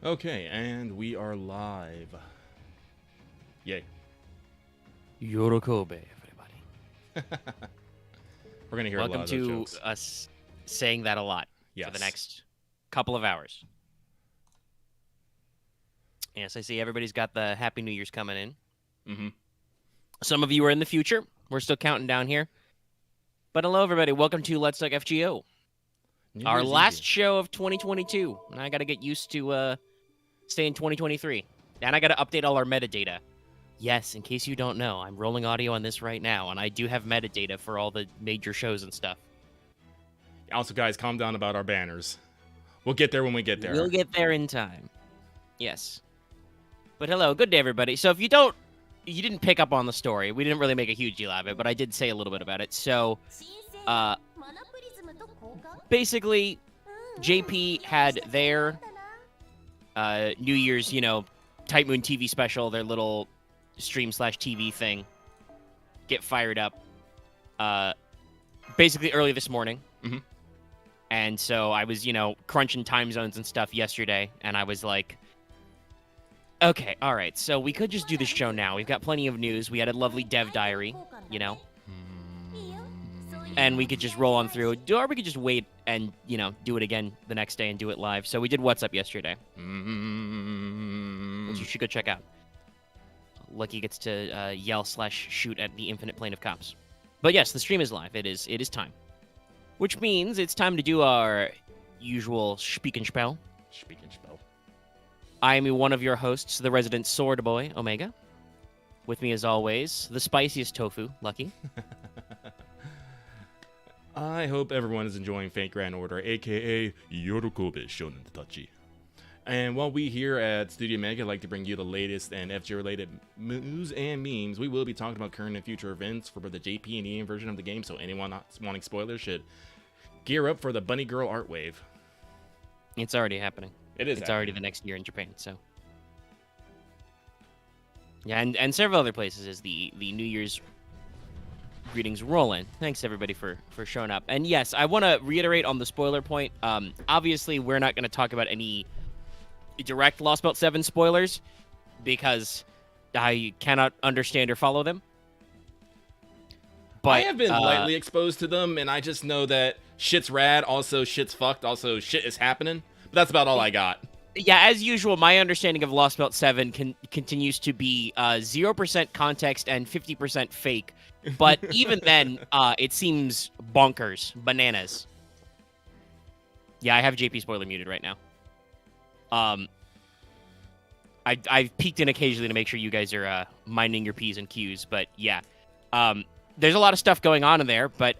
Okay, and we are live. Yay. Yorokobe, everybody. We're gonna hear a lot Welcome of those to jokes. us saying that a lot for the next couple of hours. Yes, I see everybody's got the Happy New Year's coming in. Mm-hmm. Some of you are in the future. We're still counting down here. But hello, everybody. Welcome to LTFGO. Our last show of 2022. And I got to get used to staying 2023. And I got to update all our metadata. Yes, in case you don't know, I'm rolling audio on this right now, and I do have metadata for all the major shows and stuff. Also, guys, calm down about our banners. We'll get there when we get there. We'll get there in time. Yes. But hello, good day, everybody. So if you didn't pick up on the story, we didn't really make a huge deal out of it, but I did say a little bit about it. So, basically, JP had their New Year's, Type Moon TV special, their little stream/TV thing, get fired up basically early this morning. Mm-hmm. And so I was, crunching time zones and stuff yesterday, and I was like, okay, all right, so we could just do the show now. We've got plenty of news. We had a lovely dev diary, and we could just roll on through. Or we could just wait and, do it again the next day and do it live. So we did What's Up yesterday, which you should go check out. Lucky gets to yell/shoot at the infinite plane of cops. But yes, the stream is live. It is time. Which means it's time to do our usual Speak and Spell. Speak and Spell. I am one of your hosts, the resident sword boy, Omega. With me, as always, the spiciest tofu, Lucky. I hope everyone is enjoying Fate Grand Order, aka Yorokobe Shonen Tachi. And while we here at Studio Mega like to bring you the latest and FG-related news and memes, we will be talking about current and future events for both the JP and EM version of the game, so anyone not wanting spoilers should gear up for the Bunny Girl art wave. It's already happening. It's already the next year in Japan, so. Yeah, and several other places as the New Year's greetings roll in. Thanks, everybody, for showing up. And yes, I want to reiterate on the spoiler point. Obviously, we're not going to talk about any direct Lostbelt 7 spoilers because I cannot understand or follow them. But I have been lightly exposed to them, and I just know that shit's rad, also shit's fucked, also shit is happening. But that's about all I got. Yeah, as usual, my understanding of Lostbelt 7 continues to be 0% context and 50% fake. But even then, it seems bonkers, bananas. Yeah, I have JP spoiler muted right now. I've peeked in occasionally to make sure you guys are minding your P's and Q's, but yeah. There's a lot of stuff going on in there, but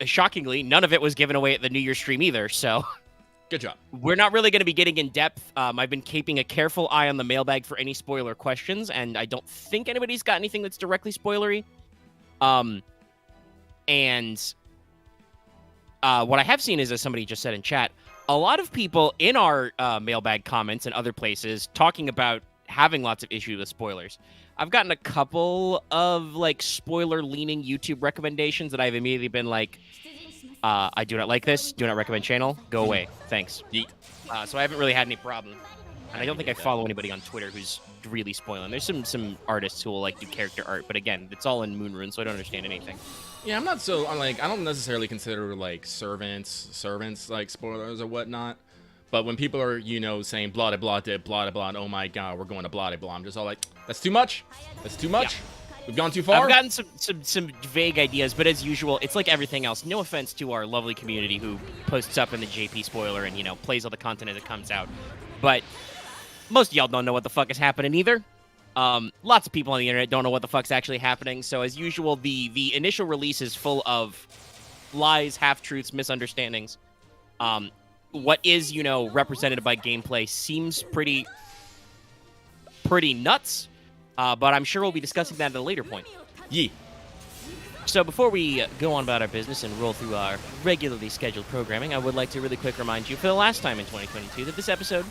shockingly, none of it was given away at the New Year's stream either, so... Good job. We're not really going to be getting in depth. I've been keeping a careful eye on the mailbag for any spoiler questions, and I don't think anybody's got anything that's directly spoilery. And what I have seen is, as somebody just said in chat, a lot of people in our mailbag comments and other places talking about having lots of issues with spoilers. I've gotten a couple of spoiler-leaning YouTube recommendations that I've immediately been like, I do not like this, do not recommend channel, go away, thanks. Yeet. So I haven't really had any problem. And I don't think I follow anybody on Twitter who's really spoiling. There's some artists who will do character art, but again, it's all in Moonrune, so I don't understand anything. Yeah, I'm not so, I don't necessarily consider, servants, spoilers or whatnot. But when people are, saying blah, blah, blah, blah, blah, oh my god, we're going to blah, blah, I'm just all like, that's too much? That's too much? Yeah. We've gone too far? I've gotten some vague ideas, but as usual, it's like everything else. No offense to our lovely community who posts up in the JP spoiler and, plays all the content as it comes out. But most of y'all don't know what the fuck is happening either. Lots of people on the internet don't know what the fuck's actually happening. So as usual, the initial release is full of lies, half-truths, misunderstandings. What is, represented by gameplay seems pretty nuts. But I'm sure we'll be discussing that at a later point. Yee. So before we go on about our business and roll through our regularly scheduled programming, I would like to really quick remind you for the last time in 2022 that this episode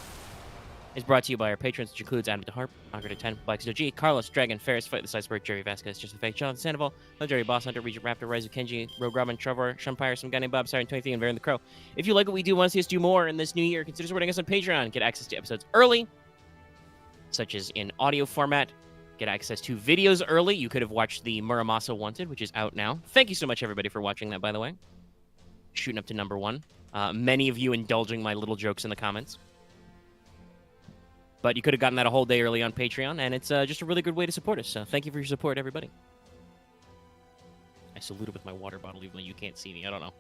is brought to you by our patrons, which includes Adam DeHarp, Margaret 10, Black G, Carlos, Dragon, Ferris, Fight the Sidesburg, Jerry Vasquez, Just the Fake, Jonathan Sandoval, Legendary Boss Hunter, Regent Raptor, Rise of Kenji, Rogue Robin, Trevor, Shumpire, some guy named Bob, Siren 23, and Baron the Crow. If you like what we do, want to see us do more in this new year, consider supporting us on Patreon. Get access to episodes early, such as in audio format. Get access to videos early. You could have watched the Muramasa Wanted, which is out now. Thank you so much, everybody, for watching that, by the way. Shooting up to number 1. Many of you indulging my little jokes in the comments. But you could have gotten that a whole day early on Patreon, and it's just a really good way to support us. So thank you for your support, everybody. I saluted with my water bottle, even though you can't see me. I don't know.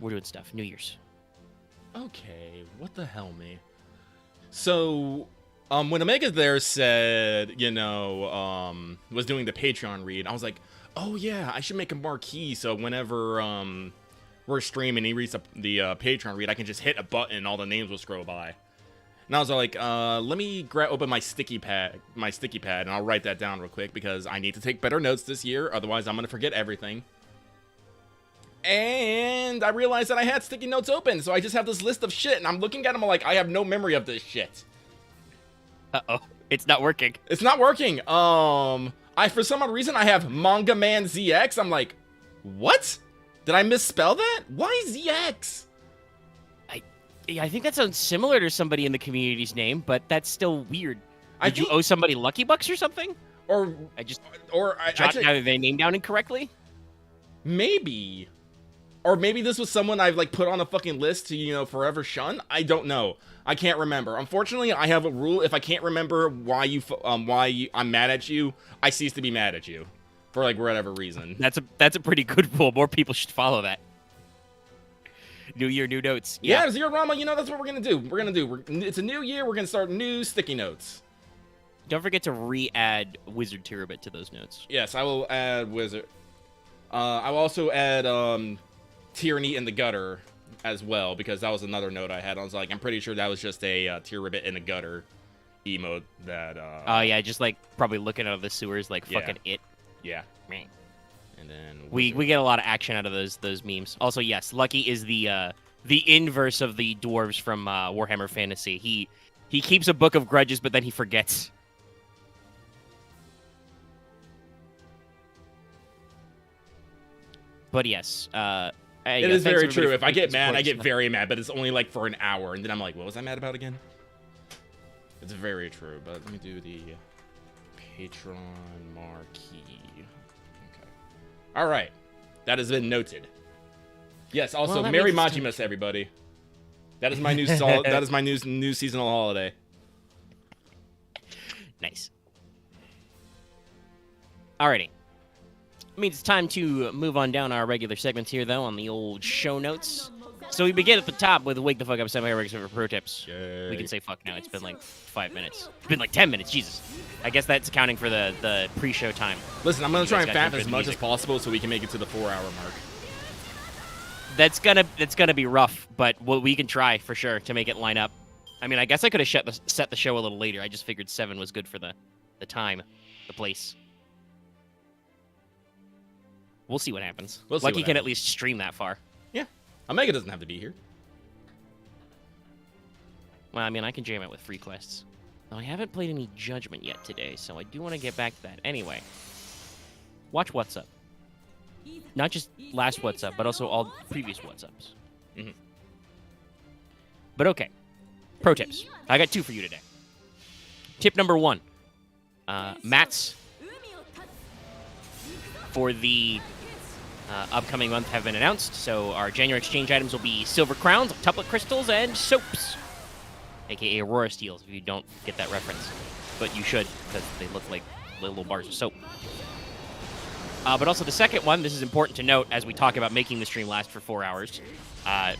We're doing stuff. New Year's. Okay, what the hell, me? So, when Omega there said, was doing the Patreon read, I was like, oh yeah, I should make a marquee so whenever we're streaming and he reads the Patreon read, I can just hit a button and all the names will scroll by. And I was like, let me open my sticky pad, and I'll write that down real quick because I need to take better notes this year. Otherwise, I'm going to forget everything. And I realized that I had sticky notes open, so I just have this list of shit, and I'm looking at them like, I have no memory of this shit. Uh-oh. It's not working. It's not working. For some odd reason, I have Manga Man ZX. I'm like, what? Did I misspell that? Why ZX? I think that sounds similar to somebody in the community's name, but that's still weird. Did you owe somebody Lucky Bucks or something? Or I just jotted their name down incorrectly? Maybe. Or maybe this was someone I've like put on a fucking list to, forever shun. I don't know. I can't remember. Unfortunately, I have a rule. If I can't remember why I'm mad at you, I cease to be mad at you for like whatever reason. That's a pretty good rule. More people should follow that. New year, new notes. Yeah, Zero Rama, that's what we're going to do. It's a new year. We're going to start new sticky notes. Don't forget to re-add Wizard Terabit to those notes. Yes, I will add Wizard. I will also add Tyranny in the Gutter as well, because that was another note I had. I was like, I'm pretty sure that was just a Terabit in the Gutter emote that... Oh, yeah, just like probably looking out of the sewers like fucking it. Yeah. And then we get a lot of action out of those memes. Also, yes, Lucky is the inverse of the dwarves from Warhammer Fantasy. He keeps a book of grudges, but then he forgets. But yes, it is very true. If I get mad, I get very mad, but it's only like for an hour, and then I'm like, what was I mad about again? It's very true. But let me do the Patreon marquee. All right, that has been noted. Yes. Also, Merry Majimas, everybody. That is my new that is my new seasonal holiday. Nice. Alrighty. Means it's time to move on down our regular segments here, though, on the old show notes. So we begin at the top with Wake the Fuck Up Semi-Regular for Pro Tips. Yay. We can say fuck now. It's been like 5 minutes. It's been like 10 minutes. Jesus. I guess that's accounting for the pre-show time. Listen, I'm going to try and fatten as much as possible so we can make it to the 4-hour mark. That's gonna be rough, but we can try for sure to make it line up. I mean, I guess I could have set the show a little later. I just figured 7 was good for the time, the place. We'll see what happens. Lucky can at least stream that far. Yeah. Omega doesn't have to be here. Well, I mean, I can jam it with free quests. Now, I haven't played any Judgment yet today, so I do want to get back to that. Anyway, watch What's Up. Not just last What's Up, but also all previous What's Ups. Mm-hmm. But okay. Pro tips. I got 2 for you today. Tip number 1. Mats for the upcoming month have been announced. So our January exchange items will be silver crowns, octuplet crystals, and soaps. AKA Aurora Steels, if you don't get that reference. But you should, because they look like little bars of soap. But also the second one, this is important to note as we talk about making the stream last for 4 hours,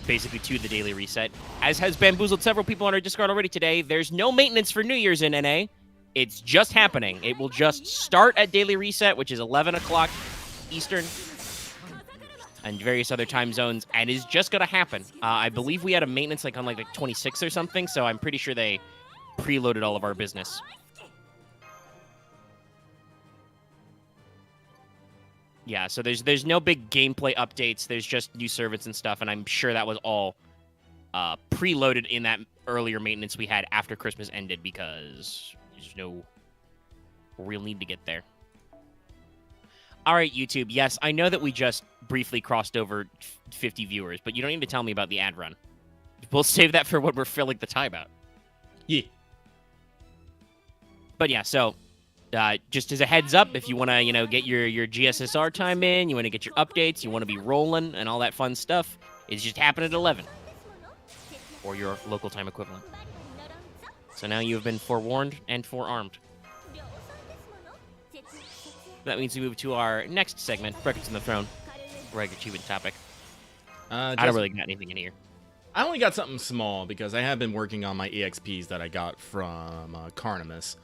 basically to the daily reset. As has bamboozled several people on our Discord already today, there's no maintenance for New Year's in NA. It's just happening. It will just start at daily reset, which is 11 o'clock Eastern, and various other time zones, and is just going to happen. I believe we had a maintenance like on like 26 or something, so I'm pretty sure they preloaded all of our business. Yeah, so there's no big gameplay updates. There's just new servants and stuff, and I'm sure that was all preloaded in that earlier maintenance we had after Christmas ended because there's no real need to get there. All right, YouTube. Yes, I know that we just briefly crossed over 50 viewers, but you don't need to tell me about the ad run. We'll save that for when we're filling the timeout. Yeah. But yeah, so just as a heads up, if you want to, get your GSSR time in, you want to get your updates, you want to be rolling and all that fun stuff, it's just happening at 11. Or your local time equivalent. So now you have been forewarned and forearmed. That means we move to our next segment, Records in the Throne. Regular achievement topic. I don't really got anything in here. I only got something small because I have been working on my EXPs that I got from Carnimus.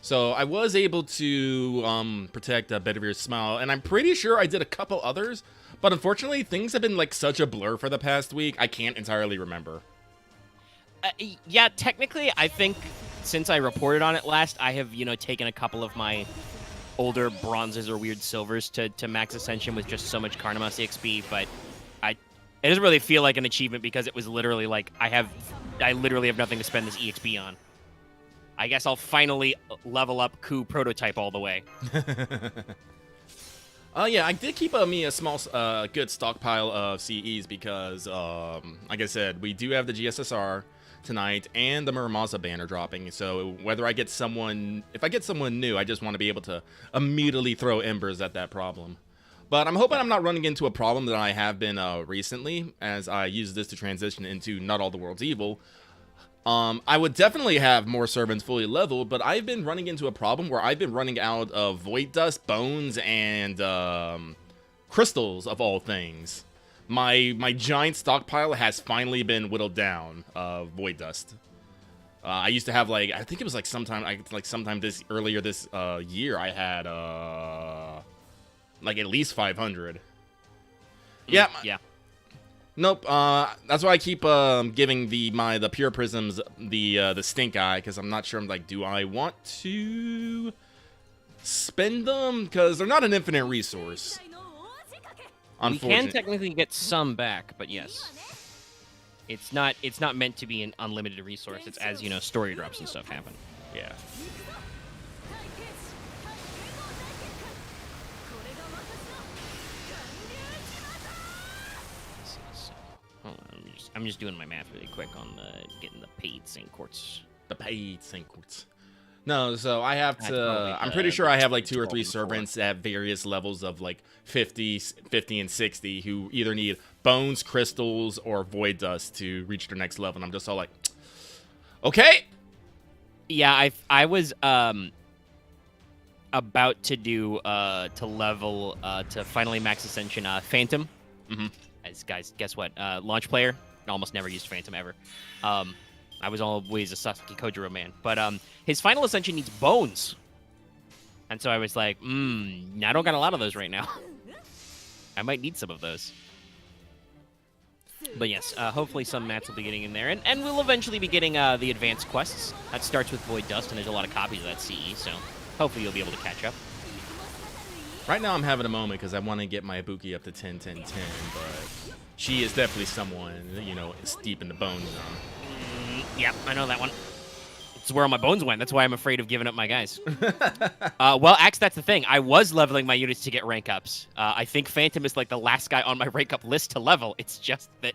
So I was able to protect Bedivere Smile, and I'm pretty sure I did a couple others, but unfortunately things have been like such a blur for the past week, I can't entirely remember. Yeah, technically, I think since I reported on it last, I have, taken a couple of my older bronzes or weird silvers to max ascension with just so much Carnimus XP, but it doesn't really feel like an achievement because it was literally like I literally have nothing to spend this EXP on. I guess I'll finally level up Ku prototype all the way. Yeah, I did keep me a small, good stockpile of CEs because, like I said, we do have the GSSR tonight and the Muramasa banner dropping. So whether I get someone, if I get someone new, I just want to be able to immediately throw embers at that problem. But I'm hoping I'm not running into a problem that I have been recently, as I use this to transition into Not All the World's Evil. I would definitely have more servants fully leveled, but I've been running into a problem where I've been running out of Void Dust, Bones, and crystals, of all things. My giant stockpile has finally been whittled down of Void Dust. I used to have, like, I think it was like sometime earlier this year, I had like at least 500. Yeah. Nope. That's why I keep giving the pure prisms the stink eye, because I'm not sure. I'm like, do I want to spend them? Because they're not an infinite resource. We can technically get some back, but yes, it's not meant to be an unlimited resource. It's as story drops and stuff happen. Yeah. Hold on, I'm just doing my math really quick on getting the paid Saint Quartz. The paid Saint Quartz. No, so I have to. I'm pretty sure I have like 2 or 3 servants at various levels of like 50, and 60 who either need bones, crystals, or void dust to reach their next level. And I'm just all like, okay. Yeah, I was about to do to level to finally max ascension Phantom. Mm-hmm. As guys, guess what? Launch player. Almost never used Phantom ever. I was always a Sasuke Kojiro man, but his final ascension needs bones, and so I was like, I don't got a lot of those right now. I might need some of those. But yes, hopefully some mats will be getting in there, and we'll eventually be getting the advanced quests. That starts with Void Dust, and there's a lot of copies of that CE, so hopefully you'll be able to catch up. Right now I'm having a moment because I want to get my Ibuki up to 10, 10, 10, but she is definitely someone, is deep in the bone zone. Yep, I know that one. It's where all my bones went. That's why I'm afraid of giving up my guys. Well, Axe, that's the thing. I was leveling my units to get rank ups. I think Phantom is like the last guy on my rank up list to level. It's just that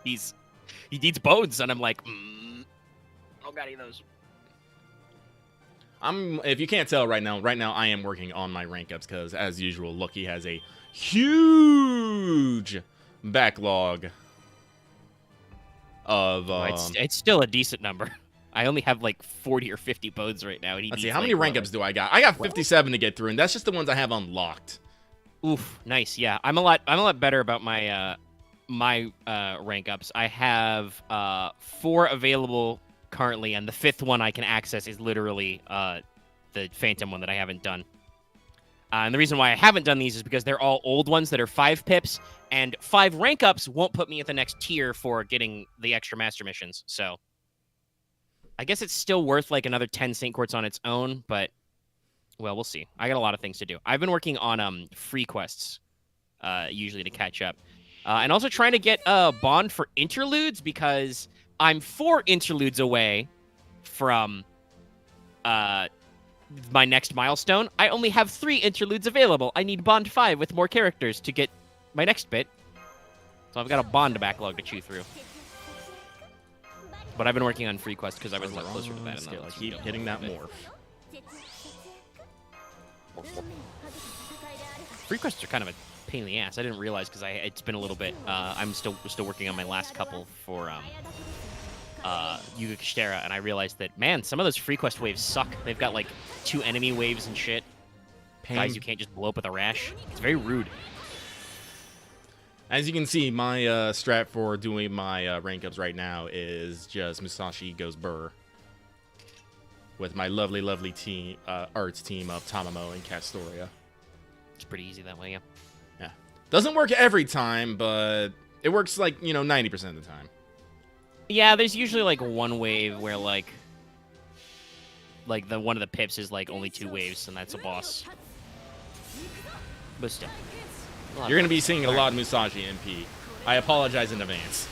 he needs bones, and I'm like, I don't got any of those. If you can't tell right now I am working on my rank ups because, as usual, Lucky has a huge backlog of. It's still a decent number. I only have like 40 or 50 bones right now. And let's see, how many rank ups do I got? I got 57 to get through, and that's just the ones I have unlocked. Oof, nice. Yeah, I'm a lot better about my rank ups. I have 4 available currently, and the 5th one I can access is literally the Phantom one that I haven't done. And the reason why I haven't done these is because they're all old ones that are 5 pips, and 5 rank ups won't put me at the next tier for getting the extra master missions. So I guess it's still worth like another 10 Saint Quartz on its own, but well, we'll see. I got a lot of things to do. I've been working on free quests usually to catch up. And also trying to get a bond for interludes because I'm 4 interludes away from my next milestone. I only have 3 interludes available. I need bond 5 with more characters to get my next bit. So I've got a bond backlog to chew through. But I've been working on free quest because I was a lot closer to that. I keep hitting that morph. Free quests are kind of a pain in the ass. I didn't realize because it's been a little bit. I'm still working on my last couple for Yuga Kishtera, and I realized that, man, some of those free quest waves suck. They've got like 2 enemy waves and shit. Guys you can't just blow up with a rash. It's very rude. As you can see, my strat for doing my rank ups right now is just Musashi goes Burr. With my lovely, lovely team, arts team of Tamamo and Castoria. It's pretty easy that way, yeah. Yeah. Doesn't work every time, but it works like, 90% of the time. Yeah, there's usually like one wave where like the one of the pips is like only 2 waves, and that's a boss. But still. You're going to be seeing a lot of Musashi MP. I apologize in advance.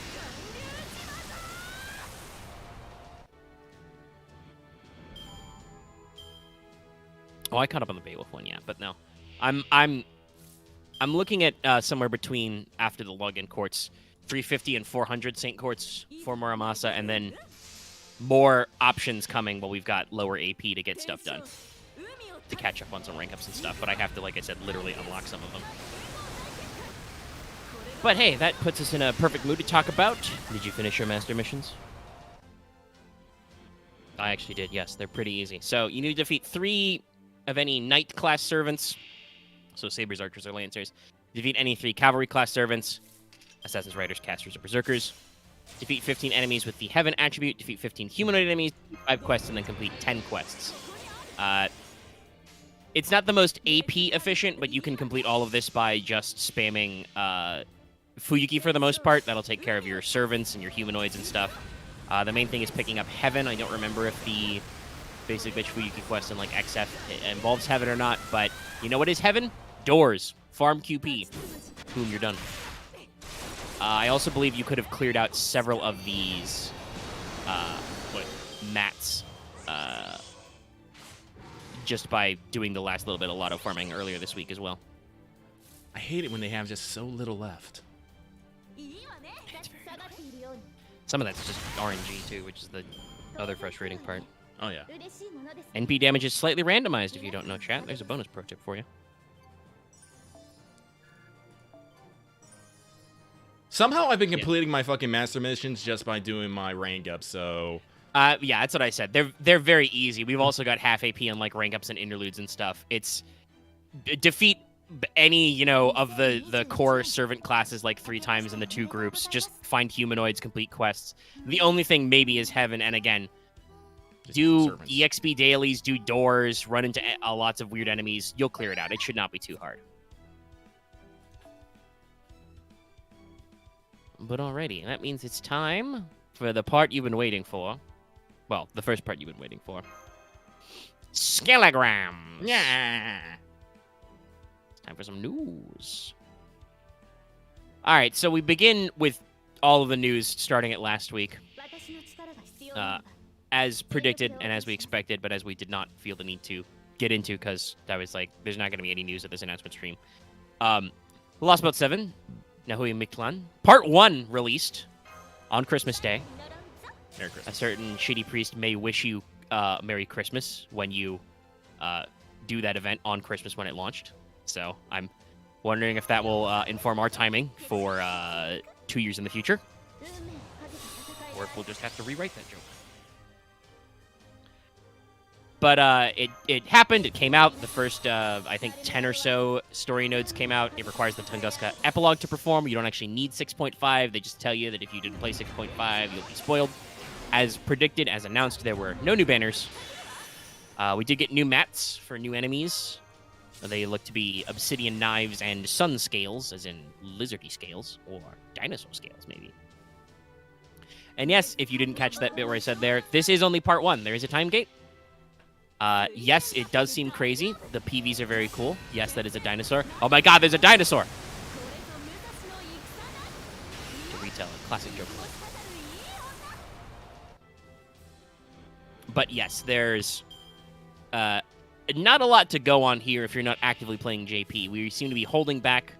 Oh, I caught up on the Beowulf one, yeah, but no. I'm looking at somewhere between, after the login courts, 350 and 400 Saint Courts for Muramasa, and then more options coming while we've got lower AP to get stuff done. To catch up on some rank ups and stuff, but I have to, like I said, literally unlock some of them. But hey, that puts us in a perfect mood to talk about. Did you finish your master missions? I actually did, yes. They're pretty easy. So you need to defeat 3 of any knight class servants. So sabers, archers, or lancers. Defeat any 3 cavalry class servants. Assassins, riders, casters, or berserkers. Defeat 15 enemies with the heaven attribute. Defeat 15 humanoid enemies. 5 quests, and then complete 10 quests. It's not the most AP efficient, but you can complete all of this by just spamming Fuyuki for the most part. That'll take care of your servants and your humanoids and stuff. The main thing is picking up Heaven. I don't remember if the basic bitch Fuyuki quest in like XF involves Heaven or not, but you know what is Heaven? Doors. Farm QP. Boom, you're done. I also believe you could have cleared out several of these mats just by doing the last little bit of lotto farming earlier this week as well. I hate it when they have just so little left. Some of that's just RNG too, which is the other frustrating part. Oh yeah. NP damage is slightly randomized if you don't know, chat. There's a bonus pro tip for you. Somehow I've been completing my fucking master missions just by doing my rank up, so... Yeah, that's what I said. They're very easy. We've also got half AP on like rank ups and interludes and stuff. It's defeat any, of the core servant classes like 3 times in the 2 groups. Just find humanoids, complete quests. The only thing maybe is Heaven, and again, just do servants. EXP dailies, do doors, run into lots of weird enemies. You'll clear it out. It should not be too hard. But alrighty, that means it's time for the part you've been waiting for. Well, the first part you've been waiting for. Scalograms! Yeah! It's time for some news. Alright, so we begin with all of the news starting at last week. As predicted and as we expected, but as we did not feel the need to get into because I was like, there's not going to be any news at this announcement stream. Lostbelts 7, Nahui Mictlan, Part 1 released on Christmas Day. Merry Christmas. A certain shitty priest may wish you Merry Christmas when you do that event on Christmas when it launched. So I'm wondering if that will inform our timing for 2 years in the future. Or if we'll just have to rewrite that joke. But it happened. It came out. The first, I think, 10 or so story nodes came out. It requires the Tunguska epilogue to perform. You don't actually need 6.5. They just tell you that if you didn't play 6.5, you'll be spoiled. As predicted, as announced, there were no new banners. We did get new mats for new enemies. They look to be obsidian knives and sun scales, as in lizardy scales, or dinosaur scales, maybe. And yes, if you didn't catch that bit where I said there, this is only part 1. There is a time gate. Yes, it does seem crazy. The PVs are very cool. Yes, that is a dinosaur. Oh my god, there's a dinosaur! tell a classic joke. But yes, there's not a lot to go on here if you're not actively playing JP. We seem to be holding back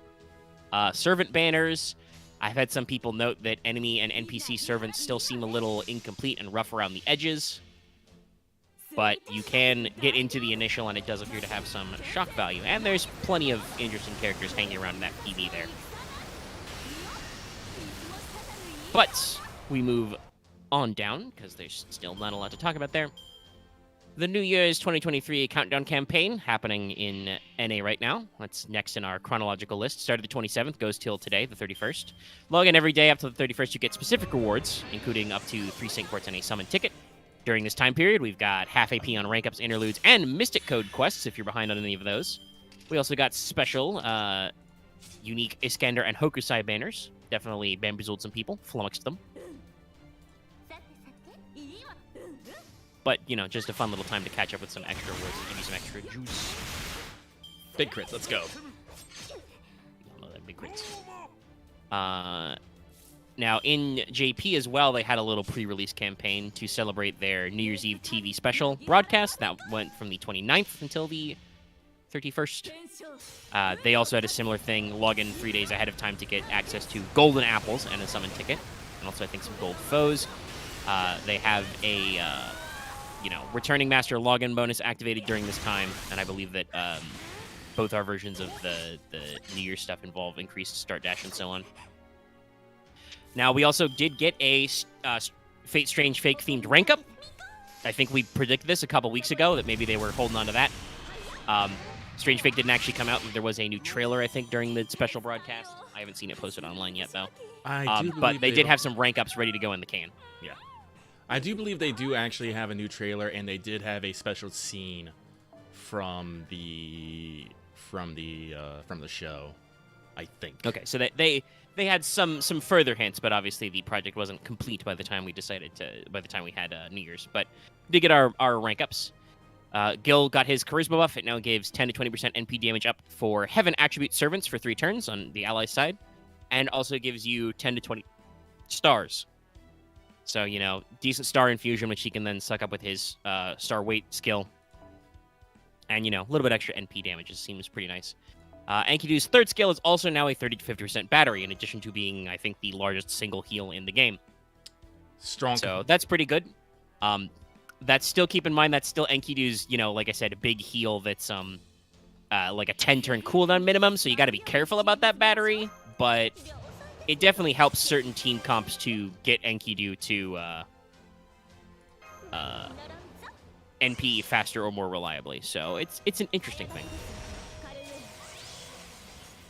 servant banners. I've had some people note that enemy and NPC servants still seem a little incomplete and rough around the edges. But you can get into the initial, and it does appear to have some shock value. And there's plenty of interesting characters hanging around in that PV there. But we move on down, because there's still not a lot to talk about there. The New Year's 2023 countdown campaign happening in NA right now. That's next in our chronological list. Started the 27th, goes till today, the 31st. Log in every day up to the 31st, you get specific rewards, including up to 3 sync ports and a summon ticket. During this time period, we've got half AP on rank ups, interludes, and Mystic Code quests if you're behind on any of those. We also got special, unique Iskander and Hokusai banners. Definitely bamboozled some people, flummoxed them. But, you know, just a fun little time to catch up with some extra rewards and give you some extra juice. Big crits, let's go. Y'all know that big crits. Now, in JP as well, they had a little pre-release campaign to celebrate their New Year's Eve TV special broadcast. That went from the 29th until the 31st. They also had a similar thing, log in 3 days ahead of time to get access to golden apples and a summon ticket. And also, I think, some gold foes. They have a... returning master login bonus activated during this time, and I believe that both our versions of the New Year's stuff involve increased start dash and so on. Now, we also did get a Fate Strange Fake themed rank up. I think we predicted this a couple weeks ago, that maybe they were holding on to that. Strange Fake didn't actually come out. There was a new trailer, I think, during the special broadcast. I haven't seen it posted online yet, though. But they did have some rank ups ready to go in the can. Yeah. I do believe they do actually have a new trailer, and they did have a special scene from the show, I think. Okay, so they had some further hints, but obviously the project wasn't complete by the time we had New Year's. But we did get our rank ups. Gil got his charisma buff. It now gives 10 to 20% NP damage up for Heaven attribute servants for 3 turns on the ally side, and also gives you 10 to 20 stars. So, you know, decent star infusion, which he can then suck up with his star weight skill. And, you know, a little bit extra NP damage. It seems pretty nice. Enkidu's third skill is also now a 30 to 50% battery, in addition to being, I think, the largest single heal in the game. Strong. So that's pretty good. That's still, keep in mind, that's still Enkidu's, you know, like I said, a big heal that's like a 10-turn cooldown minimum, so you got to be careful about that battery, but... it definitely helps certain team comps to get Enkidu to NP faster or more reliably. So it's an interesting thing.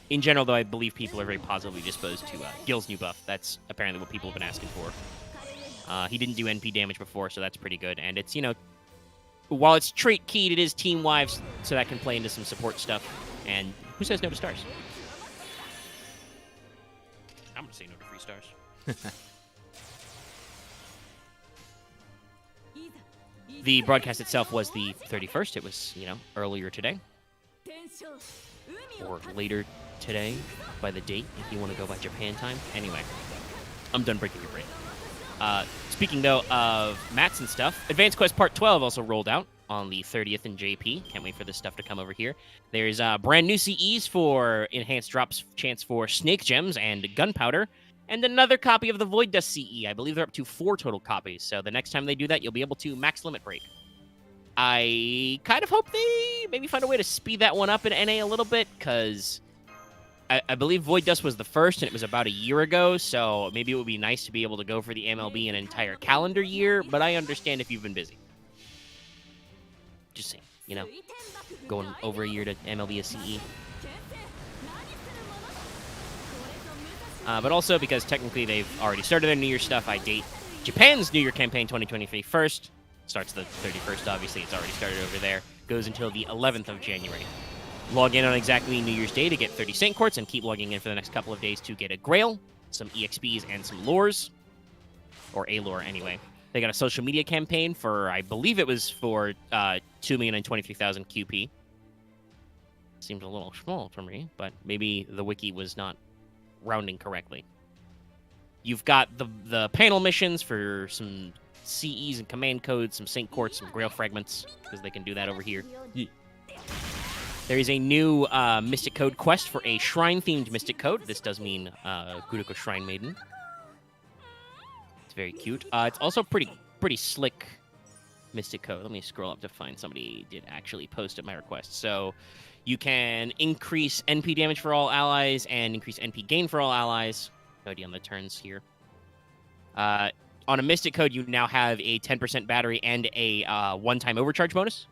In general, though, I believe people are very positively disposed to Gil's new buff. That's apparently what people have been asking for. He didn't do NP damage before, so that's pretty good. And it's, you know, while it's trait keyed, it is team wives, so that can play into some support stuff. And who says no to stars? I'm going to say no to free stars. The broadcast itself was the 31st. It was, you know, earlier today. Or later today by the date, if you want to go by Japan time. Anyway, I'm done breaking your brain. Speaking, though, of mats and stuff, Advanced Quest Part 12 also rolled out on the 30th in JP. Can't wait for this stuff to come over here. There's brand new CEs for enhanced drops chance for Snake Gems and Gunpowder, and another copy of the Void Dust CE. I believe they're up to 4 total copies, so the next time they do that, you'll be able to max limit break. I kind of hope they maybe find a way to speed that one up in NA a little bit, because I believe Void Dust was the first, and it was about a year ago, so maybe it would be nice to be able to go for the MLB an entire calendar year, but I understand if you've been busy. Just saying, you know, going over a year to MLB a CE. But also because technically they've already started their New Year stuff, I date Japan's New Year campaign 2023 first. Starts the 31st, obviously. It's already started over there. Goes until the 11th of January. Log in on exactly New Year's Day to get 30 Saint Quartz, and keep logging in for the next couple of days to get a Grail, some EXPs, and some lures. Or a lure, anyway. They got a social media campaign for, I believe it was for 2,023,000 QP. Seemed a little small for me, but maybe the wiki was not rounding correctly. You've got the panel missions for some CEs and command codes, some sync courts, some grail fragments, because they can do that over here. Yeah. There is a new Mystic Code quest for a shrine-themed Mystic Code. This does mean Guriko Shrine Maiden. It's very cute. It's also pretty slick Mystic Code. Let me scroll up to find somebody did actually post at my request. So you can increase NP damage for all allies and increase NP gain for all allies. No idea on the turns here. On a Mystic Code, you now have a 10% battery and a one-time overcharge bonus.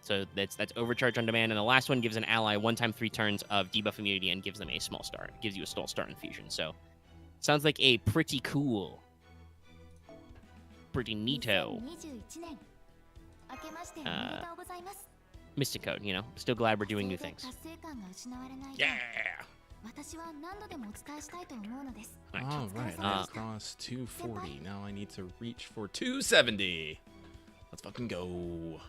So that's overcharge on demand, and the last one gives an ally 1 time 3 turns of debuff immunity and gives them a small star. It gives you a small star infusion. So sounds like a pretty cool, pretty neato Mystic Code. You know, still glad we're doing new things. Yeah. Right. All right, I crossed 240. Now I need to reach for 270. Let's fucking go.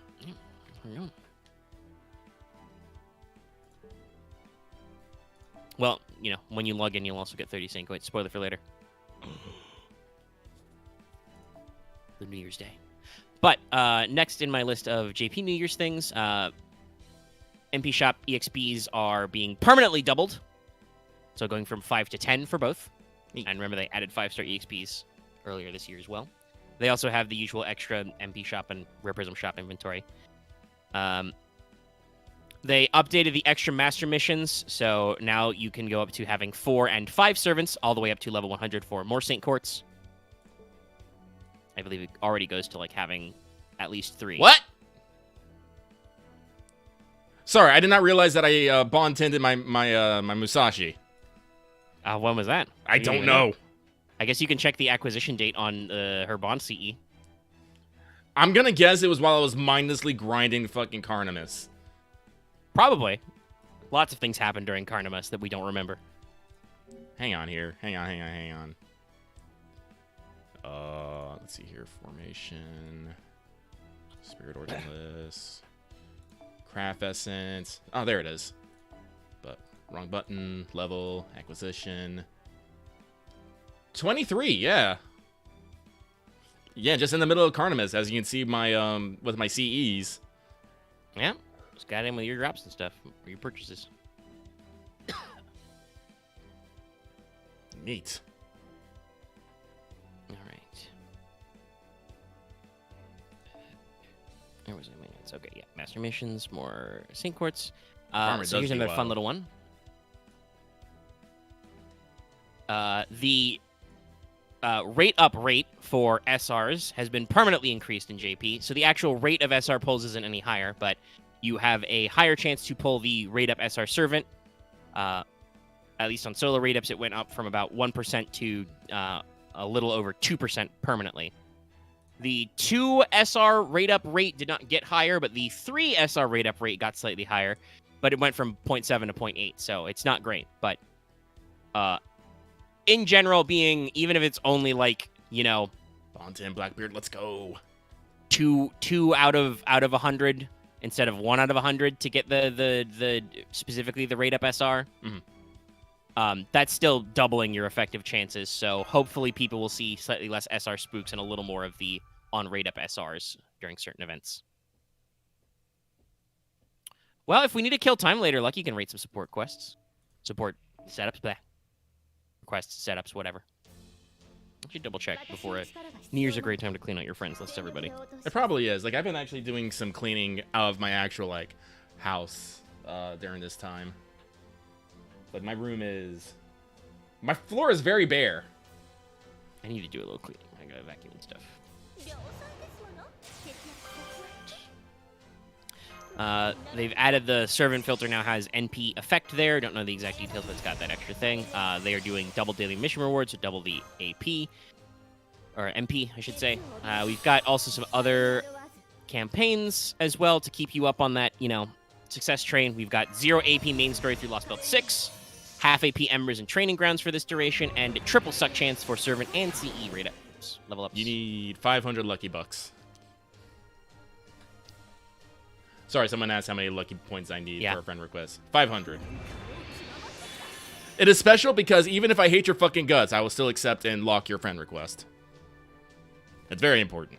Well, you know, when you log in, you'll also get 30 sync. Wait, spoiler for later. The New Year's Day. But next in my list of JP New Year's things, MP Shop EXPs are being permanently doubled. So going from 5 to 10 for both. And remember, they added 5-star EXPs earlier this year as well. They also have the usual extra MP Shop and Rare Prism Shop inventory. They updated the extra master missions, so now you can go up to having 4 and 5 servants, all the way up to level 100 for more Saint Courts. I believe it already goes to like having at least 3. What? Sorry, I did not realize that I bond tended my Musashi. When was that? I don't know. I guess you can check the acquisition date on her bond CE. I'm gonna guess it was while I was mindlessly grinding fucking Carnimus. Probably. Lots of things happened during Carnimus that we don't remember. Hang on here. Hang on. Let's see here. Formation. Spirit Origin List. Craft Essence. Oh, there it is. But wrong button. Level. Acquisition. 23, yeah. Yeah, just in the middle of Carnimus, as you can see my with my CEs. Yeah. Just got in with your drops and stuff, or your purchases. Neat. All right. There was a minute. Okay, yeah. Master missions, more Saint Courts. So here's another fun little one. The rate up rate for SRs has been permanently increased in JP. So the actual rate of SR pulls isn't any higher, but you have a higher chance to pull the rate up SR Servant. At least on solo rate ups, it went up from about 1% to a little over 2% permanently. The 2 SR rate up rate did not get higher, but the 3 SR rate up rate got slightly higher. But it went from 0.7 to 0.8, so it's not great. But in general, being, even if it's only like, you know, Bonten, Blackbeard, let's go. 2 out of 100 instead of 1 out of 100 to get the specifically the rate up SR. Mm-hmm. That's still doubling your effective chances. So hopefully people will see slightly less SR spooks and a little more of the on rate up SRs during certain events. Well, if we need to kill time later, Lucky can rate some support quests, support setups, blah. Requests, setups, whatever. I should double check before New Year's a great time to clean out your friends list, everybody. It probably is. Like, I've been actually doing some cleaning of my actual, like, house during this time. But my room is... My floor is very bare. I need to do a little cleaning. I gotta vacuum and stuff. They've added the servant filter now has NP effect there. Don't know the exact details, but it's got that extra thing. They are doing double daily mission rewards, so double the AP. Or MP, I should say. We've got also some other campaigns as well to keep you up on that, you know, success train. We've got 0 AP main story through Lostbelts 6, half AP Embers and Training Grounds for this duration, and triple suck chance for Servant and CE rate ups, level ups. You need 500 lucky bucks. Sorry, someone asked how many lucky points I need for a friend request. 500. It is special because even if I hate your fucking guts, I will still accept and lock your friend request. It's very important.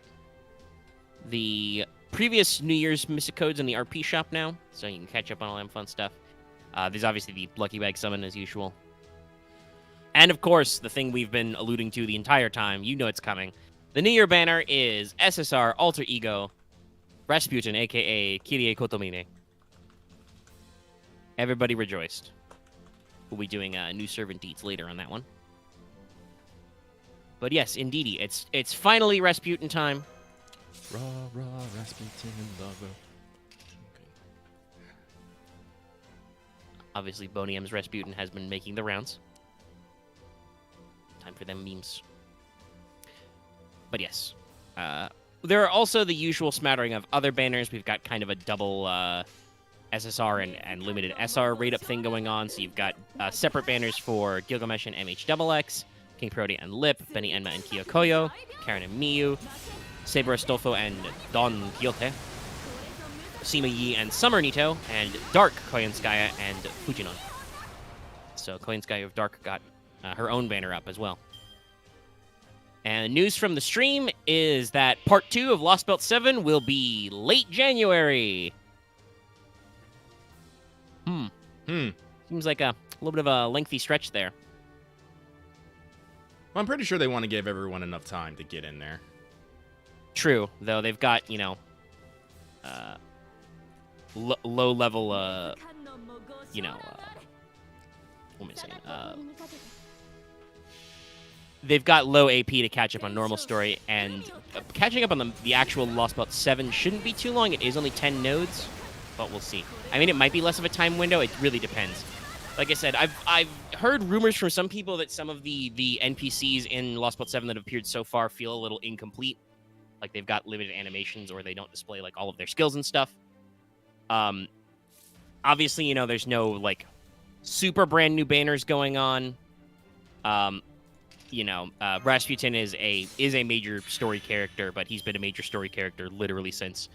The previous New Year's Mystic Codes in the RP shop now, so you can catch up on all that fun stuff. There's obviously the Lucky Bag summon as usual. And of course, the thing we've been alluding to the entire time, you know it's coming. The New Year banner is SSR Alter Ego Rasputin, aka Kyrie KOTOMINE. Everybody rejoiced. We'll be doing new servant deeds later on that one. But yes, indeedy, it's finally Rasputin time. Rah, rah, Rasputin, lover. Okay. Obviously, Boney M's Rasputin has been making the rounds. Time for them memes. But yes. There are also the usual smattering of other banners. We've got kind of a double SSR and limited SR rate-up thing going on. So you've got separate banners for Gilgamesh and MHXX, King Parody and Lip, Benny Enma and Kyokoyo, Karen and Miyu, Saber Astolfo and Don Quixote, Sima Yi and Summer Nito, and Dark Koyanskaya and Fujinon. So Koyanskaya of Dark got her own banner up as well. And news from the stream is that Part 2 of Lostbelts 7 will be late January. Seems like a little bit of a lengthy stretch there. Well, I'm pretty sure they want to give everyone enough time to get in there. True, though they've got, you know, low level, you know, what am I saying? They've got low AP to catch up on normal story, and catching up on the actual Lostbelts 7 shouldn't be too long. It is only 10 nodes, but we'll see. I mean, it might be less of a time window. It really depends. Like I said, I've heard rumors from some people that some of the NPCs in Lostbelts 7 that have appeared so far feel a little incomplete. Like they've got limited animations or they don't display like all of their skills and stuff. Obviously, you know, there's no like super brand new banners going on. You know, Rasputin is a major story character, but he's been a major story character literally since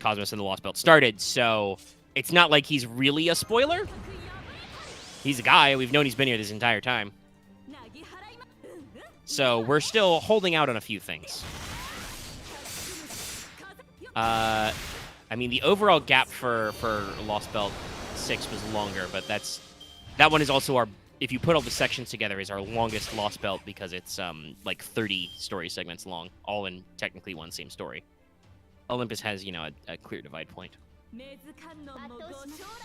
Cosmos and the Lost Belt started. So it's not like he's really a spoiler. He's a guy. We've known he's been here this entire time. So we're still holding out on a few things. I mean, the overall gap for Lost Belt 6 was longer, but that one is also our, if you put all the sections together, is our longest Lost Belt because it's like 30 story segments long, all in technically one same story. Olympus has, you know, a clear divide point.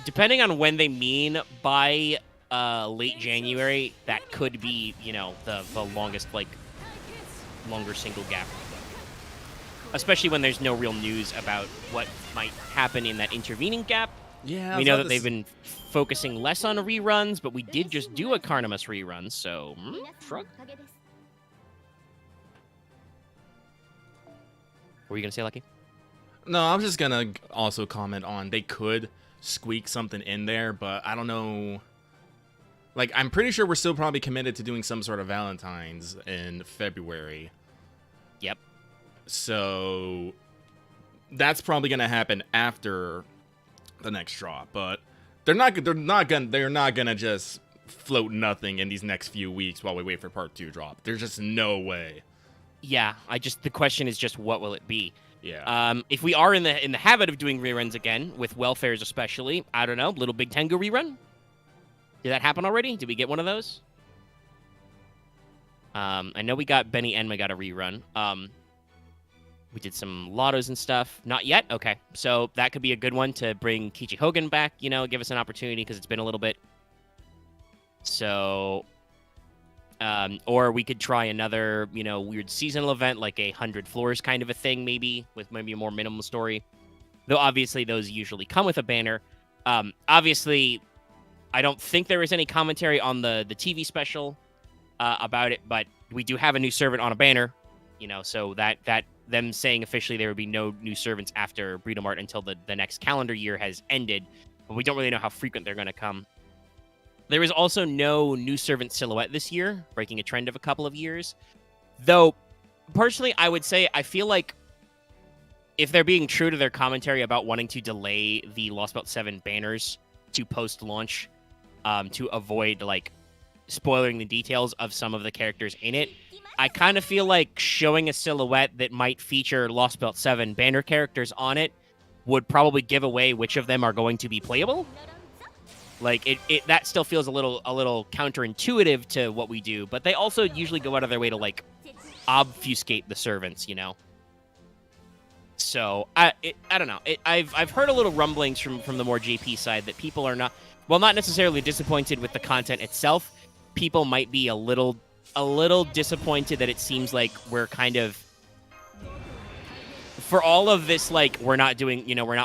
Depending on when they mean by late January, that could be, you know, the longest, like, longer single gap. Especially when there's no real news about what might happen in that intervening gap. Yeah, we know that they've been focusing less on reruns, but we did just do a Carnimus rerun, so shrug. What were you gonna say, Lucky? No, I'm just gonna also comment on they could squeak something in there, but I don't know. Like, I'm pretty sure we're still probably committed to doing some sort of Valentine's in February. Yep. So that's probably gonna happen after the next drop, but they're not gonna just float nothing in these next few weeks while we wait for Part 2 drop. There's just no way. Yeah, the question is just what will it be? Yeah. If we are in the habit of doing reruns again, with welfares especially, I don't know, Little Big Tengu rerun? Did that happen already? Did we get one of those? I know we got Benny Enma got a rerun. We did some lottos and stuff. Not yet? Okay. So that could be a good one to bring Kichi Hogan back, you know, give us an opportunity because it's been a little bit. So, or we could try another, you know, weird seasonal event like a 100 floors kind of a thing, maybe, with maybe a more minimal story. Though obviously those usually come with a banner. Obviously, I don't think there was any commentary on the TV special about it, but we do have a new servant on a banner, you know, so that them saying officially there would be no new servants after Breedomart until the next calendar year has ended, but we don't really know how frequent they're going to come. There is also no new servant silhouette this year, breaking a trend of a couple of years. Though, personally, I would say I feel like if they're being true to their commentary about wanting to delay the Lost Belt 7 banners to post-launch to avoid, like, spoiling the details of some of the characters in it, I kind of feel like showing a silhouette that might feature Lostbelt 7 banner characters on it would probably give away which of them are going to be playable. Like it that still feels a little counterintuitive to what we do, but they also usually go out of their way to like obfuscate the servants, you know. So I don't know. I've heard a little rumblings from the more JP side that people are not necessarily disappointed with the content itself. People might be a little disappointed that it seems like we're kind of, for all of this, like we're not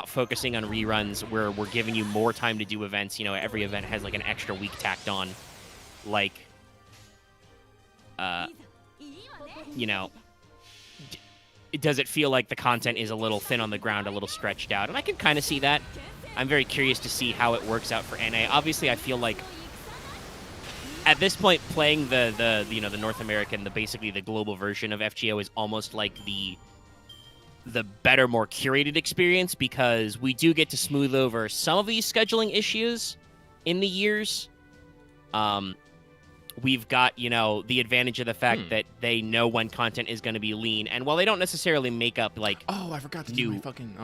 focusing on reruns. We're giving you more time to do events. You know, every event has like an extra week tacked on. Like, you know, does it feel like the content is a little thin on the ground, a little stretched out? And I can kind of see that. I'm very curious to see how it works out for NA. Obviously, I feel like at this point, playing the North American, basically the global version of FGO is almost like the better, more curated experience, because we do get to smooth over some of these scheduling issues in the years. We've got, the advantage of the fact that they know when content is going to be lean, and while they don't necessarily make up like I forgot to do my fucking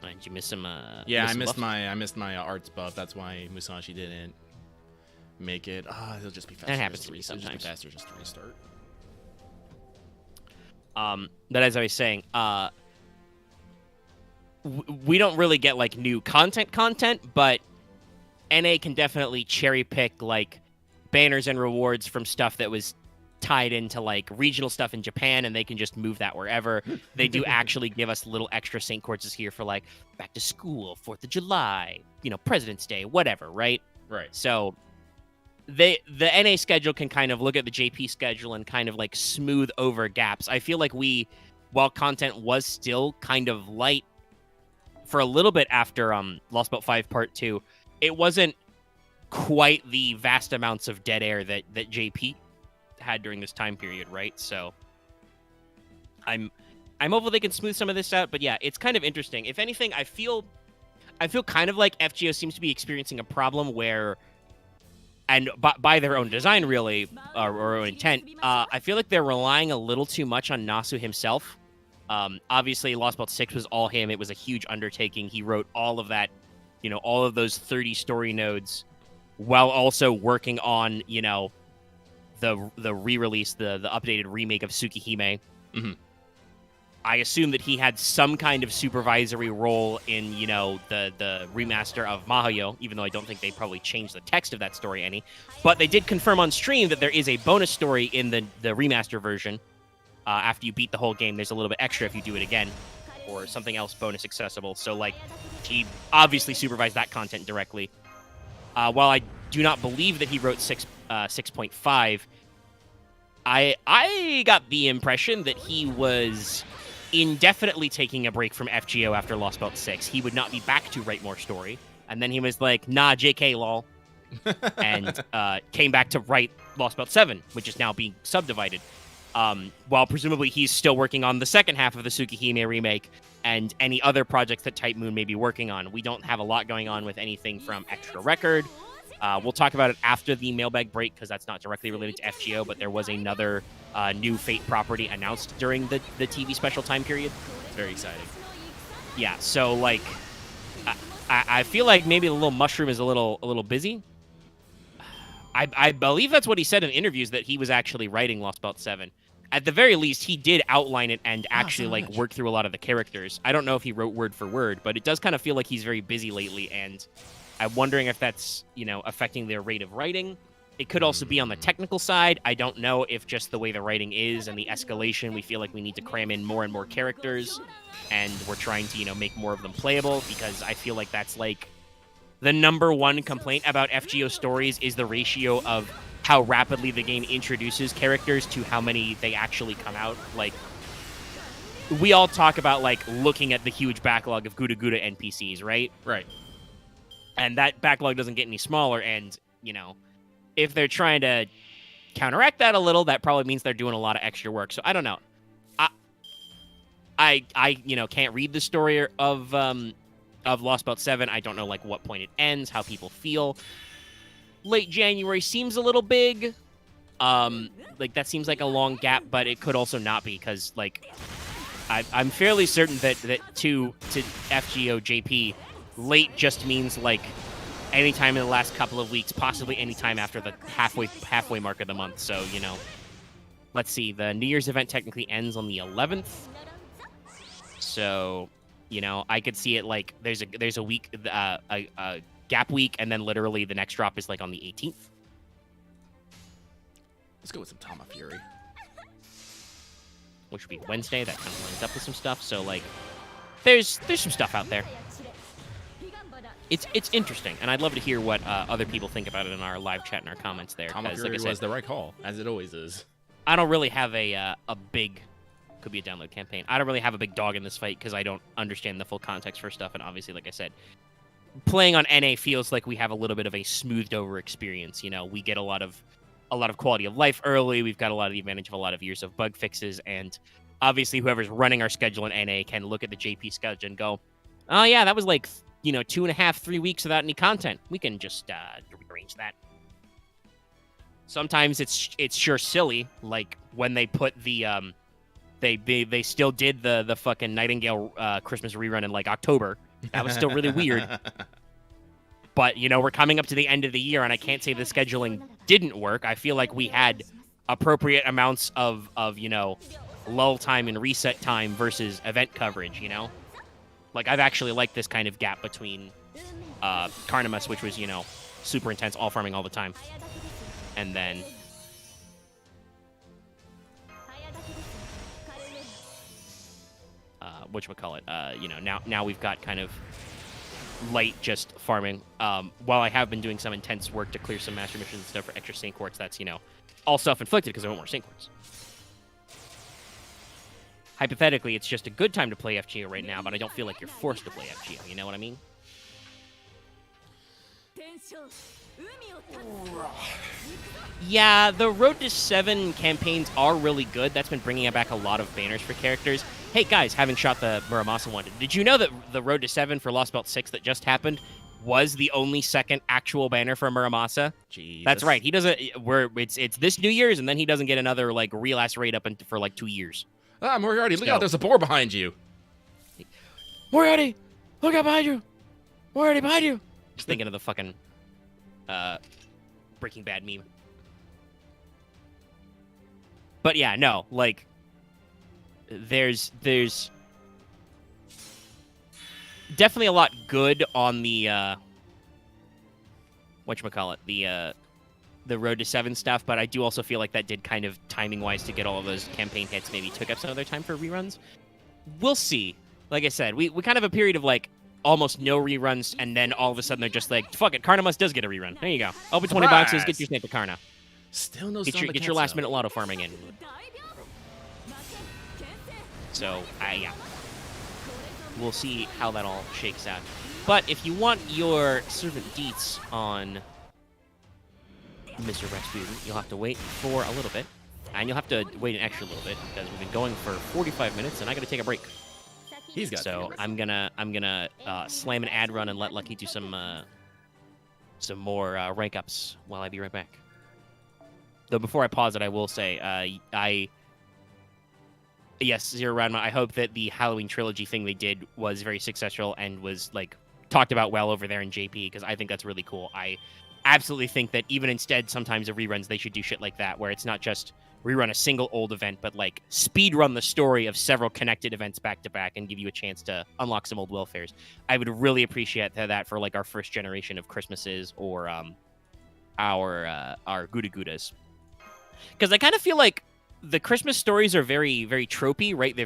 Did you miss some? Yeah, I missed my arts buff. That's why Musashi didn't make it. It'll just be faster. That happens to me sometimes. It'll just be faster just to restart. But as I was saying, we don't really get like new content, but NA can definitely cherry pick like banners and rewards from stuff that was tied into like regional stuff in Japan, and they can just move that wherever. They do actually give us little extra St. Courses here for like back to school, 4th of July, President's Day, whatever, right? Right. So the NA schedule can kind of look at the JP schedule and kind of like smooth over gaps. I feel like while content was still kind of light for a little bit after Lost Belt 5 Part 2, it wasn't quite the vast amounts of dead air that JP had during this time period, right? So I'm hopeful they can smooth some of this out, but yeah, it's kind of interesting. If anything, I feel kind of like FGO seems to be experiencing a problem where, and by their own design, really, or own intent, I feel like they're relying a little too much on Nasu himself. Obviously, Lost Belt 6 was all him. It was a huge undertaking. He wrote all of that, all of those 30 story nodes, while also working on, the re-release, the updated remake of Tsukihime. Mm-hmm. I assume that he had some kind of supervisory role in, the remaster of Mahoyo, even though I don't think they probably changed the text of that story any. But they did confirm on stream that there is a bonus story in the remaster version. After you beat the whole game, there's a little bit extra if you do it again, or something else bonus accessible. So, like, he obviously supervised that content directly. While I do not believe that he wrote 6.5, I got the impression that he was indefinitely taking a break from FGO after Lost Belt 6. He would not be back to write more story. And then he was like, nah, JK, lol. And came back to write Lost Belt 7, which is now being subdivided. While presumably he's still working on the second half of the Tsukihime remake and any other projects that Type Moon may be working on. We don't have a lot going on with anything from Extra Record. We'll talk about it after the mailbag break, because that's not directly related to FGO, but there was another new Fate property announced during the TV special time period. Very exciting. Yeah, so like, I feel like maybe the little mushroom is a little busy. I believe that's what he said in interviews, that he was actually writing Lost Belt 7. At the very least, he did outline it and actually work through a lot of the characters. I don't know if he wrote word for word, but it does kind of feel like he's very busy lately, and I'm wondering if that's, affecting their rate of writing. It could also be on the technical side. I don't know if just the way the writing is and the escalation, we feel like we need to cram in more and more characters, and we're trying to, make more of them playable, because I feel like that's like the number one complaint about FGO stories is the ratio of how rapidly the game introduces characters to how many they actually come out. Like, we all talk about, like, looking at the huge backlog of Guda Guda NPCs, right? Right. And that backlog doesn't get any smaller, and, if they're trying to counteract that a little, that probably means they're doing a lot of extra work. So I don't know. I can't read the story of Lost Belt 7. I don't know, like, what point it ends, how people feel. late January seems a little big. Like, that seems like a long gap, but it could also not be, because, like, I'm fairly certain that to FGO JP, late just means, like, anytime in the last couple of weeks, possibly anytime after the halfway mark of the month. So, you know, let's see. The New Year's event technically ends on the 11th. So, you know, I could see it like there's a week, a gap week, and then literally the next drop is like on the 18th. Let's go with some Tama Fury. Which would be Wednesday. That kind of lines up with some stuff. So, like, there's some stuff out there. It's interesting, and I'd love to hear what other people think about it in our live chat and our comments there. Tama Fury was the right call, as it always is. I don't really have a big, could be a download campaign. I don't really have a big dog in this fight because I don't understand the full context for stuff, and obviously, like I said, playing on NA feels like we have a little bit of a smoothed over experience. You know, we get a lot of quality of life early. We've got a lot of the advantage of a lot of years of bug fixes, and obviously whoever's running our schedule in NA can look at the JP schedule and go, oh yeah, that was like, you know, 2.5, 3 weeks without any content. We can just rearrange that. Sometimes it's sure silly, like when they put the they still did the fucking Nightingale Christmas rerun in like October. That was still really weird. But, you know, we're coming up to the end of the year, and I can't say the scheduling didn't work. I feel like we had appropriate amounts of you know, lull time and reset time versus event coverage, you know? Like, I've actually liked this kind of gap between Carnimus, which was, you know, super intense, all farming all the time. And then whatchamacallit, you know, now we've got kind of light just farming. While I have been doing some intense work to clear some master missions and stuff for extra Saint Quartz, that's, you know, all self-inflicted because I want more Saint Quartz. Hypothetically, it's just a good time to play FGO right now, but I don't feel like you're forced to play FGO, you know what I mean? Yeah, the Road to 7 campaigns are really good. That's been bringing back a lot of banners for characters. Hey, guys, having shot the Muramasa one, did you know that the Road to 7 for Lostbelt 6 that just happened was the only second actual banner for Muramasa? Jesus. That's right. He doesn't. It's this New Year's, and then he doesn't get another like real-ass raid up for like 2 years. Ah, Moriarty, look out, there's a boar behind you. Moriarty, look out behind you. Moriarty, behind you. Just thinking of the fucking Breaking Bad meme. But yeah, no, like, there's definitely a lot good on the the Road to 7 stuff, but I do also feel like that did kind of timing-wise to get all of those campaign hits maybe took up some of their time for reruns. We'll see. Like I said, we kind of have a period of, like, almost no reruns, and then all of a sudden they're just like, fuck it, Carnimus does get a rerun. There you go. Open 20 boxes, get your Snake of Karna. Still no Get your last-minute lotto farming in. So, yeah. We'll see how that all shakes out. But if you want your servant deets on Mr. Rasputin, you'll have to wait for a little bit. And you'll have to wait an extra little bit, because we've been going for 45 minutes, and I gotta take a break. He's got so I'm gonna slam an ad run and let Lucky do some more rank ups while I be right back. Though before I pause it, I will say yes, Zero Roundma, I hope that the Halloween trilogy thing they did was very successful and was like talked about well over there in JP, because I think that's really cool. I absolutely think that even instead sometimes of reruns they should do shit like that, where it's not just rerun a single old event, but like speed run the story of several connected events back to back and give you a chance to unlock some old welfares. I would really appreciate that for like our first generation of Christmases or our Gouda Goudas. Because I kind of feel like the Christmas stories are very, very tropey, right? They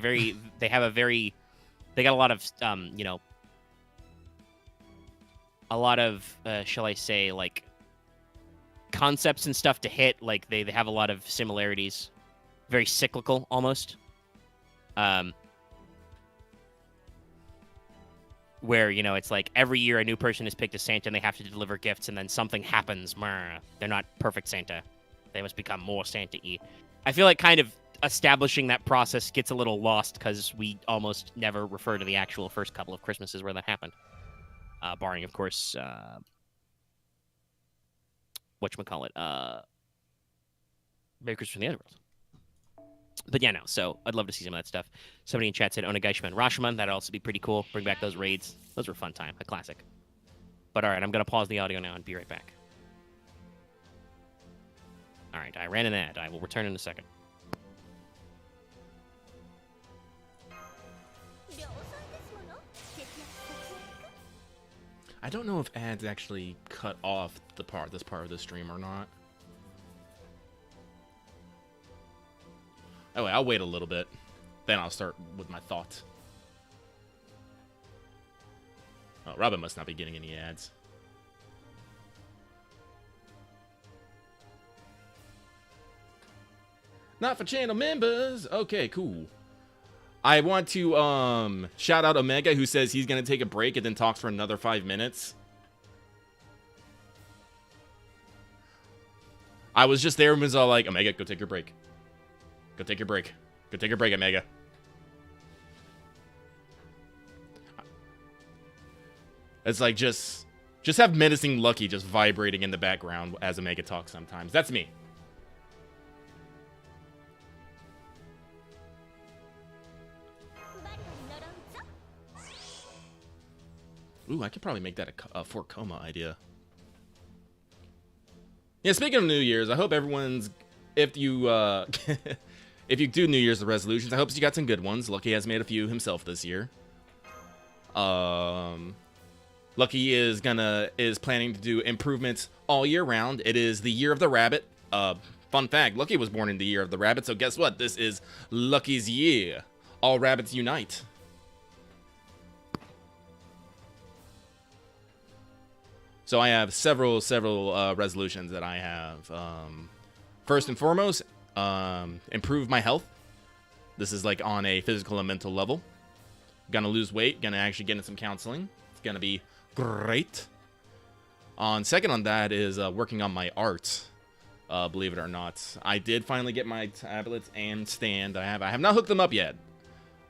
got a lot of you know, a lot of shall I say, like, concepts and stuff to hit. Like they have a lot of similarities, very cyclical almost, where, you know, it's like every year a new person is picked as Santa and they have to deliver gifts, and then something happens. They're not perfect Santa, they must become more Santa-y. I feel like kind of establishing that process gets a little lost because we almost never refer to the actual first couple of Christmases where that happened, barring of course Bakers from the Underworld. But yeah, no. So I'd love to see some of that stuff. Somebody in chat said Onagaishima and Rashomon. That'd also be pretty cool. Bring back those raids. Those were a fun time. A classic. But all right, I'm gonna pause the audio now and be right back. All right, I ran an ad. I will return in a second. I don't know if ads actually cut off this part of the stream or not. Oh, I'll wait a little bit. Then I'll start with my thoughts. Oh, Robyn must not be getting any ads. Not for channel members. Okay, cool. I want to shout out Omega, who says he's going to take a break and then talks for another 5 minutes. I was just there and was all like, Omega, go take your break. Go take your break. Go take your break, Omega. It's like just have Menacing Lucky just vibrating in the background as Omega talks sometimes. That's me. Ooh, I could probably make that a Fort Coma idea. Yeah, speaking of New Year's, I hope everyone's... If you if you do New Year's resolutions, I hope you got some good ones. Lucky has made a few himself this year. Lucky is planning to do improvements all year round. It is the year of the rabbit. Fun fact, Lucky was born in the year of the rabbit, so guess what? This is Lucky's year. All rabbits unite. So I have several resolutions that I have. First and foremost, improve my health. This is like on a physical and mental level. Gonna lose weight. Gonna actually get into some counseling. It's gonna be great. Second on that is working on my art. Believe it or not, I did finally get my tablets and stand. I have not hooked them up yet.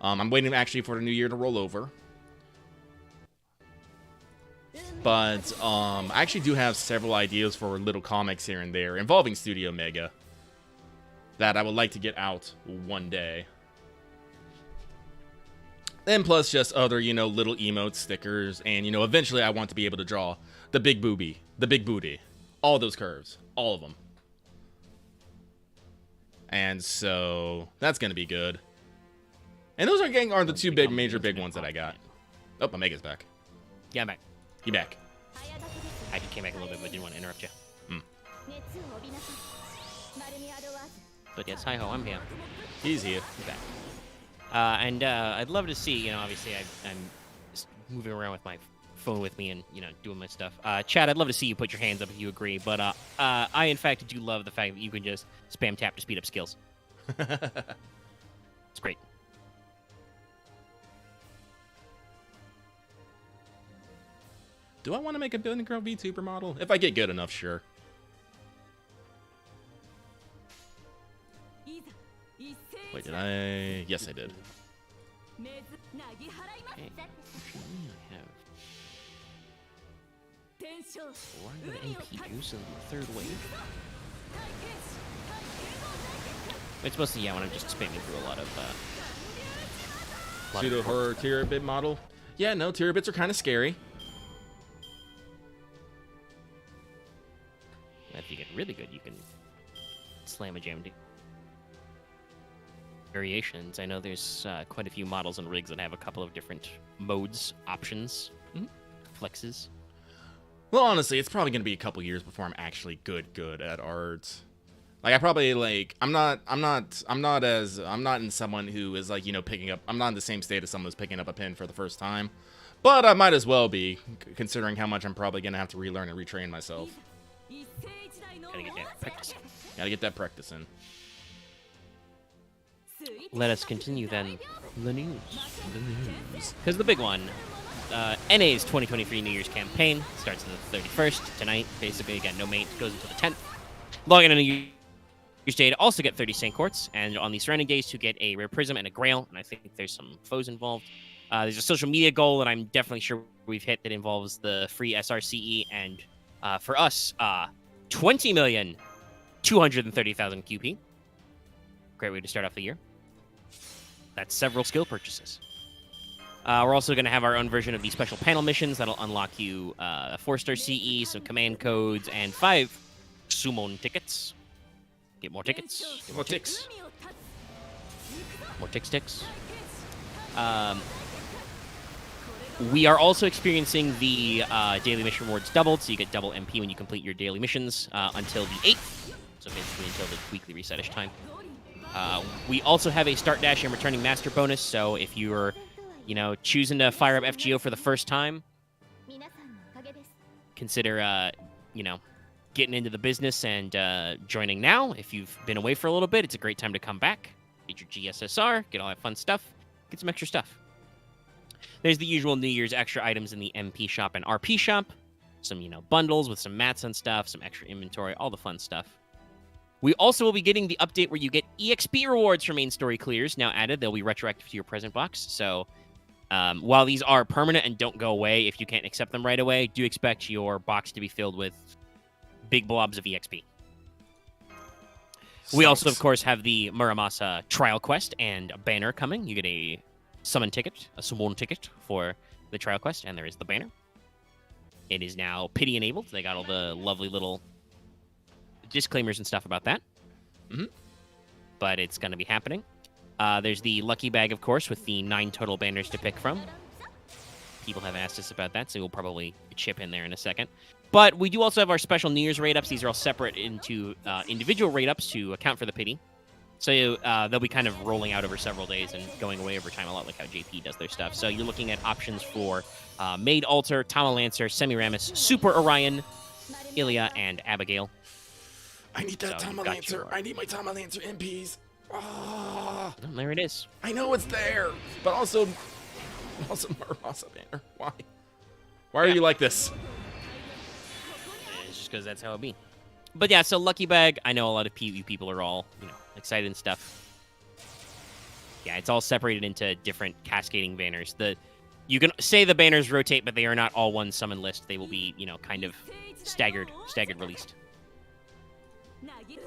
I'm waiting actually for the new year to roll over. But I actually do have several ideas for little comics here and there involving Studio Mega that I would like to get out one day. And plus just other, little emote stickers. And, eventually I want to be able to draw the big booby, the big booty, all those curves, all of them. And so that's going to be good. And those are the two major big ones that I got. Oh, Omega's back. Yeah, I'm back. You back. I came back a little bit, but didn't want to interrupt you. But yes, hi-ho, I'm here. He's here. He's back. And I'd love to see, obviously I'm just moving around with my phone with me and, doing my stuff. Chad, I'd love to see you put your hands up if you agree, but I, in fact, do love the fact that you can just spam tap to speed up skills. It's great. Do I want to make a Building Girl VTuber model? If I get good enough, sure. Wait, did I? Yes, I did. Okay. Why would NP juice in the third wave? It's mostly, when I'm just spamming through a lot of... Pseudo-horror Terabit model? Yeah, no, Terabits are kind of scary. If you get really good, you can slam a jam variations. I know there's quite a few models and rigs that have a couple of different modes, options, flexes. Well, honestly, it's probably gonna be a couple years before I'm actually good at art. Like, I probably I'm not in someone who is like, picking up. I'm not in the same state as someone who's picking up a pen for the first time, but I might as well be, considering how much I'm probably gonna have to relearn and retrain myself. Gotta get that practice in. Let us continue then. The news. Because the big one, NA's 2023 New Year's campaign starts on the 31st, tonight. Basically, again, no mate, goes until the 10th. Log in on a New Year's Day to also get 30 Saint Quartz, and on the surrounding days to get a Rare Prism and a Grail, and I think there's some foes involved. There's a social media goal that I'm definitely sure we've hit that involves the free SRCE, and for us, 20,230,000 QP. Great way to start off the year. That's several skill purchases. We're also going to have our own version of the special panel missions that'll unlock you 4-star CE, some command codes, and 5 summon tickets. Get more tickets. Get more ticks. More ticks. We are also experiencing the daily mission rewards doubled, so you get double MP when you complete your daily missions until the 8th. So basically until the weekly resetish time. We also have a start dash and returning master bonus, so if you're choosing to fire up FGO for the first time, consider, getting into the business and joining now. If you've been away for a little bit, it's a great time to come back, get your GSSR, get all that fun stuff, get some extra stuff. There's the usual New Year's extra items in the MP shop and RP shop, some, bundles with some mats and stuff, some extra inventory, all the fun stuff. We also will be getting the update where you get EXP rewards for main story clears now added. They'll be retroactive to your present box, so while these are permanent and don't go away if you can't accept them right away, do expect your box to be filled with big blobs of EXP. We also, of course, have the Muramasa trial quest and a banner coming. You get a summon ticket for the trial quest, and there is the banner. It is now pity enabled. They got all the lovely little disclaimers and stuff about that. But it's going to be happening. There's the lucky bag, of course, with the 9 total banners to pick from. People have asked us about that, so we'll probably chip in there in a second. But we do also have our special New Year's raid-ups. These are all separate into individual raid-ups to account for the pity. So they'll be kind of rolling out over several days and going away over time, a lot like how JP does their stuff. So you're looking at options for Maid Altar, Tamalancer, Semiramis, Super Orion, Ilya, and Abigail. I need that Tamalancer. I need my Tamalancer MPs. Oh, there it is. I know it's there, but also Muramasa banner. Why? Why are you like this? It's just because that's how it be. But yeah, so lucky bag. I know a lot of you people are all excited and stuff. Yeah, it's all separated into different cascading banners. You can say the banners rotate, but they are not all one summon list. They will be kind of staggered released.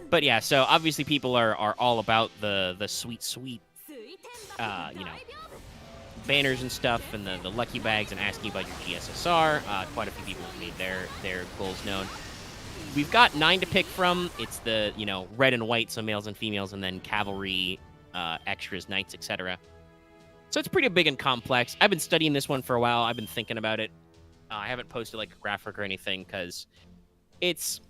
But yeah, so obviously people are all about the sweet banners and stuff, and the lucky bags, and asking about your GSSR. Quite a few people have made their goals known. We've got 9 to pick from. It's the red and white, so males and females, and then cavalry, extras, knights, etc. So it's pretty big and complex. I've been studying this one for a while. I've been thinking about it. I haven't posted like a graphic or anything because it's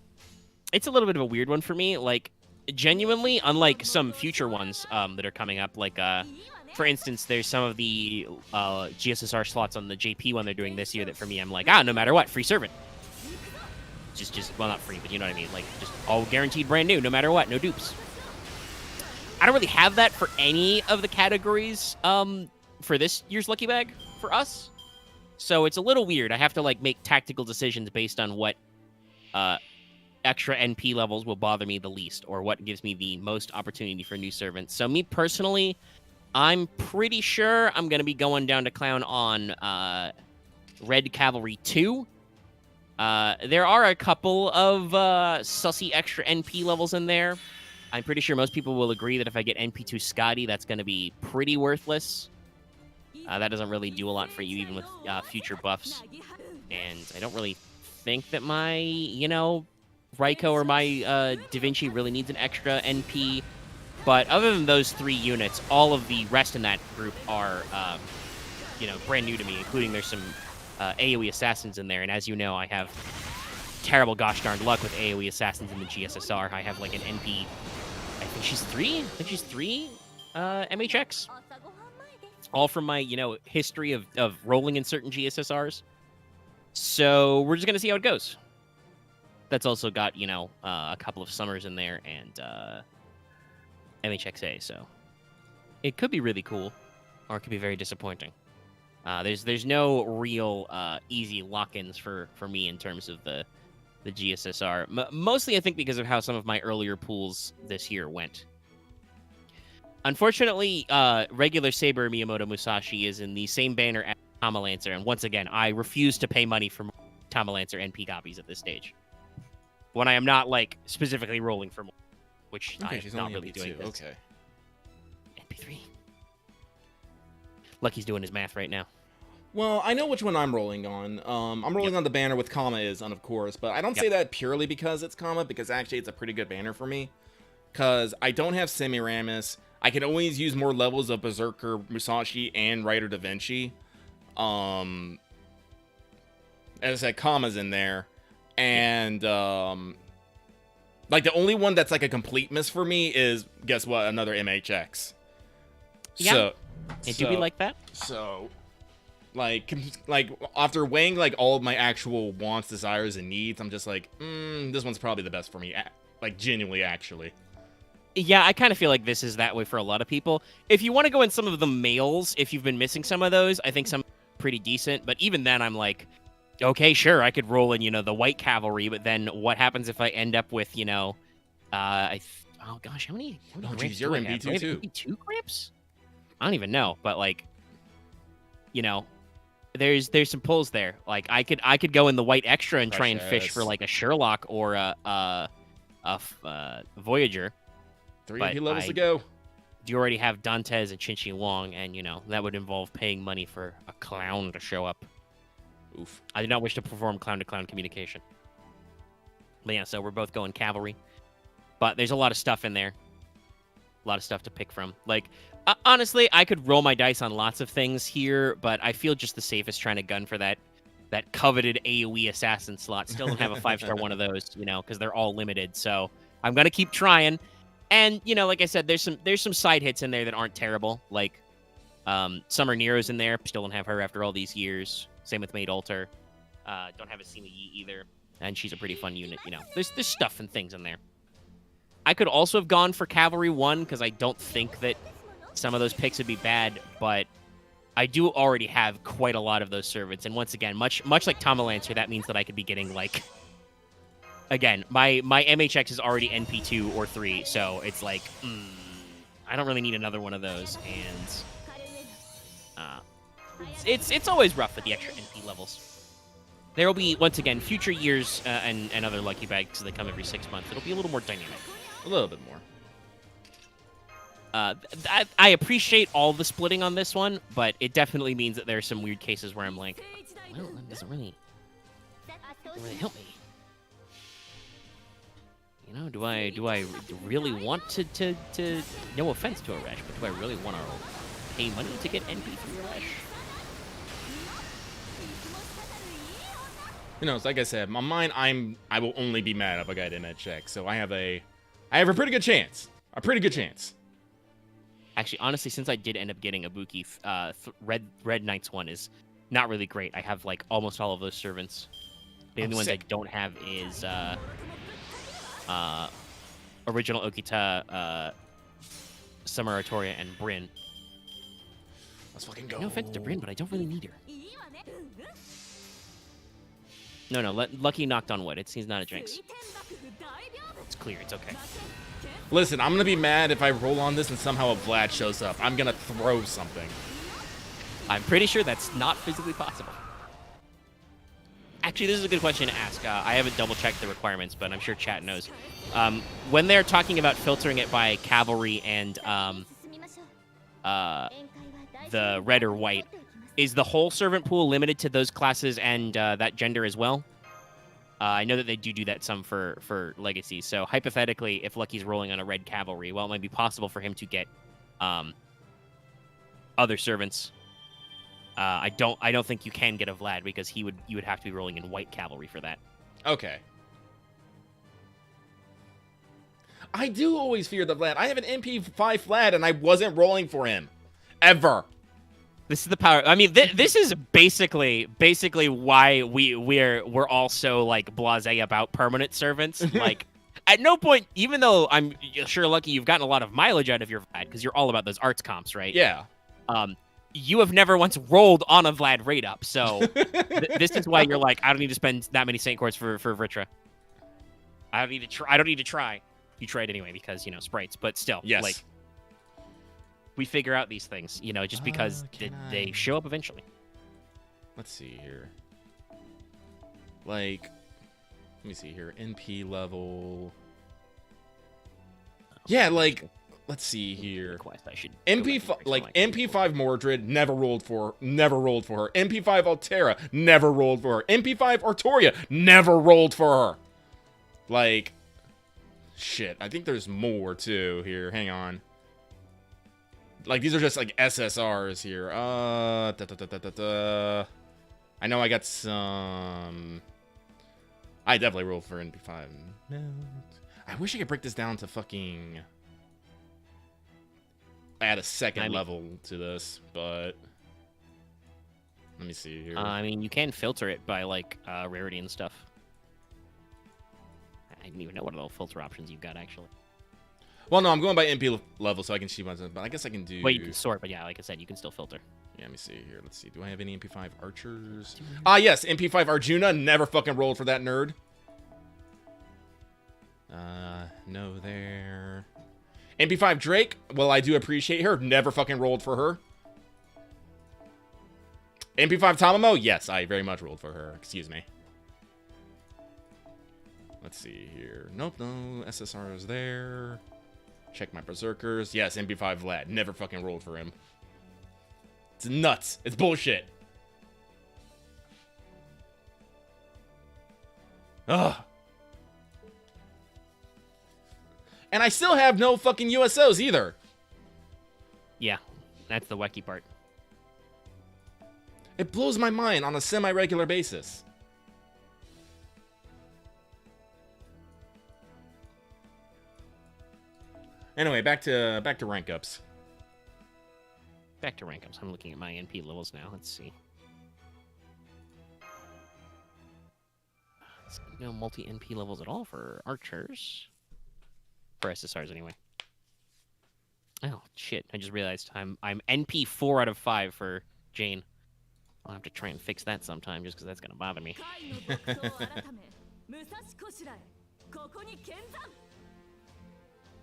a little bit of a weird one for me. Like, genuinely, unlike some future ones that are coming up, like, for instance, there's some of the GSSR slots on the JP one they're doing this year that for me, I'm like, no matter what, free servant. Well, not free, but you know what I mean. Like, just all guaranteed brand new, no matter what, no dupes. I don't really have that for any of the categories for this year's Lucky Bag for us. So it's a little weird. I have to, like, make tactical decisions based on what extra NP levels will bother me the least, or what gives me the most opportunity for new servants. So me personally, I'm pretty sure I'm going to be going down to clown on Red Cavalry 2. There are a couple of sussy extra NP levels in there. I'm pretty sure most people will agree that if I get NP2 Scotty, that's going to be pretty worthless. That doesn't really do a lot for you, even with future buffs. And I don't really think that my, Raiko or my Da Vinci really needs an extra NP. But other than those 3 units, all of the rest in that group are, brand new to me, including there's some AoE assassins in there. And as you know, I have terrible gosh darned luck with AoE assassins in the GSSR. I have like an NP, I think she's 3 MHX. All from my, history of rolling in certain GSSRs. So we're just going to see how it goes. That's also got, a couple of summers in there and MHXA, so it could be really cool, or it could be very disappointing. There's no real easy lock-ins for me in terms of the GSSR. Mostly, I think, because of how some of my earlier pools this year went. Unfortunately, regular Saber Miyamoto Musashi is in the same banner as Tamalancer, and once again, I refuse to pay money for Tamalancer NP copies at this stage. when I am not like specifically rolling for more, which Okay, I'm she's not only really doing. NP2. This. Okay. NP3. Lucky's doing his math right now. Well, I know which one I'm rolling on. I'm rolling on the banner with Kama is on, of course, but I don't say that purely because it's Kama, because actually it's a pretty good banner for me. Because I don't have Semiramis. I can always use more levels of Berserker, Musashi, and Rider Da Vinci. As I said, Kama's in there. And, like, the only one that's, like, a complete miss for me is, guess what, another MHX. Yeah. It do be like that? So, like, after weighing, like, all of my actual wants, desires, and needs, I'm just like, this one's probably the best for me. Like, genuinely, actually. Yeah, I kind of feel like this is that way for a lot of people. If you want to go in some of the males, if you've been missing some of those, I think some pretty decent. But even then, I'm like, okay, sure, I could roll in, the white cavalry. But then what happens if I end up with, oh gosh, how many gramps you're do I in have? B2 Do I have too. B2 gramps? I don't even know. But like, there's some pulls there. Like I could go in the white extra and try and fish for like a Sherlock or a Voyager. 3 AP levels to go. You already have Dantes and Chin Wong, and that would involve paying money for a clown to show up. Oof. I do not wish to perform clown-to-clown communication. But yeah, so we're both going cavalry. But there's a lot of stuff in there. A lot of stuff to pick from. Like, honestly, I could roll my dice on lots of things here, but I feel just the safest trying to gun for that coveted AoE assassin slot. Still don't have a 5-star one of those, because they're all limited. So I'm going to keep trying. And, like I said, there's some side hits in there that aren't terrible. Like, Summer Nero's in there. Still don't have her after all these years. Same with Maid Alter. Don't have a Sima Yi either. And she's a pretty fun unit, There's stuff and things in there. I could also have gone for Cavalry 1, because I don't think that some of those picks would be bad, but I do already have quite a lot of those servants. And once again, much like Tomalancer, that means that I could be getting, like... Again, my MHX is already NP2 or 3, so it's like, I don't really need another one of those, and it's always rough with the extra NP levels. There will be, once again, future years and other lucky bags that come every 6 months. It'll be a little more dynamic. A little bit more. I appreciate all the splitting on this one, but it definitely means that there are some weird cases where I'm like, well, that doesn't really help me. Do I really want to no offense to a Resh, but do I really want to pay money to get NP through a Resh? It's like I said, my mind, I will only be mad if I got MHX, so I have a pretty good chance. A pretty good chance. Actually, honestly, since I did end up getting a Buki, Red Knights one is not really great. I have like almost all of those servants. The only ones I don't have is original Okita, Summer Artoria, and Bryn. Let's fucking go. No offense to Bryn, but I don't really need her. No, Lucky knocked on wood. He's not a jinx. It's clear. It's okay. Listen, I'm gonna be mad if I roll on this and somehow a Vlad shows up. I'm gonna throw something. I'm pretty sure that's not physically possible. Actually, this is a good question to ask. I haven't double-checked the requirements, but I'm sure chat knows. When they're talking about filtering it by cavalry and the red or white, is the whole servant pool limited to those classes and that gender as well? I know that they do that some for Legacy. So hypothetically, if Lucky's rolling on a red cavalry, well, it might be possible for him to get other servants. I don't think you can get a Vlad because you would have to be rolling in white cavalry for that. Okay. I do always fear the Vlad. I have an MP5 Vlad and I wasn't rolling for him. Ever. This is the power. I mean, this is basically why we're all so like blasé about permanent servants. Like, at no point, even though I'm sure Lucky you've gotten a lot of mileage out of your Vlad because you're all about those arts comps, right? Yeah. You have never once rolled on a Vlad raid up, so this is why you're like, I don't need to spend that many Saint Courts for Vritra. I don't need to try. You tried anyway because sprites, but still, yes. Like. We figure out these things, just because they show up eventually. Let's see here. Like, me see here. NP level. Yeah, like, let's see here. MP5 Mordred never rolled for her. MP5 Altera never rolled for her. MP5 Artoria never rolled for her. Like, shit. I think there's more too here. Hang on. Like, these are just like SSRs here. I know I got some. I definitely rolled for NP5. No. I wish I could break this down to fucking add a second level to this, but let me see here. I mean, you can filter it by like rarity and stuff. I didn't even know what little filter options you've got actually. Well, no, I'm going by NP level so I can see what's in, but I guess I can do. Well, you can sort, but yeah, like I said, you can still filter. Yeah, let me see here. Let's see. Do I have any MP5 archers? Yes, MP5 Arjuna. Never fucking rolled for that nerd. No there. MP5 Drake. Well, I do appreciate her. Never fucking rolled for her. MP5 Tamamo. Yes, I very much rolled for her. Excuse me. Let's see here. Nope, no. SSR is there. Check my berserkers. Yes, MP5 Vlad. Never fucking rolled for him. It's nuts. It's bullshit. Ugh. And I still have no fucking USOs either. Yeah, that's the wacky part. It blows my mind on a semi-regular basis. Anyway, back to rank ups. Back to rank ups. I'm looking at my NP levels now. Let's see. No multi-NP levels at all for archers. For SSRs, anyway. Oh, shit. I just realized I'm NP 4 out of 5 for Jane. I'll have to try and fix that sometime, just because that's going to bother me.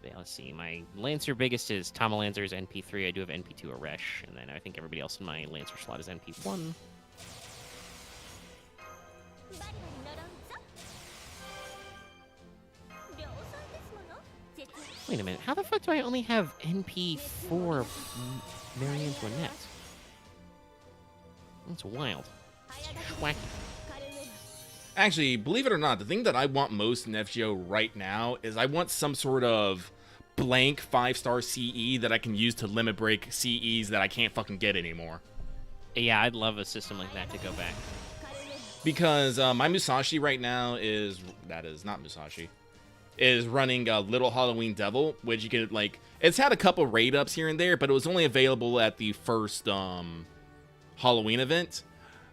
Yeah, let's see. My Lancer biggest is Tama Lancer's NP3. I do have NP2 Aresh, and then I think everybody else in my Lancer slot is NP1. Wait a minute. How the fuck do I only have NP4 Marion Antoinette? That's wild. It's wacky. Actually, believe it or not, the thing that I want most in FGO right now is I want some sort of blank 5-star CE that I can use to limit break CEs that I can't fucking get anymore. Yeah, I'd love a system like that to go back. Because my Musashi right now is... That is not Musashi. Is running Little Halloween Devil, which you can, like... It's had a couple raid ups here and there, but it was only available at the first Halloween event.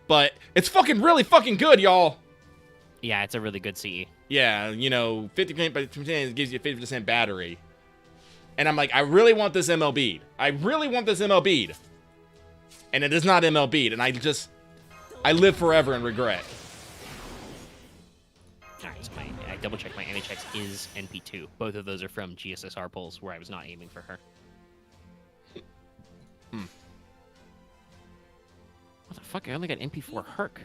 But it's fucking really fucking good, y'all! Yeah, it's a really good CE. Yeah, you know, 50% gives you a 50% battery. And I'm like, I really want this MLB'd. I really want this MLB'd. And it is not MLB'd, and I live forever in regret. Alright, so I double-checked my NHX is NP2. Both of those are from GSSR polls where I was not aiming for her. What the fuck? I only got NP4 Herc.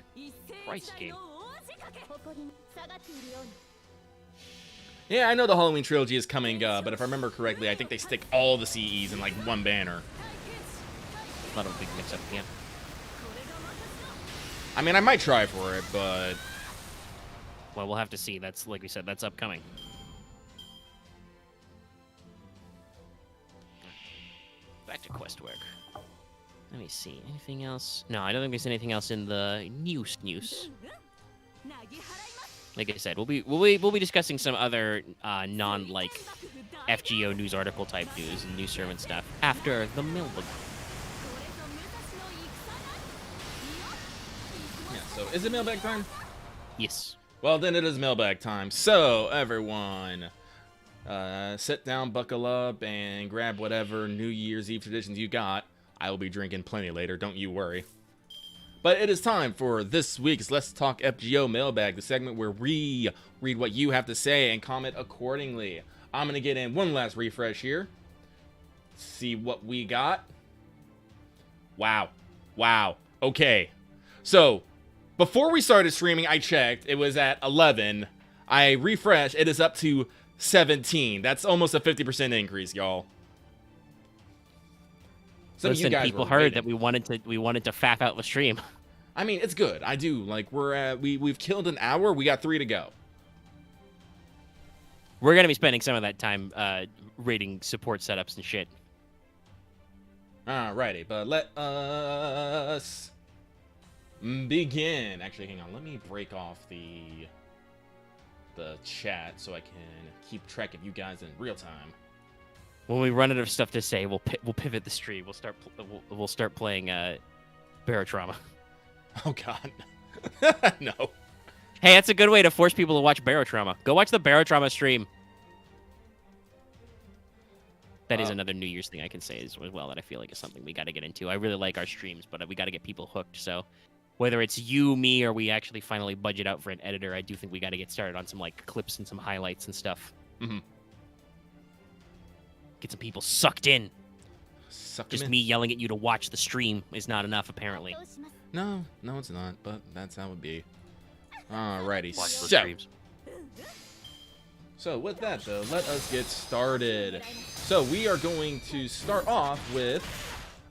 Christ, game. Yeah, I know the Halloween trilogy is coming, but if I remember correctly, I think they stick all the CEs in like one banner. Not a big mix-up, yeah. I mean, I might try for it, but... Well, we'll have to see. That's, like we said, that's upcoming. Back to quest work. Let me see. Anything else? No, I don't think there's anything else in the news. Like I said, we'll be discussing some other non-like FGO news article type news and news sermon stuff after the Mailbag. Yeah, so is it Mailbag time? Yes. Well, then it is Mailbag time. So, everyone, sit down, buckle up, and grab whatever New Year's Eve traditions you got. I will be drinking plenty later, don't you worry. But it is time for this week's Let's Talk FGO Mailbag, the segment where we read what you have to say and comment accordingly. I'm going to get in one last refresh here. See what we got. Wow. Okay. So, before we started streaming, I checked. It was at 11. I refresh, it is up to 17. That's almost a 50% increase, y'all. Some of you Listen, guys people were heard waiting. that we wanted to faff out the stream. I mean, it's good. I do. Like, we've killed an hour. We got 3 to go. We're gonna be spending some of that time rating support setups and shit. Alrighty, but let us begin. Actually, hang on. Let me break off the chat so I can keep track of you guys in real time. When we run out of stuff to say, we'll pivot the stream. We'll start playing Barotrauma. Oh God, no. Hey, that's a good way to force people to watch Barotrauma. Go watch the Barotrauma stream. That is another New Year's thing I can say as well that I feel like is something we got to get into. I really like our streams, but we got to get people hooked. So whether it's you, me, or we actually finally budget out for an editor, I do think we got to get started on some like clips and some highlights and stuff. Mm-hmm. Get some people sucked in. Suck 'em Just in. me yelling at you to watch the stream is not enough, apparently. No, it's not. But that's how it be. Alrighty, Watch the so. streams. So with that though, let us get started. So we are going to start off with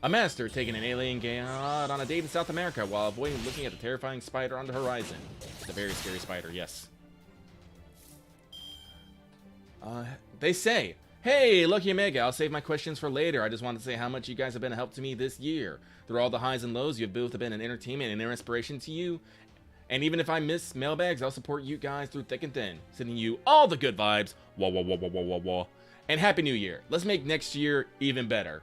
a master taking an alien god on a date in South America while avoiding looking at the terrifying spider on the horizon. It's a very scary spider, yes. They say, hey, Lucky Omega, I'll save my questions for later. I just want to say how much you guys have been a help to me this year. Through all the highs and lows, you've both been an entertainment and an inspiration to you. And even if I miss mailbags, I'll support you guys through thick and thin, sending you all the good vibes. Wah, wah, wah, wah, wah, wah, wah. And Happy New Year. Let's make next year even better.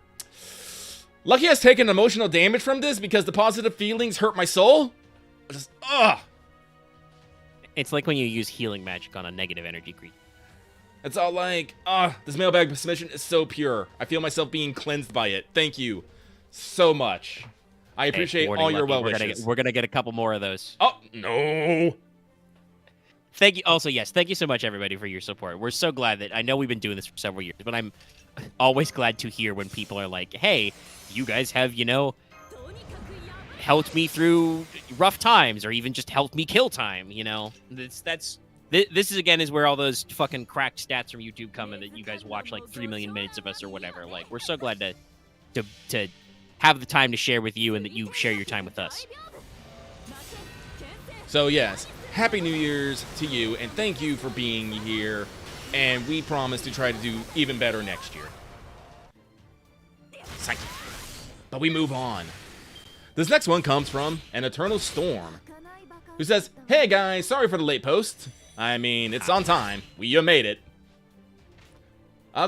Lucky has taken emotional damage from this because the positive feelings hurt my soul. Just, ugh. It's like when you use healing magic on a negative energy creature. It's all like, this mailbag submission is so pure. I feel myself being cleansed by it. Thank you so much. I appreciate all your well wishes. We're gonna get a couple more of those. Oh, no. Thank you. Also, yes, thank you so much, everybody, for your support. We're so glad that I know we've been doing this for several years, but I'm always glad to hear when people are like, hey, you guys have, helped me through rough times or even just helped me kill time, This is, again, is where all those fucking cracked stats from YouTube come in that you guys watch like 3 million minutes of us or whatever. Like, we're so glad to have the time to share with you and that you share your time with us. So, yes, Happy New Year's to you, and thank you for being here. And we promise to try to do even better next year. Thank you. But we move on. This next one comes from an Eternal Storm, who says, hey guys, sorry for the late post. I mean, it's on time. You made it.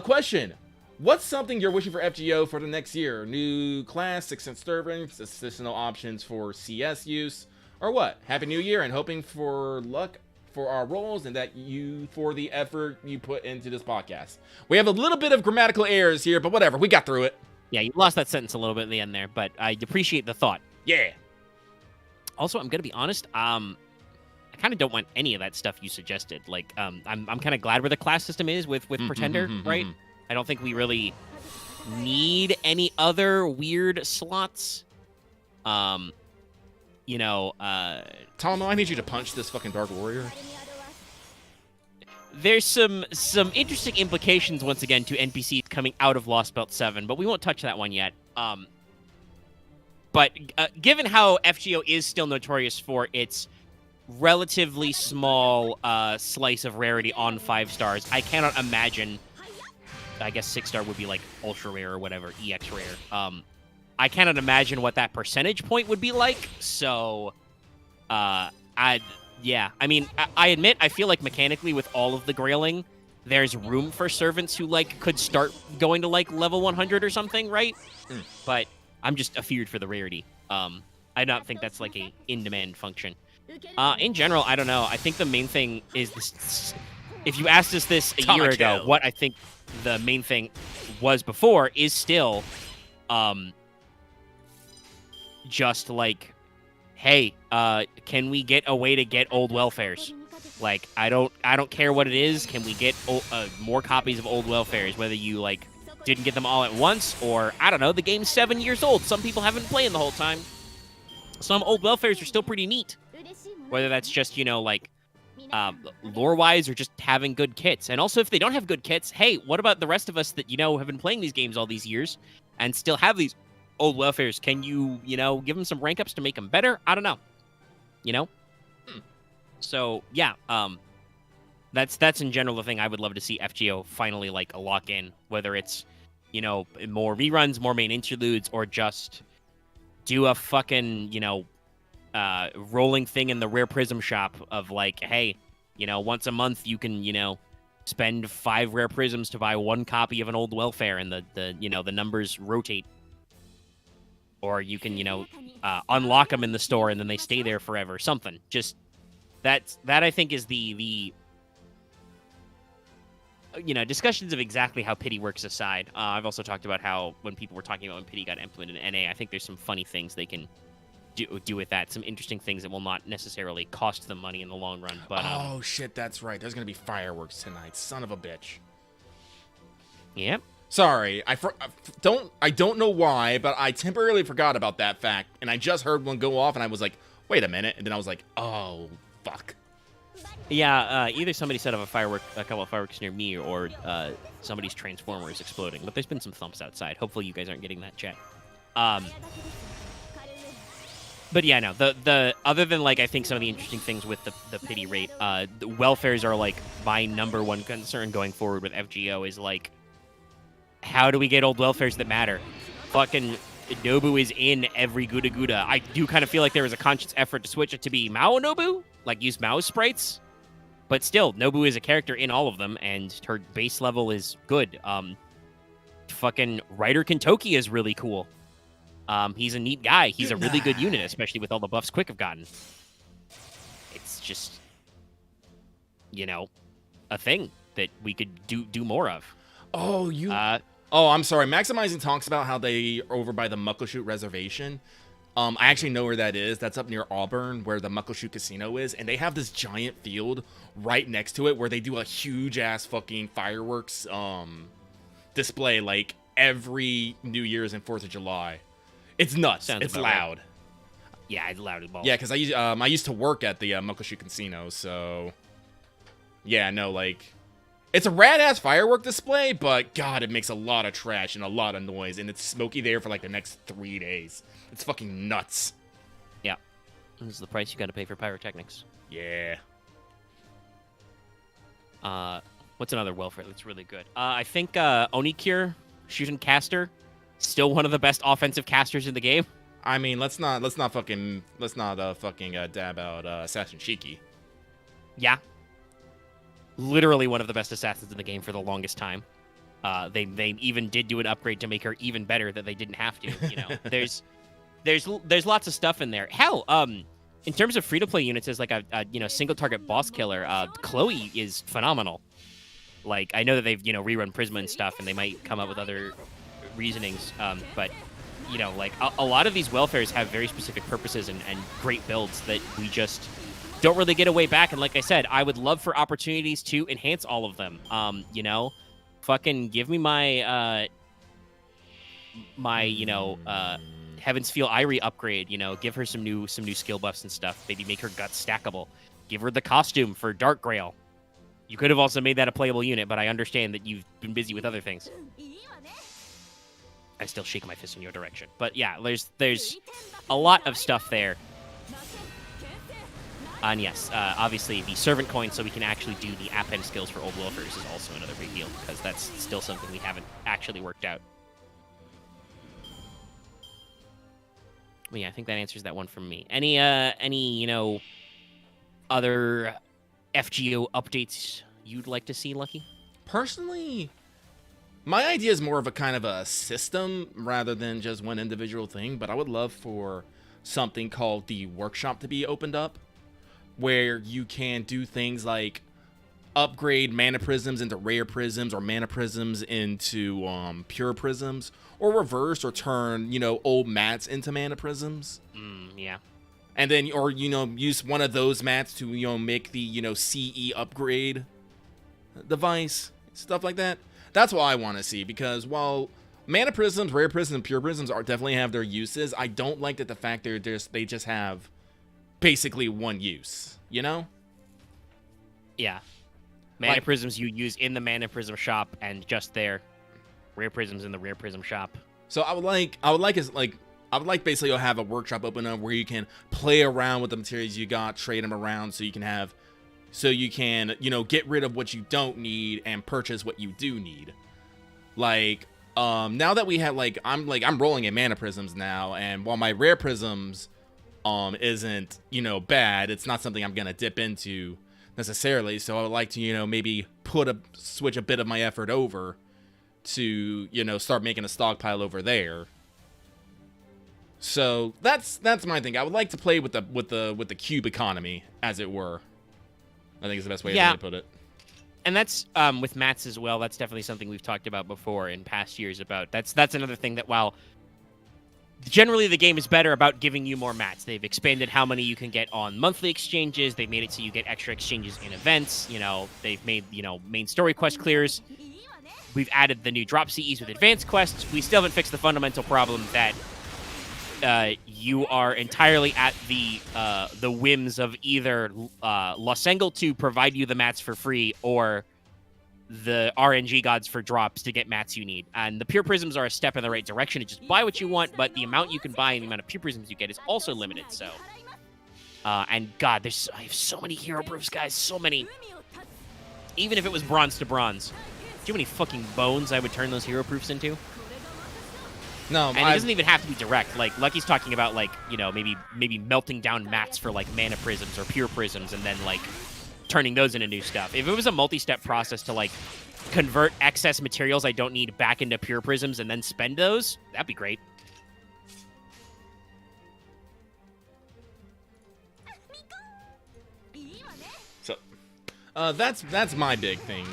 Question. What's something you're wishing for FGO for the next year? New class, 6-cent servings, additional options for CS use, or what? Happy New Year and hoping for luck for our roles and that you for the effort you put into this podcast. We have a little bit of grammatical errors here, but whatever. We got through it. Yeah, you lost that sentence a little bit in the end there, but I appreciate the thought. Yeah. Also, I'm gonna be honest. I kind of don't want any of that stuff you suggested. Like, I'm kind of glad where the class system is with Pretender, right? I don't think we really need any other weird slots. Talmo, I need you to punch this fucking Dark Warrior. There's some interesting implications once again to NPCs coming out of Lostbelt 7, but we won't touch that one yet. But given how FGO is still notorious for its relatively small slice of rarity on 5 stars, I cannot imagine. I guess 6-star would be like ultra rare or whatever, EX rare. I cannot imagine what that percentage point would be like. So, I mean, I admit I feel like mechanically with all of the grailing, there's room for servants who like could start going to like level 100 or something, right? But I'm just afeared for the rarity. I don't think that's like a in-demand function. In general, I don't know. I think the main thing is this. If you asked us this a year ago, what I think the main thing was before is still just like, hey, can we get a way to get old welfares? Like, I don't care what it is. Can we get more copies of old welfares? Whether you like didn't get them all at once, or I don't know, the game's 7 years old. Some people haven't been playing the whole time. Some old welfares are still pretty neat. Whether that's just, like lore-wise or just having good kits. And also, if they don't have good kits, hey, what about the rest of us that, have been playing these games all these years and still have these old welfares? Can you, give them some rank ups to make them better? I don't know. So, yeah, that's in general the thing I would love to see FGO finally, lock in, whether it's, more reruns, more main interludes, or just do a fucking, rolling thing in the Rare Prism shop of hey, once a month you can, spend 5 Rare Prisms to buy 1 copy of an old welfare, and the numbers rotate. Or you can, unlock them in the store and then they stay there forever. Something. Just that I think is the discussions of exactly how pity works aside. I've also talked about how when people were talking about when pity got implemented in NA, I think there's some funny things they can do with that. Some interesting things that will not necessarily cost them money in the long run. But oh shit, that's right. There's gonna be fireworks tonight. Son of a bitch. Yep. Sorry, I don't know why, but I temporarily forgot about that fact, and I just heard one go off, and I was like, wait a minute, and then I was like, oh fuck. Yeah, either somebody set off a couple of fireworks near me, or somebody's transformer is exploding. But there's been some thumps outside. Hopefully, you guys aren't getting that jet. But yeah, no. The other than I think some of the interesting things with the pity rate, the welfares are my number one concern going forward with FGO is how do we get old welfares that matter? Fucking Nobu is in every Guda Guda. I do kind of feel like there was a conscious effort to switch it to be Mao Nobu, use Mao sprites. But still, Nobu is a character in all of them, and her base level is good. Fucking Ryder Kentoki is really cool. He's a neat guy. He's a really good unit, especially with all the buffs Quick have gotten. It's just, a thing that we could do more of. Oh, I'm sorry. Maximizing talks about how they are over by the Muckleshoot Reservation. I actually know where that is. That's up near Auburn, where the Muckleshoot Casino is, and they have this giant field right next to it where they do a huge ass fucking fireworks display every New Year's and 4th of July. It's nuts. It's loud. Right. Yeah, it's loud as balls. Yeah, because I used to work at the Muckleshoot Casino, so yeah, no, it's a rad-ass firework display, but God, it makes a lot of trash and a lot of noise, and it's smoky there for the next 3 days. It's fucking nuts. Yeah. This is the price you gotta pay for pyrotechnics. Yeah. What's another welfare that's really good? I think Onikure, shooting caster, still one of the best offensive casters in the game. I mean, let's not fucking dab out Assassin Shiki. Yeah. Literally one of the best assassins in the game for the longest time. They even did do an upgrade to make her even better that they didn't have to. There's lots of stuff in there. Hell, in terms of free to play units as a single target boss killer, Chloe is phenomenal. I know that they've rerun Prisma and stuff, and they might come up with other reasonings, but a lot of these welfares have very specific purposes and great builds that we just don't really get a way back. And like I said, I would love for opportunities to enhance all of them. Fucking give me my Heaven's Feel Irie upgrade. Give her some new skill buffs and stuff. Maybe make her guts stackable. Give her the costume for Dark Grail. You could have also made that a playable unit, but I understand that you've been busy with other things. I still shake my fist in your direction. But yeah, there's a lot of stuff there. And yes, obviously the servant coin, so we can actually do the append skills for old welfares, is also another big deal, because that's still something we haven't actually worked out. Well, yeah, I think that answers that one from me. Any other FGO updates you'd like to see, Lucky? Personally, my idea is more of a kind of a system rather than just one individual thing, but I would love for something called the workshop to be opened up, where you can do things like upgrade mana prisms into rare prisms, or mana prisms into pure prisms, or reverse, or turn old mats into mana prisms. Yeah. And then, or use one of those mats to make the CE upgrade device, stuff like that. That's what I want to see, because while mana prisms, rare prisms, and pure prisms definitely have their uses, I don't like that the fact they just have basically one use, Yeah. Mana Like- prisms you use in the mana prism shop and just there. Rare prisms in the rare prism shop. So I would like basically you'll have a workshop open up where you can play around with the materials you got, trade them around so you can, you know, get rid of what you don't need and purchase what you do need. Like, now that we have I'm rolling in mana prisms now, and while my rare prisms isn't, you know, bad, it's not something I'm gonna dip into necessarily. So I would like to, you know, maybe switch a bit of my effort over to, you know, start making a stockpile over there. So that's my thing. I would like to play with the cube economy, as it were. I think is the best way to put it. And that's with mats as well. That's definitely something we've talked about before in past years. About that's another thing that while generally the game is better about giving you more mats, they've expanded how many you can get on monthly exchanges. They've made it so you get extra exchanges in events. You know, they've made, you know, main story quest clears. We've added the new drop CEs with advanced quests. We still haven't fixed the fundamental problem that you are entirely at the whims of either Losengle to provide you the mats for free or the RNG gods for drops to get mats you need. And the pure prisms are a step in the right direction to just buy what you want, but the amount you can buy and the amount of pure prisms you get is also limited. So, and God, I have so many hero proofs, guys, so many. Even if it was bronze to bronze. Do you know how many fucking bones I would turn those hero proofs into? No, and it doesn't even have to be direct. Like Lucky's talking about, like, you know, maybe melting down mats for like mana prisms or pure prisms, and then like turning those into new stuff. If it was a multi-step process to like convert excess materials I don't need back into pure prisms and then spend those, that'd be great. So, that's my big thing.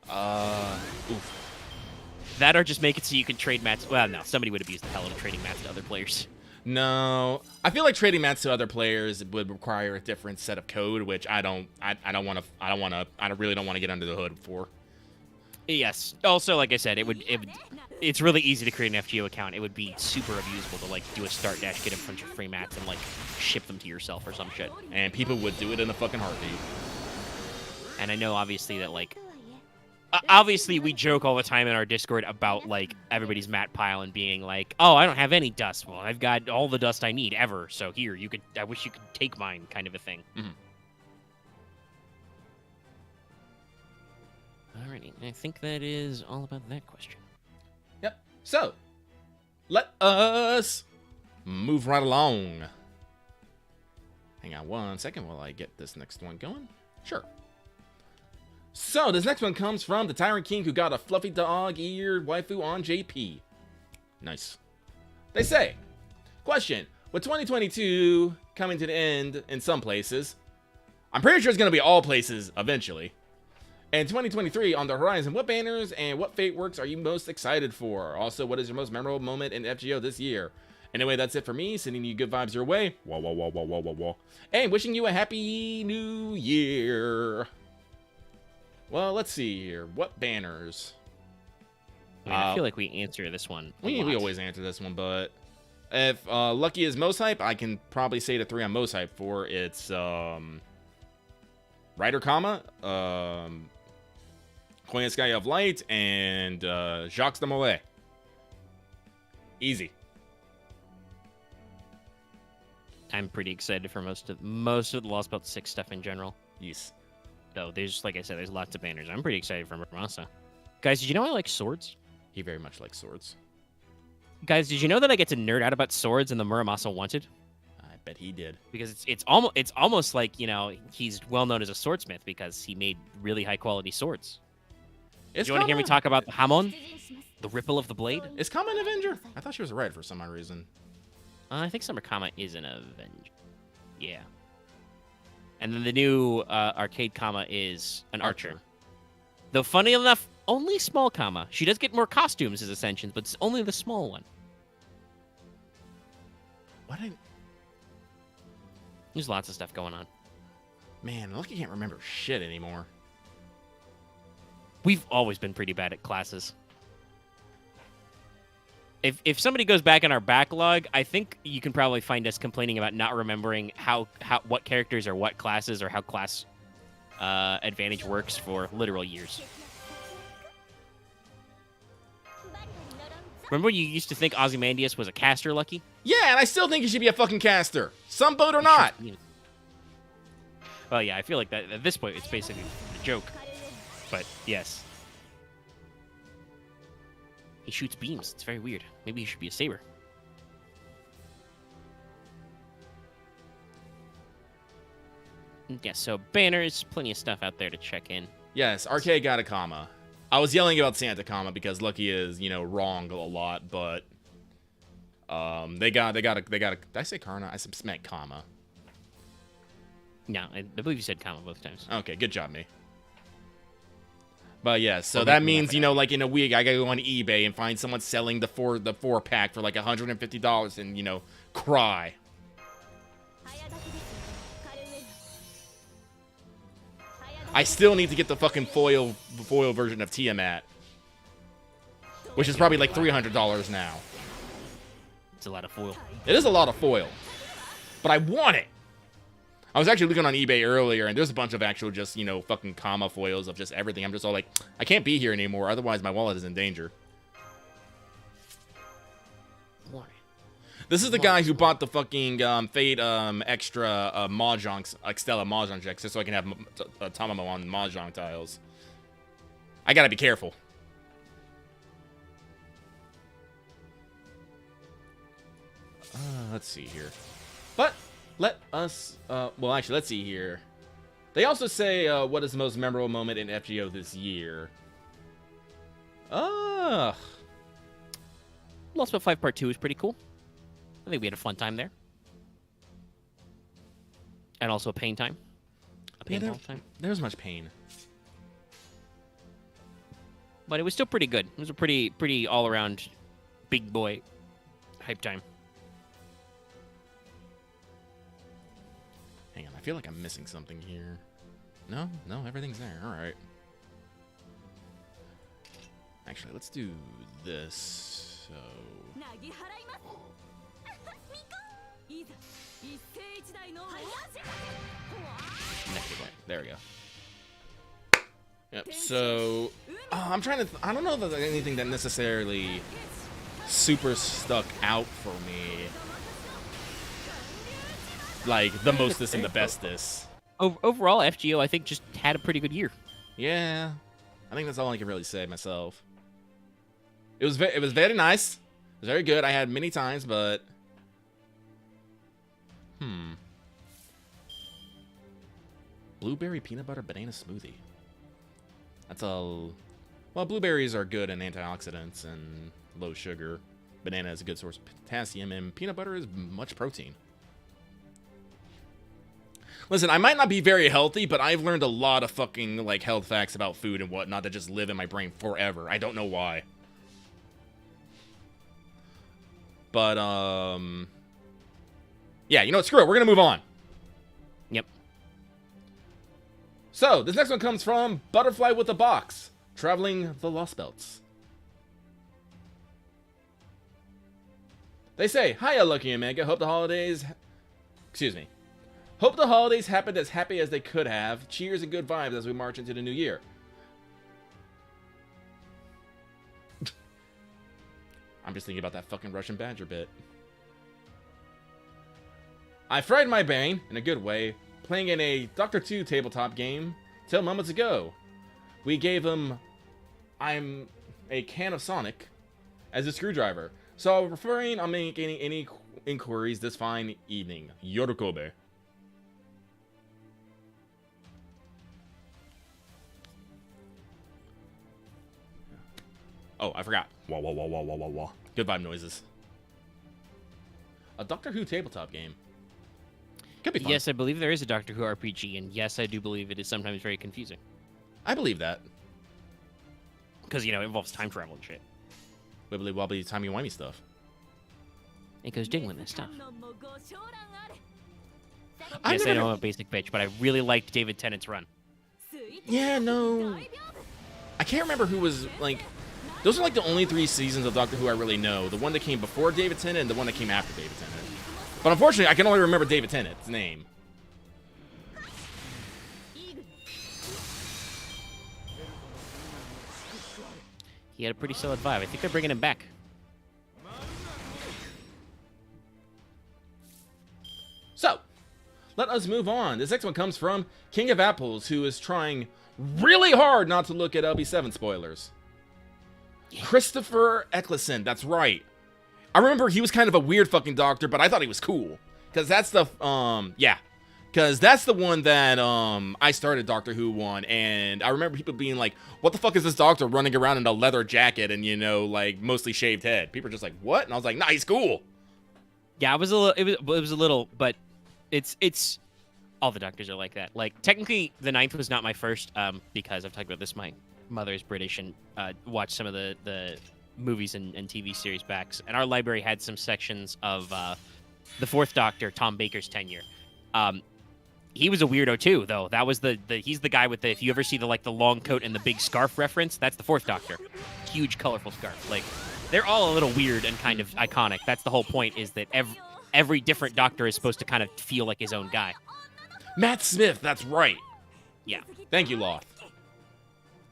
Oof. That or just make it so you can trade mats. Well, no, somebody would abuse the hell out of trading mats to other players. No, I feel like trading mats to other players would require a different set of code, which I really don't want to get under the hood for. Yes. Also, like I said, it's really easy to create an FGO account. It would be super abusable to like do a start dash, get a bunch of free mats, and like ship them to yourself or some shit. And people would do it in a fucking heartbeat. And I know obviously that like. Obviously, we joke all the time in our Discord about, like, everybody's mat pile and being like, oh, I don't have any dust. Well, I've got all the dust I need ever, so here, I wish you could take mine, kind of a thing. Mm-hmm. Alrighty, I think that is all about that question. Yep. So, let us move right along. Hang on one second while I get this next one going. Sure. So, this next one comes from the Tyrant King who got a fluffy dog-eared waifu on JP. Nice. They say, question, with 2022 coming to the end in some places, I'm pretty sure it's going to be all places eventually, and 2023 on the horizon, what banners and what fate works are you most excited for? Also, what is your most memorable moment in FGO this year? Anyway, that's it for me. Sending you good vibes your way. Wah, wah, wah, wah, wah, wah, wah. And wishing you a happy new year. Well, let's see here. What banners? I mean, I feel like we answer this one a We lot. always answer this one, but if Lucky is most hype, I can probably say the three I'm most hype for. It's Rider Kama, Koyan Sky of Light, and Jacques de Molay. Easy. I'm pretty excited for most of the Lostbelts 6 stuff in general. Yes. Though there's, like I said, there's lots of banners. I'm pretty excited for Muramasa. Guys, did you know I like swords? He very much likes swords. Guys, did you know that I get to nerd out about swords in the Muramasa Wanted? I bet he did. Because it's almost like, you know, he's well known as a swordsmith because he made really high quality swords. Do you want to hear me talk about the Hamon? The ripple of the blade? Is Kama an Avenger? I thought she was a Red for some odd reason. I think Summer Kama is an Avenger. Yeah. And then the new arcade Kama is an Archer. Though, funny enough, only small Kama. She does get more costumes as Ascensions, but it's only the small one. What? There's lots of stuff going on. Man, Lucky can't remember shit anymore. We've always been pretty bad at classes. If somebody goes back in our backlog, I think you can probably find us complaining about not remembering what characters are what classes or how class advantage works for literal years. Remember when you used to think Ozymandias was a caster, Lucky? Yeah, and I still think he should be a fucking caster. Some boat or not. Well, yeah, I feel like that at this point it's basically a joke. But yes. He shoots beams. It's very weird. Maybe he should be a saber. Yeah, so banners, plenty of stuff out there to check in. Yes, Arcade got a comma. I was yelling about Santa comma because Lucky is, you know, wrong a lot, but they got a, did I say Karna? I meant comma. No, I believe you said comma both times. Okay, good job, me. But yeah, so that means, you know, like in a week, I gotta go on eBay and find someone selling the four pack for like $150 and, you know, cry. I still need to get the fucking foil version of Tiamat, which is probably like $300 now. It's a lot of foil. It is a lot of foil, but I want it. I was actually looking on eBay earlier, and there's a bunch of actual just, you know, fucking comma foils of just everything. I'm just all like, I can't be here anymore, otherwise my wallet is in danger. Why? This is the guy who bought the fucking Fate extra Mahjong, Extella Mahjong decks just so I can have Tamamo on Mahjong tiles. I gotta be careful. Let's see here. But let us, well, actually, let's see here. They also say, what is the most memorable moment in FGO this year? Lostbelt 5 Part 2 is pretty cool. I think we had a fun time there. And also a pain time. A painful time. There was much pain. But it was still pretty good. It was a pretty all-around big boy hype time. Hang on, I feel like I'm missing something here. No, everything's there. All right. Actually, let's do this. So. There we go. Yep. So, I'm trying to. I don't know if there's anything that necessarily super stuck out for me. Like the mostest and the bestest. Overall, FGO I think just had a pretty good year. Yeah, I think that's all I can really say myself. It was very nice. It was very good. I had many times, but blueberry peanut butter banana smoothie. That's all. Well, blueberries are good in antioxidants and low sugar. Banana is a good source of potassium, and peanut butter is much protein. Listen, I might not be very healthy, but I've learned a lot of fucking, like, health facts about food and whatnot that just live in my brain forever. I don't know why. But, yeah, you know what? Screw it. We're gonna move on. Yep. So, this next one comes from Butterfly with a Box, traveling the Lostbelts. They say, "Hiya, Lucky and Mega. Hope the holidays... Excuse me. Hope the holidays happened as happy as they could have. Cheers and good vibes as we march into the new year." I'm just thinking about that fucking Russian Badger bit. "I fried my brain, in a good way, playing in a Dr. 2 tabletop game till moments ago. We gave him I'm a can of Sonic as a screwdriver. So referring on making any inquiries this fine evening. Yorukobe." Oh, I forgot. Wah, wah, wah, wah, wah, wah, wah. Good vibe noises. A Doctor Who tabletop game. Could be fun. Yes, I believe there is a Doctor Who RPG, and yes, I do believe it is sometimes very confusing. I believe that. Because, you know, it involves time travel and shit. Wibbly wobbly timey wimey stuff. It goes dingling this stuff. I Yes, I know I'm a basic bitch, but I really liked David Tennant's run. Yeah, no. I can't remember who was, like... Those are, like, the only 3 seasons of Doctor Who I really know. The one that came before David Tennant and the one that came after David Tennant. But unfortunately, I can only remember David Tennant's name. he had a pretty solid vibe. I think they're bringing him back. So, let us move on. This next one comes from King of Apples, who is trying really hard not to look at LB7 spoilers. Yeah. Christopher Eccleston, that's right. I remember he was kind of a weird fucking doctor, but I thought he was cool. Because that's the, Because that's the one that, I started Doctor Who on, and I remember people being like, what the fuck is this doctor running around in a leather jacket and, you know, like, mostly shaved head? People are just like, what? And I was like, nah, he's cool. Yeah, it was a little, but it's all the doctors are like that. Like, technically, the ninth was not my first, because I've talked about this. My mother is British and watched some of the movies and TV series backs, and our library had some sections of the fourth Doctor, Tom Baker's tenure. He was a weirdo too, though. That was he's the guy with the, if you ever see the long coat and the big scarf reference, that's the fourth Doctor. Huge, colorful scarf. Like, they're all a little weird and kind of iconic. That's the whole point, is that every different Doctor is supposed to kind of feel like his own guy. Matt Smith, that's right. Yeah. Thank you, Loth.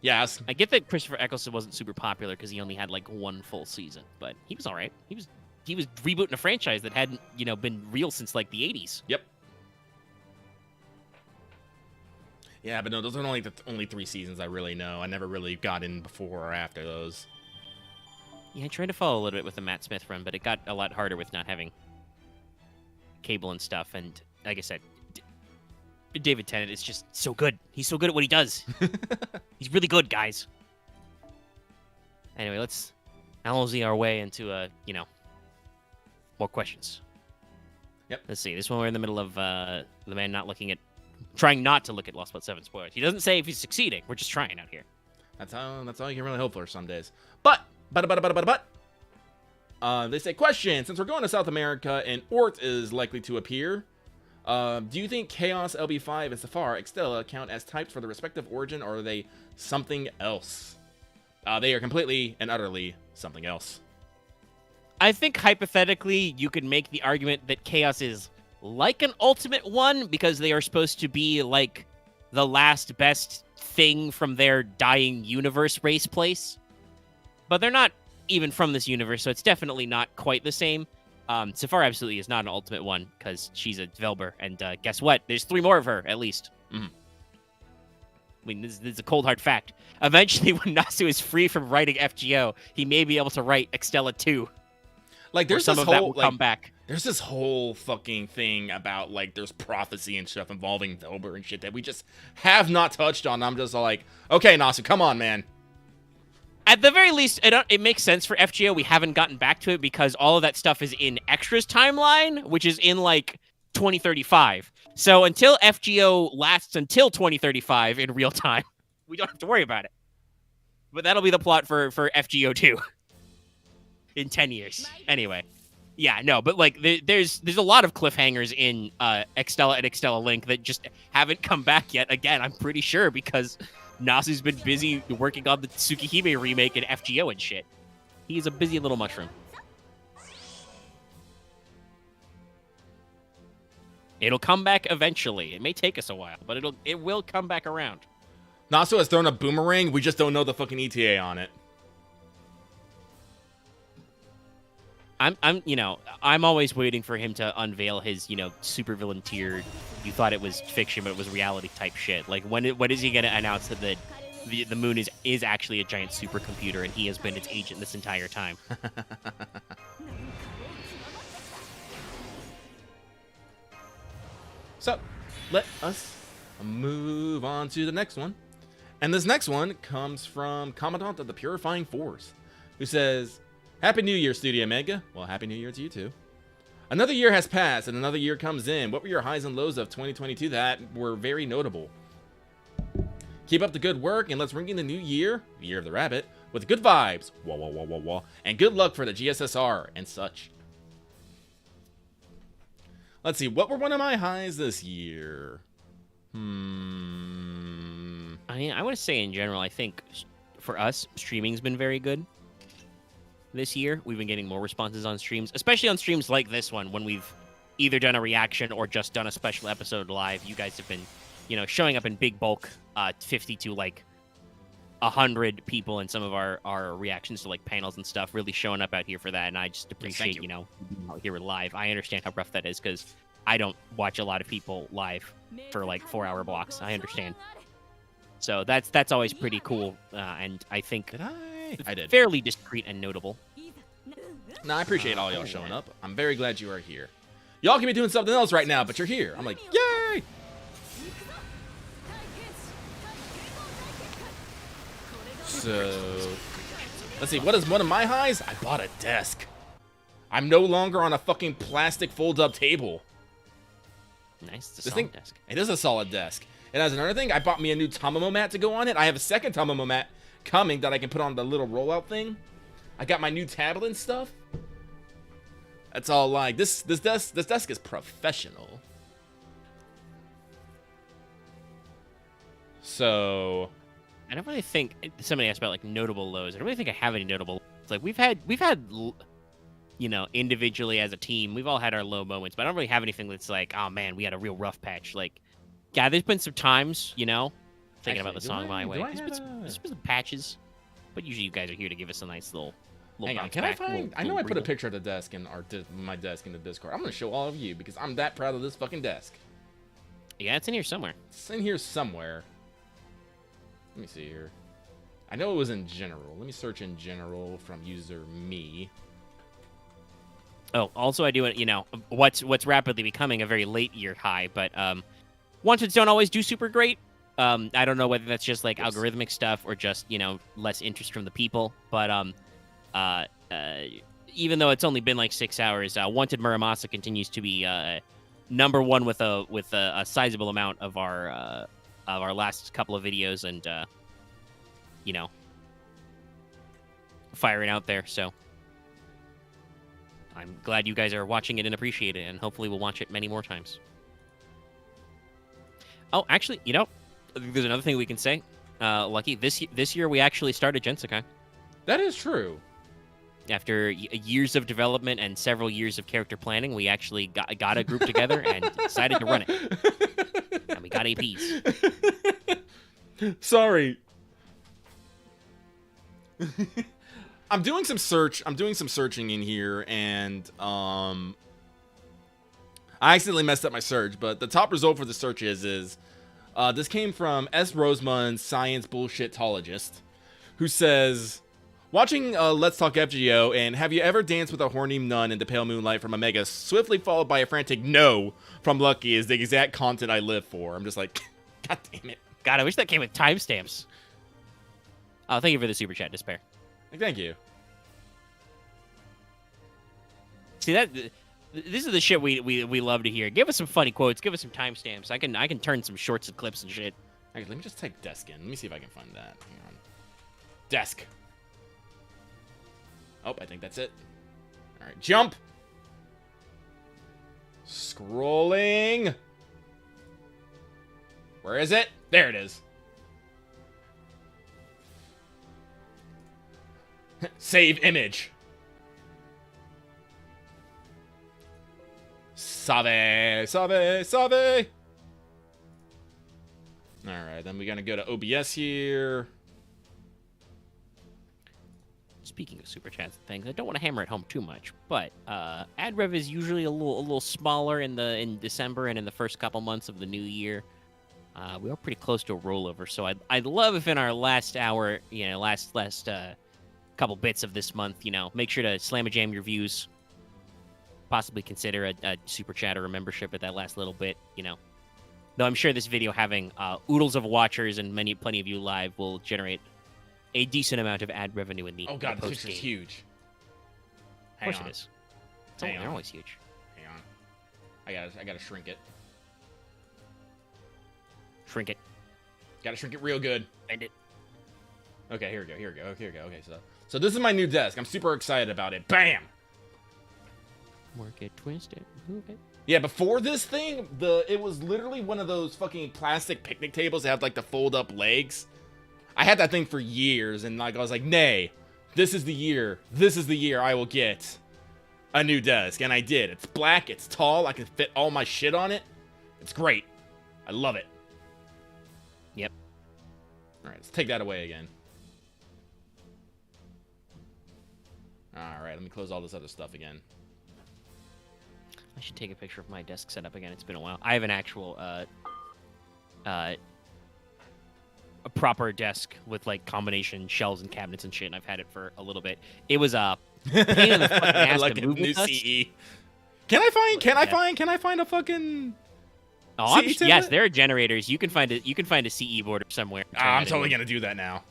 Yes. I get that Christopher Eccleston wasn't super popular because he only had like one full season, but he was all right. He was rebooting a franchise that hadn't, been real since like the 80s. Yep. Yeah, but no, those are only the only 3 seasons I really know. I never really got in before or after those. Yeah, I tried to follow a little bit with the Matt Smith run, but it got a lot harder with not having cable and stuff. And like I said, David Tennant is just so good. He's so good at what he does. He's really good, guys. Anyway, let's LZ our way into, more questions. Yep. Let's see. This one we're in the middle of the man trying not to look at Lostbelts 7 spoilers. He doesn't say if he's succeeding. We're just trying out here. That's all you can really hope for some days. But they say, question, since we're going to South America and Ort is likely to appear, do you think Chaos, LB5, and Safar Extella count as types for the respective origin, or are they something else? They are completely and utterly something else. I think hypothetically you could make the argument that Chaos is like an ultimate one because they are supposed to be like the last best thing from their dying universe race place. But they're not even from this universe, so it's definitely not quite the same. Safar absolutely is not an ultimate one because she's a Velber, and guess what? There's 3 more of her, at least. Mm-hmm. I mean, this is a cold hard fact. Eventually, when Nasu is free from writing FGO, he may be able to write Extella 2. Like, there's some of that will come back. There's this whole fucking thing about, like, there's prophecy and stuff involving Velber and shit that we just have not touched on. I'm just like, okay, Nasu, come on, man. At the very least, it makes sense for FGO. We haven't gotten back to it because all of that stuff is in Extra's timeline, which is in, like, 2035. So until FGO lasts until 2035 in real time, we don't have to worry about it. But that'll be the plot for FGO 2 in 10 years. Anyway. Yeah, no, but, like, there's a lot of cliffhangers in Extella and Extella Link that just haven't come back yet. Again, I'm pretty sure because Nasu's been busy working on the Tsukihime remake and FGO and shit. He's a busy little mushroom. It'll come back eventually. It may take us a while, but it will come back around. Nasu has thrown a boomerang. We just don't know the fucking ETA on it. I'm always waiting for him to unveil his, super villain tier. You thought it was fiction, but it was reality type shit. Like, when is he gonna announce that the moon is actually a giant supercomputer and he has been its agent this entire time? So, let us move on to the next one. And this next one comes from Commandant of the Purifying Force, who says, Happy New Year, Studio Mega. Well, Happy New Year to you, too. Another year has passed, and another year comes in. What were your highs and lows of 2022 that were very notable? Keep up the good work, and let's ring in the new year, the Year of the Rabbit, with good vibes, wah, wah, wah, wah, wah, and good luck for the GSSR and such. Let's see, what were one of my highs this year? I mean, I want to say in general, I think for us, streaming's been very good. This year, we've been getting more responses on streams, especially on streams like this one, when we've either done a reaction or just done a special episode live. You guys have been, showing up in big bulk, 50 to like 100 people in some of our reactions to like panels and stuff really showing up out here for that, and I just thank appreciate you. you know being out here live. I understand how rough that is because I don't watch a lot of people live for like 4-hour blocks. I understand. So that's always pretty cool, and I think Did I? I did. fairly discreet and notable. No, I appreciate all y'all showing up. I'm very glad you are here. Y'all can be doing something else right now, but you're here. I'm like, yay! So, let's see. What is one of my highs? I bought a desk. I'm no longer on a fucking plastic fold-up table. Nice. It's a This solid thing, desk. it is a solid desk. And as another thing, I bought me a new Tamamo mat to go on it. I have a second Tamamo mat coming that I can put on the little rollout thing. I got my new tablet and stuff. That's all like this desk is professional. So I don't really think somebody asked about like notable lows. I don't really think I have any notable. It's like we've had you know, individually as a team, we've all had our low moments, but I don't really have anything that's like, oh man, we had a real rough patch. Like, yeah, there's been some times, you know, thinking about the song My Way. There's been some patches, but usually you guys are here to give us a nice little hang on, bounce can back, I find? little I know I put a breather. picture of the desk in my desk in the Discord. I'm gonna show all of you because I'm that proud of this fucking desk. Yeah, it's in here somewhere. It's in here somewhere. Let me see here. I know it was in general. Let me search in general from user me. Oh, also I do it. You know, what's rapidly becoming a very late year high, but wanteds don't always do super great. I don't know whether that's just like algorithmic stuff or just you know less interest from the people, but even though it's only been like 6 hours, Wanted Muramasa continues to be number one with a sizable amount of our last couple of videos, and you know, firing out there. So I'm glad you guys are watching it and appreciate it, and hopefully we'll watch it many more times. Oh, actually, you know, there's another thing we can say. Lucky, this year we actually started Gensakai. That is true. After years of development and several years of character planning, we actually got a group together and decided to run it. And we got APs. Sorry. I'm doing some searching in here, and I accidentally messed up my search, but the top result for the search is this came from S. Rosemund, science bullshitologist, who says, watching Let's Talk FGO and have you ever danced with a horny nun in the pale moonlight from Omega, swiftly followed by a frantic no from Lucky is the exact content I live for. I'm just like, god damn it. God, I wish that came with timestamps. Oh, thank you for the super chat, Despair. Thank you. See that? This is the shit we love to hear. Give us some funny quotes. Give us some timestamps. I can turn some shorts and clips and shit. Okay, let me just type desk in. Let me see if I can find that. Hang on. Desk. Oh, I think that's it. All right, jump. Scrolling. Where is it? There it is. Save image. Save. Alright, then we're gonna go to OBS here. Speaking of super chats and things, I don't want to hammer it home too much, but ad rev is usually a little smaller in December and in the first couple months of the new year. We are pretty close to a rollover, so I'd love if in our last hour, you know, last couple bits of this month, you know, make sure to slam a jam your views. Possibly consider a super chat or a membership at that last little bit, you know. Though I'm sure this video having oodles of watchers and plenty of you live will generate a decent amount of ad revenue in the Oh god, the this picture's huge. Of course it is. They're always huge. Hang on. I gotta shrink it. Shrink it. Gotta shrink it real good. Bend it. Okay, here we go. Okay, so this is my new desk. I'm super excited about it. Bam! Work it, twist it, move it. Yeah, before this thing, it was literally one of those fucking plastic picnic tables that had like the fold up legs. I had that thing for years, and like I was like, nay, this is the year I will get a new desk, and I did. It's black, it's tall, I can fit all my shit on it. It's great. I love it. Yep. All right, let's take that away again. All right, let me close all this other stuff again. I should take a picture of my desk setup again. It's been a while. I have an actual a proper desk with like combination shelves and cabinets and shit, and I've had it for a little bit. It was a pain in the fucking ass Like to a move new with us. CE. Can I find a fucking Oh, CE yes, template? there are generators. You can find a CE border somewhere. I'm totally gonna do that now.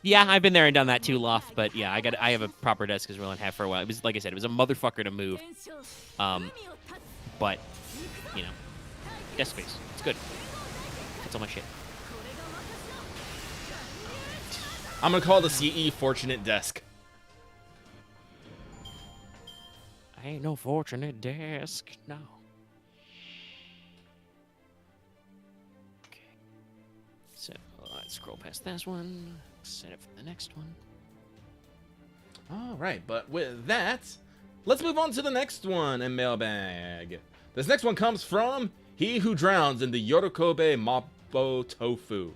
Yeah, I've been there and done that too, Loth. But yeah, I have a proper desk as well and have for a while. It was like I said, it was a motherfucker to move. But you know, desk space, it's good. That's all my shit. I'm gonna call the CE Fortunate Desk. I ain't no fortunate desk, no. Okay. So let's scroll past this one. Set it for the next one. All right, but with that, let's move on to the next one in Mailbag. This next one comes from He Who Drowns in the Yorokobe Mapo Tofu.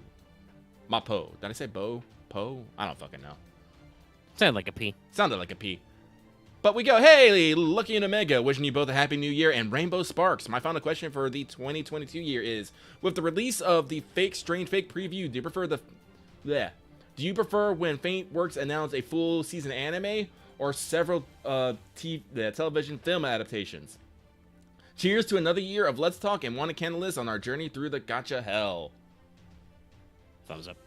Mapo. Did I say bo? Po? I don't fucking know. Sounded like a P. Sounded like a P. But we go, hey, Lucky and Omega, wishing you both a happy new year and rainbow sparks. My final question for the 2022 year is, with the release of the Strange Fake preview, do you prefer when Faintworks announce a full season anime or several television film adaptations? Cheers to another year of Let's Talk and want a candle on our journey through the gacha hell. Thumbs up.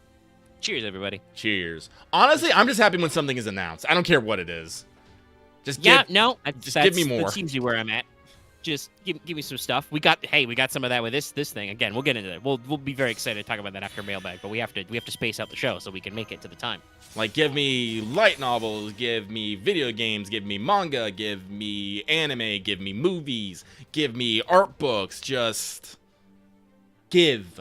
Cheers, everybody. Cheers. Honestly, I'm just happy when something is announced. I don't care what it is. Just give me more. That seems to be where I'm at. Just give me some stuff. We got some of that with this thing. Again, we'll get into that. We'll be very excited to talk about that after Mailbag, but we have to space out the show so we can make it to the time. Like, give me light novels, give me video games, give me manga, give me anime, give me movies, give me art books. Just give.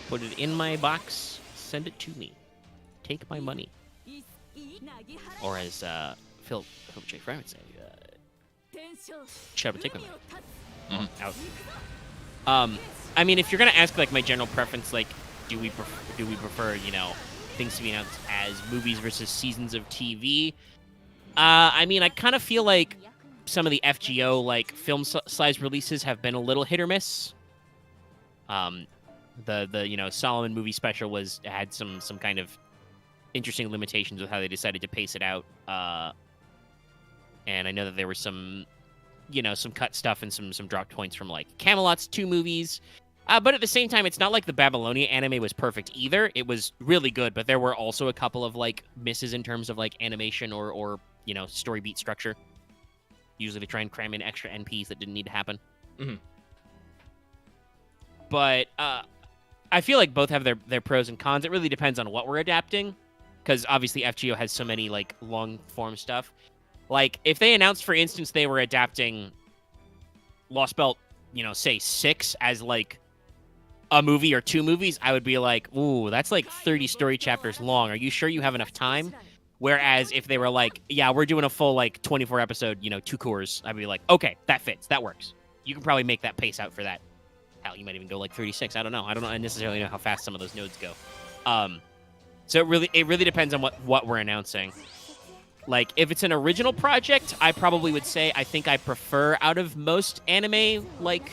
Put it in my box. Send it to me. Take my money. Or as Phil J. Fry would say, shut up and take my money. Out. I mean, if you're gonna ask like my general preference, like, do we prefer things to be announced as movies versus seasons of TV? I mean, I kind of feel like some of the FGO like film size releases have been a little hit or miss. The Solomon movie special had some kind of interesting limitations with how they decided to pace it out. And I know that there were some cut stuff and some dropped points from like Camelot's 2 movies. But at the same time, it's not like the Babylonia anime was perfect either. It was really good, but there were also a couple of like misses in terms of like animation or story beat structure. Usually they try and cram in extra NPs that didn't need to happen. Mm-hmm. But I feel like both have their pros and cons. It really depends on what we're adapting, because obviously FGO has so many like long form stuff. Like if they announced, for instance, they were adapting Lostbelt, say 6 as like a movie or 2 movies, I would be like, ooh, that's like 30 story chapters long. Are you sure you have enough time? Whereas if they were like, yeah, we're doing a full like 24 episode, 2 cours, I'd be like, okay, that fits, that works. You can probably make that pace out for that. Hell, you might even go like 36. I don't know. I don't necessarily know how fast some of those nodes go. So it really depends on what we're announcing. Like if it's an original project, I probably would say I think I prefer out of most anime like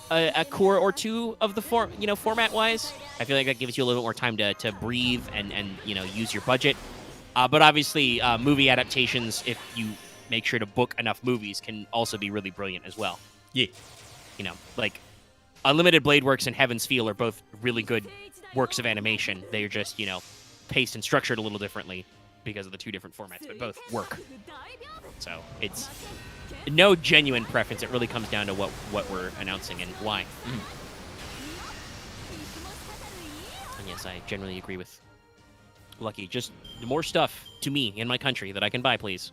a core or 2 of the format wise. I feel like that gives you a little bit more time to breathe and use your budget. But obviously, movie adaptations, if you make sure to book enough movies, can also be really brilliant as well. Yeah. Like Unlimited Blade Works and Heaven's Feel are both really good works of animation. They're just, paced and structured a little differently because of the 2 different formats, but both work. So it's no genuine preference. It really comes down to what we're announcing and why. And yes, I generally agree with Lucky. Just more stuff to me in my country that I can buy, please.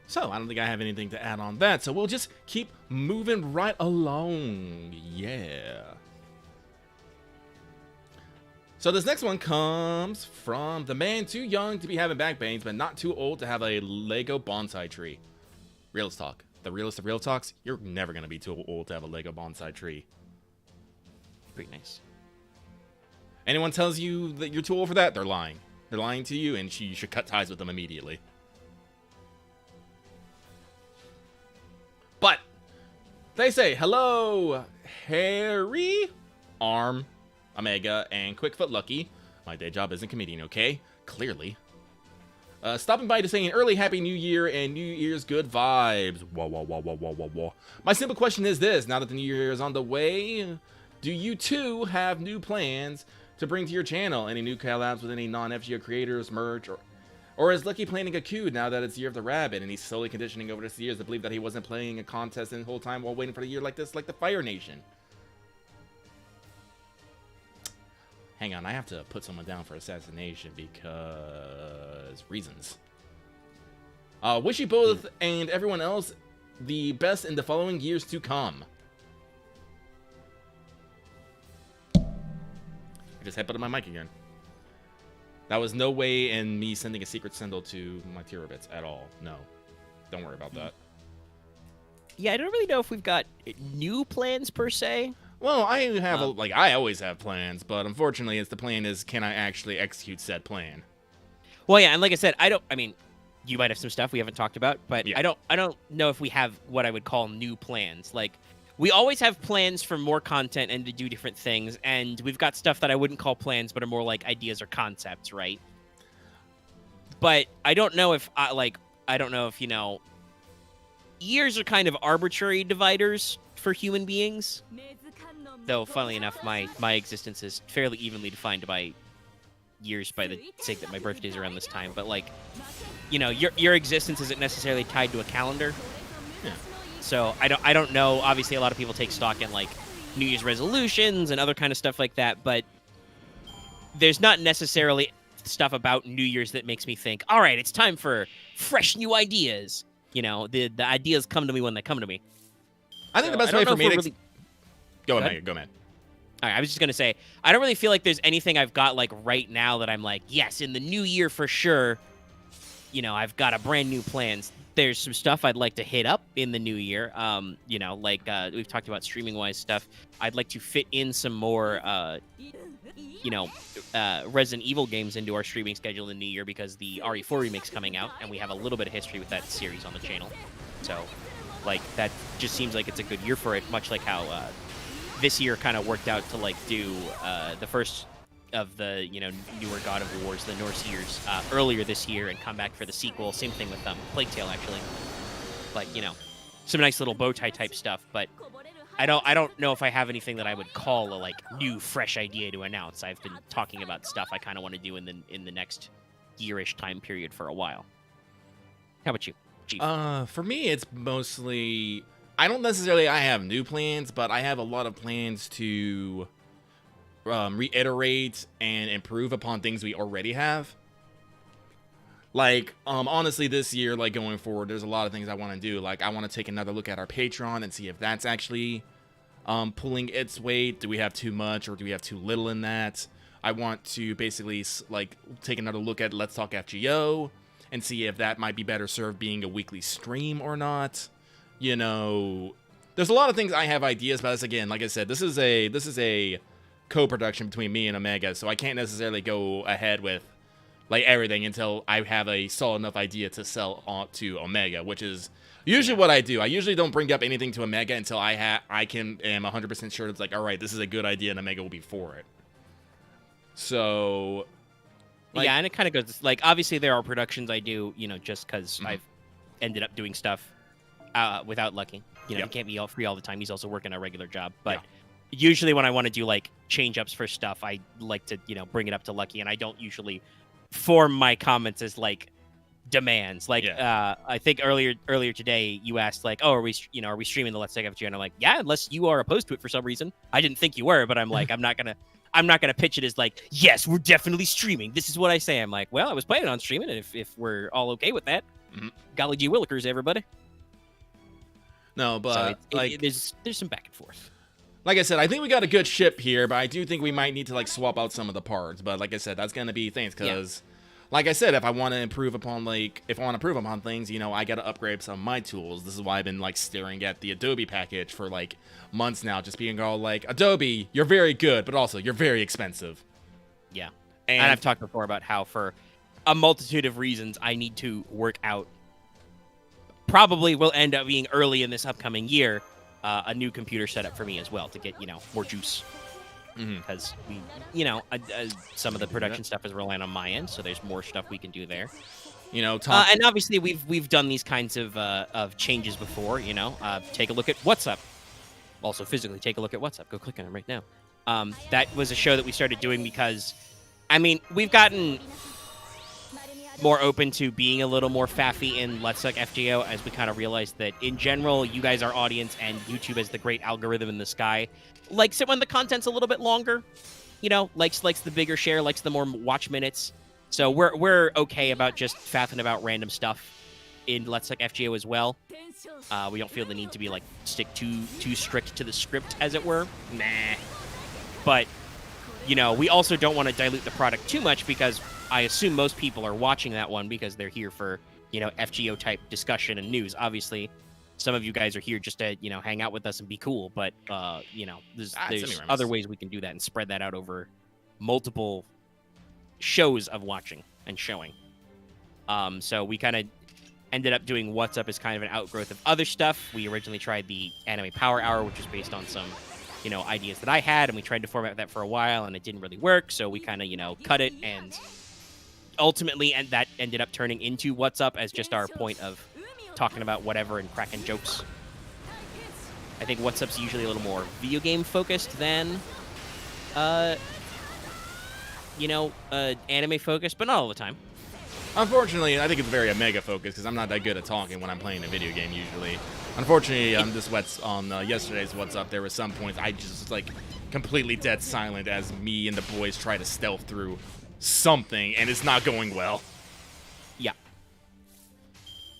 So, I don't think I have anything to add on that, so we'll just keep moving right along. Yeah. So this next one comes from the man too young to be having back pains, but not too old to have a Lego bonsai tree. Real talk. the realest of real talks, you're never gonna be too old to have a Lego bonsai tree. Pretty nice. Anyone tells you that you're too old for that, they're lying. They're lying to you, and you should cut ties with them immediately. But they say, hello, Harry, Arm, Omega, and Quickfoot Lucky. My day job isn't comedian, okay? Clearly. Stopping by to say an early Happy New Year and New Year's good vibes. Wah, wah, wah, wah, wah, wah, wah. My simple question is this. Now that the New Year is on the way, do you too have new plans to bring to your channel? Any new collabs with any non-FGO creators, merch, or is Lucky planning a coup now that it's Year of the Rabbit and he's slowly conditioning over the years to believe that he wasn't playing a contest the whole time while waiting for a year like this, like the Fire Nation? Hang on, I have to put someone down for assassination because reasons. Wish you both and everyone else the best in the following years to come. I just headbutted my mic again. That was no way in me sending a secret sendal to my Tirabits at all. No. Don't worry about that. Yeah, I don't really know if we've got new plans per se. Well, I have, I always have plans, but unfortunately, the plan is, can I actually execute said plan? Well, yeah, and like I said, I mean, you might have some stuff we haven't talked about, but yeah. I don't know if we have what I would call new plans. Like, we always have plans for more content and to do different things, and we've got stuff that I wouldn't call plans, but are more like ideas or concepts, right? But I don't know if, you know, years are kind of arbitrary dividers for human beings. Though, funnily enough, my existence is fairly evenly defined by years by the sake that my birthday's around this time. But, like, you know, your existence isn't necessarily tied to a calendar. Yeah. So I don't know. Obviously, a lot of people take stock in, like, New Year's resolutions and other kind of stuff like that. But there's not necessarily stuff about New Year's that makes me think, all right, it's time for fresh new ideas. You know, the ideas come to me when they come to me. I think the best way for me to... Go ahead. All right, I was just going to say, I don't really feel like there's anything I've got, like, right now that I'm like, yes, in the new year for sure, you know, I've got a brand new plans. There's some stuff I'd like to hit up in the new year. You know, like, we've talked about streaming-wise stuff. I'd like to fit in some more, you know, Resident Evil games into our streaming schedule in the new year because the RE4 remake's coming out, and we have a little bit of history with that series on the channel. So, like, that just seems like it's a good year for it, much like how... this year kind of worked out to, like, do the first of the, you know, newer God of Wars, the Norse years, earlier this year and come back for the sequel. Same thing with Plague Tale, actually. Like, you know, some nice little bow tie type stuff. But I don't know if I have anything that I would call a, like, new, fresh idea to announce. I've been talking about stuff I kind of want to do in the next yearish time period for a while. How about you, Chief? For me, it's mostly... I don't necessarily I have new plans, but I have a lot of plans to reiterate and improve upon things we already have. Like, honestly, this year, like, going forward, there's a lot of things I want to do. Like, I want to take another look at our Patreon and see if that's actually pulling its weight. Do we have too much or do we have too little in that? I want to basically, like, take another look at Let's Talk FGO and see if that might be better served being a weekly stream or not. You know, there's a lot of things I have ideas about. This, again, like I said, this is a co-production between me and Omega, so I can't necessarily go ahead with, like, everything until I have a solid enough idea to sell on to Omega, which is usually what I do. I usually don't bring up anything to Omega until I am 100% sure it's like, all right, this is a good idea and Omega will be for it. So, like, yeah, and it kind of goes, like, obviously there are productions I do, you know, just because I've ended up doing stuff without Lucky. You know, he can't be all free all the time. He's also working a regular job. But usually when I want to do, like, change-ups for stuff, I like to, you know, bring it up to Lucky, and I don't usually form my comments as, like, demands. Like, I think earlier today you asked, like, oh, are we streaming the Let's Take FGO? And I'm like, yeah, unless you are opposed to it for some reason. I didn't think you were, but I'm like, I'm not gonna pitch it as, like, yes, we're definitely streaming. This is what I say. I'm like, well, I was planning on streaming, and if we're all okay with that, golly gee willikers, everybody. No, but so there's some back and forth. Like I said, I think we got a good ship here, but I do think we might need to, like, swap out some of the parts. But like I said, that's gonna be things because like I said, if I want to improve upon things, you know, I got to upgrade some of my tools. This is why I've been like staring at the Adobe package for like months now, just being all like, Adobe, you're very good, but also you're very expensive. Yeah. And I've talked before about how for a multitude of reasons I need to work out, probably will end up being early in this upcoming year, a new computer setup for me as well to get, you know, more juice. Because we, you know, some of the production stuff is relying on my end, so there's more stuff we can do there. You know, and obviously we've done these kinds of changes before. You know, take a look at What's Up. Also, physically take a look at What's Up. Go click on it right now. That was a show that we started doing because, I mean, we've gotten more open to being a little more faffy in Let's Talk FGO as we kind of realized that in general, you guys, our audience, and YouTube as the great algorithm in the sky, likes it when the content's a little bit longer. You know, likes the bigger share, likes the more watch minutes. So we're okay about just faffing about random stuff in Let's Talk FGO as well. We don't feel the need to be like stick too strict to the script, as it were. Nah. But you know, we also don't want to dilute the product too much because I assume most people are watching that one because they're here for, you know, FGO type discussion and news. Obviously, some of you guys are here just to, you know, hang out with us and be cool. But, you know, there's other ways we can do that and spread that out over multiple shows of watching and showing. So we kind of ended up doing What's Up as kind of an outgrowth of other stuff. We originally tried the Anime Power Hour, which was based on some, you know, ideas that I had, and we tried to format that for a while, and it didn't really work. So we kind of, you know, cut it, and ultimately, and that ended up turning into What's Up as just our point of talking about whatever and cracking jokes. I think What's Up's usually a little more video game focused than, you know, anime focused, but not all the time. Unfortunately, I think it's very Omega focused because I'm not that good at talking when I'm playing a video game usually. Unfortunately, on yesterday's What's Up, there were some points I just like completely dead silent as me and the boys try to stealth through something, and it's not going well. Yeah.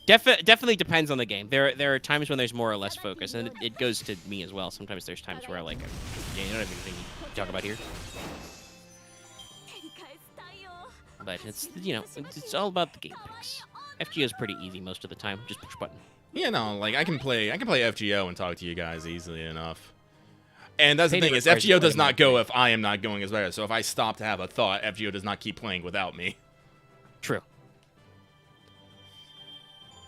Definitely depends on the game. There are times when there's more or less focus, and it goes to me as well. Sometimes there's times where I like, yeah, you don't have anything to talk about here. But it's, you know, it's all about the game picks. FGO is pretty easy most of the time. Just push button. Yeah, no, like I can play FGO and talk to you guys easily enough. And that's the thing is, FGO does not go if I am not going as well. So if I stop to have a thought, FGO does not keep playing without me. True.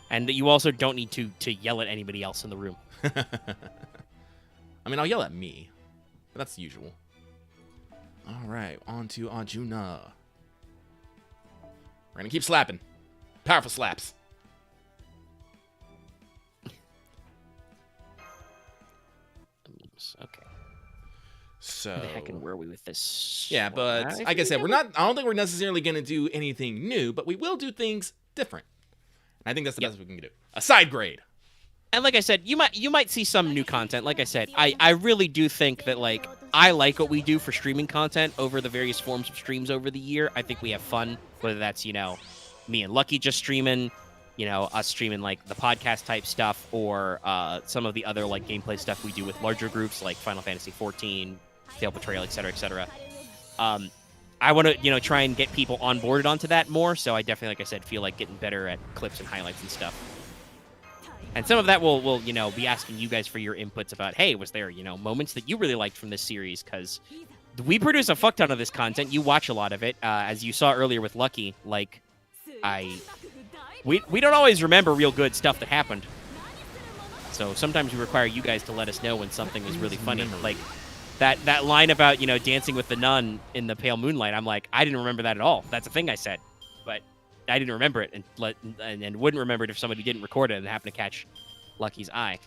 And you also don't need to yell at anybody else in the room. I mean, I'll yell at me, but that's the usual. All right, on to Arjuna. We're gonna keep slapping. Powerful slaps. Okay. So where the heck and where are we with this? Yeah, but like I said, I don't think we're necessarily gonna do anything new, but we will do things different. And I think that's the best we can do. A side grade. And like I said, you might see some new content. Like I said, I really do think that, like, I like what we do for streaming content over the various forms of streams over the year. I think we have fun, whether that's, you know, me and Lucky just streaming, you know, us streaming like the podcast type stuff, or some of the other like gameplay stuff we do with larger groups like Final Fantasy 14, Fail Betrayal, etc., etc. I want to, you know, try and get people onboarded onto that more. So I definitely, like I said, feel like getting better at clips and highlights and stuff. And some of that will, you know, be asking you guys for your inputs about, hey, was there, you know, moments that you really liked from this series? Because we produce a fuck ton of this content. You watch a lot of it, as you saw earlier with Lucky. Like, we don't always remember real good stuff that happened. So sometimes we require you guys to let us know when something was really funny. Like that line about, you know, dancing with the nun in the pale moonlight. I'm like, I didn't remember that at all. That's a thing I said, but I didn't remember it, and wouldn't remember it if somebody didn't record it and happened to catch Lucky's eye.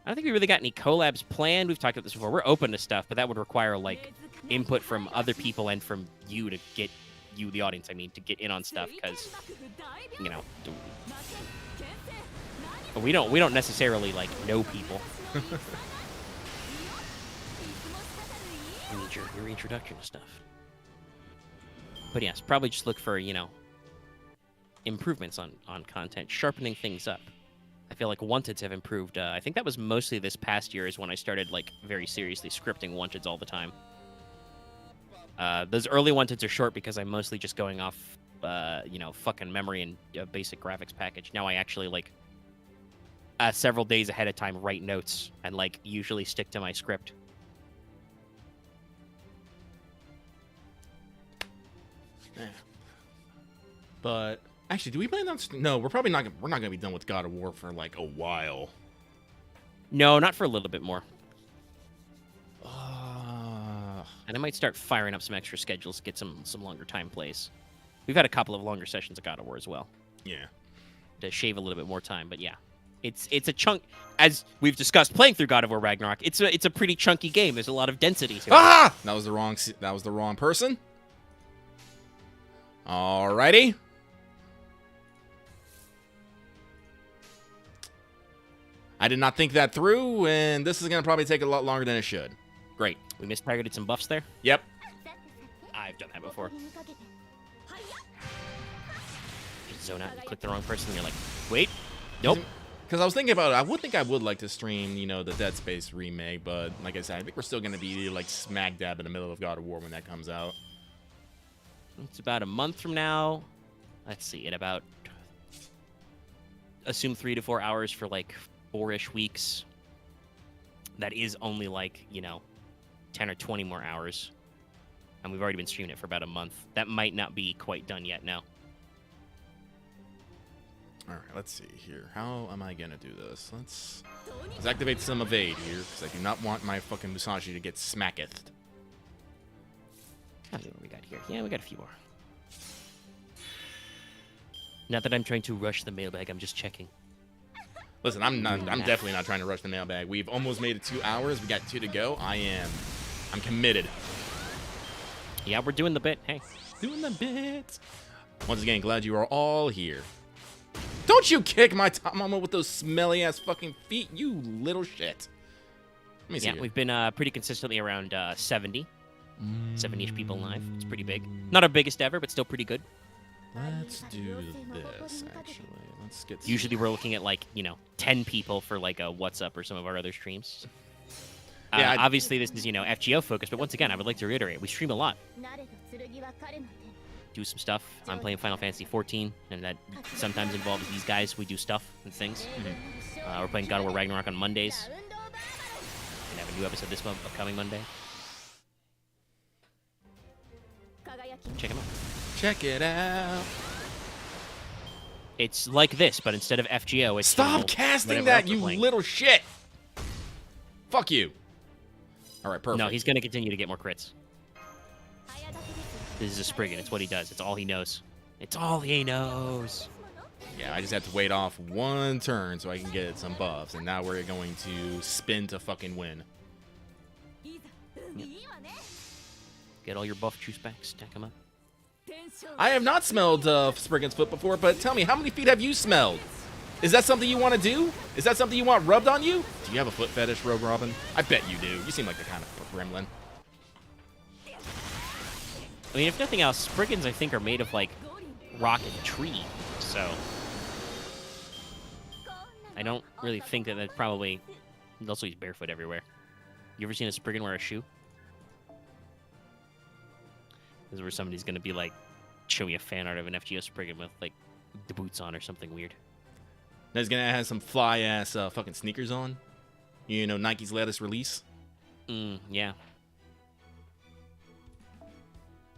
I don't think we really got any collabs planned. We've talked about this before. We're open to stuff, but that would require like input from other people and from you to get you, the audience, I mean, to get in on stuff, because, you know, we don't necessarily like know people. We need your introduction to stuff. But yes, probably just look for, you know, improvements on content, sharpening things up. I feel like Wanteds have improved. I think that was mostly this past year is when I started like very seriously scripting Wanteds all the time. Those early ones are short because I'm mostly just going off, fucking memory and basic graphics package. Now I actually like several days ahead of time write notes and like usually stick to my script. Yeah. But actually, do we plan on? No, we're probably not. We're not gonna be done with God of War for like a while. No, not for a little bit more. Uh, And I might start firing up some extra schedules to get some longer time plays. We've had a couple of longer sessions of God of War as well. Yeah. To shave a little bit more time, but yeah. It's a chunk, as we've discussed playing through God of War Ragnarok, it's a pretty chunky game. There's a lot of density to it. Ah! That was the wrong person. Alrighty. I did not think that through, and this is gonna probably take a lot longer than it should. Great. We mistargeted some buffs there. Yep. I've done that before. Just zone out and click the wrong person, and you're like, wait, nope. Because I was thinking about it, I would like to stream, the Dead Space remake, but like I said, I think we're still gonna be like smack dab in the middle of God of War when that comes out. It's about a month from now. Let's see, in about, assume 3 to 4 hours for like 4-ish weeks. That is only like, 10 or 20 more hours. And we've already been streaming it for about a month. That might not be quite done yet now. Alright, let's see here. How am I gonna do this? Let's activate some evade here, because I do not want my fucking Musashi to get smacketh. Let's see what we got here. Yeah, we got a few more. Not that I'm trying to rush the mailbag, I'm just checking. Listen, I'm definitely not trying to rush the mailbag. We've almost made it 2 hours. We got 2 to go. I'm committed. Yeah, we're doing the bit. Hey. Doing the bit. Once again, glad you are all here. Don't you kick my top mama with those smelly ass fucking feet, you little shit. Let me see. Yeah, we've been pretty consistently around 70. 70-ish people live. It's pretty big. Not our biggest ever, but still pretty good. Let's do this, actually. Let's get... Usually we're looking at, 10 people for, a What's Up or some of our other streams. Yeah, obviously, this is, FGO focused, but once again, I would like to reiterate, we stream a lot. Do some stuff. I'm playing Final Fantasy 14, and that sometimes involves these guys. We do stuff and things. We're playing God of War Ragnarok on Mondays. We have a new episode this upcoming Monday. Check them out. Check it out. It's like this, but instead of FGO, it's... Stop casting that, you little shit! Fuck you. Alright, perfect. No, he's going to continue to get more crits. This is a Spriggan. It's what he does. It's all he knows. It's all he knows. Yeah, I just have to wait off 1 turn so I can get some buffs, and now we're going to spin to fucking win. Yep. Get all your buff juice back. Stack them up. I have not smelled Spriggan's foot before, but tell me, how many feet have you smelled? Is that something you want to do? Is that something you want rubbed on you? Do you have a foot fetish, Rogue Robyn? I bet you do. You seem like the kind of gremlin. I mean, if nothing else, Spriggans, I think, are made of, rock and tree, so... I don't really think that probably... Also, he's barefoot everywhere. You ever seen a Spriggan wear a shoe? This is where somebody's gonna be show me a fan art of an FGO Spriggan with the boots on or something weird. Now he's gonna have some fly ass fucking sneakers on. Nike's latest release. Yeah.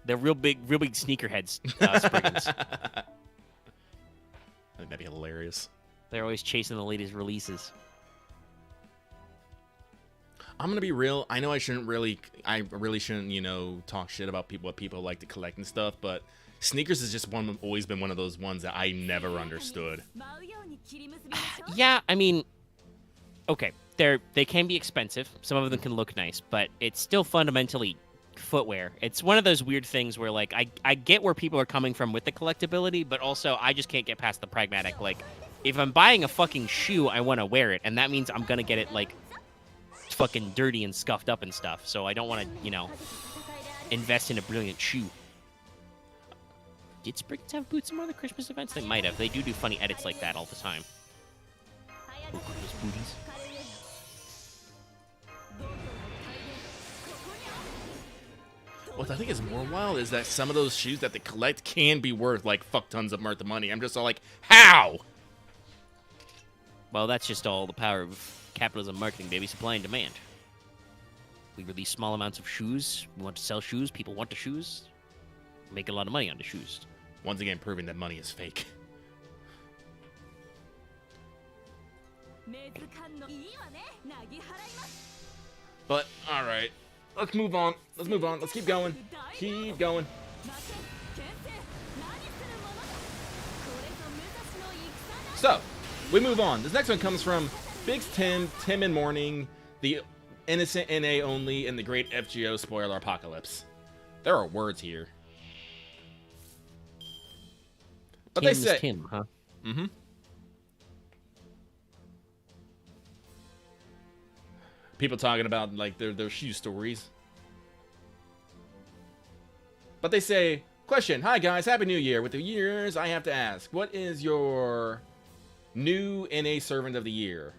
They're real big sneakerheads, Spriggans. I think that'd be hilarious. They're always chasing the latest releases. I'm gonna be real. I know I really shouldn't, talk shit about what people like to collect and stuff, but sneakers has just always been one of those ones that I never understood. Yeah, I mean, okay, they can be expensive. Some of them can look nice, but it's still fundamentally footwear. It's one of those weird things where I get where people are coming from with the collectability, but also I just can't get past the pragmatic. If I'm buying a fucking shoe, I want to wear it, and that means I'm gonna get it fucking dirty and scuffed up and stuff. So I don't want to, invest in a brilliant shoe. Did Spriggans have boots in one of the Christmas events? They might have. They do funny edits like that all the time. Ooh, Christmas booties. what I think is more wild is that some of those shoes that they collect can be worth like fuck tons of money. I'm just all like, how? Well, that's just all the power of capitalism marketing, baby. Supply and demand. We release small amounts of shoes. We want to sell shoes. People want the shoes. Make a lot of money on the shoes. Once again, proving that money is fake. But, alright. Let's move on. Let's keep going. Keep going. So, we move on. This next one comes from Biggs Tim and Morning, the innocent NA only, and the great FGO spoiler apocalypse. There are words here. But Tim's they say... Tim, huh? Mm-hmm. People talking about, like, their shoe stories. But they say, question, hi guys, Happy New Year. With the years, I have to ask, what is your new NA Servant of the Year?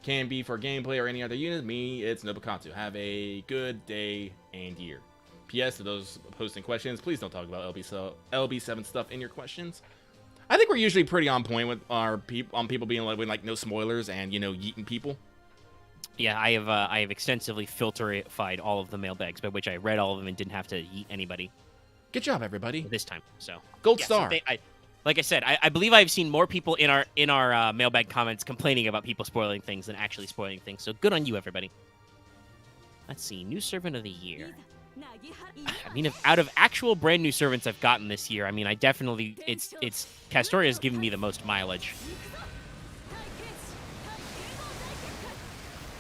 Can be for gameplay or any other unit. Me, it's Nobukatsu. Have a good day and year. P.S. to those posting questions, please don't talk about LB7 stuff in your questions. I think we're usually pretty on point with our people being like no spoilers and, you know, yeeting people. Yeah, I have extensively filterified all of the mailbags, by which I read all of them and didn't have to yeet anybody. Good job, everybody. This time, so Gold yeah, star. So like I said, I believe I've seen more people in our mailbag comments complaining about people spoiling things than actually spoiling things. So good on you, everybody. Let's see, new servant of the year. I mean, out of actual brand new servants I've gotten this year, I mean, I definitely it's Castoria's giving me the most mileage.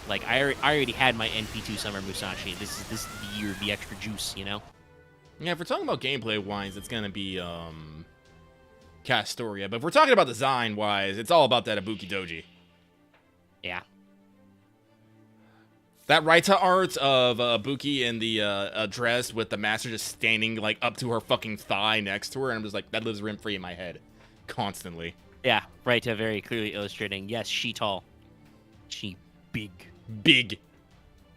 Like I already had my NP2 Summer Musashi. This is the year of the extra juice, you know. Yeah, if we're talking about gameplay wise, it's gonna be Castoria. But if we're talking about design wise, it's all about that Ibuki Doji. Yeah. That Raita art of Ibuki in the dress with the master just standing like up to her fucking thigh next to her, and I'm just like, that lives rent free in my head, constantly. Yeah, Raita very clearly illustrating. Yes, she tall, she big.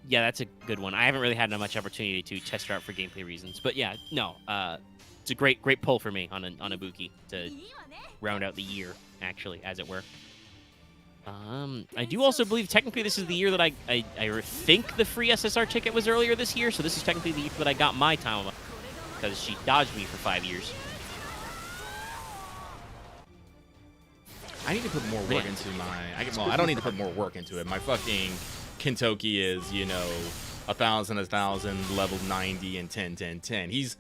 Yeah, that's a good one. I haven't really had much opportunity to test her out for gameplay reasons, but yeah, no, it's a great pull for me on Ibuki to round out the year, actually, as it were. I do also believe technically this is the year that I think the free SSR ticket was earlier this year, so this is technically the year that I got my Tama, because she dodged me for 5 years. I need to put more work into my... I don't need to put more work into it. My fucking Kentoki is, you know, 1,000, level 90, and 10, 10, 10. He's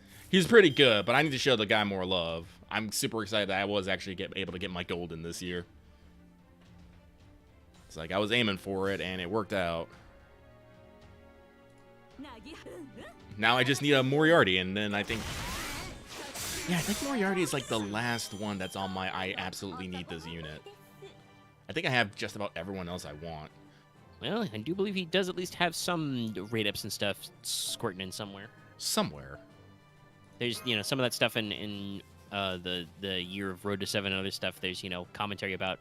pretty good, but I need to show the guy more love. I'm super excited that I was actually able to get my golden this year. It's like I was aiming for it, and it worked out. Now I just need a Moriarty, and then I think... Yeah, I think Moriarty is like the last one that's on my I absolutely need this unit. I think I have just about everyone else I want. Well, I do believe he does at least have some raid ups and stuff squirting in somewhere. Somewhere. There's, you know, some of that stuff in the year of Road to 7 and other stuff. There's, you know, commentary about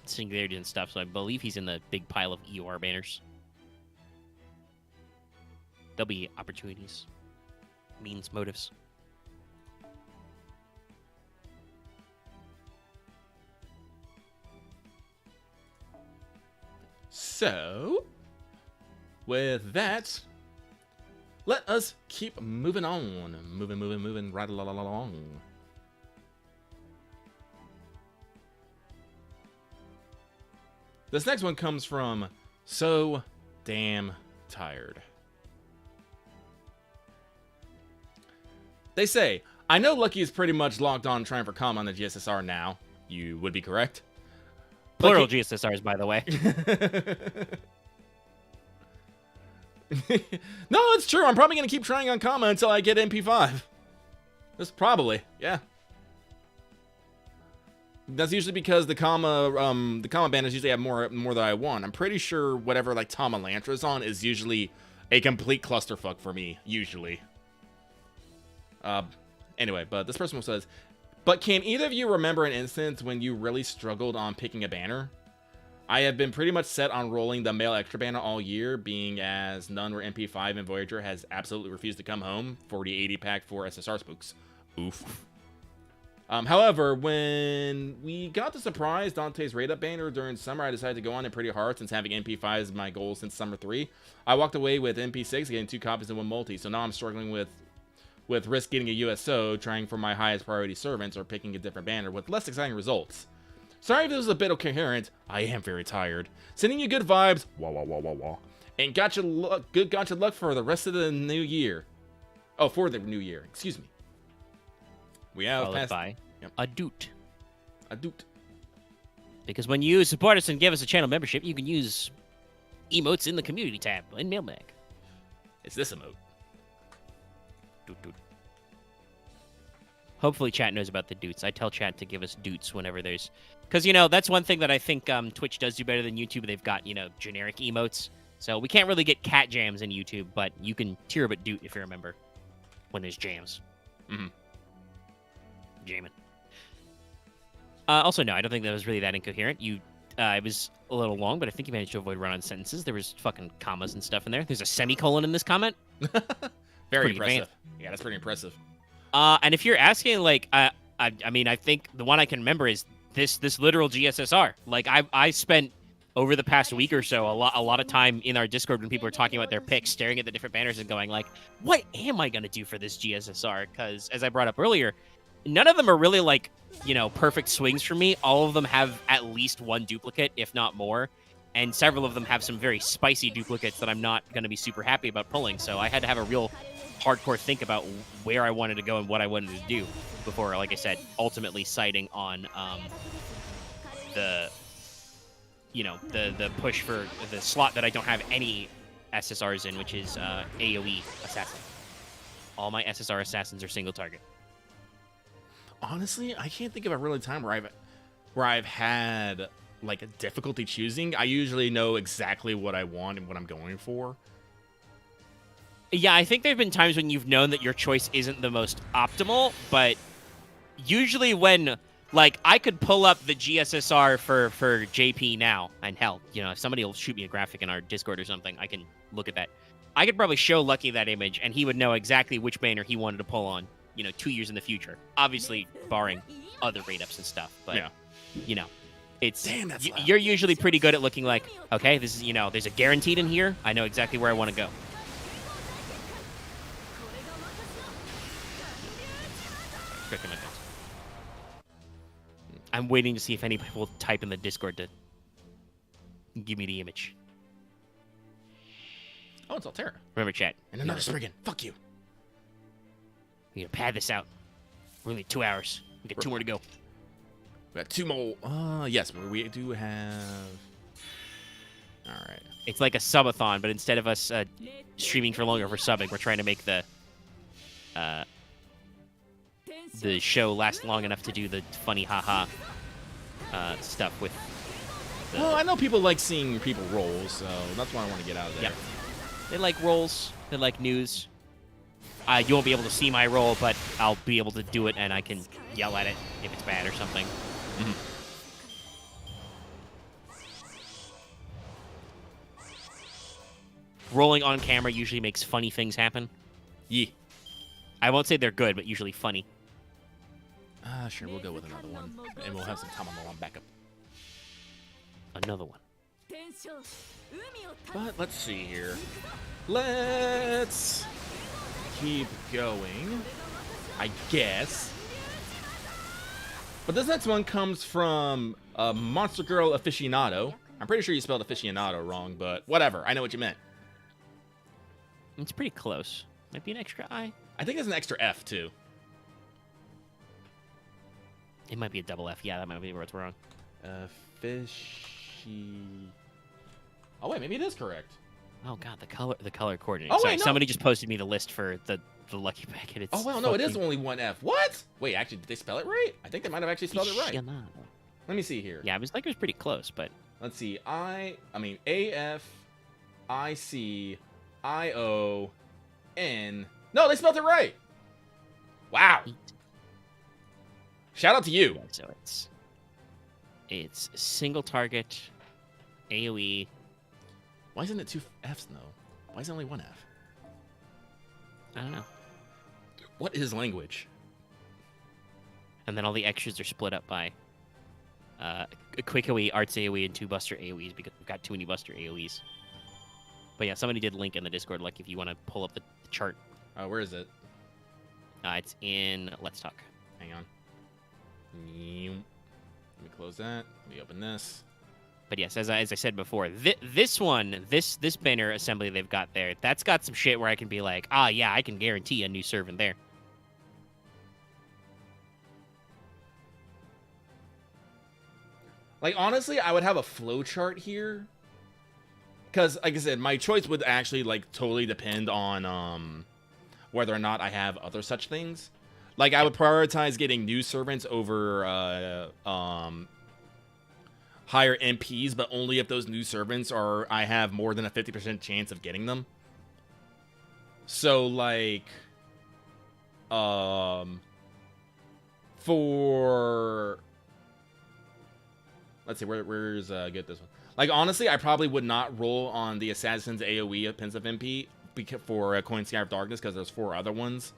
Singularity and stuff, so I believe he's in the big pile of EOR banners. There'll be opportunities, means, motives. So, with that, let us keep moving on. Moving right along. This next one comes from So Damn Tired. They say, I know Lucky is pretty much locked on trying for calm on the GSSR now. You would be correct. Plural GSSRs, by the way. No, it's true. I'm probably going to keep trying on Kama until I get MP5. That's probably, yeah. That's usually because the Kama banners usually have more than I want. I'm pretty sure whatever like Tama Lantra's on is usually a complete clusterfuck for me, usually. Anyway, but this person says, but can either of you remember an instance when you really struggled on picking a banner? I have been pretty much set on rolling the male extra banner all year, being as none were MP5 and Voyager has absolutely refused to come home for the 80 pack for SSR spooks. Oof. However, when we got the surprise Dante's raid up banner during summer, I decided to go on it pretty hard since having MP5 is my goal since summer 3. I walked away with MP6 getting 2 copies and 1 multi, so now I'm struggling with risk getting a USO, trying for my highest priority servants, or picking a different banner with less exciting results. Sorry if this was a bit incoherent. I am very tired. Sending you good vibes. Wah wah wah wah wah. And good gotcha luck for the rest of the new year. Oh, for the new year. Excuse me. We have Followed passed by a doot. a doot. Because when you support us and give us a channel membership, you can use emotes in the community tab in Mailbag. It's this emote. Doot, doot. Hopefully chat knows about the doots. I tell chat to give us doots whenever there's... Because, you know, that's one thing that I think Twitch does do better than YouTube. They've got, you know, generic emotes. So we can't really get cat jams in YouTube, but you can tear up a doot if you're a member when there's jams. Mm-hmm. Jamming. Also, no, I don't think that was really that incoherent. It was a little long, but I think you managed to avoid run-on sentences. There was fucking commas and stuff in there. There's a semicolon in this comment. Very Pretty impressive. advanced. Yeah, that's pretty impressive. And if you're asking, like, I mean, I think the one I can remember is this literal GSSR. Like, I spent over the past week or so a lot of time in our Discord when people are talking about their picks, staring at the different banners and going like, what am I gonna do for this GSSR? Because as I brought up earlier, none of them are really like, you know, perfect swings for me. All of them have at least one duplicate, if not more. And several of them have some very spicy duplicates that I'm not going to be super happy about pulling. So I had to have a real hardcore think about where I wanted to go and what I wanted to do before, like I said, ultimately citing on the push for the slot that I don't have any SSRs in, which is AoE Assassin. All my SSR Assassins are single target. Honestly, I can't think of a really time where I've had like a difficulty choosing. I usually know exactly what I want and what I'm going for. Yeah, I think there have been times when you've known that your choice isn't the most optimal, but usually when, like, I could pull up the GSSR for JP now, and hell, you know, if somebody will shoot me a graphic in our Discord or something, I can look at that. I could probably show Lucky that image, and he would know exactly which banner he wanted to pull on, you know, 2 years in the future. Obviously, barring other rate-ups and stuff, but, yeah. You know, it's... Damn, that's loud. You're usually pretty good at looking like, okay, this is, you know, there's a guaranteed in here. I know exactly where I want to go. Frickin' my face. I'm waiting to see if anybody will type in the Discord to give me the image. Oh, it's Altera. Remember, chat. And another Spriggan. Fuck you. We gotta pad this out. We're only 2 hours. We got 2 more to go. We got 2 more. Yes, we do have... All right. It's like a subathon, but instead of us streaming for longer for subbing, we're trying to make the show last long enough to do the funny haha stuff with the... Well, I know people like seeing people roll, so that's why I want to get out of there. Yep. They like rolls. They like news. You won't be able to see my roll, but I'll be able to do it, and I can yell at it if it's bad or something. Mm-hmm. Rolling on camera usually makes funny things happen. Yeah. I won't say they're good, but usually funny. Sure, we'll go with another one. And we'll have some time on the long backup. Another one. But let's see here. Let's keep going, I guess. But this next one comes from Monster Girl Aficionado. I'm pretty sure you spelled aficionado wrong, but whatever. I know what you meant. It's pretty close. Might be an extra I. I think there's an extra F, too. It might be a double F. Yeah, that might be where it's wrong. Oh, wait, maybe it is correct. Oh, God, the color coordinating. Oh, Sorry, wait, no. Somebody just posted me the list for the lucky packet. It's Oh, well, no, it is only one F. What? Wait, actually, did they spell it right? I think they might have actually spelled it right. Let me see here. Yeah, it was like it was pretty close, but... Let's see. A-F-I-C-I-O-N. No, they spelled it right. Wow. Shout out to you. Yeah, so it's single target AoE. Why isn't it 2 Fs though? Why is it only 1 F? I don't know. What is language? And then all the extras are split up by a quick AoE, arts AoE, and 2 buster AoEs because we've got too many buster AoEs. But yeah, somebody did link in the Discord, like if you want to pull up the chart. Where is it? It's in Let's Talk. Hang on. Let me close that. Let me open this. But yes, as I said before, this banner assembly they've got there, that's got some shit where I can be like, yeah, I can guarantee a new servant there. Like, honestly, I would have a flowchart here. Because, like I said, my choice would actually, like, totally depend on whether or not I have other such things. Like, I would prioritize getting new servants over higher MPs, but only if those new servants are, I have more than a 50% chance of getting them. So, like, for... Let's see, where's get this one. Like, honestly, I probably would not roll on the Assassin's AoE Offensive MP for Coin Sky of Darkness because there's 4 other ones.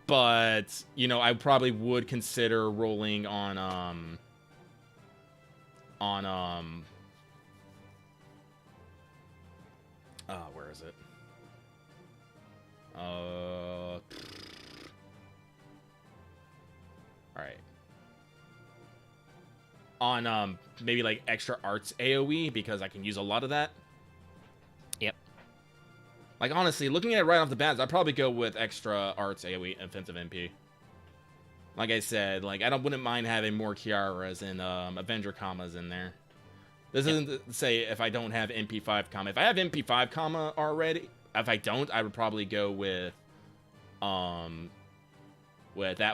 But, you know, I probably would consider rolling on where is it? All right. On maybe like extra arts AoE because I can use a lot of that. Yep. Like, honestly, looking at it right off the bat, I'd probably go with extra arts AoE offensive MP. Like I said, like, wouldn't mind having more Kiaras and Avenger commas in there. This isn't to say if I don't have MP5 comma. If I have MP5 comma already, if I don't, I would probably go with that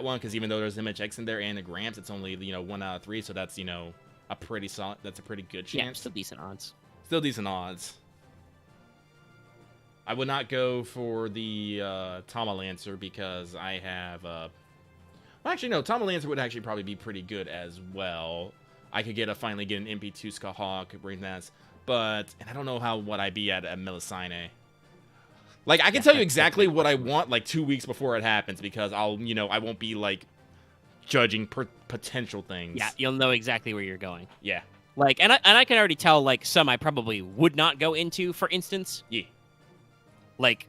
one, because even though there's Image X in there and the Gramps, it's only, you know, 1 out of 3, so that's, you know, a pretty solid, that's a pretty good chance. Yeah, still decent odds. Still decent odds. I would not go for the Tama Lancer because I have well, actually no, Tama Lancer would actually probably be pretty good as well. I could finally get an MP2 Skahawk, bring that, and I don't know what I'd be at Melusine. Like, I can tell you exactly what I want, like, 2 weeks before it happens, because I won't be, like, judging potential things. Yeah, you'll know exactly where you're going. Yeah. Like, and I can already tell, like, some I probably would not go into, for instance. Yeah. Like,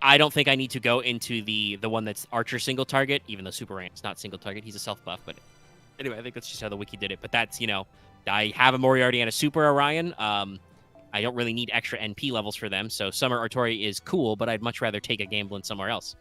I don't think I need to go into the one that's Archer single target, even though Super Rant's not single target. He's a self-buff, but anyway, I think that's just how the wiki did it. But that's, you know, I have a Moriarty and a Super Orion. I don't really need extra NP levels for them, so Summer Artori is cool, but I'd much rather take a Gamblin somewhere else.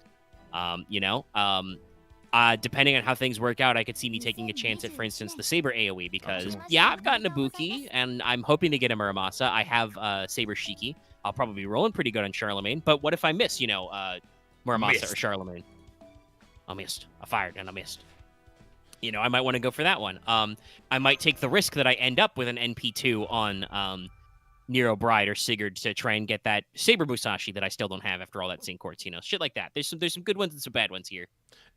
Depending on how things work out, I could see me taking a chance at, for instance, the Saber AoE, because, yeah, I've gotten a Buki, and I'm hoping to get a Muramasa. I have Saber Shiki. I'll probably be rolling pretty good on Charlemagne, but what if I miss, Muramasa or Charlemagne? I missed. I fired, and I missed. You know, I might want to go for that one. I might take the risk that I end up with an NP2 on Nero Bride or Sigurd to try and get that Saber Musashi that I still don't have after all that St. Courts, you know, shit like that. There's some good ones and some bad ones here.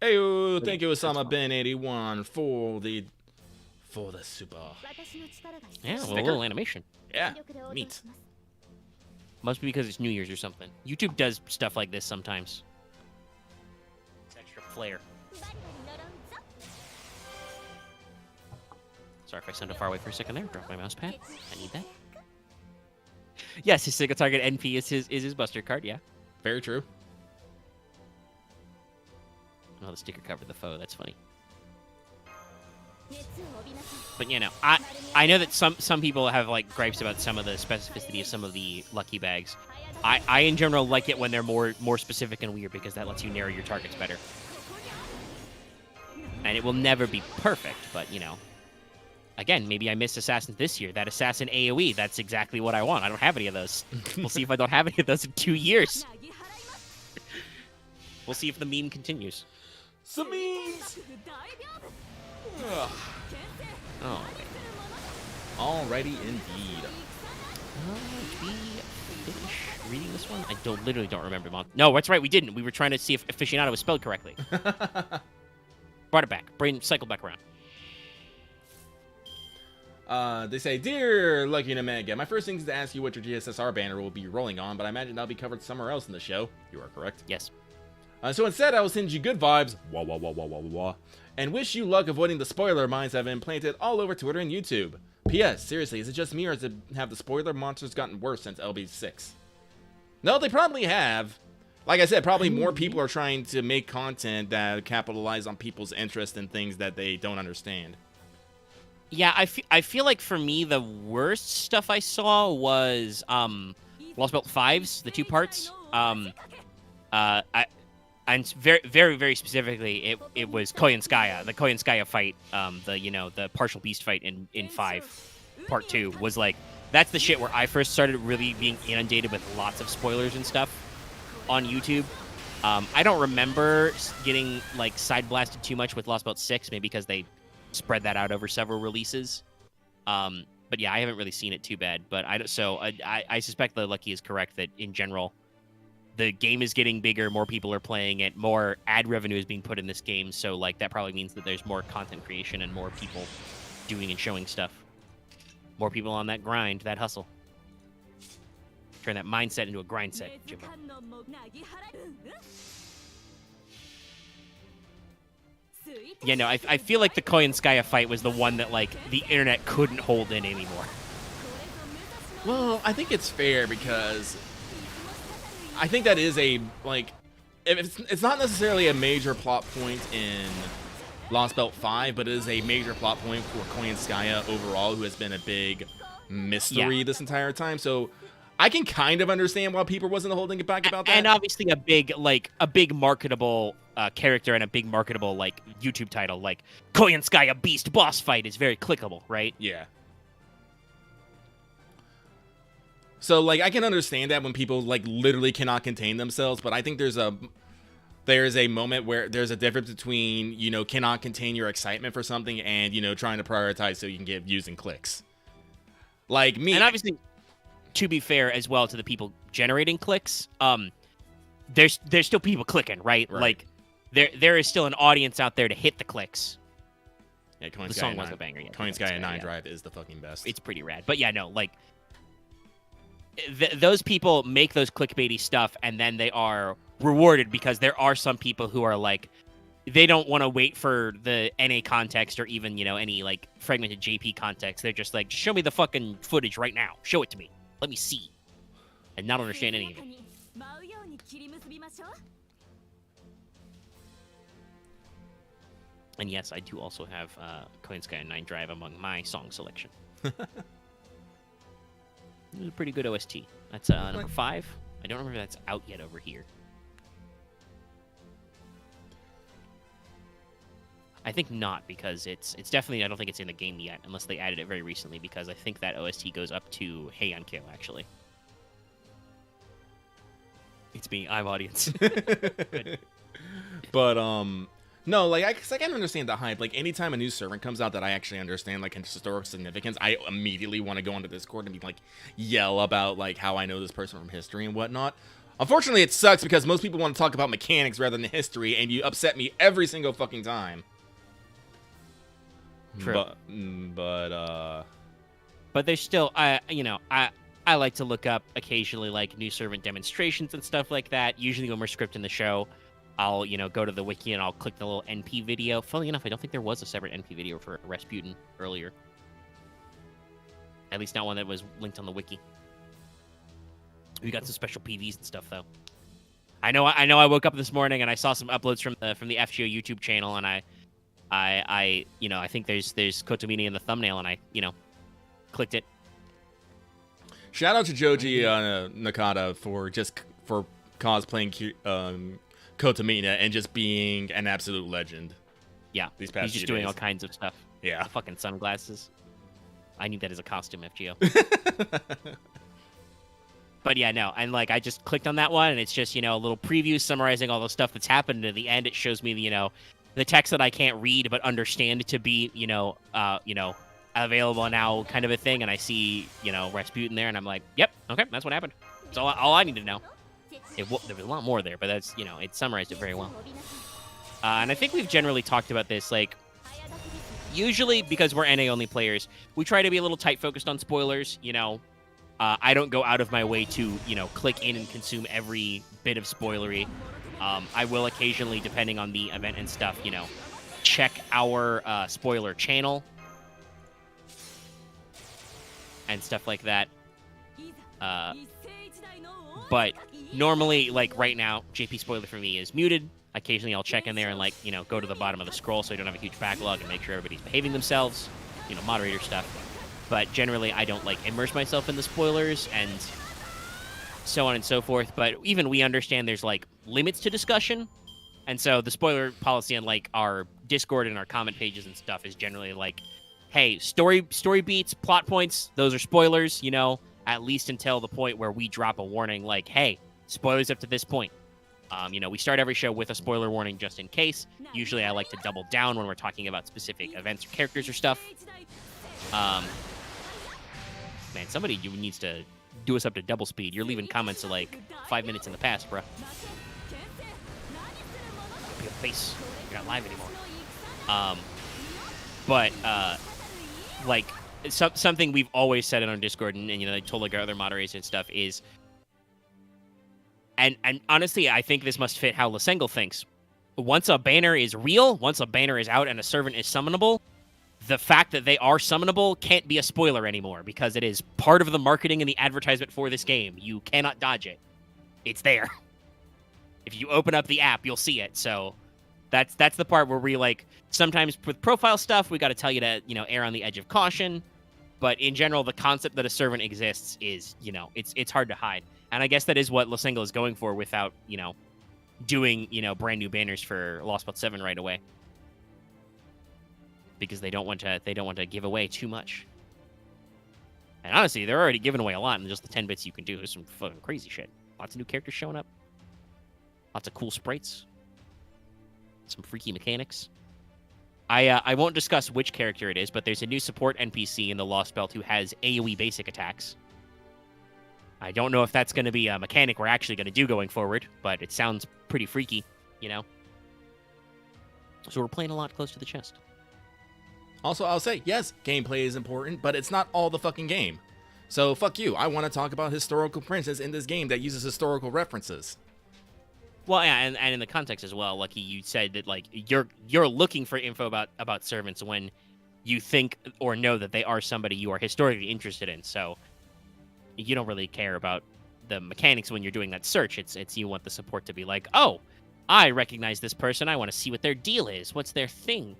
Hey, thank you, Osama Ben 81 for the super. Yeah, well, a little animation. Yeah, neat. Must be because it's New Year's or something. YouTube does stuff like this sometimes. It's extra flair. Sorry if I sounded far away for a second there. Drop my mouse pad. I need that. Yes, his single target NP is his Buster card, yeah. Very true. Oh, the sticker covered the foe. That's funny. But, you know, I know that some people have, like, gripes about some of the specificity of some of the lucky bags. I in general, like it when they're more specific and weird, because that lets you narrow your targets better. And it will never be perfect, but, you know. Again, maybe I missed Assassins this year. That Assassin AoE, that's exactly what I want. I don't have any of those. We'll see if I don't have any of those in 2 years. We'll see if the meme continues. Some memes! Oh. Alrighty indeed. Did we finish reading this one? I literally don't remember. No, that's right, we didn't. We were trying to see if aficionado was spelled correctly. Brought it back. Brain cycled back around. They say, Dear Lucky Omega, my first thing is to ask you what your GSSR banner will be rolling on, but I imagine that'll be covered somewhere else in the show. You are correct. Yes. So instead, I will send you good vibes, wah wah wah wah wah wah, and wish you luck avoiding the spoiler mines that have been planted all over Twitter and YouTube. P.S. Seriously, is it just me, or have the spoiler monsters gotten worse since LB6? No, they probably have. Like I said, probably more people are trying to make content that capitalize on people's interest in things that they don't understand. Yeah, I feel like for me, the worst stuff I saw was Lostbelt 5s, the 2 parts. And very specifically, it was Koyanskaya. The Koyanskaya fight, the partial beast fight in 5, part 2 was like, that's the shit where I first started really being inundated with lots of spoilers and stuff on YouTube. I don't remember getting like side blasted too much with Lostbelt 6, maybe because they spread that out over several releases. But yeah, I haven't really seen it too bad. But I suspect that Lucky is correct that in general, the game is getting bigger, more people are playing it, more ad revenue is being put in this game, so like that probably means that there's more content creation and more people doing and showing stuff. More people on that grind, that hustle. Turn that mindset into a grind set, Jimbo. Yeah, no, I feel like the Koyanskaya fight was the one that like the internet couldn't hold in anymore. Well, I think it's fair because I think that is a, like, it's not necessarily a major plot point in Lostbelt 5, but it is a major plot point for Koyanskaya overall, who has been a big mystery this entire time. So I can kind of understand why people wasn't holding it back about that. And obviously a big marketable character and a big marketable like YouTube title, like Koyanskaya Beast boss fight is very clickable, right? Yeah. So, like, I can understand that when people, like, literally cannot contain themselves, but I think there's a moment where there's a difference between, you know, cannot contain your excitement for something and, you know, trying to prioritize so you can get views and clicks. Like, me... And obviously, to be fair as well to the people generating clicks, there's still people clicking, right? Like, there is still an audience out there to hit the clicks. Yeah, the song was a banger. Yeah, Koyanskaya 9 Drive is the fucking best. It's pretty rad. But yeah, no, like... those people make those clickbaity stuff, and then they are rewarded because there are some people who are like, they don't want to wait for the NA context or even, you know, any like fragmented JP context. They're just like, just show me the fucking footage right now. Show it to me. Let me see. And not understand any of it. And yes, I do also have Koyanskaya 9 Drive among my song selection. It was a pretty good OST. That's number 5. I don't remember if that's out yet over here. I think not, because it's definitely, I don't think it's in the game yet, unless they added it very recently, because I think that OST goes up to Hey on Kill, actually. It's me, I'm audience. Good. But, no, like, I can understand the hype. Like, anytime a new servant comes out that I actually understand, like, its historical significance, I immediately want to go onto Discord and be, like, yell about, like, how I know this person from history and whatnot. Unfortunately, it sucks because most people want to talk about mechanics rather than history, and you upset me every single fucking time. True. But there's still, I like to look up occasionally, like, new servant demonstrations and stuff like that. Usually when we're scripting the show, I'll, go to the wiki and I'll click the little NP video. Funnily enough, I don't think there was a separate NP video for Rasputin earlier. At least not one that was linked on the wiki. We got some special PVs and stuff, though. I know I woke up this morning and I saw some uploads from the FGO YouTube channel, and I think there's KOTOMINE in the thumbnail, and I, clicked it. Shout out to Joji Nakata for cosplaying KOTOMINE and just being an absolute legend. Yeah, these past he's just few doing days. all kinds of stuff. Yeah, the fucking sunglasses. I need that as a costume, FGO. But yeah, no, and like I just clicked on that one, and it's just a little preview summarizing all the stuff that's happened. And at the end, it shows me the text that I can't read but understand to be available now, kind of a thing. And I see Rasputin there, and I'm like, yep, okay, that's what happened. That's all I need to know. There was a lot more there, but that's it summarized it very well. And I think we've generally talked about this, like, usually, because we're NA only players, we try to be a little tight focused on spoilers. You know, I don't go out of my way to, you know, click in and consume every bit of spoilery. I will occasionally, depending on the event and stuff, you know, check our spoiler channel and stuff like that. But normally, like right now, JP spoiler for me is muted. Occasionally, I'll check in there and, like, you know, go to the bottom of the scroll so I don't have a huge backlog and make sure everybody's behaving themselves. You know, moderator stuff. But generally, I don't, like, immerse myself in the spoilers and so on and so forth. But even we understand there's, like, limits to discussion. And so the spoiler policy on, like, our Discord and our comment pages and stuff is generally like, hey, story beats, plot points, those are spoilers, you know, at least until the point where we drop a warning like, hey, spoilers up to this point. You know, we start every show with a spoiler warning just in case. Usually I like to double down when we're talking about specific events or characters or stuff. Man, somebody needs to do us up to double speed. You're leaving comments of like 5 minutes in the past, bro. Your face. You're not live anymore. Like, something we've always said in our Discord, and you know, I told like our other moderators and stuff is, and honestly, I think this must fit how Lostbelts thinks. Once a banner is real, once a banner is out and a servant is summonable, the fact that they are summonable can't be a spoiler anymore because it is part of the marketing and the advertisement for this game. You cannot dodge it. It's there. If you open up the app, you'll see it. So that's the part where we, like, sometimes with profile stuff, we got to tell you to, you know, err on the edge of caution. But in general, the concept that a servant exists is, you know, it's hard to hide. And I guess that is what Lostbelts is going for without, you know, doing, you know, brand new banners for Lostbelts 7 right away. Because they don't want to give away too much. And honestly, they're already giving away a lot in just the 10 bits you can do. There's some fucking crazy shit. Lots of new characters showing up. Lots of cool sprites. Some freaky mechanics. I won't discuss which character it is, but there's a new support NPC in the Lostbelt who has AoE basic attacks. I don't know if that's going to be a mechanic we're actually going to do going forward, but it sounds pretty freaky, you know? So we're playing a lot close to the chest. Also, I'll say, yes, gameplay is important, but it's not all the fucking game. So, fuck you. I want to talk about historical princes in this game that uses historical references. Well, yeah, and in the context as well, Lucky, you said that, like, you're looking for info about servants when you think or know that they are somebody you are historically interested in. So you don't really care about the mechanics when you're doing that search. It's you want the support to be like, oh, I recognize this person. I want to see what their deal is. What's their thing?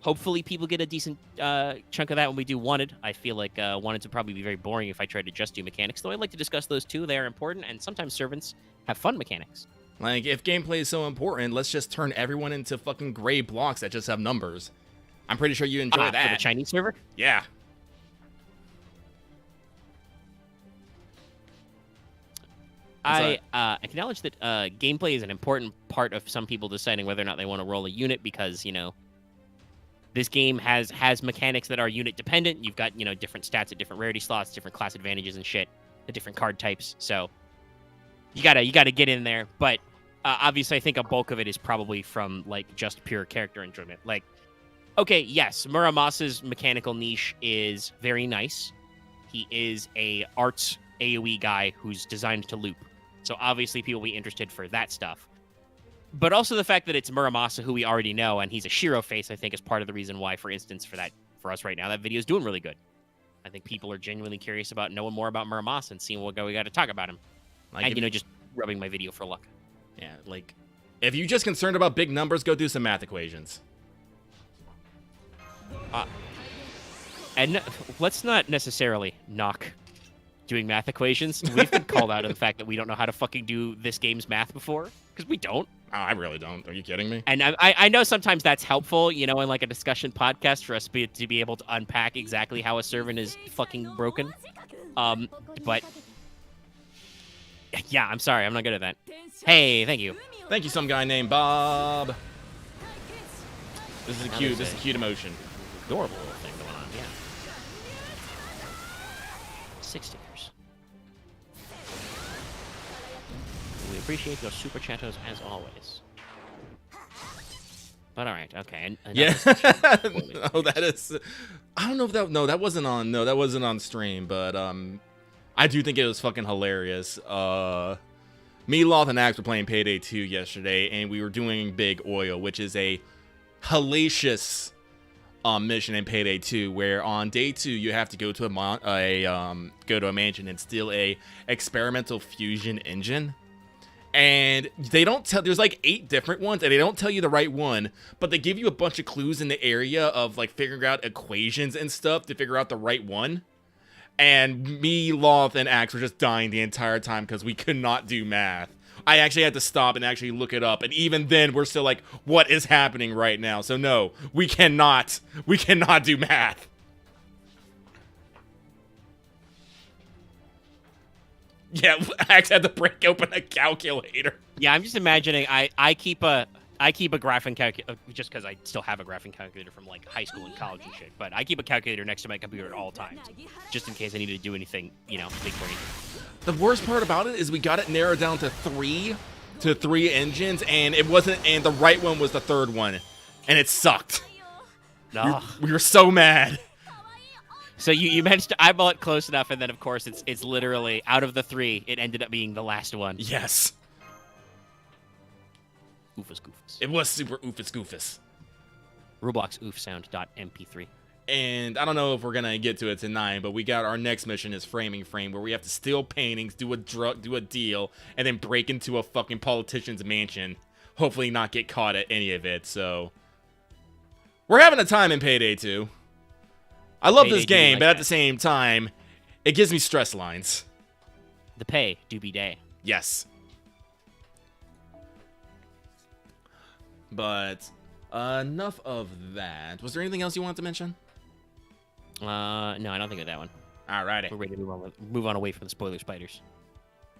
Hopefully people get a decent chunk of that when we do Wanted. I feel like Wanted would probably be very boring if I tried to just do mechanics, though I'd like to discuss those too. They are important, and sometimes servants have fun mechanics. Like, if gameplay is so important, let's just turn everyone into fucking gray blocks that just have numbers. I'm pretty sure you enjoy that. For the Chinese server? Yeah. I acknowledge that gameplay is an important part of some people deciding whether or not they want to roll a unit because, you know, this game has mechanics that are unit dependent. You've got, you know, different stats at different rarity slots, different class advantages and shit, the different card types. So you gotta get in there. But obviously, I think a bulk of it is probably from, like, just pure character enjoyment. Like, okay, yes, Muramasa's mechanical niche is very nice. He is a arts AoE guy who's designed to loop. So obviously people will be interested for that stuff. But also the fact that it's Muramasa, who we already know, and he's a Shiro face, I think is part of the reason why, for instance, for us right now, that video is doing really good. I think people are genuinely curious about knowing more about Muramasa and seeing what we got to talk about him. Like, and, you know, just rubbing my video for luck. Yeah, like, if you're just concerned about big numbers, go do some math equations. And let's not necessarily knock doing math equations. We've been called out on the fact that we don't know how to fucking do this game's math before, because we don't. Oh, I really don't. Are you kidding me? And I know sometimes that's helpful, you know, in like a discussion podcast for us to be able to unpack exactly how a servant is fucking broken. But yeah, I'm sorry, I'm not good at that. Hey, thank you. Thank you, some guy named Bob. This is a cute. This is a cute emotion. Adorable little thing going on. Yeah. 6 stickers. We appreciate your super chattos as always. But all right, okay. Yeah. No, that is. I don't know if that. No, that wasn't on. No, that wasn't on stream. But I do think it was fucking hilarious. Me, Loth, and Axe were playing Payday 2 yesterday, and we were doing Big Oil, which is a hellacious mission in Payday 2, where on day 2 you have to go to a mansion and steal a experimental fusion engine. And they don't tell, there's like 8 different ones, and they don't tell you the right one, but they give you a bunch of clues in the area of like figuring out equations and stuff to figure out the right one. And me, Loth, and Axe were just dying the entire time because we could not do math. I actually had to stop and actually look it up, and even then we're still like, what is happening right now? So no, we cannot do math. Yeah, Axe had to break open a calculator. Yeah, I'm just imagining. I keep a graphing calculator just because I still have a graphing calculator from like high school and college and shit. But I keep a calculator next to my computer at all times, just in case I need to do anything, big brain. The worst part about it is we got it narrowed down to three engines, and it wasn't. And the right one was the third one, and it sucked. No, we were so mad. So you managed to eyeball it close enough, and then of course it's literally out of the 3, it ended up being the last one. Yes. Oofus goofus. It was super oofus goofus. Roblox oofsound.mp3. And I don't know if we're gonna get to it tonight, but we got our next mission is Framing Frame, where we have to steal paintings, do a deal, and then break into a fucking politician's mansion. Hopefully not get caught at any of it. So we're having a time in Payday 2. I love this game, but at the same time, it gives me stress lines. The pay do be day. Yes. But enough of that. Was there anything else you wanted to mention? No, I don't think of that one. Alrighty. We're ready to move on away from the spoiler spiders.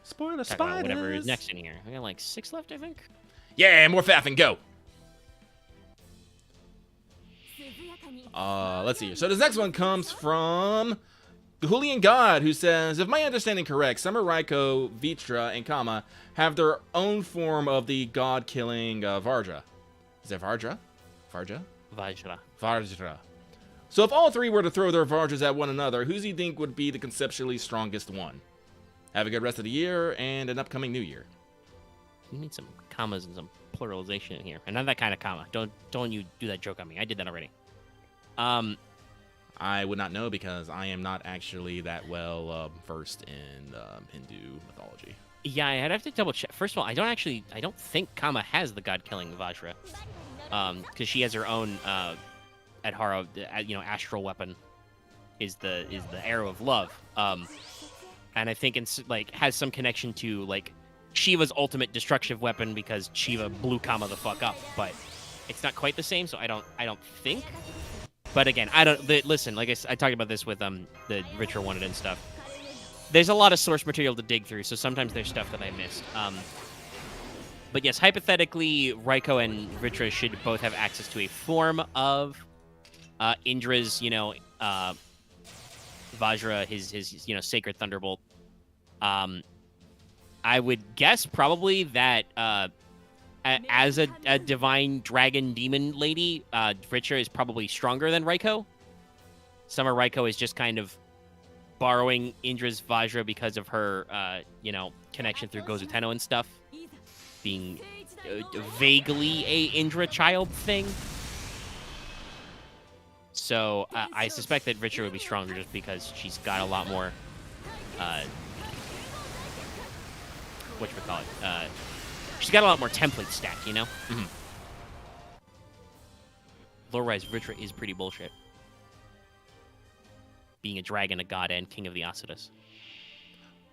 Spoiler Talk spiders. about whatever is next in here. We got like 6 left, I think. Yeah, more faff and go. Let's see here. So this next one comes from the Julian God, who says, if my understanding correct, Summer, Raiko, Vitra, and Kama have their own form of the god-killing Vajra. Is that Vajra? Vajra. So if all 3 were to throw their Vajras at one another, who do you think would be the conceptually strongest one? Have a good rest of the year and an upcoming new year. You need some commas and some pluralization in here. And not that kind of comma. Don't you do that joke on me. I did that already. I would not know because I am not actually that well versed in Hindu mythology. Yeah, I'd have to double check. First of all, I don't think Kama has the god-killing Vajra, because she has her own Adhara, astral weapon, is the arrow of love, and I think it's like has some connection to like Shiva's ultimate destructive weapon because Shiva blew Kama the fuck up, but it's not quite the same. So I don't think. But again, listen, like I talked about this with the Richer Wanted and stuff. There's a lot of source material to dig through, so sometimes there's stuff that I missed. But yes, hypothetically, Raiko and Ritra should both have access to a form of Indra's, Vajra, his Sacred Thunderbolt. I would guess probably that as a divine dragon demon lady, Ritra is probably stronger than Raiko. Summer Raiko is just kind of borrowing Indra's Vajra because of her, connection through Gozuteno and stuff, being vaguely a Indra child thing. So I suspect that Ritra would be stronger just because she's got a lot more, she's got a lot more template stack, Mm-hmm. Lore-wise, Ritra is pretty bullshit. Being a dragon, a god, and king of the Asuras.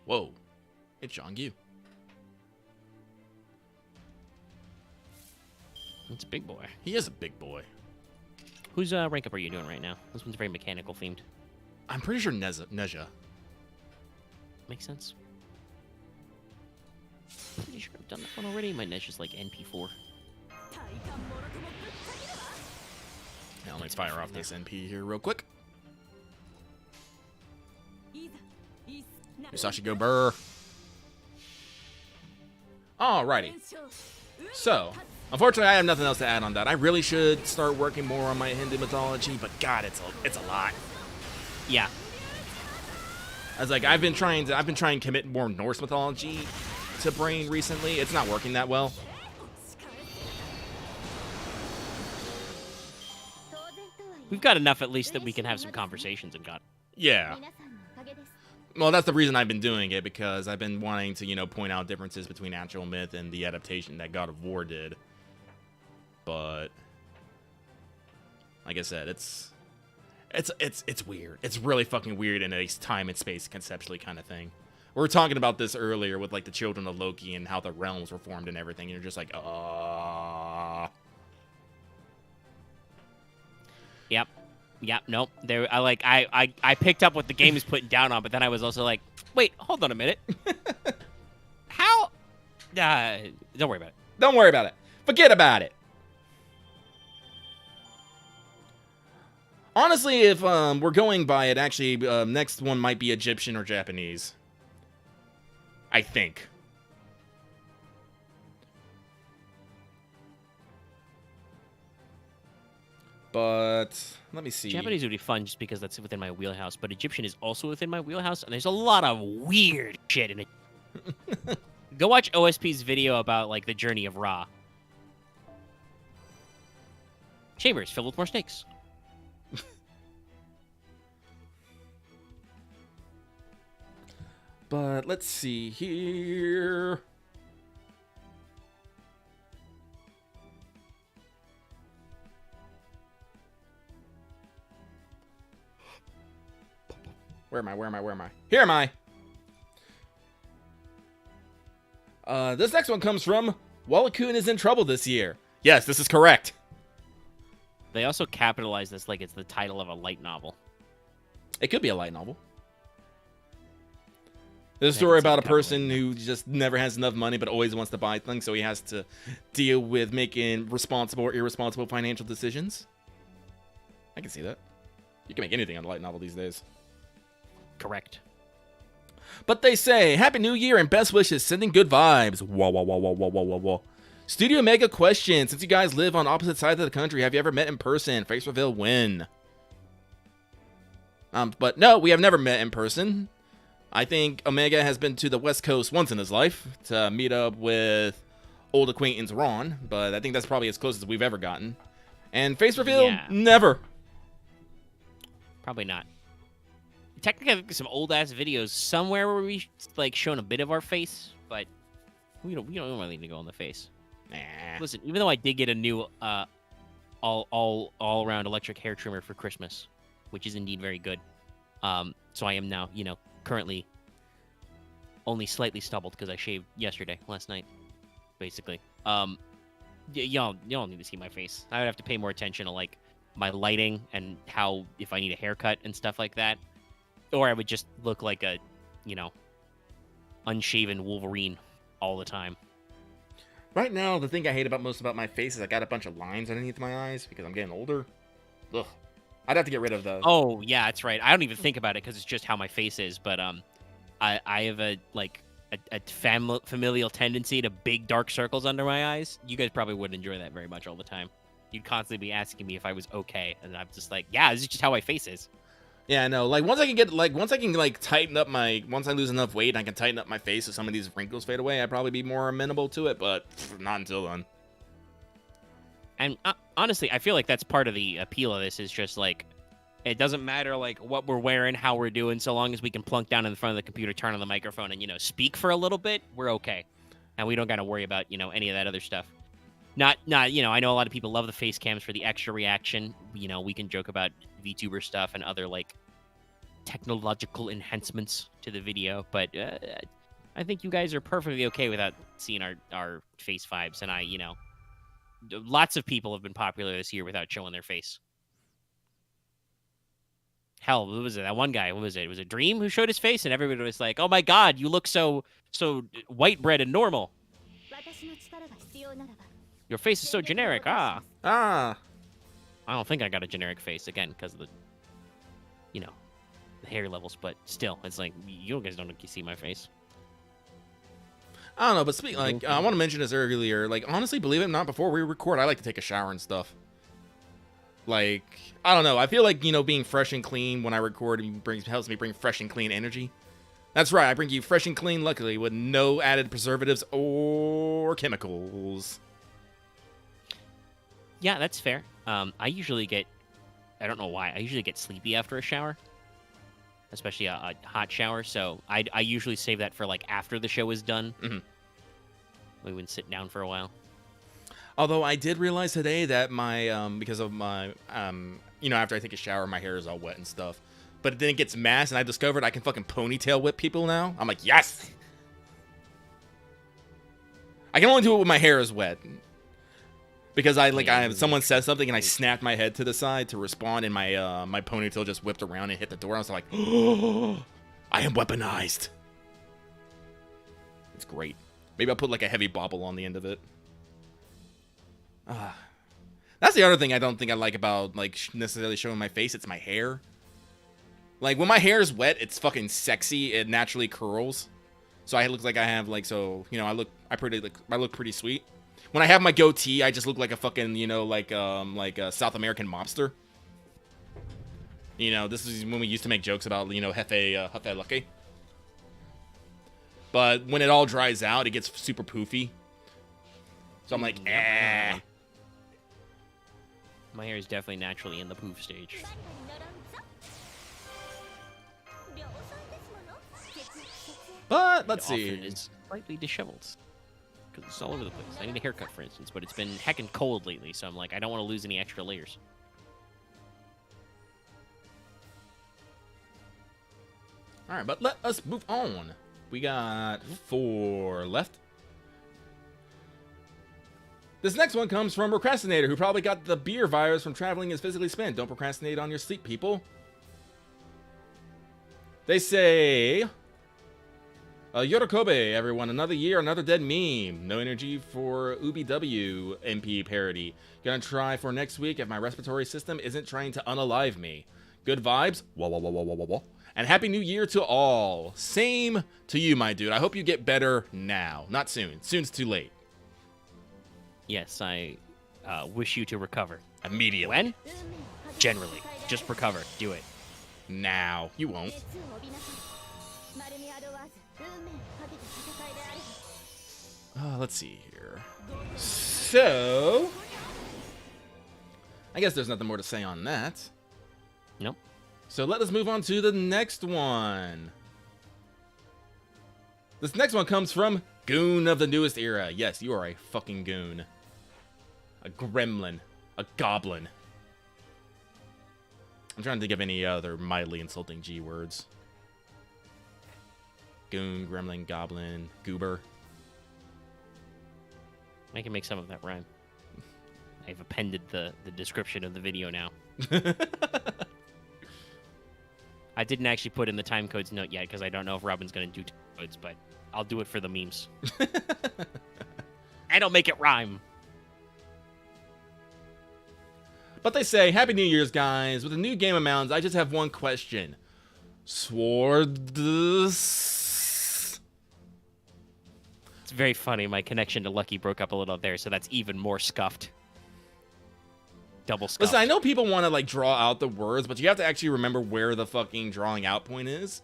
Whoa. It's Zhongyu. It's a big boy. He is a big boy. Whose rank up are you doing right now? This one's very mechanical themed. I'm pretty sure Neja. Makes sense. Pretty sure I've done that one already. My Neja's like NP4. Now let's fire off this NP here real quick. Musashi go burr. Alrighty. So, Unfortunately, I have nothing else to add on that. I really should start working more on my Hindu mythology, but God, it's a lot. Yeah. I was like, I've been trying to commit more Norse mythology to brain recently. It's not working that well. We've got enough at least that we can have some conversations and got. Yeah. Well, that's the reason I've been doing it, because I've been wanting to, you know, point out differences between actual myth and the adaptation that God of War did. But like I said, it's weird. It's really fucking weird in a time and space conceptually kind of thing. We were talking about this earlier with like the children of Loki and how the realms were formed and everything. And you're just like, Yep. Nope. There. I picked up what the game is putting down on, but then I was also like, wait, hold on a minute. How? Don't worry about it. Don't worry about it. Forget about it. Honestly, if we're going by it, actually, next one might be Egyptian or Japanese. I think. But let me see. Japanese would be fun just because that's within my wheelhouse, but Egyptian is also within my wheelhouse, and there's a lot of weird shit in it. Go watch OSP's video about like the journey of Ra. Chambers filled with more snakes. But let's see here. Where am I? Here am I. This next one comes from Wallachun is in trouble this year. Yes, this is correct. They also capitalize this like it's the title of a light novel. It could be a light novel. There's a story about a person who just never has enough money but always wants to buy things, so he has to deal with making responsible or irresponsible financial decisions. I can see that. You can make anything on a light novel these days. Correct. But they say, Happy New Year and best wishes, sending good vibes. Whoa, whoa, whoa, whoa, whoa, whoa, whoa, whoa. Studio Mega question, since you guys live on opposite sides of the country, have you ever met in person? Face reveal when? But no, we have never met in person. I think Omega has been to the West Coast once in his life to meet up with old acquaintance Ron, but I think that's probably as close as we've ever gotten. And face reveal, never. Probably not. Technically, I think there's some old ass videos somewhere where we like shown a bit of our face, but we don't really need to go on the face. Nah. Listen, even though I did get a new all around electric hair trimmer for Christmas, which is indeed very good. So I am now, currently only slightly stubbled because I shaved last night, basically. Y'all need to see my face. I would have to pay more attention to like my lighting and how if I need a haircut and stuff like that, or I would just look like a, unshaven Wolverine all the time. Right now, the thing I hate most about my face is I got a bunch of lines underneath my eyes because I'm getting older. Ugh. I'd have to get rid of those. Oh, yeah, that's right. I don't even think about it because it's just how my face is. But I have a familial tendency to big dark circles under my eyes. You guys probably wouldn't enjoy that very much all the time. You'd constantly be asking me if I was okay, and I'm just like, yeah, this is just how my face is. Yeah, no. Like once I tighten up once I lose enough weight, and I can tighten up my face so some of these wrinkles fade away. I'd probably be more amenable to it, but not until then. And honestly, I feel like that's part of the appeal of this is just like, it doesn't matter like what we're wearing, how we're doing, so long as we can plunk down in front of the computer, turn on the microphone, and speak for a little bit, we're okay, and we don't got to worry about any of that other stuff. Not I know a lot of people love the face cams for the extra reaction. We can joke about VTuber stuff and other like technological enhancements to the video, but I think you guys are perfectly okay without seeing our face vibes, and lots of people have been popular this year without showing their face. Hell, what was it? That one guy, what was it? It was a Dream who showed his face, and everybody was like, oh my god, you look so white bread and normal. Your face is so generic. I don't think I got a generic face, again, because of the hair levels, but still, it's like, you guys don't see my face. I don't know, but I want to mention this earlier. Like, honestly, believe it or not, before we record, I like to take a shower and stuff. Like, I don't know. I feel like, being fresh and clean when I record helps me bring fresh and clean energy. That's right, I bring you fresh and clean, luckily, with no added preservatives or chemicals. Yeah, that's fair. I usually get, I don't know why, I usually get sleepy after a shower. Especially a hot shower, so I usually save that for, like, after the show is done. Mm-hmm. We wouldn't sit down for a while. Although I did realize today that my, because of my, after I take a shower, my hair is all wet and stuff. But then it gets masked, and I discovered I can fucking ponytail whip people now. I'm like, yes! I can only do it when my hair is wet. Because someone said something, and I snapped my head to the side to respond, and my my ponytail just whipped around and hit the door. I was like, oh, I am weaponized. It's great. Maybe I'll put, like, a heavy bobble on the end of it. That's the other thing I don't think I like about, like, necessarily showing my face. It's my hair. Like, when my hair is wet, it's fucking sexy. It naturally curls. So I look like I have, like, I look pretty sweet. When I have my goatee, I just look like a fucking, like a South American mobster. This is when we used to make jokes about, Hefe Lucky. But when it all dries out, it gets super poofy. So I'm like, eh. My hair is definitely naturally in the poof stage. But, let's see. It's slightly disheveled. Because it's all over the place. I need a haircut, for instance, but it's been heckin' cold lately, so I'm like, I don't want to lose any extra layers. Alright, but let us move on. We got 4 left. This next one comes from Procrastinator, who probably got the beer virus from traveling is physically spent. Don't procrastinate on your sleep, people. They say... Yorokobe, everyone. Another year, another dead meme. No energy for UBW MP parody. Gonna try for next week if my respiratory system isn't trying to unalive me. Good vibes. Wah, wah, wah, wah, wah, wah, wah. And Happy New Year to all. Same to you, my dude. I hope you get better now. Not soon. Soon's too late. Yes, I wish you to recover. Immediately. When? Generally. Just recover. Do it. Now. You won't. Let's see here. So, I guess there's nothing more to say on that. Nope. So let us move on to the next one. This next one comes from Goon of the newest era. Yes, you are a fucking goon. A gremlin. A goblin. I'm trying to think of any other mildly insulting G words. Goon, gremlin, goblin, goober. I can make some of that rhyme. I've appended the description of the video now. I didn't actually put in the Timecodes note yet because I don't know if Robyn's going to do Timecodes, but I'll do it for the memes. I don't make it rhyme. But they say, Happy New Year's, guys. With the new game amounts, I just have one question. Swords... It's very funny. My connection to Lucky broke up a little there, so that's even more scuffed. Double scuffed. Listen, I know people want to, like, draw out the words, but you have to actually remember where the fucking drawing out point is.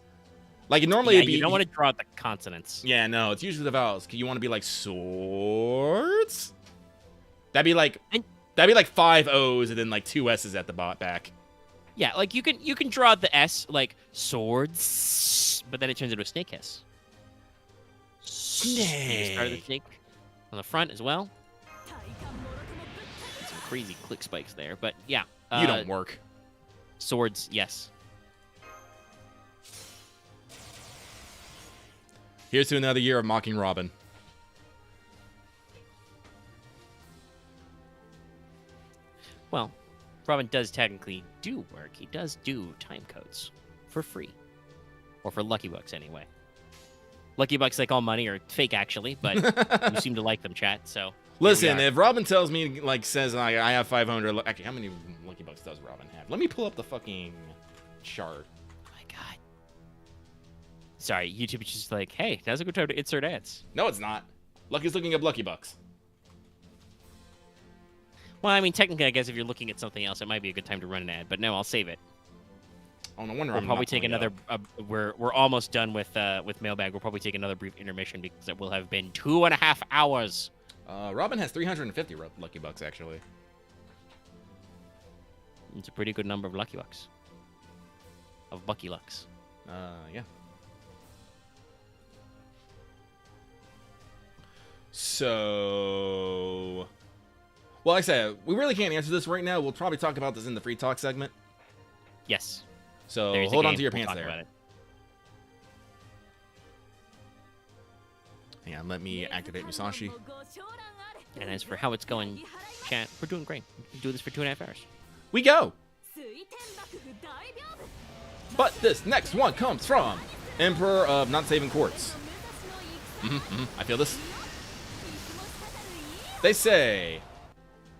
Like, normally it'd be... you don't want to draw out the consonants. Yeah, no, it's usually the vowels. You want to be like, swords? That'd be like 5 O's and then, like, 2 S's at the back. Yeah, like, you can draw out the S, like, swords, but then it turns into a snake hiss. Snake. Start of the snake on the front as well. Some crazy click spikes there, but yeah. You don't work. Swords, yes. Here's to another year of mocking Robyn. Well, Robyn does technically do work. He does do Timecodes for free. Or for Lucky Bucks, anyway. Lucky Bucks, like all money, are fake, actually, but you seem to like them, chat, so... Listen, if Robyn tells me, like, says I have 500... Actually, how many Lucky Bucks does Robyn have? Let me pull up the fucking chart. Oh my god. Sorry, YouTube is just like, hey, now's a good time to insert ads. No, it's not. Lucky's looking up Lucky Bucks. Well, I mean, technically, I guess if you're looking at something else, it might be a good time to run an ad. But no, I'll save it. Oh, no wonder We'll I'm probably not take pulling it another. up. We're almost done with Mailbag. We'll probably take another brief intermission because it will have been 2.5 hours. Robyn has 350 Lucky Bucks, actually. It's a pretty good number of Lucky Bucks. Of Bucky Lucks. Yeah. So, well, like I said, we really can't answer this right now. We'll probably talk about this in the free talk segment. Yes. So There's hold a on game. to your We'll pants talk about there. it. Hang on, let me activate Musashi. And as for how it's going, chat, we're doing great. We do this for 2.5 hours. We go! But this next one comes from Emperor of Not Saving Quartz. I feel this. They say,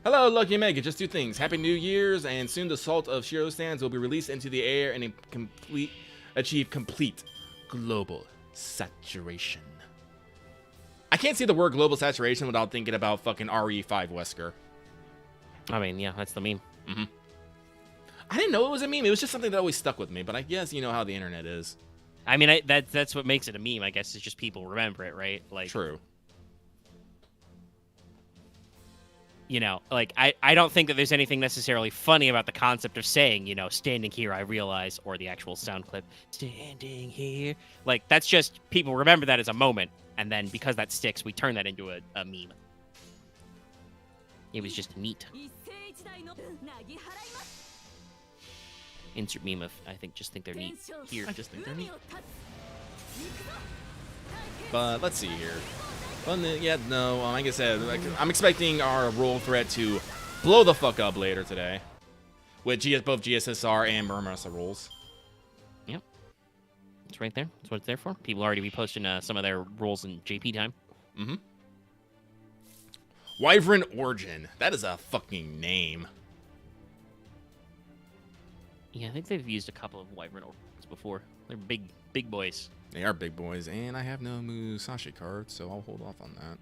hello, Lucky Mega. Just two things. Happy New Year's, and soon the Salt of Shiro stands will be released into the air and achieve complete global saturation. I can't see the word global saturation without thinking about fucking RE5 Wesker. I mean, yeah, that's the meme. I didn't know it was a meme. It was just something that always stuck with me, but I guess you know how the internet is. I mean, that's what makes it a meme, I guess, is just people remember it, right? Like, True. You know, like, I don't think that there's anything necessarily funny about the concept of saying, you know, standing here, I realize, or the actual sound clip, standing here. Like, that's just, people remember that as a moment, and then because that sticks, we turn that into a meme. It was just neat. Insert meme of, I think they're neat. Here, I just think they're neat. But let's see here. Well, yeah, no, like I said, I'm expecting our roll threat to blow the fuck up later today. With both GSSR and Murmurasa rolls. Yep. It's right there. That's what it's there for. People already be posting some of their rolls in JP time. Wyvern Origin. That is a fucking name. Yeah, I think they've used a couple of Wyvern Origins before. They're big boys. They are big boys, and I have no Musashi cards, so I'll hold off on that.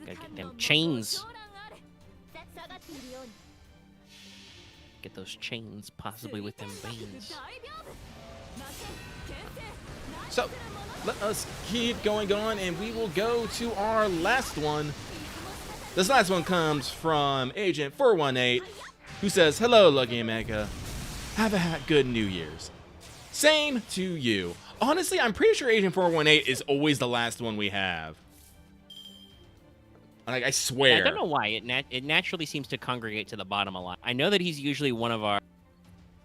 Gotta get them chains. Get those chains, possibly with them veins. So, let us keep going on, and we will go to our last one. This last one comes from Agent 418, who says, hello, Lucky America. Have a good New Year's. Same to you. Honestly, I'm pretty sure Agent 418 is always the last one we have. Like, I swear. I don't know why. It naturally seems to congregate to the bottom a lot. I know that he's usually one of our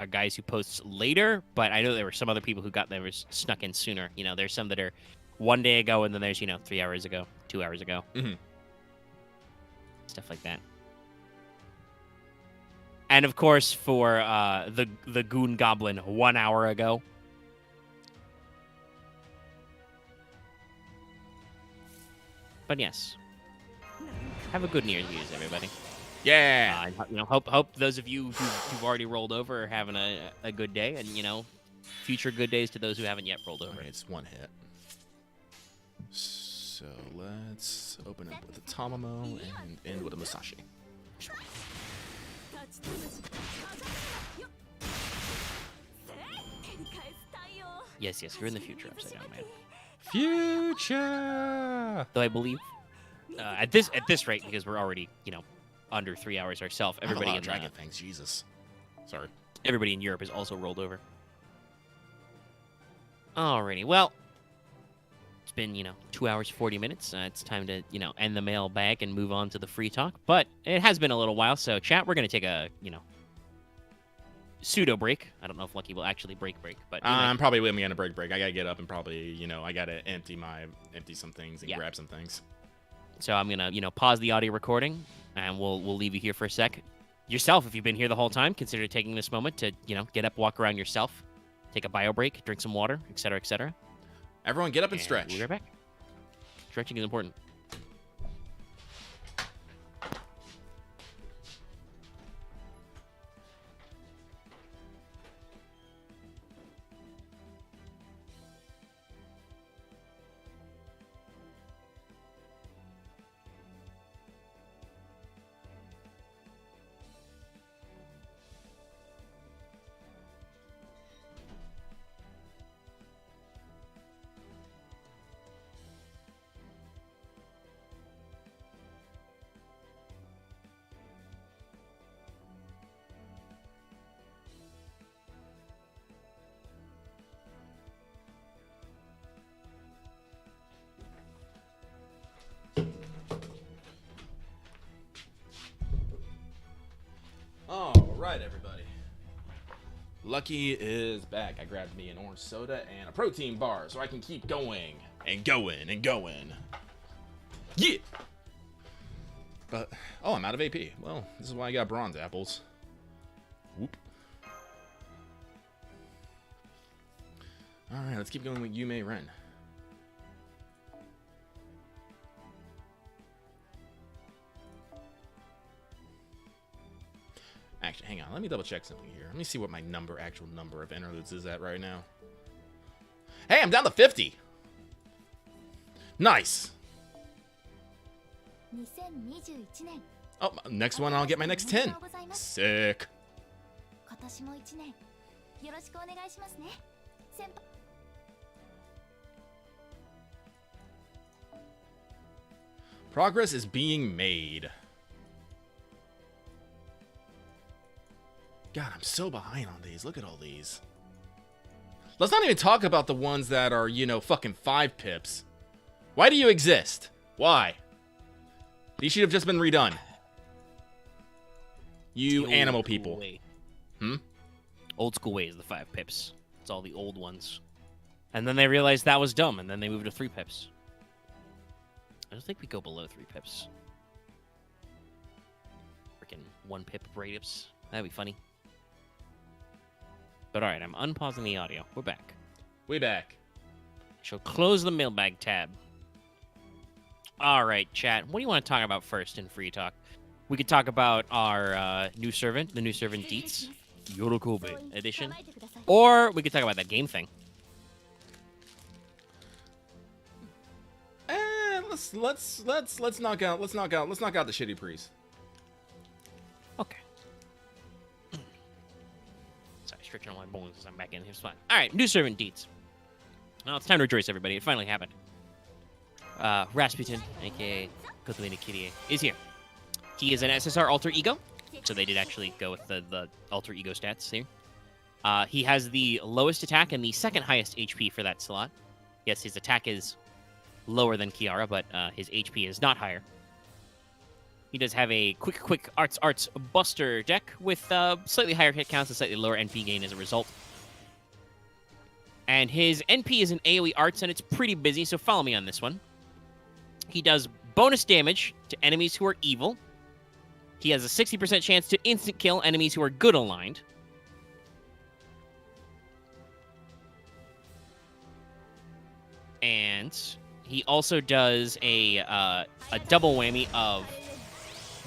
guys who posts later, but I know there were some other people who got there snuck in sooner. You know, there's some that are 1 day ago, and then there's, 3 hours ago, 2 hours ago. Stuff like that. And of course, for the Goon Goblin 1 hour ago. But yes, have a good New Year's, everybody. Yeah. Hope those of you who've already rolled over are having a good day, and future good days to those who haven't yet rolled over. Okay, it's one hit. So let's open up with a Tamamo and end with a Musashi. Yes, you're in the future, Upside Down Man. Future. Though I believe at this rate, because we're already under 3 hours ourselves, everybody in Dragon Fangs, Jesus. Sorry. Everybody in Europe is also rolled over. Alrighty, well, it's been 2 hours 40 minutes. It's time to end the mailbag and move on to the free talk. But it has been a little while, so chat, we're gonna take a pseudo break. I don't know if Lucky will actually break, but I'm probably with me on a break. I gotta get up and probably I gotta empty some things and grab some things. So I'm gonna pause the audio recording and we'll leave you here for a sec. Yourself, if you've been here the whole time, consider taking this moment to get up, walk around yourself, take a bio break, drink some water, etc., etc. Everyone, get up and stretch. We'll be right back. Stretching is important. right, everybody. Lucky is back. I grabbed me an orange soda and a protein bar so I can keep going and going and going. Yeah! But, oh, I'm out of AP. Well, this is why I got bronze apples. Whoop. Alright, let's keep going with Yume Ren. Actually, hang on. Let me double check something here. Let me see what my actual number of interludes is at right now. Hey, I'm down to 50. Nice. Oh, next one, I'll get my next 10. Sick. Progress is being made. God, I'm so behind on these. Look at all these. Let's not even talk about the ones that are, you know, fucking 5 pips. Why do you exist? Why? These should have just been redone. You animal people. Old school way is the 5 pips. It's all the old ones. And then they realized that was dumb, and then they moved to 3 pips. I don't think we go below 3 pips. Freaking 1 pip radius. That'd be funny. But alright, I'm unpausing the audio. We're back. We back. So close the mailbag tab. Alright, chat. What do you want to talk about first in Free Talk? We could talk about our new servant, the new servant Deets, Yorokobe edition. Or we could talk about that game thing. Let's knock out the shitty priest. Okay. Sorry, stretching on my bones as I'm back in. It's fine. All right, new servant Deets. Well, it's time to rejoice, everybody. It finally happened. Rasputin, aka KOTOMINE Kirie, is here. He is an SSR alter ego, so they did actually go with the alter ego stats here. He has the lowest attack and the second highest HP for that slot. Yes, his attack is lower than Kiara, but his HP is not higher. He does have a quick arts buster deck with slightly higher hit counts and slightly lower NP gain as a result. And his NP is an AoE arts, and it's pretty busy, so follow me on this one. He does bonus damage to enemies who are evil. He has a 60% chance to instant kill enemies who are good aligned. And he also does a double whammy of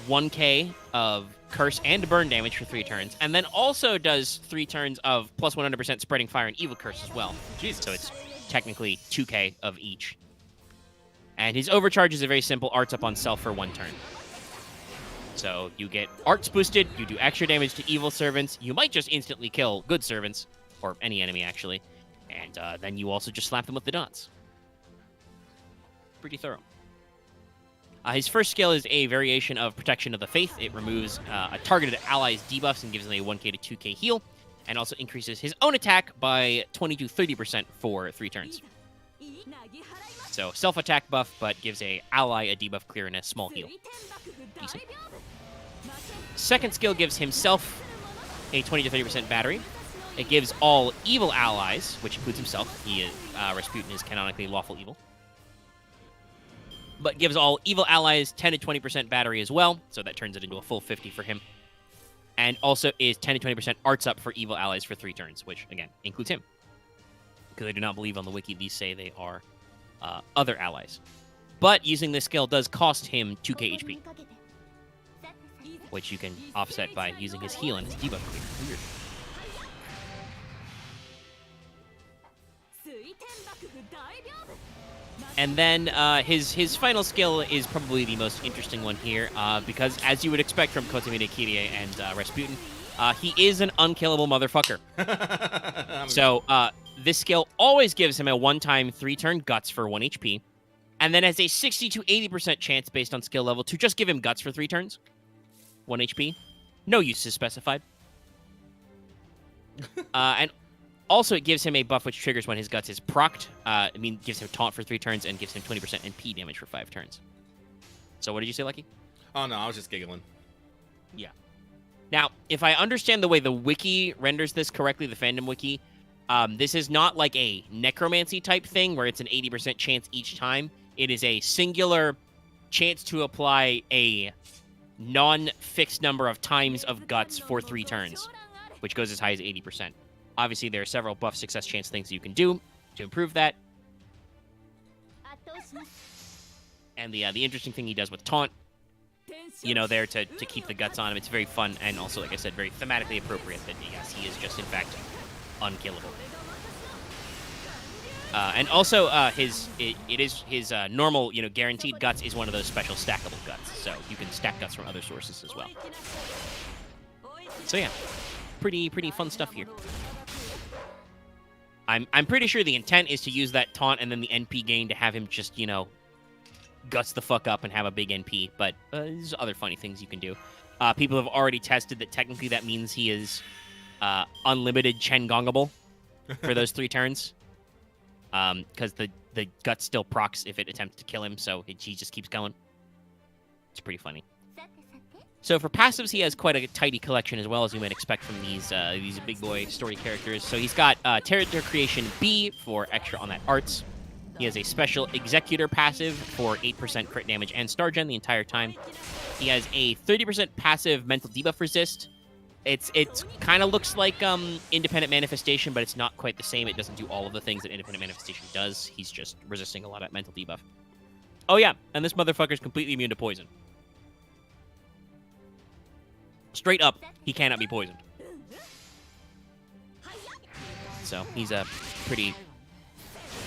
1k of curse and burn damage for 3 turns, and then also does 3 turns of plus 100% spreading fire and evil curse as well. Jesus. So it's technically 2k of each. And his overcharge is a very simple arts up on self for 1 turn. So you get arts boosted, you do extra damage to evil servants, you might just instantly kill good servants, or any enemy actually, and then you also just slap them with the dots. Pretty thorough. His first skill is a variation of Protection of the Faith. It removes a targeted ally's debuffs and gives them a 1k to 2k heal, and also increases his own attack by 20 to 30% for 3 turns. So self-attack buff, but gives a ally a debuff clear and a small heal. Decent. Second skill gives himself a 20 to 30% battery. It gives all evil allies, which includes himself. He is, Rasputin is canonically lawful evil. But gives all evil allies 10 to 20% battery as well, so that turns it into a full 50 for him. And also is 10 to 20% arts up for evil allies for 3 turns, which, again, includes him. Because I do not believe on the wiki these say they are other allies. But using this skill does cost him 2k HP, which you can offset by using his heal and his debuff clear. Weird. And then his final skill is probably the most interesting one here, because as you would expect from KOTOMINE Kirie and Rasputin, he is an unkillable motherfucker. So this skill always gives him a one-time 3-turn guts for 1 HP, and then has a 60 to 80% chance based on skill level to just give him guts for 3 turns, 1 HP. No use is specified. And also, it gives him a buff which triggers when his guts is procced. Gives him taunt for 3 turns and gives him 20% NP damage for 5 turns. So what did you say, Lucky? Oh, no, I was just giggling. Yeah. Now, if I understand the way the wiki renders this correctly, the fandom wiki, this is not like a necromancy type thing where it's an 80% chance each time. It is a singular chance to apply a non-fixed number of times of guts for 3 turns, which goes as high as 80%. Obviously, there are several buff success chance things you can do to improve that. And the interesting thing he does with taunt, you know, there to keep the guts on him, it's very fun and also, like I said, very thematically appropriate that, yes, he is just, in fact, unkillable. And also, his normal, you know, guaranteed guts is one of those special stackable guts, so you can stack guts from other sources as well. So yeah, pretty fun stuff here. I'm pretty sure the intent is to use that taunt and then the NP gain to have him just, you know, guts the fuck up and have a big NP, but there's other funny things you can do. People have already tested that technically that means he is unlimited Chen Gongable for those 3 turns. Because the gut still procs if it attempts to kill him, so he just keeps going. It's pretty funny. So for passives, he has quite a tidy collection as well, as you might expect from these big boy story characters. So he's got Character Creation B for extra on that arts. He has a special Executor passive for 8% crit damage and star gen the entire time. He has a 30% passive Mental Debuff Resist. It's kind of looks like Independent Manifestation, but it's not quite the same. It doesn't do all of the things that Independent Manifestation does. He's just resisting a lot of mental debuff. Oh yeah, and this motherfucker's completely immune to poison. Straight up, he cannot be poisoned. So he's a pretty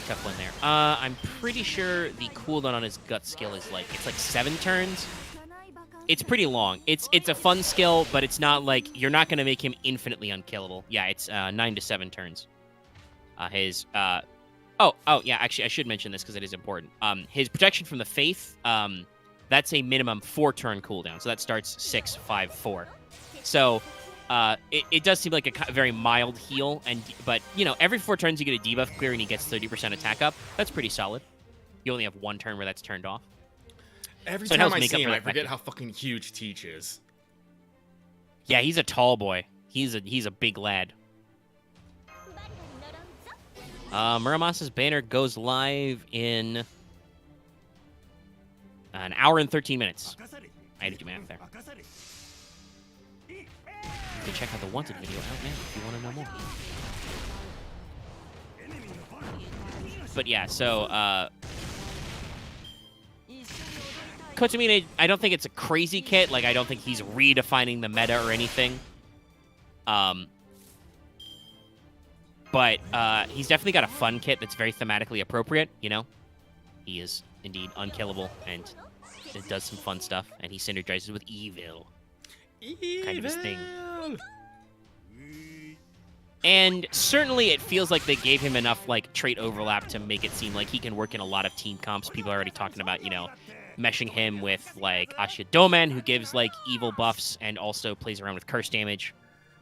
tough one there. I'm pretty sure the cooldown on his gut skill is it's like 7 turns. It's pretty long. It's a fun skill, but it's not like you're not going to make him infinitely unkillable. Yeah, it's 9 to 7 turns. Oh yeah, actually I should mention this because it is important. His protection from the faith, that's a minimum 4-turn cooldown. So that starts 6, 5, 4. So it does seem like a very mild heal, but you know, every 4 turns you get a debuff clear and he gets 30% attack up. That's pretty solid. You only have 1 turn where that's turned off. Every time I see him, I forget how fucking huge Teach is. Yeah, he's a tall boy. He's a big lad. Muramasa's banner goes live in an hour and 13 minutes. I had to do math there. You can check out the Wanted video out now if you want to know more. But yeah, so KOTOMINE, I don't think it's a crazy kit. Like, I don't think he's redefining the meta or anything. But he's definitely got a fun kit that's very thematically appropriate, you know? He is indeed unkillable, and it does some fun stuff, and he synergizes with evil. Kind of his thing. And certainly it feels like they gave him enough, like, trait overlap to make it seem like he can work in a lot of team comps. People are already talking about, you know, meshing him with, like, Asha Doman, who gives, like, evil buffs and also plays around with curse damage.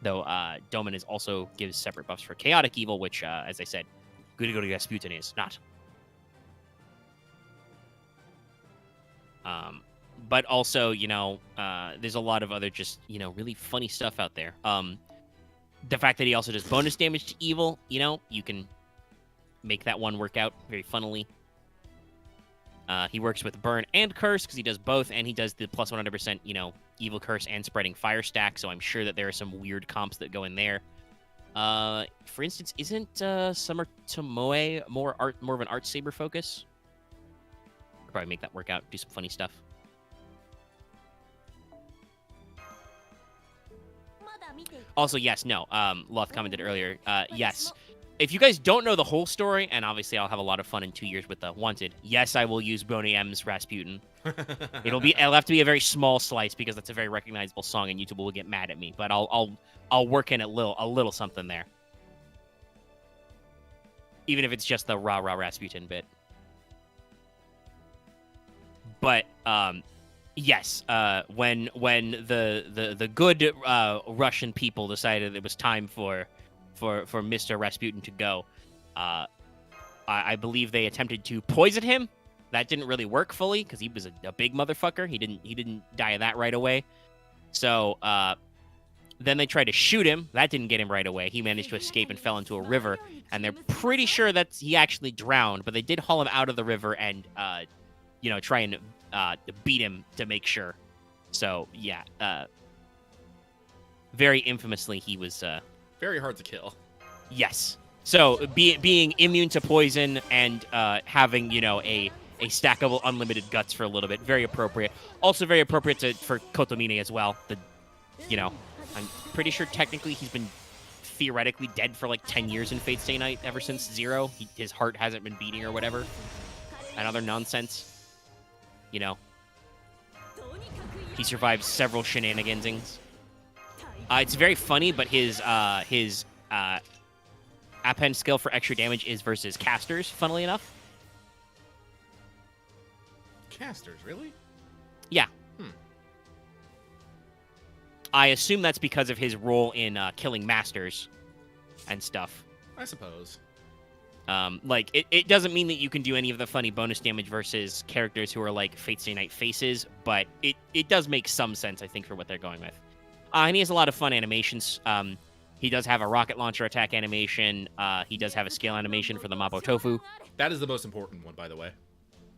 Though Doman also gives separate buffs for chaotic evil, which, as I said, Gurigori Rasputin is not. But also, you know, there's a lot of other just, you know, really funny stuff out there. The fact that he also does bonus damage to evil, you know, you can make that one work out very funnily. He works with burn and curse because he does both, and he does the plus 100%, you know, evil curse and spreading fire stack. So I'm sure that there are some weird comps that go in there. For instance, isn't Summer Tomoe more of an art saber focus? Could probably make that work out. Do some funny stuff. Also, yes, no. Loth commented earlier. Yes. If you guys don't know the whole story, and obviously I'll have a lot of fun in 2 years with the Wanted, yes, I will use Boney M's Rasputin. It'll have to be a very small slice because that's a very recognizable song, and YouTube will get mad at me. But I'll work in a little something there, even if it's just the rah Rasputin bit. But yes, when the good Russian people decided it was time for Mr. Rasputin to go, I believe they attempted to poison him. That didn't really work fully because he was a big motherfucker. He didn't die of that right away. So Then they tried to shoot him. That didn't get him right away. He managed to escape and fell into a river. And they're pretty sure that he actually drowned, but they did haul him out of the river and, try and beat him to make sure. So, yeah. Very infamously, he was... very hard to kill. Yes. So, being immune to poison and having, a stackable unlimited guts for a little bit, very appropriate. Also very appropriate for KOTOMINE as well. I'm pretty sure technically he's been theoretically dead for like 10 years in Fate Stay Night ever since Zero. His heart hasn't been beating or whatever. And other nonsense. He survived several shenanigans. It's very funny, but his append skill for extra damage is versus casters, funnily enough. Casters, really? Yeah. I assume that's because of his role in killing masters and stuff. I suppose. It doesn't mean that you can do any of the funny bonus damage versus characters who are like Fate Stay Night faces, but it does make some sense, I think, for what they're going with. And he has a lot of fun animations. He does have a rocket launcher attack animation. He does have a scale animation for the Mapo Tofu. That is the most important one, by the way.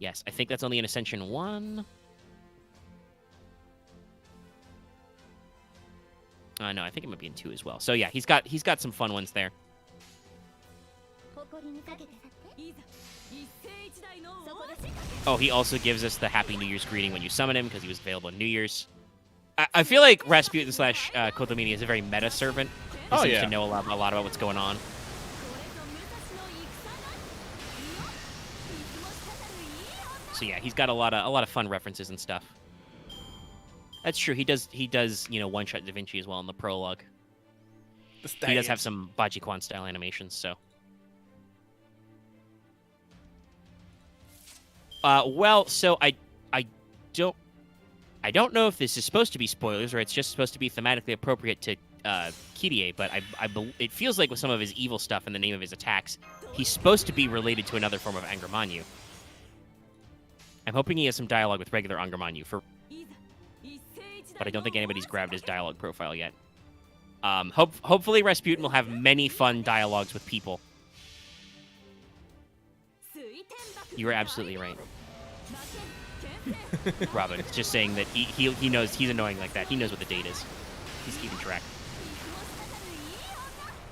Yes, I think that's only in Ascension 1. No, I think it might be in 2 as well. So yeah, he's got some fun ones there. Oh, he also gives us the Happy New Year's greeting when you summon him because he was available on New Year's. I feel like Rasputin / KOTOMINE is a very meta servant. He seems to know a lot about what's going on. So yeah, he's got a lot of fun references and stuff. That's true. He does one-shot Da Vinci as well in the prologue. He does have some Bajikwan style animations, so. So I don't know if this is supposed to be spoilers or it's just supposed to be thematically appropriate to Kirie, but it feels like with some of his evil stuff in the name of his attacks, he's supposed to be related to another form of Angermanyu. I'm hoping he has some dialogue with regular Angermanyu but I don't think anybody's grabbed his dialogue profile yet. Hopefully Rasputin will have many fun dialogues with people. You were absolutely right. Robyn, it's just saying that he knows he's annoying like that. He knows what the date is. He's keeping track.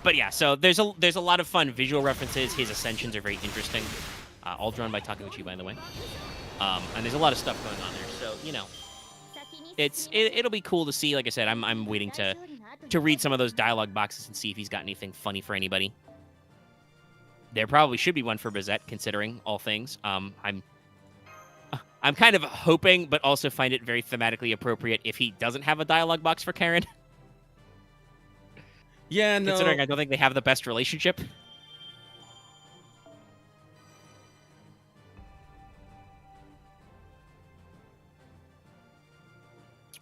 But yeah, so there's a lot of fun visual references. His ascensions are very interesting. All drawn by Takeuchi, by the way. And there's a lot of stuff going on there. So, it'll be cool to see. Like I said, I'm waiting to read some of those dialogue boxes and see if he's got anything funny for anybody. There probably should be one for Bazette, considering all things. I'm kind of hoping, but also find it very thematically appropriate if he doesn't have a dialogue box for Karen. Yeah, no. Considering I don't think they have the best relationship.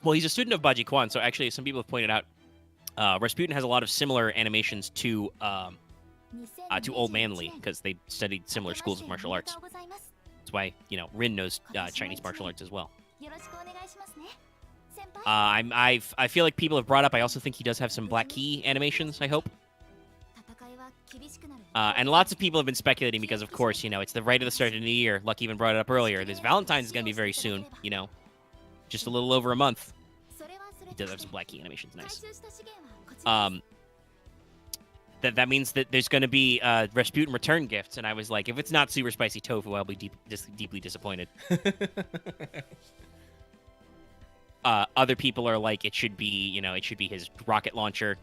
Well, he's a student of Bajikwan, so actually some people have pointed out Rasputin has a lot of similar animations to Old Manly, because they studied similar schools of martial arts. That's why, Rin knows Chinese martial arts as well. I feel like people have brought up, I also think he does have some Black Key animations, I hope. And lots of people have been speculating because, of course, it's the right of the start of the year. Luck even brought it up earlier. This Valentine's is going to be very soon, just a little over a month. He does have some Black Key animations, nice. That means that there's going to be Rasputin return gifts, and I was like, if it's not super spicy tofu, I'll be deeply disappointed. Other people are like, it should be his rocket launcher.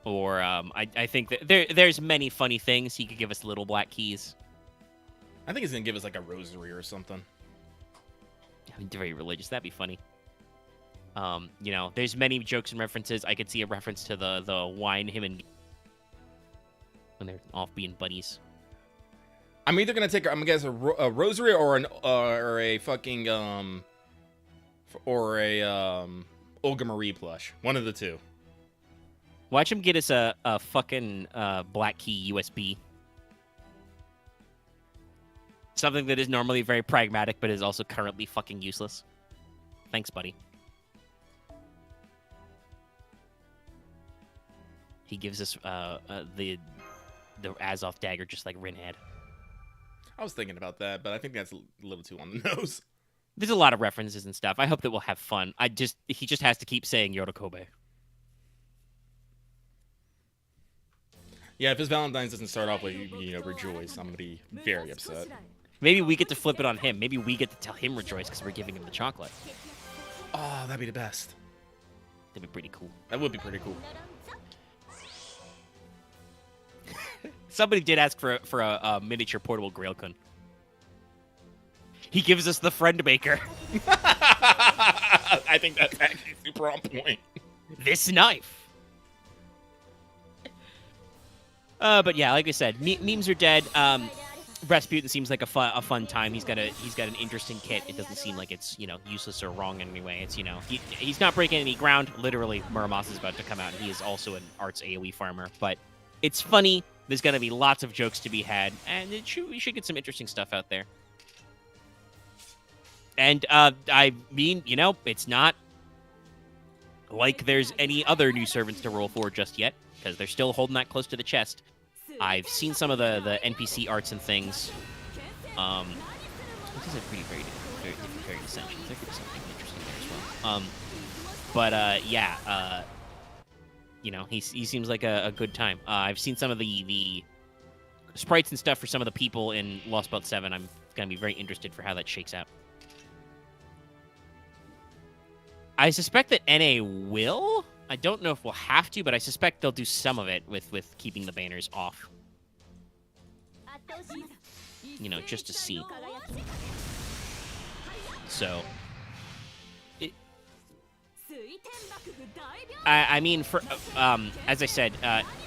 Or I think that there's many funny things. He could give us little black keys. I think he's gonna give us like a rosary or something. Very religious. That'd be funny. There's many jokes and references. I could see a reference to the wine him and when they're off being buddies. I'm either gonna take a rosary or a fucking Olga Marie plush. One of the two. Watch him get us a fucking Black Key USB. Something that is normally very pragmatic, but is also currently fucking useless. Thanks, buddy. He gives us the Azoth dagger just like Rin had. I was thinking about that, but I think that's a little too on the nose. There's a lot of references and stuff. I hope that we'll have fun. He just has to keep saying Yorokobe. Yeah, if his Valentine's doesn't start off with, rejoice, I'm going to be very upset. Maybe we get to flip it on him. Maybe we get to tell him rejoice because we're giving him the chocolate. Oh, that'd be the best. That'd be pretty cool. That would be pretty cool. Somebody did ask for a miniature portable Grailkun. He gives us the friend maker. I think that's actually super on point. This knife. But yeah, like I said, memes are dead. Rasputin seems like a fun time. He's got an interesting kit. It doesn't seem like it's useless or wrong in any way. It's he's not breaking any ground. Literally, Muramas is about to come out, and he is also an arts AOE farmer. But it's funny. There's gonna be lots of jokes to be had, and we should get some interesting stuff out there. And I mean, it's not like there's any other new servants to roll for just yet, because they're still holding that close to the chest. I've seen some of the NPC arts and things. This is a very different dissensions. There could be something interesting there as well. Yeah, he seems like a good time. I've seen some of the sprites and stuff for some of the people in Lostbelts 7. I'm gonna be very interested for how that shakes out. I suspect that NA will. I don't know if we'll have to, but I suspect they'll do some of it with keeping the banners off. Just to see. So, I mean, for as I said,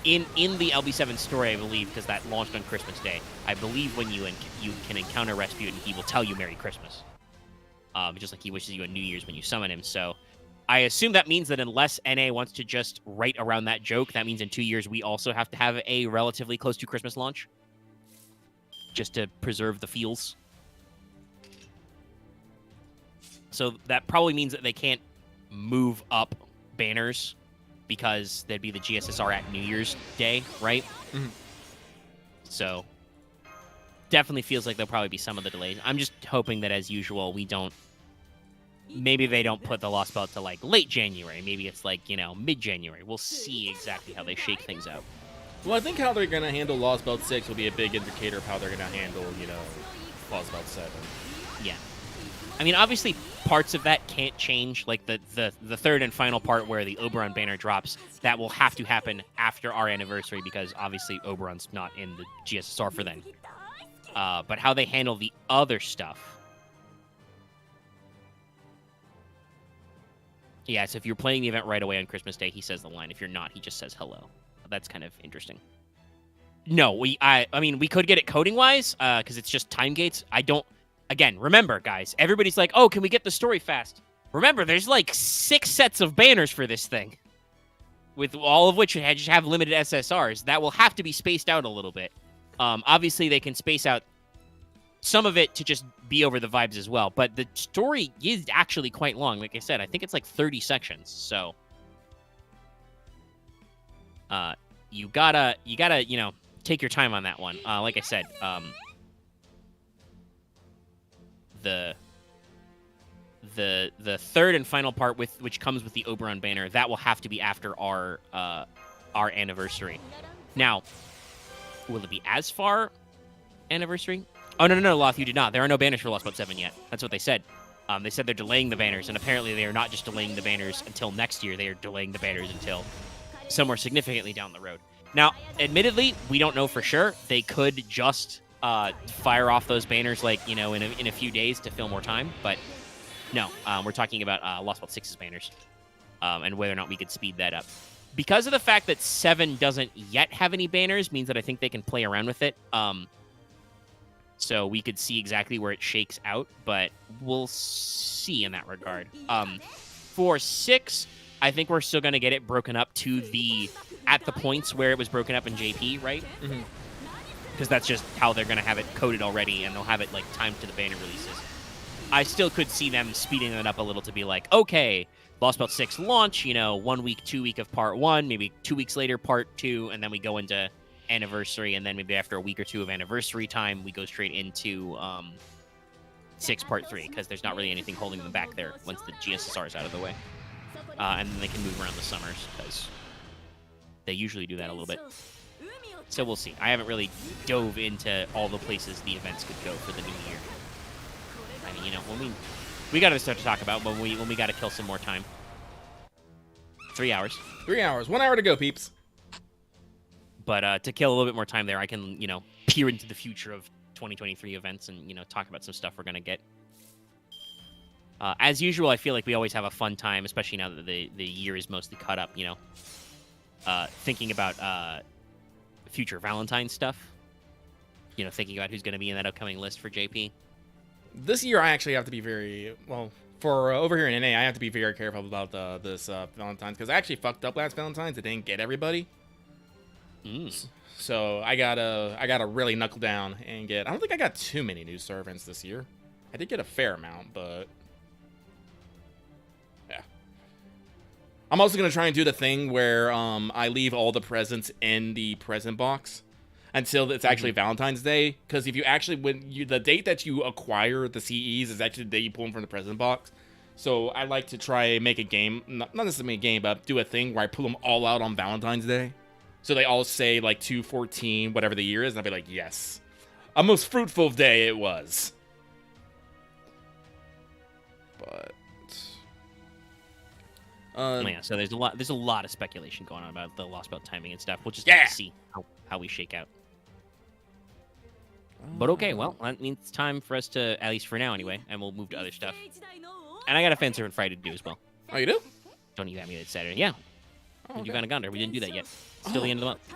in the LB7 story, I believe, because that launched on Christmas Day, I believe when you can encounter Rasputin, he will tell you Merry Christmas. Just like he wishes you a New Year's when you summon him. So I assume that means that unless NA wants to just write around that joke, that means in 2 years we also have to have a relatively close to Christmas launch, just to preserve the feels. So that probably means that they can't move up banners because there'd be the GSSR at New Year's Day, right? Mm-hmm. So definitely feels like there'll probably be some of the delays. I'm just hoping that, as usual, maybe they don't put the Lost Belt to like late January. Maybe it's like, mid-January. We'll see exactly how they shake things out. Well, I think how they're going to handle Lost Belt 6 will be a big indicator of how they're going to handle, Lost Belt 7. Yeah. I mean, obviously, parts of that can't change. Like the third and final part where the Oberon banner drops, that will have to happen after our anniversary because obviously Oberon's not in the GSSR for then. But how they handle the other stuff. Yeah, so if you're playing the event right away on Christmas Day, he says the line. If you're not, he just says hello. That's kind of interesting. No, I mean, we could get it coding-wise, because it's just time gates. Again, remember, guys, everybody's like, oh, can we get the story fast? Remember, there's like 6 sets of banners for this thing, with all of which just have limited SSRs. That will have to be spaced out a little bit. Obviously, they can space out some of it to just be over the vibes as well. But the story is actually quite long. Like I said, I think it's like 30 sections. So you gotta take your time on that one. Like I said, the third and final part which comes with the Oberon banner, that will have to be after our anniversary. Now, will it be as far anniversary? Oh, no, Loth, you did not. There are no banners for Lost Boat 7 yet. That's what they said. They said they're delaying the banners, and apparently they are not just delaying the banners until next year. They are delaying the banners until somewhere significantly down the road. Now, admittedly, we don't know for sure. They could just fire off those banners, like, in a few days to fill more time. But no, we're talking about Lost Boat 6's banners and whether or not we could speed that up. Because of the fact that 7 doesn't yet have any banners means that I think they can play around with it. So we could see exactly where it shakes out, but we'll see in that regard. For 6, I think we're still going to get it broken up at the points where it was broken up in JP, right? Mm-hmm. Because that's just how they're going to have it coded already, and they'll have it timed to the banner releases. I still could see them speeding it up a little to be like, okay, Lost Belt 6 launch, 1 week, 2 week of part 1, maybe 2 weeks later part 2, and then we go into anniversary, and then maybe after a week or two of anniversary time, we go straight into 6 part 3, because there's not really anything holding them back there once the GSSR is out of the way. And then they can move around the summers, because they usually do that a little bit. So we'll see. I haven't really dove into all the places the events could go for the new year. I mean, when we got other stuff to talk about, when we got to kill some more time. 3 hours. 3 hours. 1 hour to go, peeps. But to kill a little bit more time there, I can, peer into the future of 2023 events and, talk about some stuff we're going to get. As usual, I feel like we always have a fun time, especially now that the year is mostly caught up, thinking about future Valentine stuff. Thinking about who's going to be in that upcoming list for JP. This year, I actually have to be very, for over here in NA, I have to be very careful about this Valentine's, because I actually fucked up last Valentine's. I didn't get everybody. So I gotta really knuckle down and get. I don't think I got too many new servants this year. I did get a fair amount, but yeah. I'm also gonna try and do the thing where I leave all the presents in the present box until it's actually Valentine's Day. Because if you actually, the date that you acquire the CEs is actually the day you pull them from the present box. So I like to try and make a game, not necessarily a game, but do a thing where I pull them all out on Valentine's Day. So they all say like 2/14, whatever the year is, and I'll be like, yes, a most fruitful day it was. But yeah, so there's a lot of speculation going on about the Lost Belt timing and stuff. We'll just Yeah. see how we shake out. But okay, well, that means it's time for us to, at least for now anyway, and we'll move to other stuff. And I got a fan servant Friday to do as well. Oh, you do? Don't you have me that Saturday? Yeah. Oh, okay. You got a Gondor. We didn't do that yet. Still the end of the month.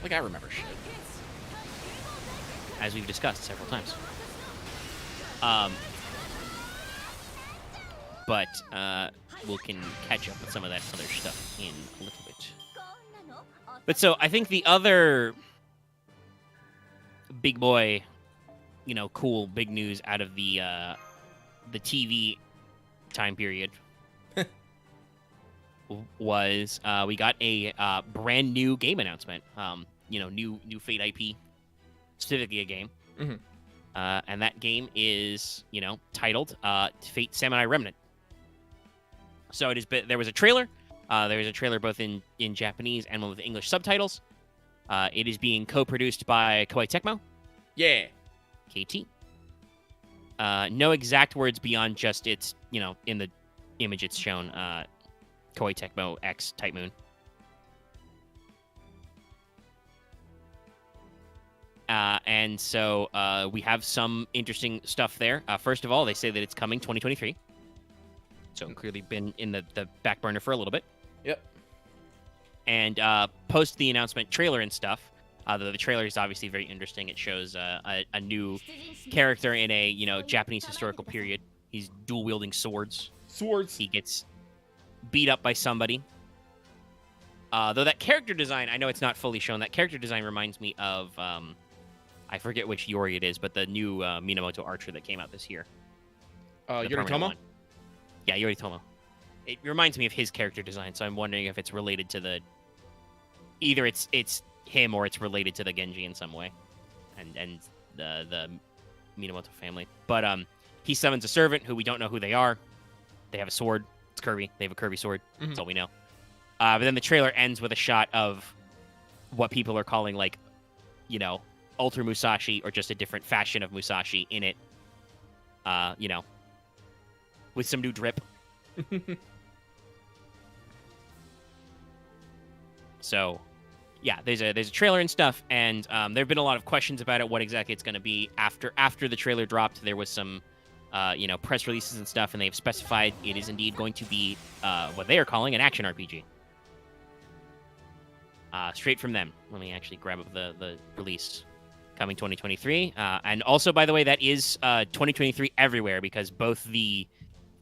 Like, I remember shit. As we've discussed several times. But we can catch up with some of that other stuff in a little bit. But so I think the other big boy, cool big news out of the TV time period was we got a brand new game announcement. New Fate IP, specifically a game. Mm-hmm. And that game is, titled Fate Samurai Remnant. So there was a trailer. There was a trailer both in Japanese and one with English subtitles. It is being co-produced by Koei Tecmo. Yeah. KT. No exact words beyond just it's, in the image it's shown, Koei Tecmo X Type Moon. And so we have some interesting stuff there. First of all, they say that it's coming 2023. So clearly been in the back burner for a little bit. Yep. And post the announcement trailer and stuff, the trailer is obviously very interesting. It shows a new character in a Japanese historical period. He's dual-wielding swords. He gets beat up by somebody. Though that character design, I know it's not fully shown. That character design reminds me of, I forget which Yori it is, but the new Minamoto Archer that came out this year. Yoritomo? Yeah, Yoritomo. It reminds me of his character design, so I'm wondering if it's related to either it's him or it's related to the Genji in some way, and the Minamoto family. But he summons a servant who we don't know who they are. They have a sword. It's Kirby. They have a Kirby sword. Mm-hmm. That's all we know. But then the trailer ends with a shot of what people are calling Ultra Musashi, or just a different fashion of Musashi in it. With some new drip. So, yeah, there's a trailer and stuff, and there have been a lot of questions about it, what exactly it's going to be. After the trailer dropped, there was some, press releases and stuff, and they've specified it is indeed going to be what they are calling an action RPG. Straight from them. Let me actually grab up the release. Coming 2023. And also, by the way, that is 2023 everywhere, because both the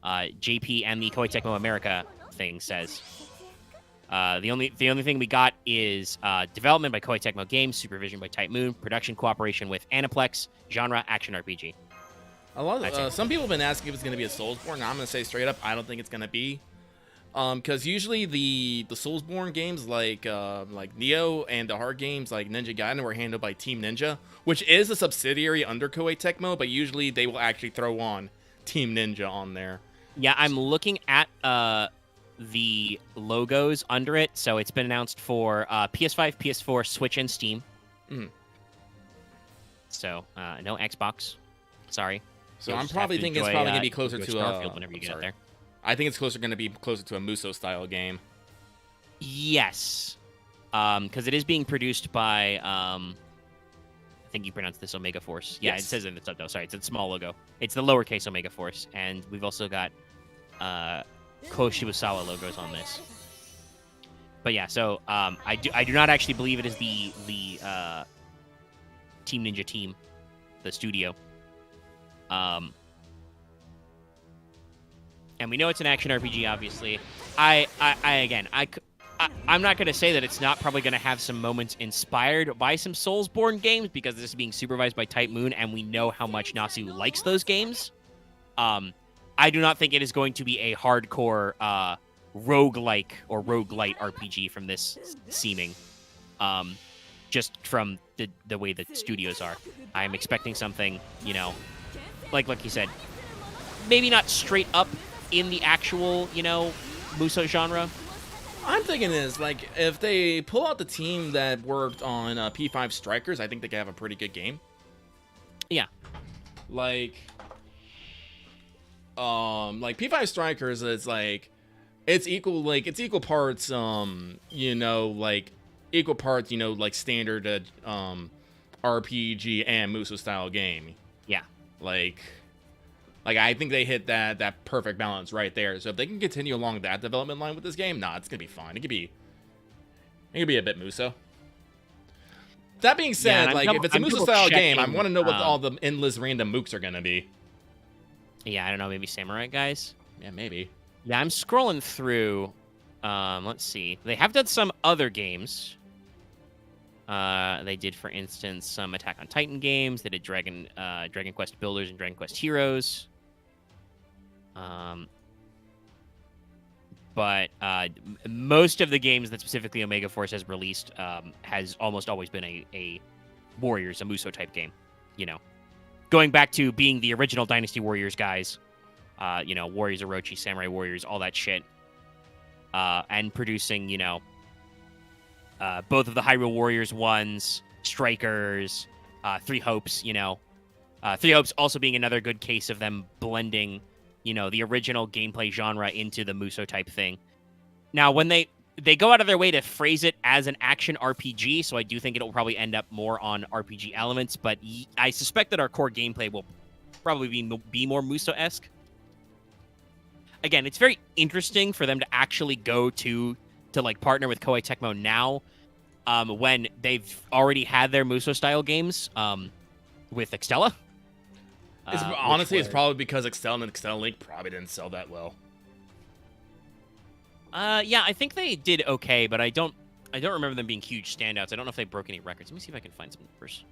JP and the Koei Tecmo America thing says. The only thing we got is development by Koei Tecmo Games, supervision by Type Moon, production cooperation with Aniplex, genre action RPG. A lot of some people have been asking if it's going to be a Soulsborne. I'm going to say straight up, I don't think it's going to be. Because usually the Soulsborne games like Neo and the hard games like Ninja Gaiden were handled by Team Ninja, which is a subsidiary under Koei Tecmo, but usually they will actually throw on Team Ninja on there. Yeah, I'm looking at the logos under it. So it's been announced for PS5, PS4, Switch, and Steam. Mm. So no Xbox. Sorry. So I'm probably thinking it's probably going to be closer to Starfield whenever you get out there. I think it's going to be closer to a Muso style game. Yes, because it is being produced by I think you pronounced this Omega Force. Yeah, yes. It says in the sub though. Sorry, it's a small logo. It's the lowercase Omega Force, and we've also got Koshibasawa logos on this. But yeah, so I do not actually believe it is the Team Ninja team, the studio. And we know it's an action RPG, obviously. I'm not going to say that it's not probably going to have some moments inspired by some Soulsborne games, because this is being supervised by Type Moon, and we know how much Nasu likes those games. I do not think it is going to be a hardcore roguelike or roguelite RPG from this seeming, just from the way the studios are. I'm expecting something, like you said, maybe not straight up in the actual, Muso genre. I'm thinking is, if they pull out the team that worked on P5 Strikers, I think they could have a pretty good game. Yeah. P5 Strikers is, it's equal parts, equal parts, standard, RPG and Muso-style game. Yeah. I think they hit that perfect balance right there. So if they can continue along that development line with this game, it's gonna be fine. It could be a bit Muso. That being said, if it's a Muso style game, I want to know what all the endless random mooks are gonna be. Yeah, I don't know, maybe Samurai Guys? Yeah, maybe. Yeah, I'm scrolling through. Let's see. They have done some other games. They did, for instance, some Attack on Titan games. They did Dragon Quest Builders and Dragon Quest Heroes. But most of the games that specifically Omega Force has released has almost always been a Warriors, a Muso type game. Going back to being the original Dynasty Warriors guys, Warriors Orochi, Samurai Warriors, all that shit, and producing, both of the Hyrule Warriors ones, Strikers, Three Hopes, Three Hopes also being another good case of them blending, the original gameplay genre into the Muso type thing. Now, when they go out of their way to phrase it as an action RPG, so I do think it'll probably end up more on RPG elements, but I suspect that our core gameplay will probably be more Muso-esque. Again, it's very interesting for them to actually go to partner with Koei Tecmo now, when they've already had their Muso-style games with Extella. Honestly, it's probably because Extella and Extella Link probably didn't sell that well. Yeah, I think they did okay, but I don't remember them being huge standouts. I don't know if they broke any records. Let me see if I can find some numbers.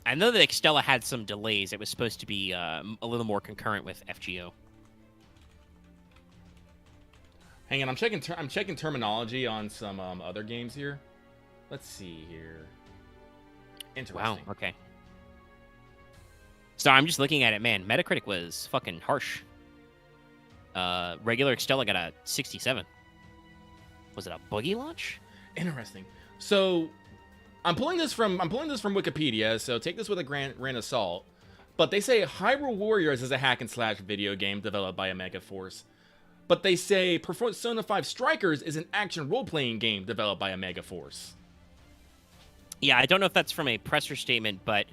I know that Extella had some delays. It was supposed to be a little more concurrent with FGO. Hang on, I'm checking terminology on some other games here. Let's see here. Interesting. Wow. Okay. So I'm just looking at it, man. Metacritic was fucking harsh. Regular Extella got a 67. Was it a buggy launch? Interesting. So I'm pulling this from Wikipedia, so take this with a grain of salt. But they say Hyrule Warriors is a hack and slash video game developed by Omega Force. But they say Persona 5 Strikers is an action role-playing game developed by Omega Force. Yeah, I don't know if that's from a presser statement, but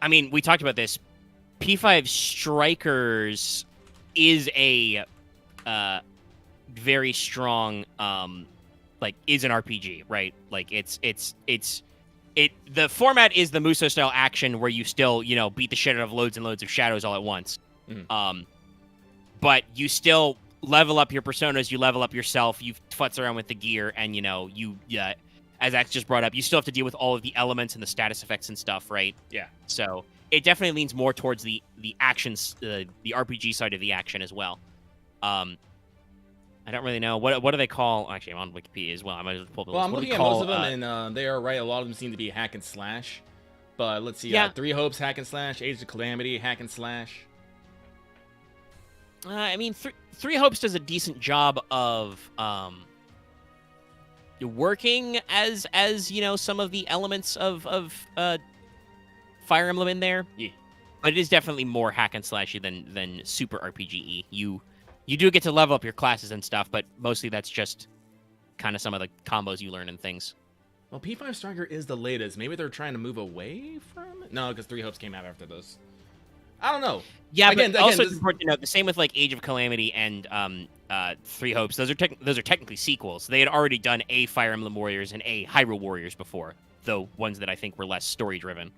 I mean, we talked about this. P5 Strikers is a very strong, is an RPG, right? The format is the Muso style action where you still, beat the shit out of loads and loads of shadows all at once. Mm-hmm. But you still level up your personas, you level up yourself, you futz around with the gear, and as Axe just brought up, you still have to deal with all of the elements and the status effects and stuff, right? Yeah. So it definitely leans more towards the actions, the RPG side of the action as well. I don't really know what do they call. Actually, I'm on Wikipedia as well. I might as well pull the Well, list. I'm looking at most of them, and they are right. A lot of them seem to be hack and slash. But let's see. Yeah. Three Hopes hack and slash, Age of Calamity hack and slash. I mean, Three Hopes does a decent job of working as some of the elements of Fire Emblem in there. Yeah. But it is definitely more hack and slashy than super RPG-y. You do get to level up your classes and stuff, but mostly that's just kind of some of the combos you learn and things. Well, P5 Striker is the latest. Maybe they're trying to move away from it? No, because Three Hopes came out after this. I don't know. Yeah, but also it's important to note, the same with like Age of Calamity and Three Hopes. Those are technically sequels. They had already done a Fire Emblem Warriors and a Hyrule Warriors before, though ones that I think were less story-driven.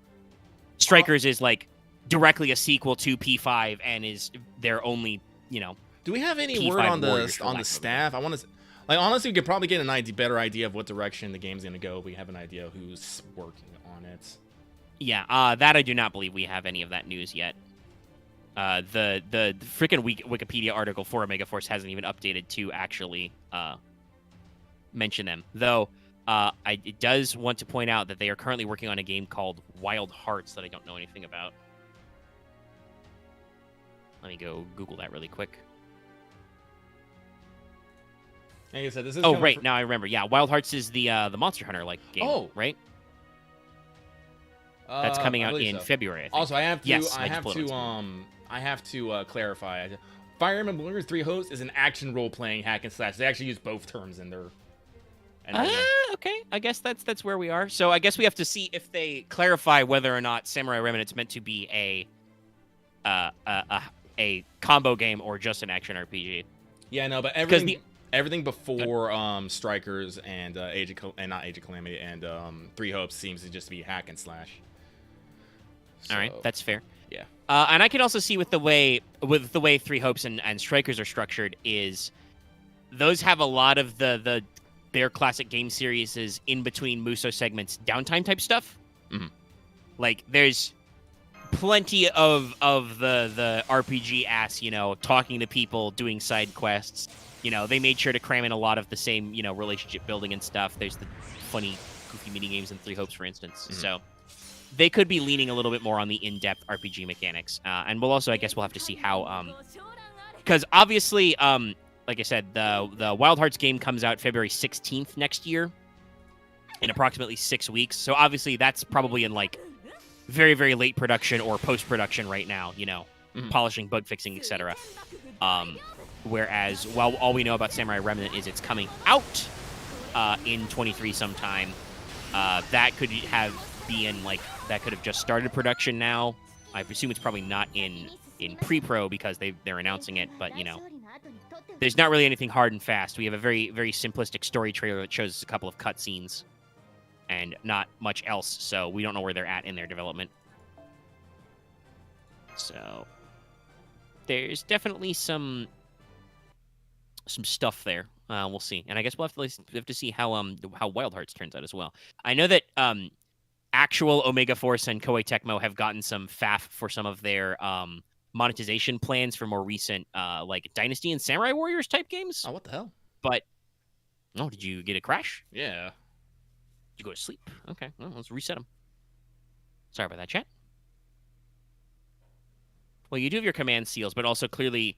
Strikers is like directly a sequel to P5 and is their only, Do we have any P5 word on Warriors, the staff? I want to, like, honestly, we could probably get better idea of what direction the game's gonna go. If we have an idea who's working on it. Yeah, that I do not believe we have any of that news yet. The freaking Wikipedia article for Omega Force hasn't even updated to actually mention them. Though, it does want to point out that they are currently working on a game called Wild Hearts that I don't know anything about. Let me go Google that really quick. Like I said, this is. Oh, right. Now I remember. Yeah, Wild Hearts is the Monster Hunter like game. Oh, right. That's coming out in February. I think. Also, I have to. Yes, I have to clarify. Fire Emblem Warriors 3 Hosts is an action role-playing hack and slash. They actually use both terms in their. Okay. I guess that's where we are. So I guess we have to see if they clarify whether or not Samurai Remnant's meant to be a combo game or just an action RPG. Yeah, no, but everything before Strikers and not Age of Calamity and Three Hopes seems to just be hack and slash. So, all right, that's fair. Yeah. And I can also see with the way Three Hopes and Strikers are structured is those have a lot of their classic game series is in between Muso segments downtime type stuff. Mm-hmm. Like there's plenty of the RPG ass, talking to people, doing side quests. They made sure to cram in a lot of the same, relationship building and stuff. There's the funny, goofy mini games in Three Hopes, for instance. Mm-hmm. So they could be leaning a little bit more on the in-depth RPG mechanics. And we'll also, I guess, we'll have to see how, because obviously, like I said, the Wild Hearts game comes out February 16th next year, in approximately 6 weeks. So obviously, that's probably in like very, very late production or post-production right now. Mm-hmm. Polishing, bug fixing, etc. Whereas, while all we know about Samurai Remnant is it's coming out in 23 sometime, that could that could have just started production now. I presume it's probably not in pre-pro because they're announcing it, but there's not really anything hard and fast. We have a very, very simplistic story trailer that shows us a couple of cutscenes and not much else, so we don't know where they're at in their development. So there's definitely some stuff there. We'll see, and I guess we'll have to see how Wild Hearts turns out as well. I know that actual Omega Force and Koei Tecmo have gotten some faff for some of their monetization plans for more recent like Dynasty and Samurai Warriors type games. Oh, what the hell? But did you get a crash? Yeah. Did you go to sleep? Okay, well, let's reset them. Sorry about that, chat. Well, you do have your command seals, but also clearly,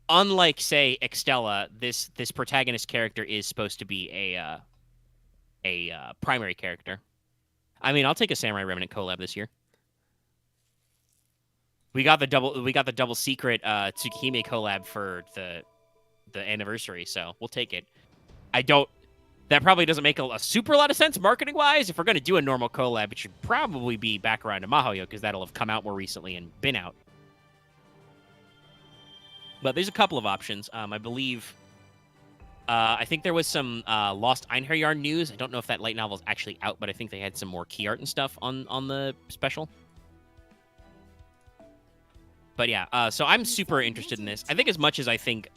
unlike, say, Extella, this protagonist character is supposed to be a primary character. I mean, I'll take a Samurai Remnant collab this year. We got the double secret Tsukihime collab for the anniversary, so we'll take it. That probably doesn't make a super lot of sense marketing wise. If we're gonna do a normal collab, it should probably be back around to Mahoyo because that'll have come out more recently and been out. But there's a couple of options. I believe. I think there was some Lost Einherjar news. I don't know if that light novel is actually out, but I think they had some more key art and stuff on the special. But yeah, so I'm super interested in this. I think as much as I think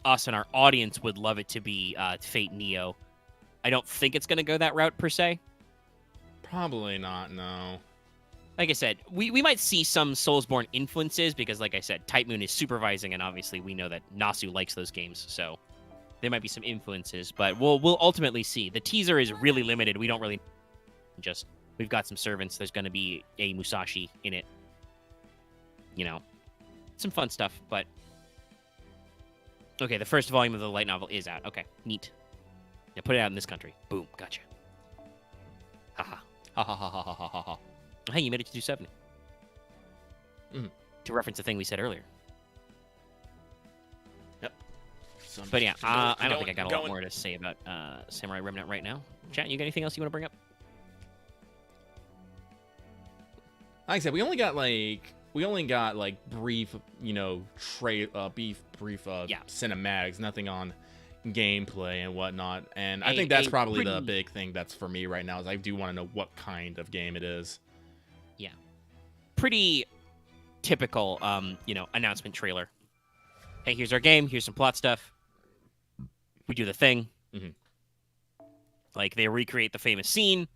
us and our audience would love it to be Fate Neo, I don't think it's going to go that route per se. Probably not, no. Like I said, we might see some Soulsborne influences because, like I said, Type Moon is supervising, and obviously we know that Nasu likes those games, so there might be some influences, but we'll ultimately see. The teaser is really limited. We don't really just... We've got some servants. There's going to be a Musashi in it. You know, some fun stuff, but... Okay, the first volume of the light novel is out. Okay, neat. Now put it out in this country. Boom, gotcha. Haha. Ha ha ha ha ha ha ha. Hey, you made it to 270. To reference the thing we said earlier. Yep. But yeah, I don't think I got a lot more to say about Samurai Remnant right now. Chat, you got anything else you want to bring up? Like I said, we only got like brief, you know, brief cinematics, nothing on gameplay and whatnot. And I think that's probably the big thing that's for me right now is I do want to know what kind of game it is. Yeah. Pretty typical, you know, announcement trailer. Hey, here's our game. Here's some plot stuff. We do the thing. Mm-hmm. Like, they recreate the famous scene.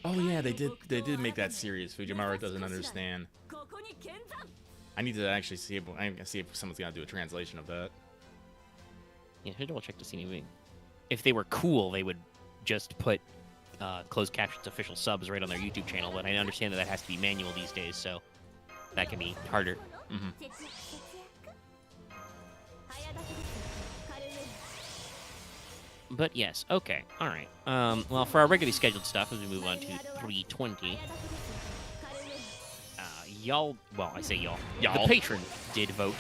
Oh yeah, they did make that serious. Fujiwara doesn't understand. I need to actually see if someone's gonna do a translation of that. Yeah, should double check to see anything. If they were cool, they would just put closed captions official subs right on their YouTube channel, but I understand that has to be manual these days, so that can be harder. Mm-hmm. But yes, okay, all right. Well, for our regularly scheduled stuff, as we move on to 320, y'all, well, I say y'all, the patron did vote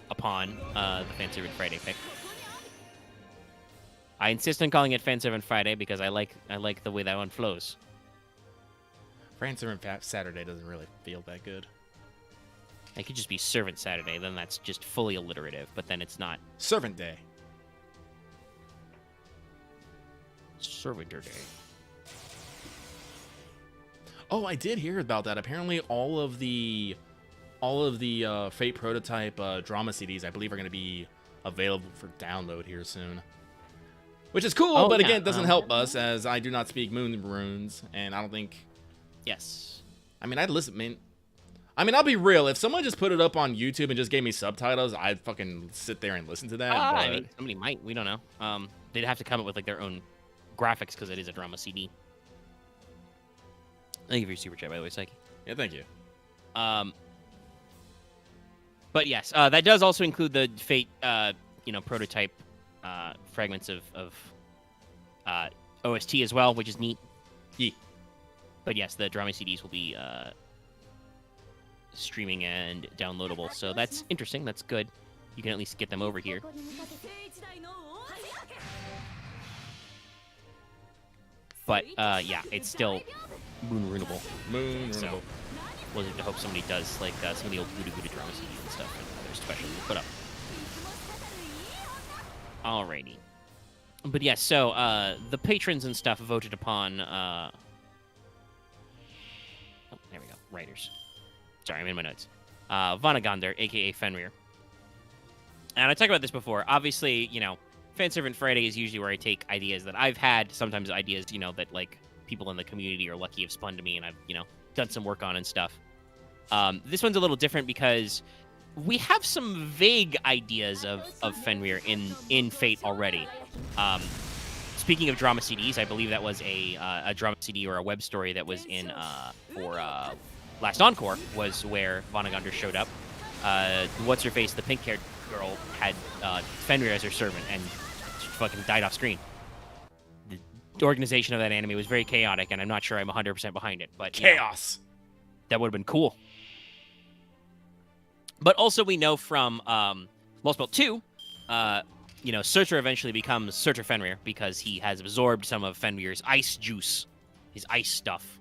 upon the Fanservice Friday pick. I insist on calling it Fanservice Friday because I like the way that one flows. Fanservice Saturday doesn't really feel that good. It could just be Servant Saturday, then that's just fully alliterative, but then it's not. Servant Day. Servitor Day. Oh, I did hear about that. Apparently, all of the Fate prototype drama CDs, I believe, are going to be available for download here soon. Which is cool, but again, it doesn't help us as I do not speak Moon Runes, and I don't think. Yes. I mean, I'd listen. I mean, I'll be real. If someone just put it up on YouTube and just gave me subtitles, I'd fucking sit there and listen to that. But... I mean, somebody might. We don't know. They'd have to come up with like their own graphics because it is a drama CD. Thank you for your super chat, by the way, Psyche. Yeah, thank you. But yes, that does also include the Fate, prototype fragments of OST as well, which is neat. Yeah. But yes, the drama CDs will be streaming and downloadable, so that's interesting. That's good. You can at least get them over here. But, yeah, it's still moon-runeable. So, we'll have to hope somebody does, like, some of the old Gouda drama CDs and stuff, and other specials to put up. Alrighty. But, yeah, so, the patrons and stuff voted upon, oh, there we go. Writers. Sorry, I'm in my notes. Vanagander, a.k.a. Fenrir. And I talked about this before. Obviously, you know, Fanservice Friday is usually where I take ideas that I've had, sometimes ideas, you know, that, like, people in the community are lucky have spun to me and I've, you know, done some work on and stuff. This one's a little different because we have some vague ideas of Fenrir in Fate already. Speaking of drama CDs, I believe that was a drama CD or a web story that was in for Last Encore was where Vanagander showed up. What's-her-face, the pink-haired girl, had Fenrir as her servant and she fucking died off screen. The organization of that anime was very chaotic, and I'm not sure I'm 100% behind it. But chaos! You know, that would have been cool. But also we know from Lostbelts 2, you know, Surtur eventually becomes Surtur Fenrir because he has absorbed some of Fenrir's ice juice, his ice stuff,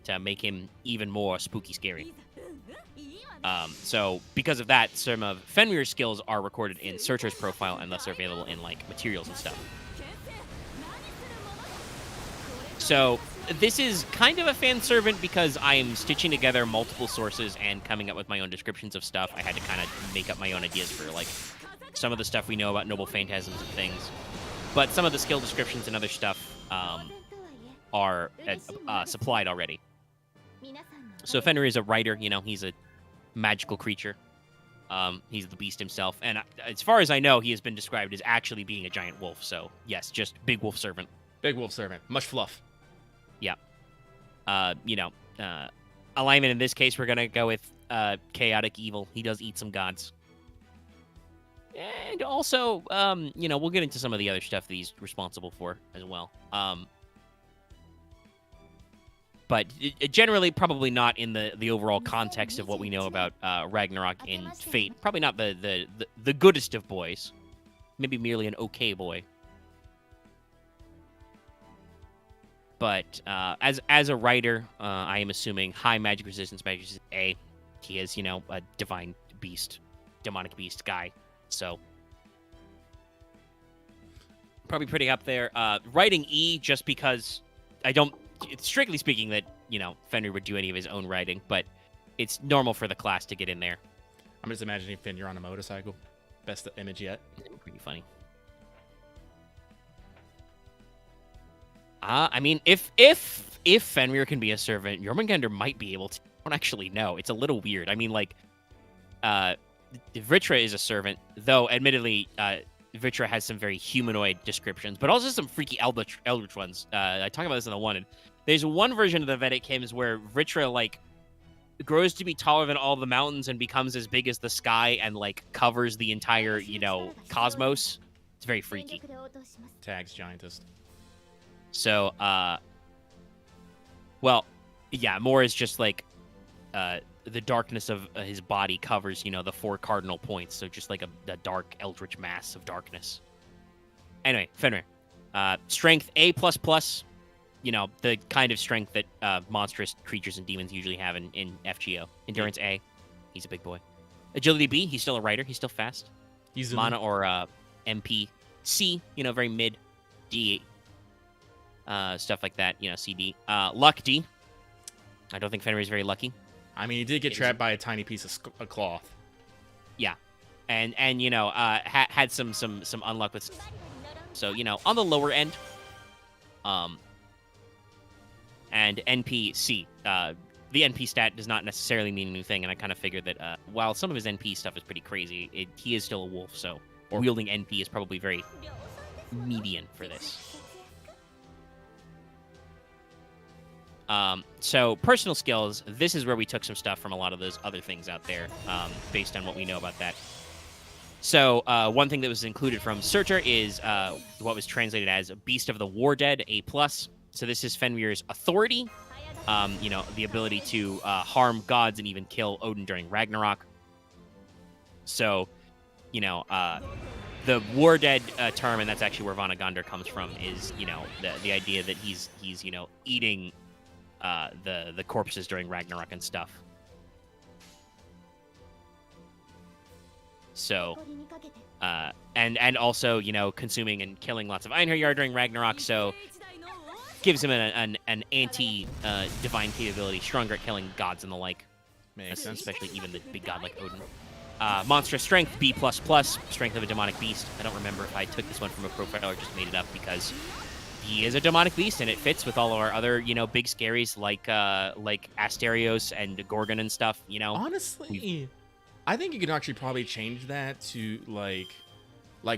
to make him even more spooky scary. So because of that, some of Fenrir's skills are recorded in Surtur's profile and thus are available in, like, materials and stuff. So this is kind of a fan servant because I'm stitching together multiple sources and coming up with my own descriptions of stuff. I had to kind of make up my own ideas for like some of the stuff we know about noble phantasms and things, but some of the skill descriptions and other stuff are supplied already. So Fenrir is a rider, you know, he's a magical creature. He's the beast himself, and as far as I know, he has been described as actually being a giant wolf. So yes, just big wolf servant. Big wolf servant, much fluff. Yeah. Alignment in this case, we're gonna go with chaotic evil. He does eat some gods. And also, we'll get into some of the other stuff that he's responsible for as well. But generally, probably not in the overall context of what we know about Ragnarok in Fate. Probably not the goodest of boys. Maybe merely an okay boy. But as a writer, I am assuming high magic resistance, A. He is, a divine beast, demonic beast guy. So probably pretty up there. Writing E, just because I don't, strictly speaking, that, Fenrir would do any of his own writing, but it's normal for the class to get in there. I'm just imagining Fenrir on a motorcycle. Best image yet. Pretty funny. I mean, if Fenrir can be a servant, Jormungandr might be able to. I don't actually know. It's a little weird. I mean, like, Vritra is a servant, though, admittedly, Vritra has some very humanoid descriptions, but also some freaky eldritch ones. I talk about this in the one. And there's one version of the Vedic hymns where Vritra, like, grows to be taller than all the mountains and becomes as big as the sky and, like, covers the entire, cosmos. It's very freaky. Tags giantess. So, more is just like the darkness of his body covers, the 4 cardinal points. So just like a dark eldritch mass of darkness. Anyway, Fenrir. Strength A++, the kind of strength that monstrous creatures and demons usually have in FGO. Endurance A, he's a big boy. Agility B, he's still a rider, he's still fast. He's Mana or MP. C, very mid. D, stuff like that, CD. Luck D. I don't think Fenrir is very lucky. I mean, he did get trapped by a tiny piece of cloth. Yeah, and had some unluck with, so on the lower end. And NP C. The NP stat does not necessarily mean a new thing, and I kind of figured that while some of his NP stuff is pretty crazy, he is still a wolf, so wielding NP is probably very median for this. So personal skills, this is where we took some stuff from a lot of those other things out there, based on what we know about that. So one thing that was included from Searcher is what was translated as Beast of the War Dead, A+. So this is Fenrir's authority, the ability to harm gods and even kill Odin during Ragnarok. So, the War Dead term, and that's actually where Vanagandr comes from, is, the idea that he's eating the corpses during Ragnarok and stuff. So, and also, consuming and killing lots of Einherjar during Ragnarok, so gives him an anti-divine capability, stronger at killing gods and the like. Makes sense. Especially even the big god like Odin. Monstrous strength, B++, strength of a demonic beast. I don't remember if I took this one from a profile or just made it up, because he is a demonic beast, and it fits with all of our other, big scaries like Asterios and Gorgon and stuff, Honestly, I think you could actually probably change that to like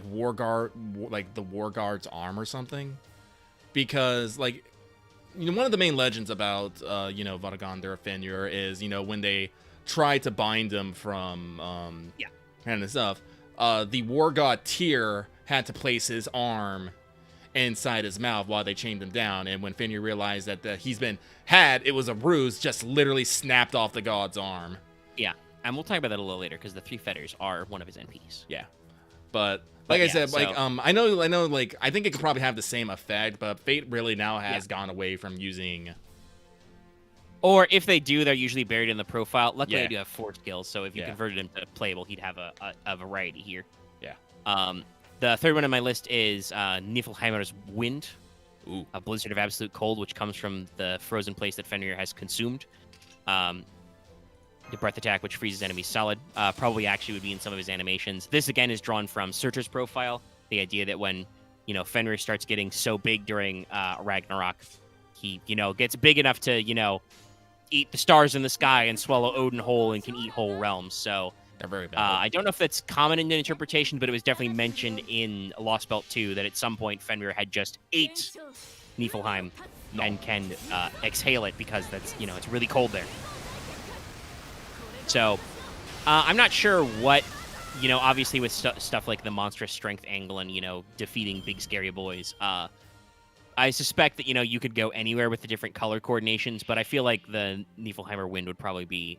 War Guard, like the War Guard's arm or something, because one of the main legends about Vanagandr or Fenrir is when they try to bind him from and stuff, the War God Tyr had to place his arm inside his mouth while they chained him down, and when Fenrir realized that it was a ruse, just literally snapped off the god's arm. Yeah, and we'll talk about that a little later, because the 3 fetters are one of his NPs. Yeah, but I said, I know, I think it could probably have the same effect, but Fate really now has gone away from using. Or if they do, they're usually buried in the profile. Luckily, I do have 4 skills, so if you converted him to playable, he'd have a variety here. Yeah. The third one on my list is Niflheimer's Wind. Ooh. A Blizzard of Absolute Cold, which comes from the frozen place that Fenrir has consumed. The Breath Attack, which freezes enemies solid. Probably actually would be in some of his animations. This, again, is drawn from Searcher's profile. The idea that when, Fenrir starts getting so big during Ragnarok, he, gets big enough to, eat the stars in the sky and swallow Odin whole and can eat whole realms. So They're very bad. I don't know if that's common in the interpretation, but it was definitely mentioned in Lostbelt 2 that at some point Fenrir had just ate Niflheim and can exhale it because that's, it's really cold there. So, I'm not sure what, obviously with stuff like the monstrous strength angle and, defeating big scary boys, I suspect that, you could go anywhere with the different color coordinations, but I feel like the Niflheimer Wind would probably be,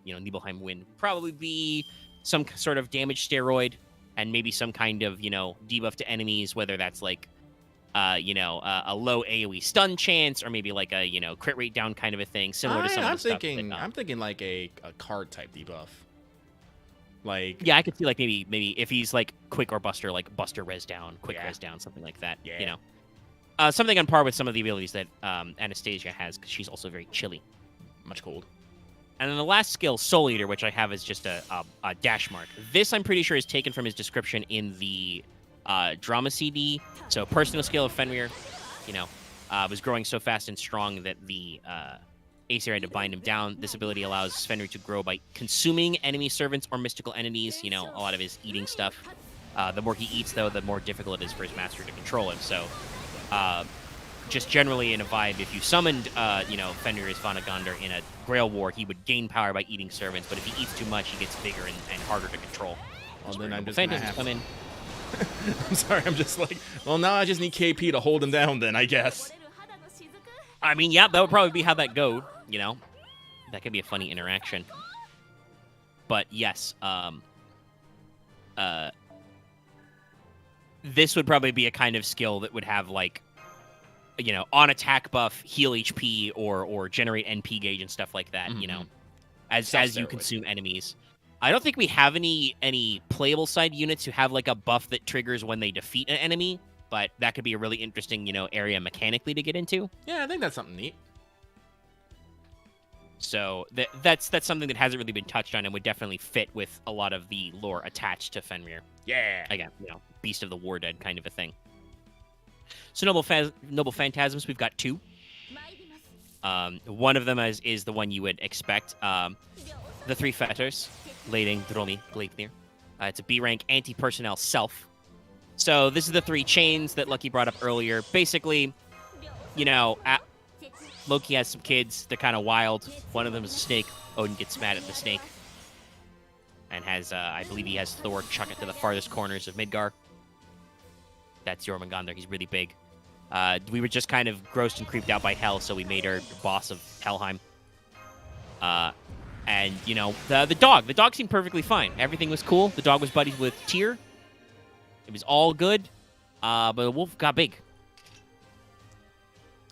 Nibelheim Wind would probably be some sort of damage steroid and maybe some kind of, debuff to enemies, whether that's like, a low AoE stun chance, or maybe like a crit rate down kind of a thing, similar to some of the stuff. I'm thinking like a card type debuff. Like I could see like maybe if he's like quick or buster, like buster res down, quick res down, something like that. Yeah. Something on par with some of the abilities that Anastasia has, because she's also very chilly, much cold. And then the last skill, Soul Eater, which I have is just a dash mark. This I'm pretty sure is taken from his description in the drama CD. So personal skill of Fenrir, was growing so fast and strong that the Aesir had to bind him down. This ability allows Fenrir to grow by consuming enemy servants or mystical enities, a lot of his eating stuff. The more he eats, though, the more difficult it is for his master to control him. So just generally in a vibe, if you summoned, Fenrir as Vanagandr in a Grail War, he would gain power by eating servants, but if he eats too much, he gets bigger and harder to control. Well, then I'm just Phantasms come in. I'm sorry, I'm just like, well, now I just need KP to hold him down then, I guess. I mean, yeah, that would probably be how that go, That could be a funny interaction. But yes, this would probably be a kind of skill that would have like, on attack buff, heal HP, or generate NP gauge and stuff like that, as you consume enemies. I don't think we have any playable side units who have like a buff that triggers when they defeat an enemy, but that could be a really interesting, area mechanically to get into. Yeah, I think that's something neat. So that's something that hasn't really been touched on and would definitely fit with a lot of the lore attached to Fenrir. Yeah. Again, Beast of the War Dead kind of a thing. So Noble Phantasms, we've got two. One of them is the one you would expect. The Three Fetters, Lading, Dromi, Gleipnir. It's a B-rank anti-personnel self. So this is the three chains that Lucky brought up earlier. Basically, Loki has some kids. They're kind of wild. One of them is a snake. Odin gets mad at the snake. And has, I believe he has Thor chuck it to the farthest corners of Midgar. That's Jormungandr. He's really big. We were just kind of grossed and creeped out by Hel, so we made her boss of Helheim. And, the dog. The dog seemed perfectly fine. Everything was cool. The dog was buddies with Tyr. It was all good. But the wolf got big.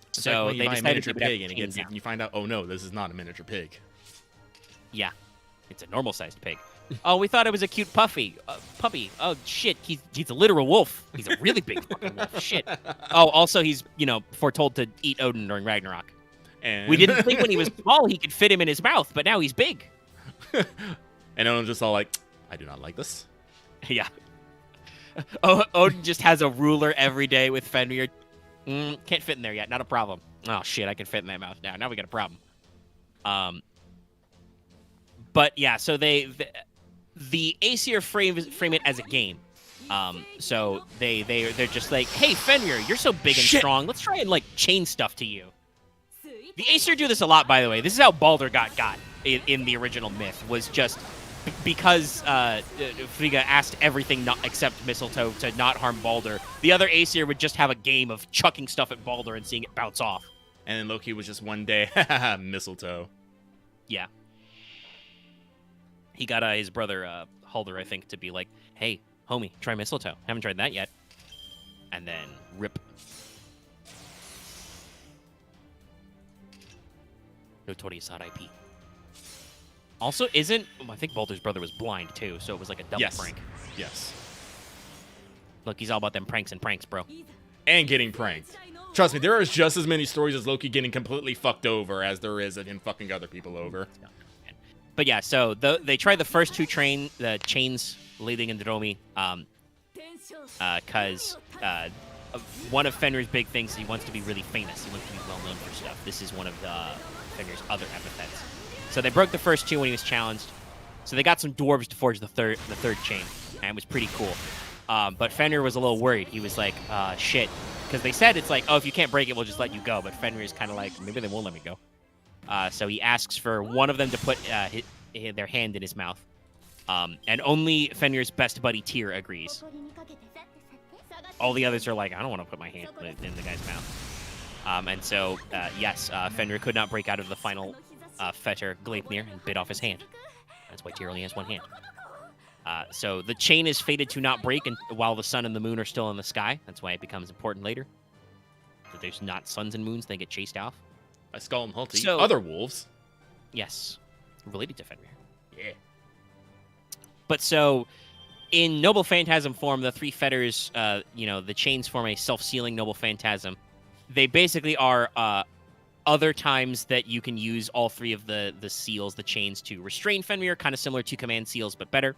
It's so like when you they buy a decided miniature to pig and you find out, oh no, this is not a miniature pig. Yeah, it's a normal-sized pig. Oh, we thought it was a cute puppy. Oh shit, he's a literal wolf. He's a really big fucking wolf. Shit. Oh, also he's foretold to eat Odin during Ragnarok. And we didn't think when he was small he could fit him in his mouth, but now he's big. And Odin's just all like, I do not like this. Yeah. Oh, Odin just has a ruler every day with Fenrir. Can't fit in there yet. Not a problem. Oh shit, I can fit in that mouth now. Now we got a problem. But yeah, so the Aesir frame it as a game. So they're just like, hey Fenrir, you're so big and strong. Let's try and like chain stuff to you. The Aesir do this a lot, by the way. This is how Baldur got in the original myth. Was just because Frigga asked everything except mistletoe to not harm Baldur. The other Aesir would just have a game of chucking stuff at Baldur and seeing it bounce off. And then Loki was just one day, mistletoe. Yeah. He got his brother Halder, I think, to be like, hey, homie, try mistletoe. Haven't tried that yet. And then rip. Notorious hot IP. Also, I think Baldur's brother was blind, too, so it was like a double prank. Yes. Look, he's all about them pranks and pranks, bro. and getting pranked. Trust me, there is just as many stories as Loki getting completely fucked over as there is of him fucking other people over. But yeah, so they tried the first two chains leading into Romy, because one of Fenrir's big things is he wants to be really famous. He wants to be well known for stuff. This is one of Fenrir's other epithets. So they broke the first two when he was challenged. So they got some dwarves to forge the third chain, and it was pretty cool. But Fenrir was a little worried. He was like, shit. Because they said it's like, oh, if you can't break it, we'll just let you go. But Fenrir's kind of like, maybe they won't let me go. So he asks for one of them to put their hand in his mouth. And only Fenrir's best buddy Tyr agrees. All the others are like, I don't want to put my hand in the guy's mouth. And so, yes, Fenrir could not break out of the final fetter Gleipnir and bit off his hand. That's why Tyr only has one hand. So the chain is fated to not break while the sun and the moon are still in the sky. That's why it becomes important later. That there's not suns and moons, they get chased off. By Skull and Hulti, other wolves. Yes. Related to Fenrir. Yeah. But so, in Noble Phantasm form, the three fetters, the chains form a self-sealing Noble Phantasm. They basically are other times that you can use all three of the seals, the chains, to restrain Fenrir, kind of similar to command seals, but better.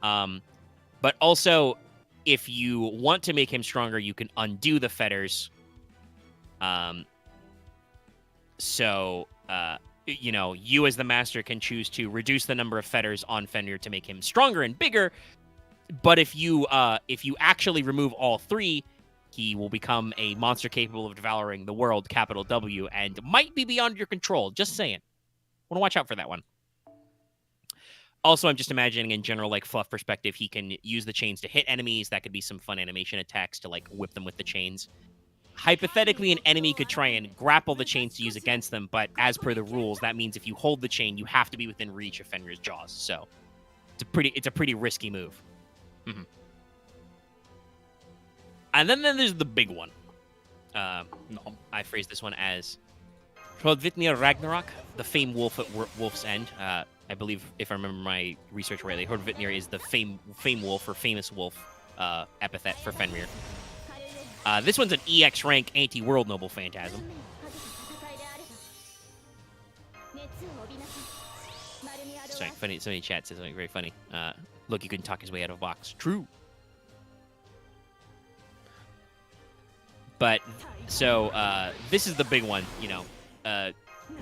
But also, if you want to make him stronger, you can undo the fetters. You as the master can choose to reduce the number of fetters on Fenrir to make him stronger and bigger. But if you actually remove all three, he will become a monster capable of devouring the world, capital W, and might be beyond your control. Just saying. Want to watch out for that one. Also, I'm just imagining in general, like, fluff perspective, he can use the chains to hit enemies. That could be some fun animation attacks to, like, whip them with the chains. Hypothetically, an enemy could try and grapple the chains to use against them, but as per the rules, that means if you hold the chain, you have to be within reach of Fenrir's jaws. So it's a pretty risky move. Mm-hmm. And then there's the big one. I phrased this one as Hrodvitnir Ragnarok, the famed wolf at Wolf's End. I believe, if I remember my research rightly, Hrodvitnir is the famed wolf or famous wolf epithet for Fenrir. This one's an EX rank anti-world Noble Phantasm. Sorry, funny. Somebody in chat says something very funny. Look, you couldn't talk his way out of a box. True. But so this is the big one.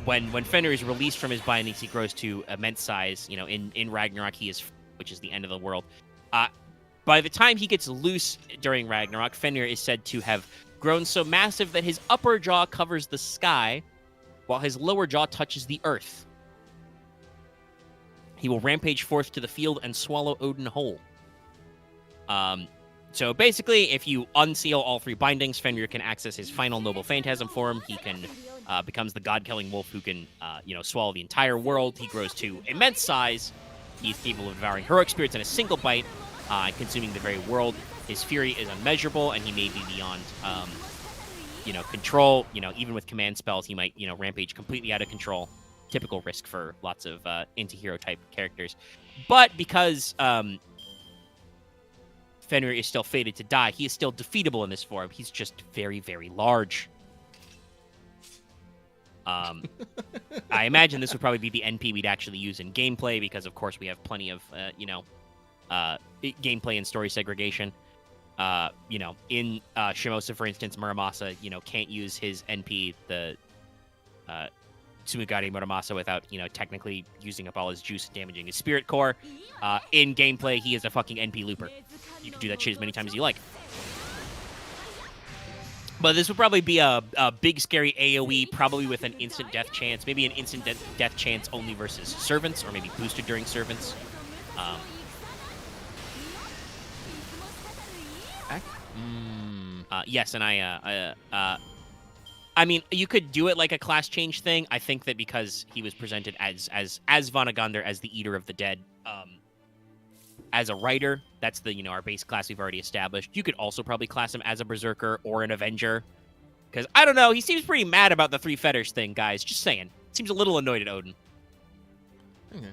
When Fenrir is released from his bindings, he grows to immense size. In Ragnarok, he is, which is the end of the world. By the time he gets loose during Ragnarok, Fenrir is said to have grown so massive that his upper jaw covers the sky, while his lower jaw touches the earth. He will rampage forth to the field and swallow Odin whole. So basically, if you unseal all three bindings, Fenrir can access his final Noble Phantasm form. He can becomes the god-killing wolf who can, swallow the entire world. He grows to immense size. He's capable of devouring heroic spirits in a single bite, consuming the very world. His fury is unmeasurable, and he may be beyond, control. Even with command spells, he might, rampage completely out of control. Typical risk for lots of anti-hero type characters. But because Fenrir is still fated to die, he is still defeatable in this form. He's just very, very large. I imagine this would probably be the NP we'd actually use in gameplay because, of course, we have plenty of, gameplay and story segregation. In Shimosa, for instance, Muramasa, can't use his NP, the Tsumigari Muramasa, without, technically using up all his juice and damaging his spirit core. In gameplay, he is a fucking NP looper. You can do that shit as many times as you like. But this would probably be a big, scary AoE, probably with an instant death chance. Maybe an instant death chance only versus servants, or maybe boosted during servants. Yes, and I mean, you could do it like a class change thing. I think that because he was presented as Vanagander, as the Eater of the Dead, as a writer, that's the, our base class we've already established. You could also probably class him as a Berserker or an Avenger. Because, I don't know, he seems pretty mad about the three fetters thing, guys. Just saying. Seems a little annoyed at Odin.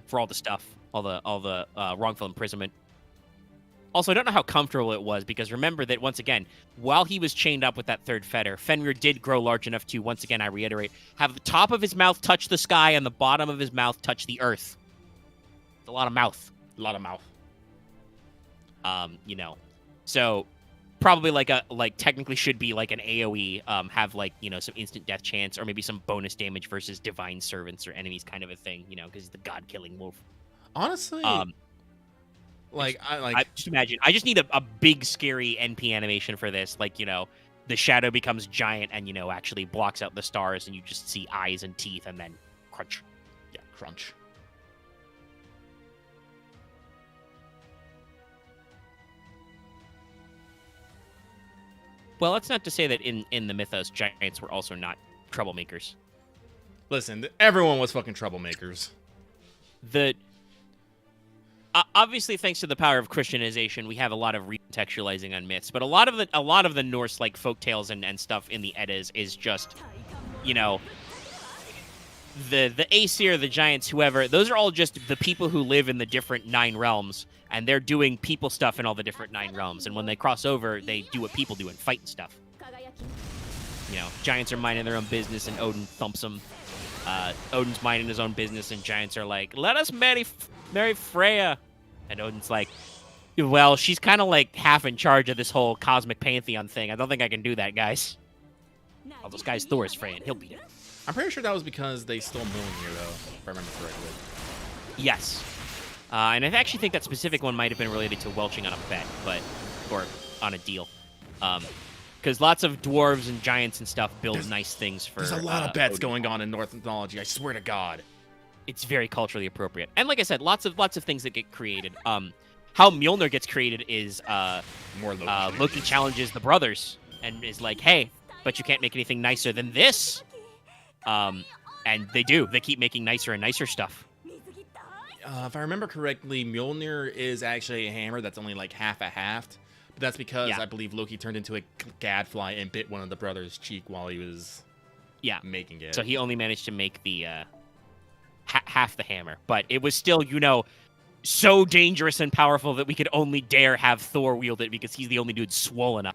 For all the stuff. All the wrongful imprisonment. Also, I don't know how comfortable it was, because remember that, once again, while he was chained up with that third fetter, Fenrir did grow large enough to, once again, I reiterate, have the top of his mouth touch the sky and the bottom of his mouth touch the earth. It's a lot of mouth. A lot of mouth. You know. So, probably technically should be like an AoE, have like, you know, some instant death chance, or maybe some bonus damage versus divine servants or enemies kind of a thing, you know, because he's the god-killing wolf. Honestly, I just imagine. I just need a big, scary NP animation for this. Like, you know, the shadow becomes giant and, you know, actually blocks out the stars, and you just see eyes and teeth, and then crunch. Yeah, crunch. Well, that's not to say that in the mythos, giants were also not troublemakers. Listen, everyone was fucking troublemakers. Obviously, thanks to the power of Christianization, we have a lot of recontextualizing on myths. But a lot of the Norse like folktales and stuff in the Eddas is just, you know, the Aesir, the giants, whoever. Those are all just the people who live in the different 9 realms, and they're doing people stuff in all the different 9 realms. And when they cross over, they do what people do and fight and stuff. You know, giants are minding their own business, and Odin thumps them. Odin's minding his own business, and giants are like, "Let us marry Freya," and Odin's like, "Well, she's kind of like half in charge of this whole cosmic pantheon thing. I don't think I can do that, guys." All those guys, Thor's Freya, and he'll beat it. I'm pretty sure that was because they stole Mjolnir, though, if I remember correctly. Yes, and I actually think that specific one might have been related to welching on a bet, or on a deal, because lots of dwarves and giants and stuff build nice things for. There's a lot of bets Odin. going on in Norse mythology. I swear to God. It's very culturally appropriate, and like I said, lots of things that get created. How Mjolnir gets created is More Loki. Loki challenges the brothers and is like, "Hey, but you can't make anything nicer than this." And they do. They keep making nicer and nicer stuff. If I remember correctly, Mjolnir is actually a hammer that's only like half a haft. But that's because I believe Loki turned into a gadfly and bit one of the brothers' cheek while he was making it. So he only managed to make the half the hammer. But it was still, you know, so dangerous and powerful that we could only dare have Thor wield it because he's the only dude swollen up.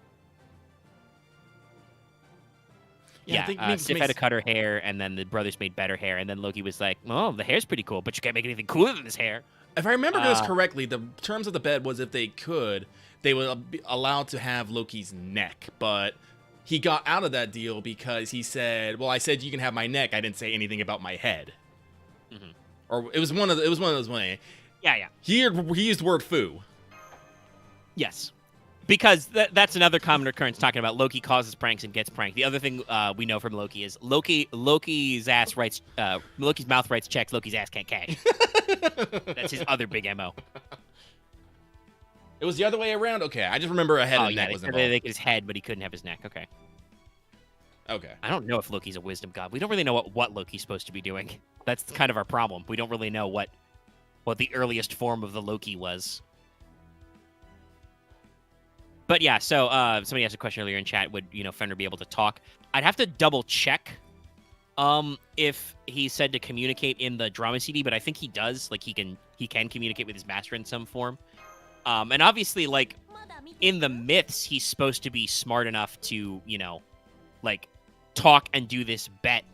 Sif had to cut her hair, and then the brothers made better hair, and then Loki was like, "Oh, the hair's pretty cool, but you can't make anything cooler than this hair." If I remember this correctly, the terms of the bet was if they could, they would be allowed to have Loki's neck, but he got out of that deal because he said, "Well, I said you can have my neck. I didn't say anything about my head." Mm-hmm. Or it was one of those ways. Yeah. He used the word "foo." Yes. Because that's another common occurrence, talking about Loki causes pranks and gets pranked. The other thing we know from Loki is Loki's mouth writes checks, Loki's ass can't cash. That's his other big MO. It was the other way around? Okay, I just remember a head and neck was involved. They his head, but he couldn't have his neck. Okay. I don't know if Loki's a wisdom god. We don't really know what Loki's supposed to be doing. That's kind of our problem. We don't really know what the earliest form of the Loki was. But yeah, so somebody asked a question earlier in chat, would, you know, Fenrir be able to talk? I'd have to double check if he said to communicate in the drama CD, but I think he does. Like, he can communicate with his master in some form. And obviously, like, in the myths, he's supposed to be smart enough to, you know, like, talk and do this bet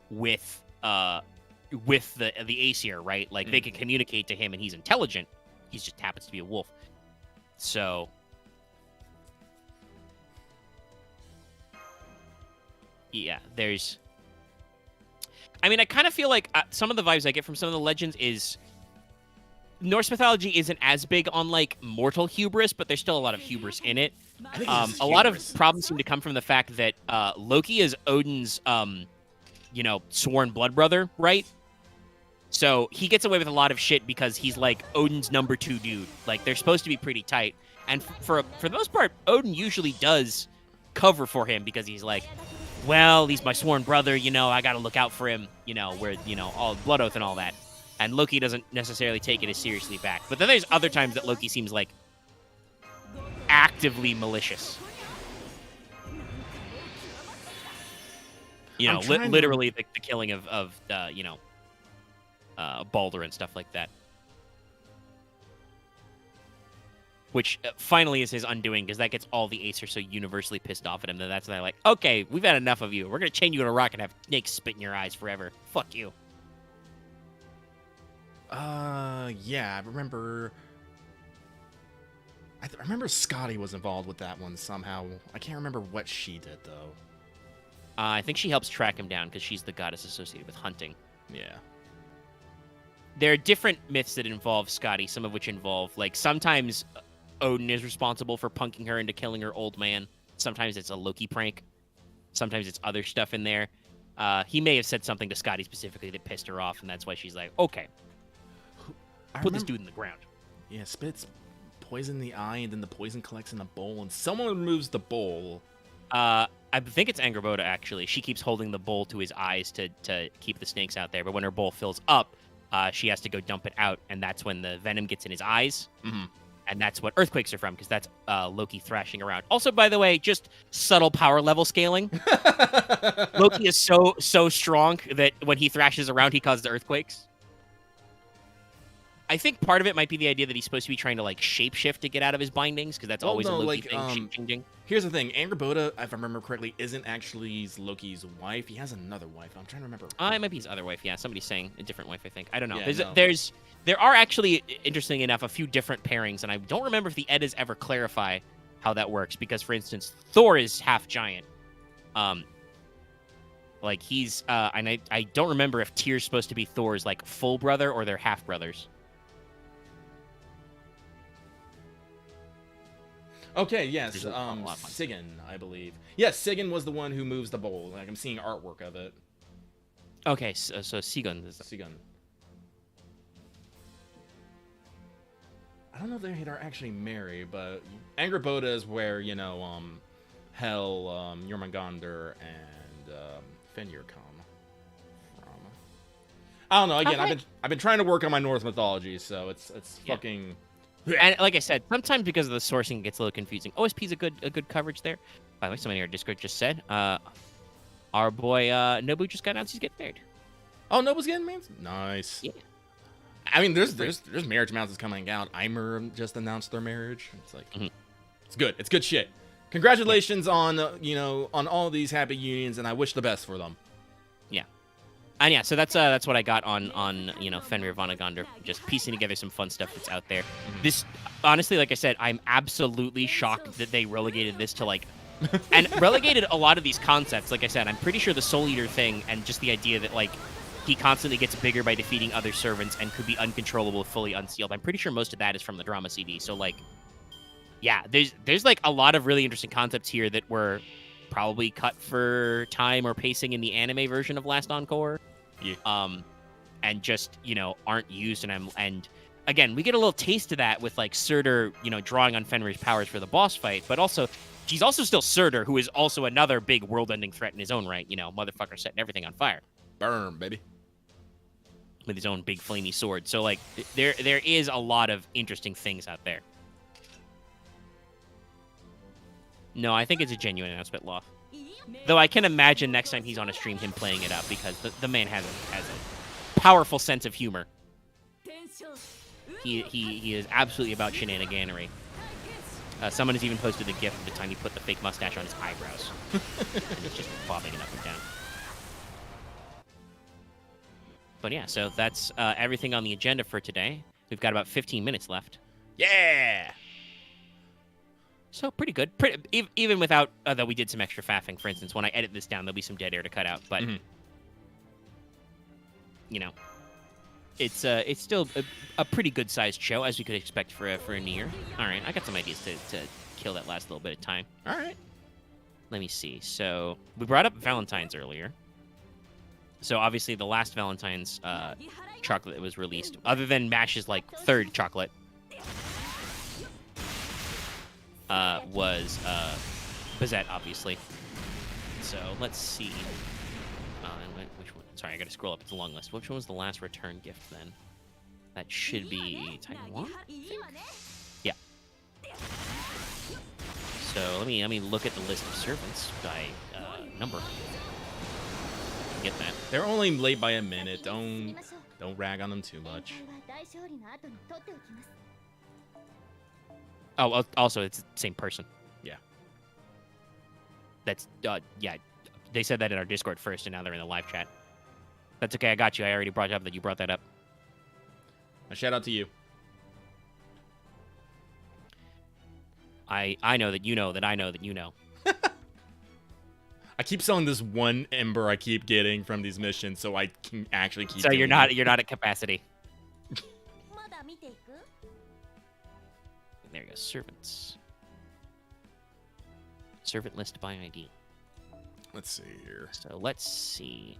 with the Aesir, right? Like, they can communicate to him, and he's intelligent. He just happens to be a wolf. So... yeah, there's... I mean, I kind of feel like some of the vibes I get from some of the legends is... Norse mythology isn't as big on, like, mortal hubris, but there's still a lot of hubris in it. A lot of problems seem to come from the fact that Loki is Odin's, you know, sworn blood brother, right? So he gets away with a lot of shit because he's, like, Odin's number 2 dude. Like, they're supposed to be pretty tight. And for the most part, Odin usually does cover for him because he's like... well, he's my sworn brother, you know, I gotta look out for him, you know, where, you know, all blood oath and all that. And Loki doesn't necessarily take it as seriously back. But then there's other times that Loki seems like actively malicious. You know, literally the killing of you know, Baldur and stuff like that. which finally is his undoing because that gets all the Acer so universally pissed off at him that that's when they're like, okay, we've had enough of you. We're going to chain you in a rock and have snakes spit in your eyes forever. Fuck you. Yeah, I remember... I remember Scotty was involved with that one somehow. I can't remember what she did, though. I think she helps track him down because she's the goddess associated with hunting. Yeah. There are different myths that involve Scotty, some of which involve, like, sometimes Odin is responsible for punking her into killing her old man. Sometimes it's a Loki prank. Sometimes it's other stuff in there. He may have said something to Scotty specifically that pissed her off, and that's why she's like, okay, put this dude in the ground. Yeah, spits poison in the eye, and then the poison collects in a bowl, and someone removes the bowl. I think it's Angerboda, actually. She keeps holding the bowl to his eyes to keep the snakes out there, but when her bowl fills up, she has to go dump it out, and that's when the venom gets in his eyes. Mm-hmm. And that's what earthquakes are from, because that's Loki thrashing around. Also, by the way, just subtle power level scaling. Loki is so strong that when he thrashes around, he causes earthquakes. I think part of it might be the idea that he's supposed to be trying to, like, shapeshift to get out of his bindings, because that's always a Loki thing, changing. Here's the thing. Angerboda, if I remember correctly, isn't actually Loki's wife. He has another wife. I'm trying to remember. It might be his other wife, yeah. Somebody's saying a different wife, I think. I don't know. Yeah, There are actually, interesting enough, a few different pairings, and I don't remember if the Eddas ever clarify how that works, because, for instance, Thor is half giant. Like, he's, and I don't remember if Tyr's supposed to be Thor's, like, full brother or they're half brothers. Okay, yes, Sigyn, I believe. Yes, Sigyn was the one who moves the bowl. Like, I'm seeing artwork of it. Okay, so Sigyn is... Sigyn. I don't know if they are actually married, but Angerboda is where, you know, Hel, Jormungandr, and Fenrir come from. I don't know. Again, I've been trying to work on my Norse mythology, so it's fucking. And like I said, sometimes because of the sourcing, it gets a little confusing. OSP is a good coverage there. By the way, somebody in our Discord just said, our boy Nobu just got announced he's getting married. Oh, Nobu's getting married? Nice. Yeah. I mean, there's marriage announcements coming out. Eimer just announced their marriage. It's like, It's good. It's good shit. Congratulations on on all these happy unions, and I wish the best for them. Yeah. And yeah, so that's what I got on Fenrir Vonnegander, just piecing together some fun stuff that's out there. This, honestly, like I said, I'm absolutely shocked that they relegated this to, like, and relegated a lot of these concepts. Like I said, I'm pretty sure the Soul Eater thing and just the idea that, like, he constantly gets bigger by defeating other servants and could be uncontrollable if fully unsealed. I'm pretty sure most of that is from the drama CD. So, like, yeah, there's like a lot of really interesting concepts here that were probably cut for time or pacing in the anime version of Last Encore. Yeah. And just, aren't used. And again, we get a little taste of that with, like, Surtur, drawing on Fenrir's powers for the boss fight. But also, he's also still Surtur, who is also another big world-ending threat in his own right. Motherfucker setting everything on fire. Burn, baby. With his own big flamey sword. So, like, there is a lot of interesting things out there. No, I think it's a genuine announcement, Law. Though I can imagine next time he's on a stream him playing it up, because the man has a powerful sense of humor. He is absolutely about shenaniganery. Someone has even posted the gif of the time he put the fake mustache on his eyebrows. And it's just bobbing it up and down. But yeah, so that's everything on the agenda for today. We've got about 15 minutes left. Yeah! So pretty good. Even without, though we did some extra faffing. For instance, when I edit this down, there'll be some dead air to cut out. But, it's still a pretty good-sized show, as we could expect for a Nier. All right, I got some ideas to kill that last little bit of time. All right. Let me see. So we brought up Valentine's earlier. So obviously the last Valentine's chocolate that was released, other than Mash's, like, third chocolate, was Bazette, obviously. So let's see. Which one? Sorry, I gotta scroll up. It's a long list. Which one was the last return gift then? That should be Taiwan, I think? Yeah. So let me look at the list of servants by number. Get that. They're only late by a minute. Don't rag on them too much. Oh, also, it's the same person. Yeah. That's, yeah. They said that in our Discord first, and now they're in the live chat. That's okay, I got you. I already brought up that you brought that up. A shout out to you. I know that you know that I know that you know. I keep selling this one ember I keep getting from these missions, so I can actually keep. So doing you're not at capacity. There you go. Servants. Servant list by ID. Let's see here. So let's see.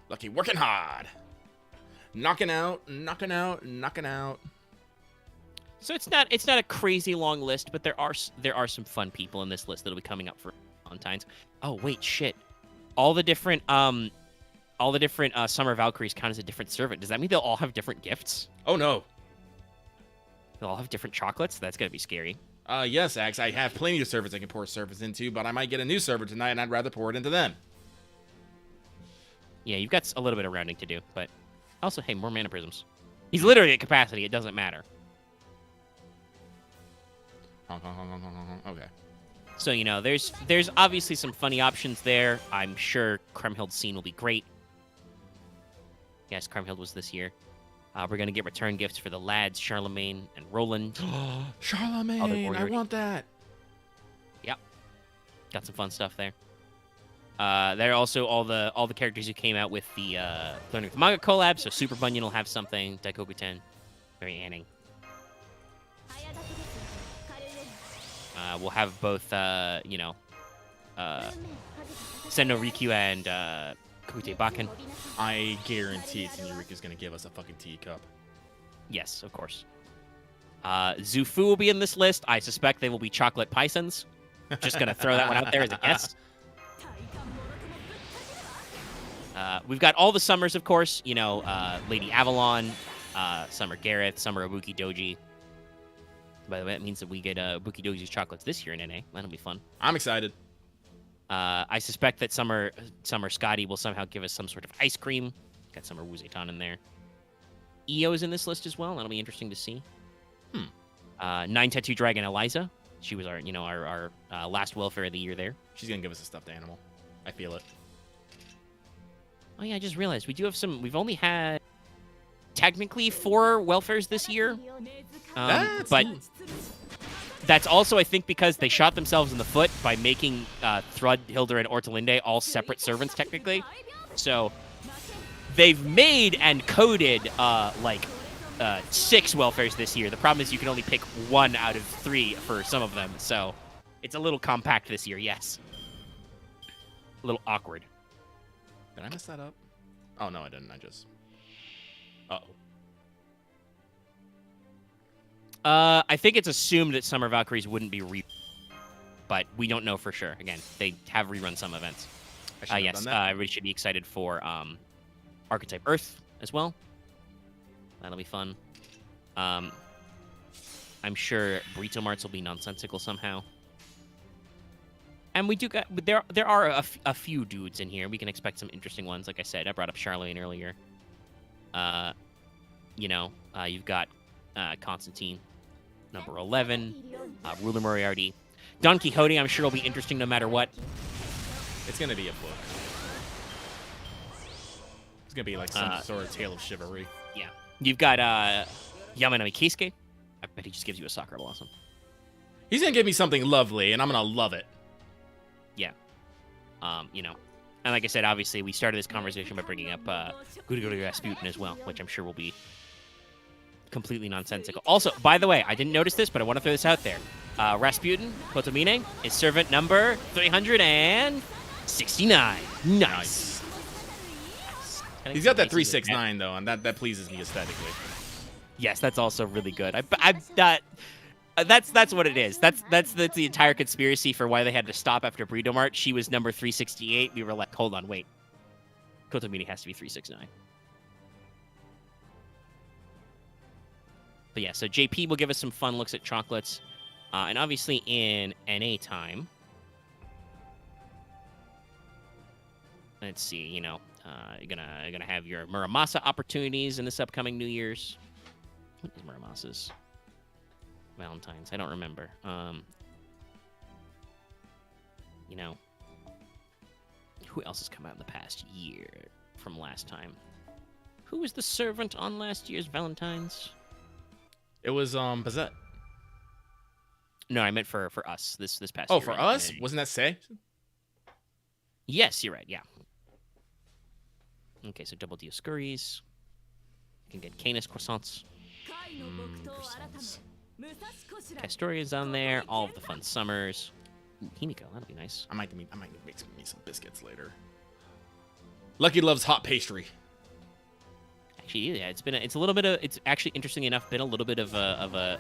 Lucky working hard. Knocking out, knocking out, knocking out. So it's not a crazy long list, but there are some fun people in this list that'll be coming up for Valentine's. Oh wait, shit! All the different Summer Valkyries count as a different servant. Does that mean they'll all have different gifts? Oh no. They'll all have different chocolates? That's gonna be scary. Yes, Axe. I have plenty of servants I can pour servants into, but I might get a new servant tonight, and I'd rather pour it into them. Yeah, you've got a little bit of rounding to do, but also, hey, more mana prisms. He's literally at capacity. It doesn't matter. Okay. So, you know, there's obviously some funny options there. I'm sure Kremhild's scene will be great. Yes, Kremhild was this year. We're going to get return gifts for the lads, Charlemagne and Roland. Charlemagne, I want that. Yep. Got some fun stuff there. There are also all the characters who came out with the Learning with Manga collab. So Super Bunyan will have something. Daikoku-ten, Mary Anning. We'll have both, Senno Rikyu and Kokute Bakken. I guarantee Senorika's gonna give us a fucking teacup. Yes, of course. Zufu will be in this list. I suspect they will be chocolate Pisons. Just gonna throw that one out there as a guess. We've got all the Summers, of course. You know, Lady Avalon, Summer Gareth, Summer Ibuki Doji. By the way, that means that we get Ibuki Doji's chocolates this year in NA. That'll be fun. I'm excited. I suspect that Summer Scotty will somehow give us some sort of ice cream. Got Summer Wuzetan in there. Io's in this list as well. That'll be interesting to see. 9 Tattoo Dragon Eliza. She was our last welfare of the year there. She's gonna give us a stuffed animal. I feel it. Oh yeah, I just realized we do have some. We've only had technically 4 welfares this year, but that's also, I think, because they shot themselves in the foot by making Thrud, Hildur, and Ortolinde all separate servants technically. So they've made and coded 6 welfares this year. The problem is you can only pick 1 out of 3 for some of them, so it's a little compact this year. Yes, a little awkward. Did I mess that up? Oh, no, I didn't. I just... Uh-oh. I think it's assumed that Summer Valkyries wouldn't be but we don't know for sure. Again, they have rerun some events. Yes, everybody should be excited for Archetype Earth as well. That'll be fun. I'm sure Burrito Marts will be nonsensical somehow. And we do got there are a few dudes in here. We can expect some interesting ones. Like I said, I brought up Charlene earlier. You've got Constantine, number 11, Ruler Moriarty. Don Quixote, I'm sure will be interesting no matter what. It's gonna be a book. It's gonna be like some sort of tale of chivalry. Yeah. You've got Yamanami Keisuke. I bet he just gives you a Sakura Blossom. He's gonna give me something lovely, and I'm gonna love it. Yeah. And like I said, obviously, we started this conversation by bringing up Guru Rasputin as well, which I'm sure will be completely nonsensical. Also, by the way, I didn't notice this, but I want to throw this out there. Rasputin, Kotomine, is servant number 369. Nice. He's got that 369, though, and that pleases me aesthetically. Yes, that's also really good. That's what it is. That's the entire conspiracy for why they had to stop after Burrito Mart. She was number 368. We were like, hold on, wait. Kotomine has to be 369. But yeah, so JP will give us some fun looks at chocolates. And obviously in NA time, let's see, you're gonna have your Muramasa opportunities in this upcoming New Year's. What is Muramas's Valentine's? I don't remember. You know, who else has come out in the past year from last time? Who was the servant on last year's Valentine's? It was Bazette. No, I meant for us this past Oh, year. for right? us? Wasn't that Say? Yes, you're right. Yeah. Okay, so double Dioscuries. You can get Canis croissants. Croissants. Castoria's on there. All of the fun summers. Ooh, Himiko, that'll be nice. I might make me some biscuits later. Lucky loves hot pastry. Actually, yeah, it's a little bit of. It's actually interesting enough been a little bit of a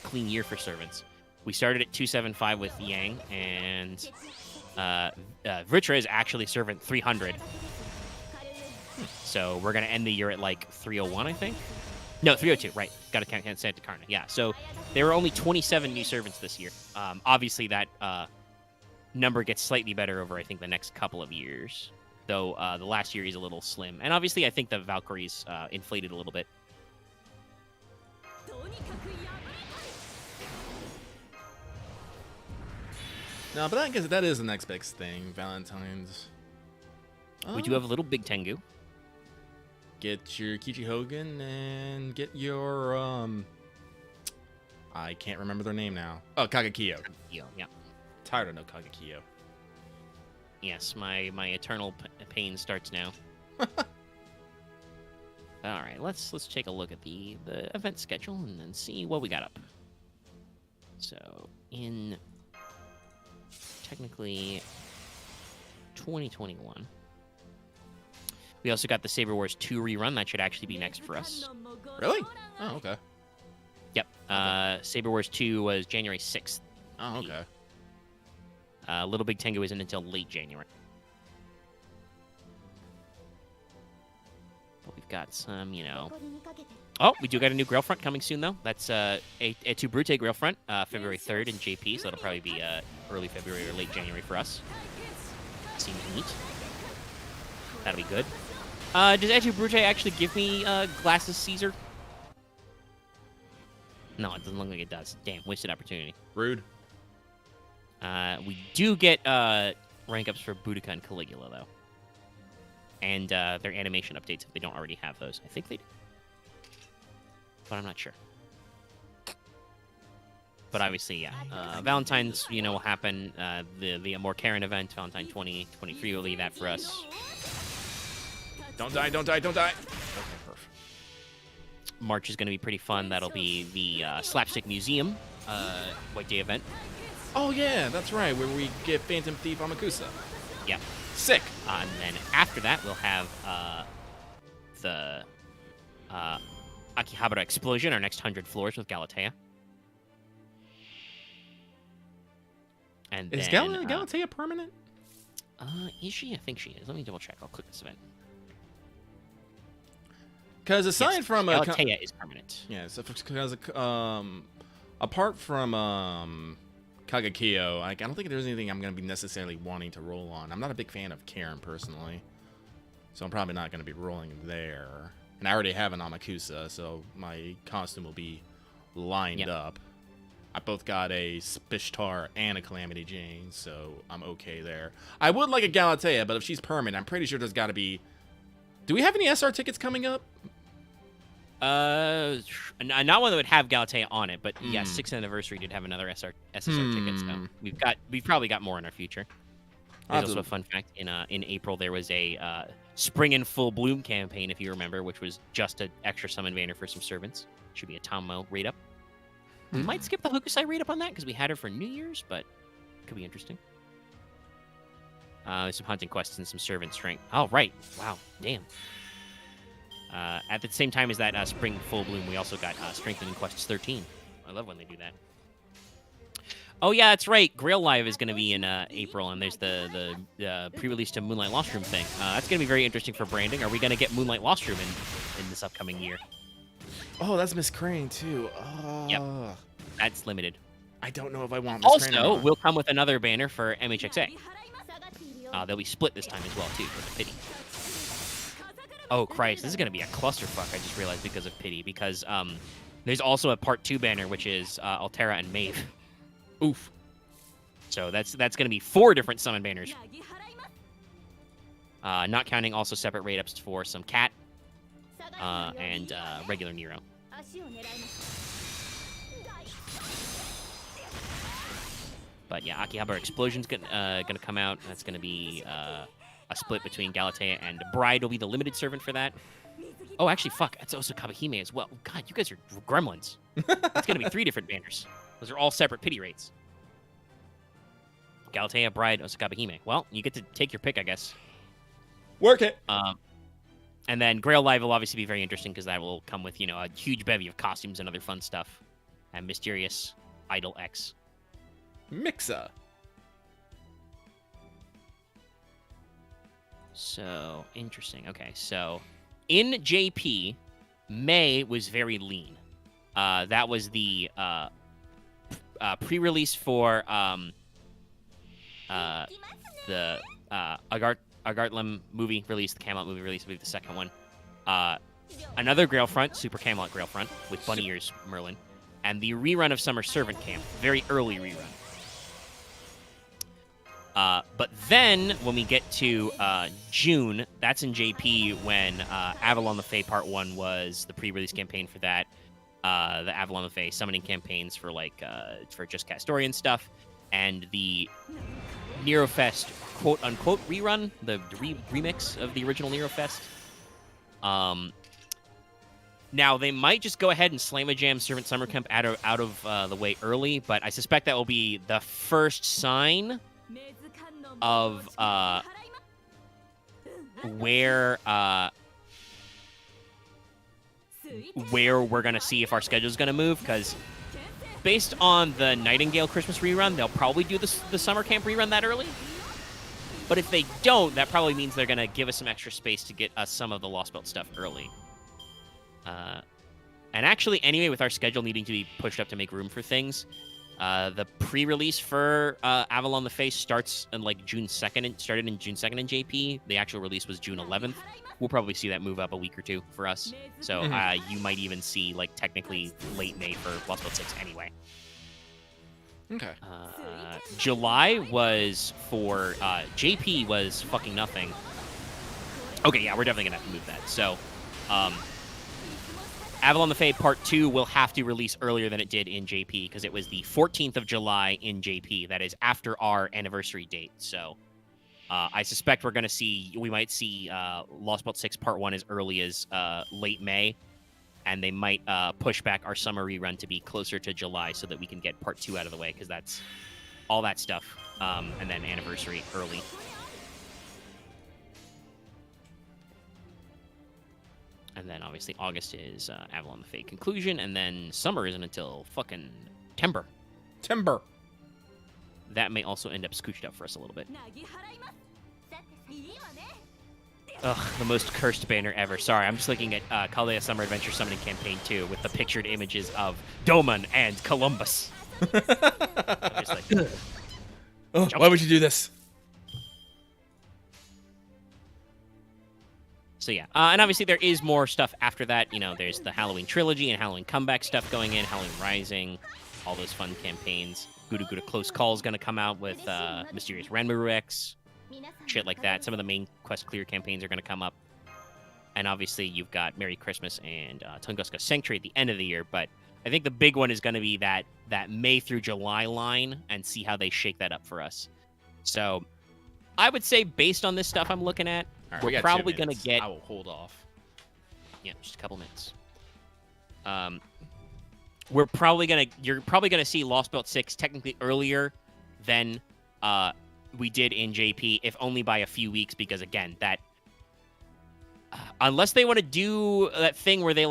clean year for servants. We started at 275 with Yang, and Vritra is actually servant 300. So we're gonna end the year at like 301, I think. No, 302. Right, got to count Santa Carna. Yeah. So there were only 27 new servants this year. Obviously, that number gets slightly better over I think the next couple of years. Though the last year is a little slim, and obviously I think the Valkyries inflated a little bit. No, but I guess that is the next big thing, Valentine's. We do have a little Big Tengu. Get your Kichi Hogan and get your I can't remember their name now. Oh, Kagakiyo. Yeah. Tired of no Kagakiyo. Yes, my eternal pain starts now. All right, let's take a look at the event schedule and then see what we got up. So in technically 2021, we also got the Saber Wars 2 rerun. That should actually be next for us. Really? Oh, okay. Yep. Saber Wars 2 was January 6th. Oh, okay. Little Big Tengu isn't until late January. But we've got some, you know... Oh, we do got a new Grail Front coming soon, though. That's a Brute Grail Front, February 3rd in JP, so that'll probably be early February or late January for us. Seems neat. That'll be good. Does Etu Brute actually give me Glasses Caesar? No, it doesn't look like it does. Damn, wasted opportunity. Rude. We do get rank ups for Boudica and Caligula, though. And their animation updates if they don't already have those. I think they do. But I'm not sure. But obviously, yeah. Valentine's, you know, will happen. The More Karen event, Valentine 2023, will leave that for us. Don't die, don't die, don't die. Okay, perfect. March is going to be pretty fun. That'll be the Slapstick Museum White Day event. Oh, yeah, that's right, where we get Phantom Thief Amakusa. Yeah. Sick. And then after that, we'll have the Akihabara Explosion, our next 100 floors with Galatea. And is then, Galatea permanent? Is she? I think she is. Let me double check. I'll click this event. Because aside from Galatea is permanent. Yeah, so because apart from Kagakiyo, I don't think there's anything I'm going to be necessarily wanting to roll on. I'm not a big fan of Karen personally, so I'm probably not going to be rolling there. And I already have an Amakusa, so my costume will be lined up. I both got a Spishtar and a Calamity Jane, so I'm okay there. I would like a Galatea, but if she's permanent, I'm pretty sure there's got to be... Do we have any SR tickets coming up? Not one that would have Galatea on it, but yes, 6th anniversary did have another SSR ticket, so we've probably got more in our future. There's also a fun fact, in April there was a Spring in Full Bloom campaign, if you remember, which was just an extra summon banner for some servants. Should be a Tomo raid up. We might skip the Hokusai raid up on that because we had her for New Year's, but could be interesting. There's some hunting quests and some servant strength. Oh, right. Wow. Damn. At the same time as that Spring Full Bloom, we also got Strengthening Quests 13. I love when they do that. Oh, yeah, that's right. Grail Live is going to be in April, and there's the pre-release to Moonlight Lost Room thing. That's going to be very interesting for branding. Are we going to get Moonlight Lost Room in this upcoming year? Oh, that's Miss Crane, too. Yep. That's limited. I don't know if I want Miss Crane. Also, we'll come with another banner for MHXA. They'll be split this time as well, too, for the pity. Oh, Christ. This is going to be a clusterfuck, I just realized, because of Pity. Because there's also a Part 2 banner, which is Altera and Maeve. Oof. So that's going to be 4 different summon banners. Not counting also separate raid-ups for some Cat and regular Nero. But yeah, Akihabara Explosion's gonna come out. That's gonna be a split between Galatea and Bride will be the limited servant for that. Oh, actually, fuck, it's also Kabahime as well. God, you guys are gremlins. It's gonna be 3 different banners. Those are all separate pity rates. Galatea, Bride, Osaka Hime. Well, you get to take your pick, I guess. Work it. And then Grail Live will obviously be very interesting because that will come with, a huge bevy of costumes and other fun stuff. And Mysterious Idol X. Mixa. So, interesting. Okay, so in JP, May was very lean. That was the pre-release for the Agarthlem movie release, the Camelot movie release, I believe the second one. Another Grailfront, Super Camelot Grailfront, with Bunny Ears Merlin. And the rerun of Summer Servant Camp, very early rerun. But then, when we get to June, that's in JP when Avalon the Fae Part 1 was the pre-release campaign for that. The Avalon the Fae summoning campaigns for, for just Castorian stuff. And the Nerofest quote-unquote rerun, the remix of the original Nerofest. Now, they might just go ahead and slam a jam Servant Summer Camp out of the way early, but I suspect that will be the first sign of where we're going to see if our schedule is going to move, because based on the Nightingale Christmas rerun, they'll probably do the Summer Camp rerun that early. But if they don't, that probably means they're going to give us some extra space to get us some of the Lost Belt stuff early. And actually, anyway, with our schedule needing to be pushed up to make room for things, the pre-release for Avalon the Fae starts in June 2nd. It started in June 2nd in JP. The actual release was June 11th. We'll probably see that move up a week or two for us. So you might even see technically late May for Lost Belt 6 anyway. Okay. July was for JP was fucking nothing. Okay, yeah, we're definitely gonna have to move that. So, Avalon the Fae Part 2 will have to release earlier than it did in JP because it was the 14th of July in JP. That is after our anniversary date. So, I suspect we might see Lost Belt 6 Part 1 as early as late May. And they might push back our summer rerun to be closer to July so that we can get Part 2 out of the way, because that's all that stuff. And then anniversary early. And then, obviously, August is Avalon the Fae conclusion, and then summer isn't until fucking Timber. That may also end up scooched up for us a little bit. Ugh, the most cursed banner ever. Sorry, I'm just looking at Kalea Summer Adventure Summoning Campaign 2 with the pictured images of Doman and Columbus. I'm just like, oh, why would you do this? So yeah, and obviously there is more stuff after that. There's the Halloween Trilogy and Halloween Comeback stuff going in, Halloween Rising, all those fun campaigns. Guda Guda Close Call is going to come out with Mysterious Ranmaru X. Shit like that. Some of the main quest clear campaigns are going to come up. And obviously you've got Merry Christmas and Tunguska Sanctuary at the end of the year. But I think the big one is going to be that May through July line and see how they shake that up for us. So I would say based on this stuff I'm looking at, right, we're probably going to get... I will hold off. Yeah, just a couple minutes. You're probably going to see Lost Belt 6 technically earlier than... we did in JP, if only by a few weeks, because again, that unless they want to do that thing where they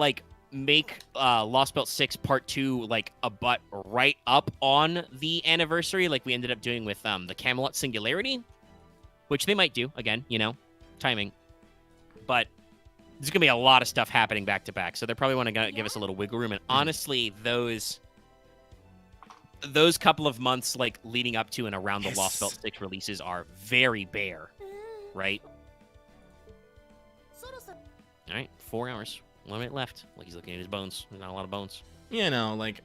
make Lost Belt 6 Part 2 a butt right up on the anniversary, like we ended up doing with the Camelot Singularity, which they might do again, timing. But there's gonna be a lot of stuff happening back to back, so they probably want to give us a little wiggle room. And honestly, those couple of months leading up to and around the Lost Belt 6 releases are very bare, right? All right, 4 hours. 1 minute left. Like he's looking at his bones. There's not a lot of bones. You know, like,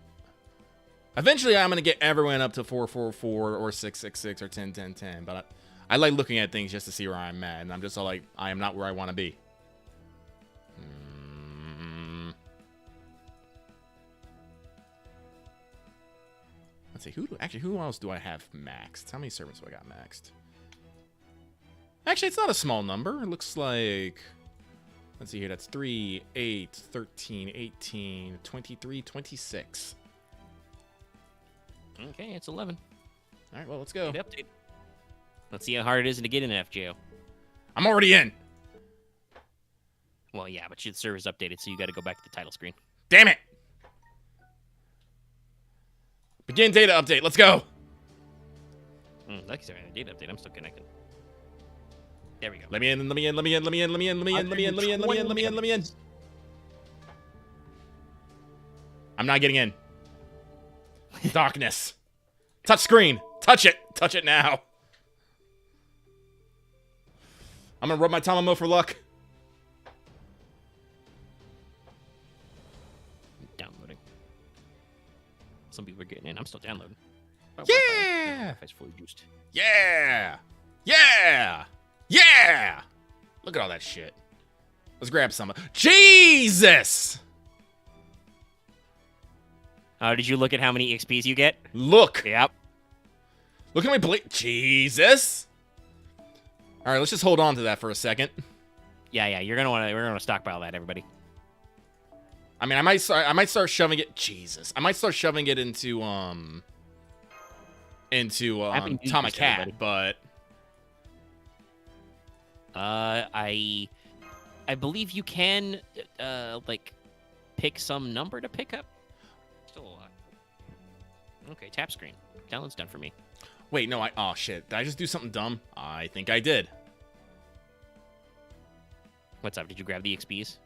eventually I'm going to get everyone up to 444 or 666 or 101010, but I like looking at things just to see where I'm at, and I'm just all like, I am not where I want to be. Let's see, who else do I have maxed? How many servants do I got maxed? Actually, it's not a small number. It looks like, let's see here, that's 3, 8, 13, 18, 23, 26. Okay, it's 11. All right, well, let's go. Update. Let's see how hard it is to get in an FGO. I'm already in. Well, yeah, but your server's updated, so you got to go back to the title screen. Damn it! Begin data update. Let's go. Like sorry, data update. I'm still connected. There we go. Let me in. Let me in. Let me in. Let me in. Let me in. Let me in. Let me in. Let me in. Let me in. Let me in. Let me in. I'm not getting in. Darkness. Touch screen. Touch it. Touch it now. I'm gonna rub my Tamamo for luck. Downloading. Some people are getting in. I'm still downloading. Yeah. Wi-Fi's fully juiced. Yeah. Yeah. Yeah. Look at all that shit. Let's grab some. Jesus. Did you look at how many XPs you get? Look. Yep. Look at my Jesus. All right, let's just hold on to that for a second. Yeah. We're gonna stockpile that, everybody. I mean, I might start shoving it. Jesus, I might start shoving it into Tomacat, but I believe you can like pick some number to pick up. Still a lot. Okay, tap screen. Download's done for me. Wait, no, oh shit. Did I just do something dumb? I think I did. What's up? Did you grab the XPs?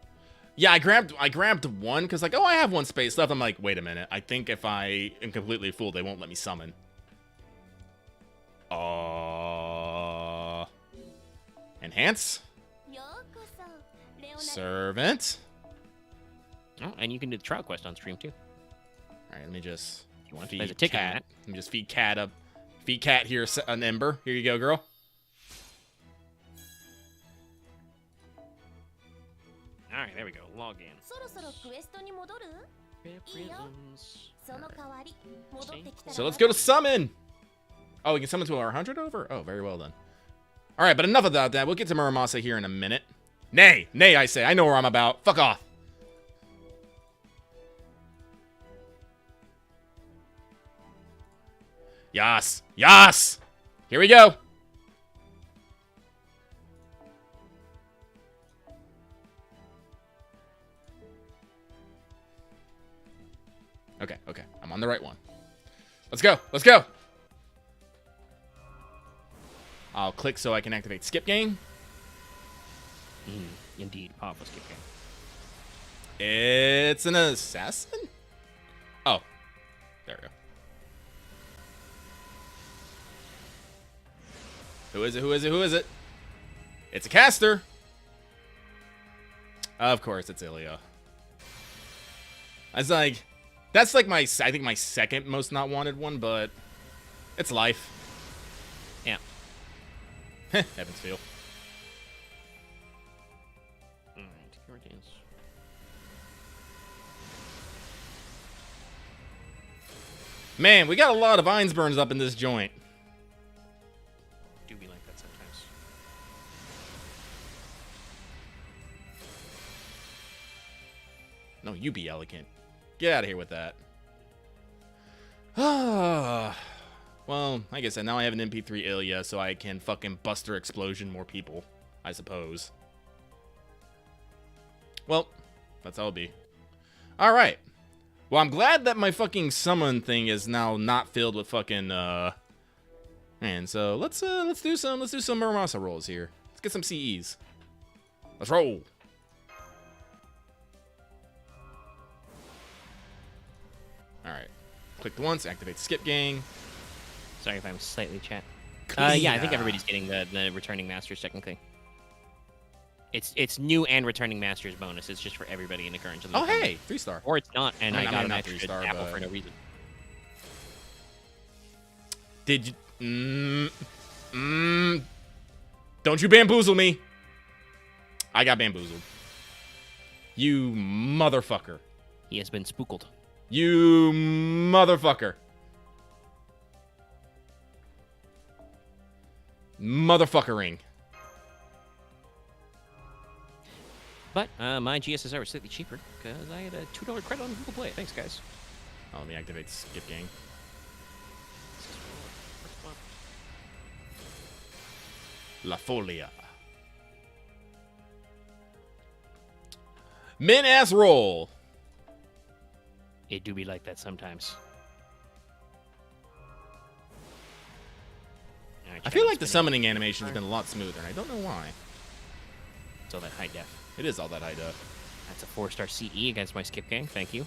Yeah, I grabbed one because like, oh, I have one space left. I'm like, wait a minute. I think if I am completely full, they won't let me summon. Enhance. Servant. Oh, and you can do the trial quest on stream too. All right, let me just There's a ticket on Cat. that. Let me just feed Cat up. Feed Cat here an ember. Here you go, girl. All right, there we go. Log in. So let's go to summon. Oh, we can summon to our 100 over? Oh, very well done. All right, but enough about that. We'll get to Muramasa here in a minute. Nay, I say. I know where I'm about. Fuck off. Yas. Here we go. Okay. I'm on the right one. Let's go. I'll click so I can activate skip game. Indeed, powerful skip game. It's an assassin? Oh. There we go. Who is it? It's a caster. Of course, it's Ilya. That's like I think my second most not wanted one, but it's life. Yeah. Heaven's feel. Alright, here it is. Man, we got a lot of Einsburns up in this joint. Do be like that sometimes. No, you be elegant. Get out of here with that. Well, like I said, now I have an MP3 Ilya, so I can fucking Buster Explosion more people, I suppose. Well, that's how it'll be. Alright. Well, I'm glad that my fucking summon thing is now not filled with fucking, Man, so let's do some Muramasa rolls here. Let's get some CEs. Let's roll. Alright. Clicked once, activate skip gang. Sorry if I'm slightly chat. Yeah, I think everybody's getting the returning masters technically. It's new and returning masters bonus. It's just for everybody in the current. Oh, hey, 3-star. Or it's not, and I got an not extra 3-star, apple but... for no reason. Did you... Don't you bamboozle me. I got bamboozled. You motherfucker. He has been spookled. You motherfucker. Motherfuckering. But my GSSR was slightly cheaper because I had a $2 credit on Google Play. Thanks, guys. Oh, let me activate Skip Gang. La Folia. Min-ass roll. It do be like that sometimes. I feel like the summoning animation has been a lot smoother, and I don't know why. It's all that high def. It is all that high def. That's a 4-star CE against my Skip Gang. Thank you.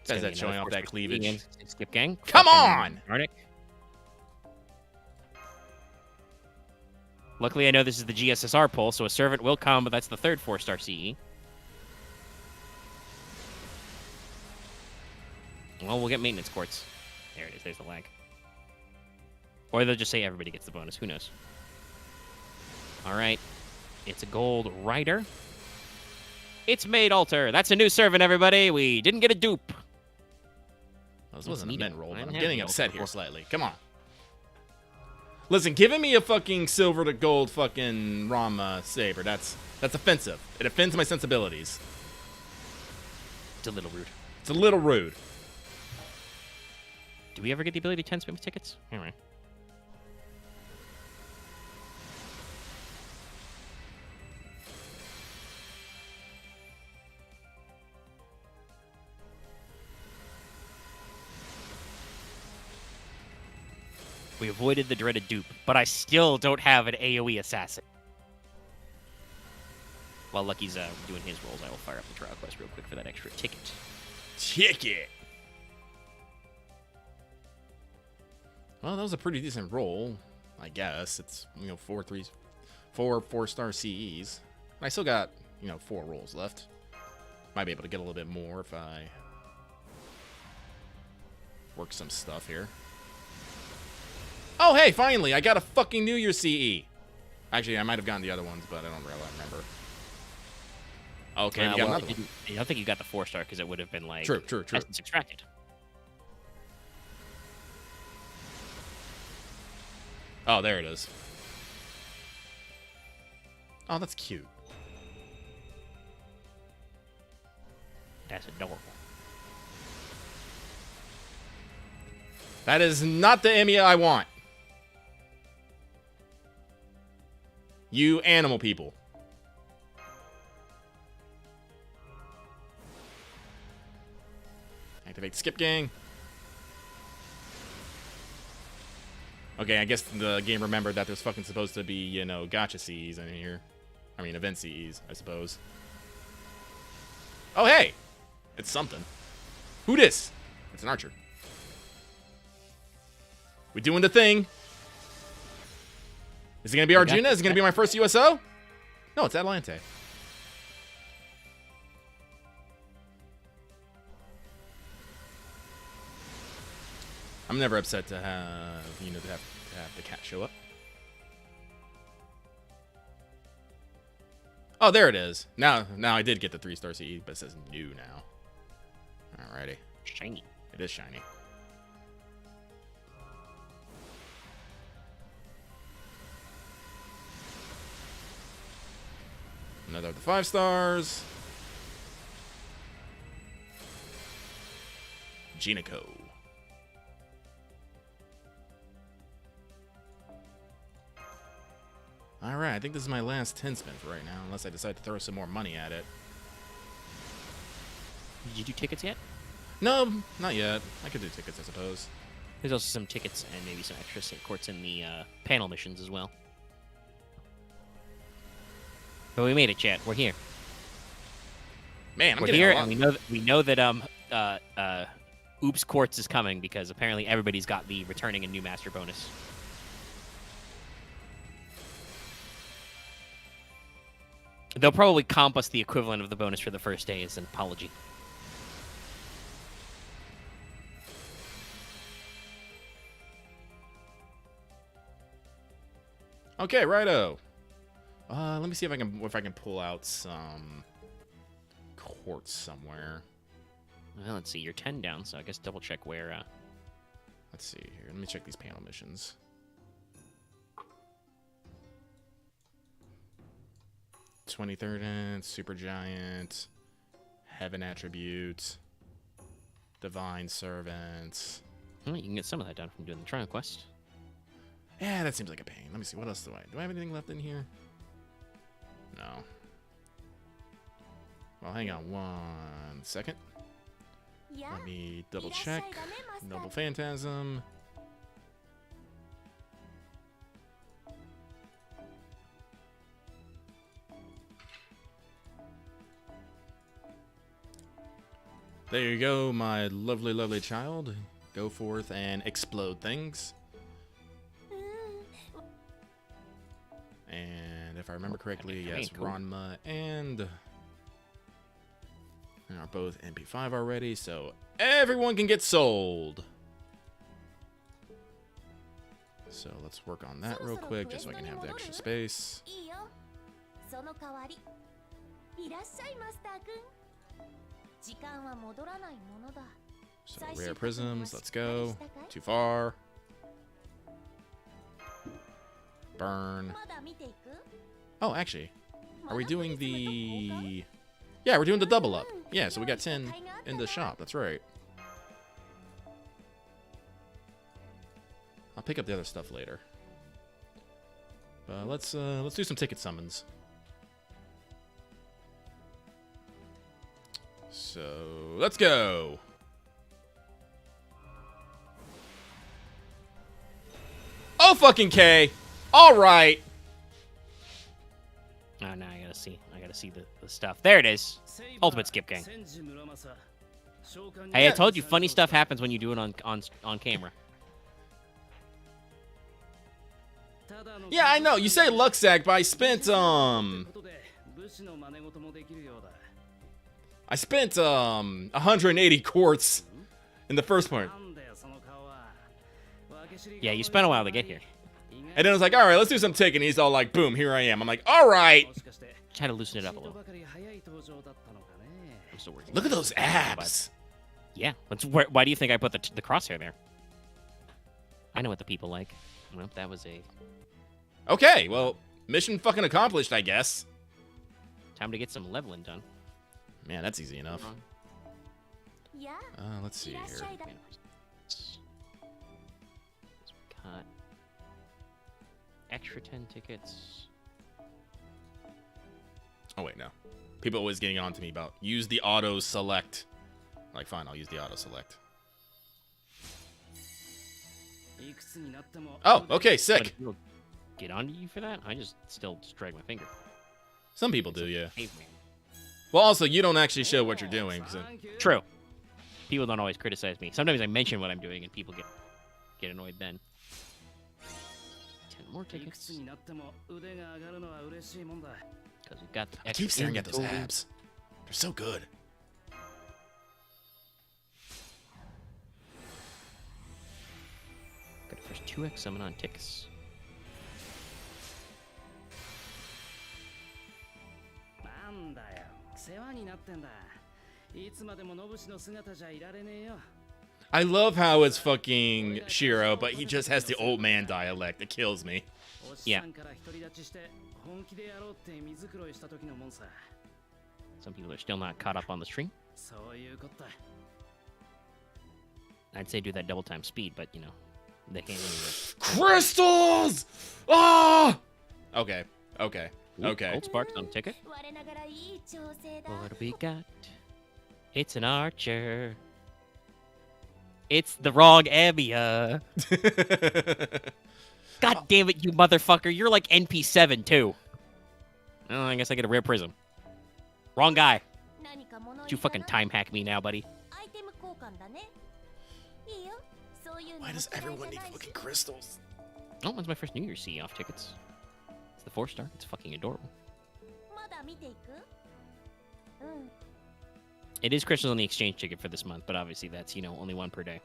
Says that showing off that cleavage. Skip Gang. Come on! Arctic. Luckily, I know this is the GSSR poll, so a servant will come, but that's the third 4-star CE. Well, we'll get maintenance quartz. There it is. There's the lag. Or they'll just say everybody gets the bonus. Who knows? All right. It's a gold rider. It's Maid Altar. That's a new servant, everybody. We didn't get a dupe. Well, this wasn't a min roll, but I'm have getting the upset altar here before. slightly. Come on. Listen, giving me a fucking silver to gold fucking Rama saber, that's offensive. It offends my sensibilities. It's a little rude. It's a little rude. Do we ever get the ability to 10 spin with tickets? Anyway. We avoided the dreaded dupe, but I still don't have an AoE assassin. While Lucky's doing his rolls, I will fire up the trial quest real quick for that extra ticket. Ticket! Well, that was a pretty decent roll, I guess. It's, 4 4-star CEs. I still got, 4 rolls left. Might be able to get a little bit more if I work some stuff here. Oh, hey, finally, I got a fucking New Year's CE. Actually, I might have gotten the other ones, but I don't really remember. Okay, we got another one. I don't think you got the 4-star because it would have been like True. Essence extracted. Oh, there it is. Oh, that's cute. That's adorable. That is not the Emmy I want. You animal people. Activate Skip Gang. Okay, I guess the game remembered that there's fucking supposed to be, gacha CEs in here. I mean, event CEs, I suppose. Oh, hey! It's something. Who dis? It's an archer. We doing the thing. Is it going to be Arjuna? Is it going to be my first USO? No, it's Atlante. I'm never upset to have, to have the cat show up. Oh, there it is. Now I did get the 3-star CE, but it says new now. Alrighty. Shiny. It is shiny. Another of the 5 stars. Genico. Alright, I think this is my last 10 spin for right now, unless I decide to throw some more money at it. Did you do tickets yet? No, not yet. I could do tickets, I suppose. There's also some tickets and maybe some extra St. Courts in the panel missions as well. But we made it, chat. We're here. Man, I'm We're getting here, a lot. and we know that Oops Quartz is coming because apparently everybody's got the returning and new master bonus. They'll probably comp us the equivalent of the bonus for the first day as an apology. Okay, righto. Let me see if I can pull out some quartz somewhere. Well, let's see. You're 10 down, so I guess double check where. Let's see here. Let me check these panel missions. 23rd Int, Super Giant, Heaven Attribute, Divine Servant. Well, you can get some of that done from doing the trial quest. Yeah, that seems like a pain. Let me see. What else do I have anything left in here? No. Well, hang on 1 second. Let me double check. Noble Phantasm. There you go, my lovely, lovely child. Go forth and explode things. And if I remember correctly, yes, Ranma and are both MP5 already, so everyone can get sold. So let's work on that real quick, just so I can have the extra space. So rare prisms, let's go. Too far. Burn. Oh, actually, are we doing the... Yeah, we're doing the double up. Yeah, so we got 10 in the shop. That's right. I'll pick up the other stuff later. But let's do some ticket summons. So let's go. Oh fucking K! All right. Oh, now I gotta see. I gotta see the stuff. There it is. Ultimate skip gang. Hey, I told you, funny stuff happens when you do it on camera. Yeah, I know. You say Luxac, but I spent 180 quartz in the first part. Yeah, you spent a while to get here. And then I was like, all right, let's do some ticket. And he's all like, boom, here I am. I'm like, all right. Try to loosen it up a little. I'm still working. Look at those abs. Yeah. Why do you think I put the crosshair there? I know what the people like. Well, that was a... Okay, well, mission fucking accomplished, I guess. Time to get some leveling done. Man, that's easy enough. Let's see here. Cut. Extra 10 tickets. Oh, wait, no. People always getting on to me about use the auto select. Like, fine, I'll use the auto select. Oh, okay, sick. Get on to you for that? I just drag my finger. Some people do, yeah. Well, also, you don't actually show what you're doing. So. True. People don't always criticize me. Sometimes I mention what I'm doing, and people get annoyed then. 10 more tickets. Because we've got the I keep staring at those abs. They're so good. Got the first 2x summon on tickets. I love how it's fucking Shiro, but he just has the old man dialect. It kills me. Yeah. Some people are still not caught up on the stream. I'd say do that double time speed, but you know, they can't really. Crystals! Ah! Okay. Okay. Okay. Gold sparks on ticket. What do we got? It's an archer. It's the wrong area. God damn it, you motherfucker. You're like NP7, too. Oh, I guess I get a rare prism. Wrong guy. You fucking time hack me now, buddy. Why does everyone need fucking crystals? Oh, that's my first New Year's CE off tickets. It's the 4-star. It's fucking adorable. It is Crystal on the exchange ticket for this month, but obviously that's, you know, only one per day.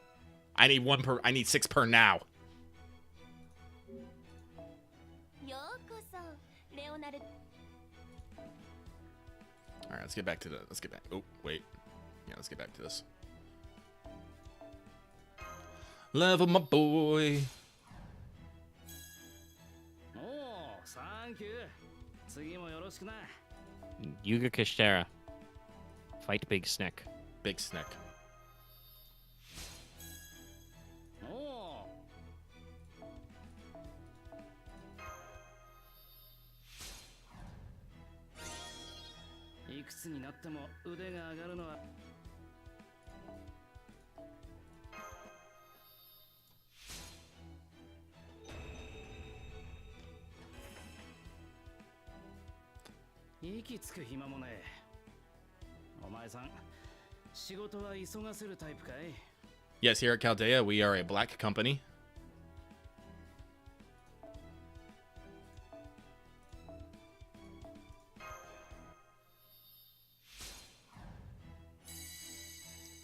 I need 6 per now. All right, let's get back to the. Let's get back. Oh, wait. Yeah, let's get back to this. Level my boy. Yuga Kishtera. Fight Big Snack. Big Snack. Yes, here at Chaldea, we are a black company.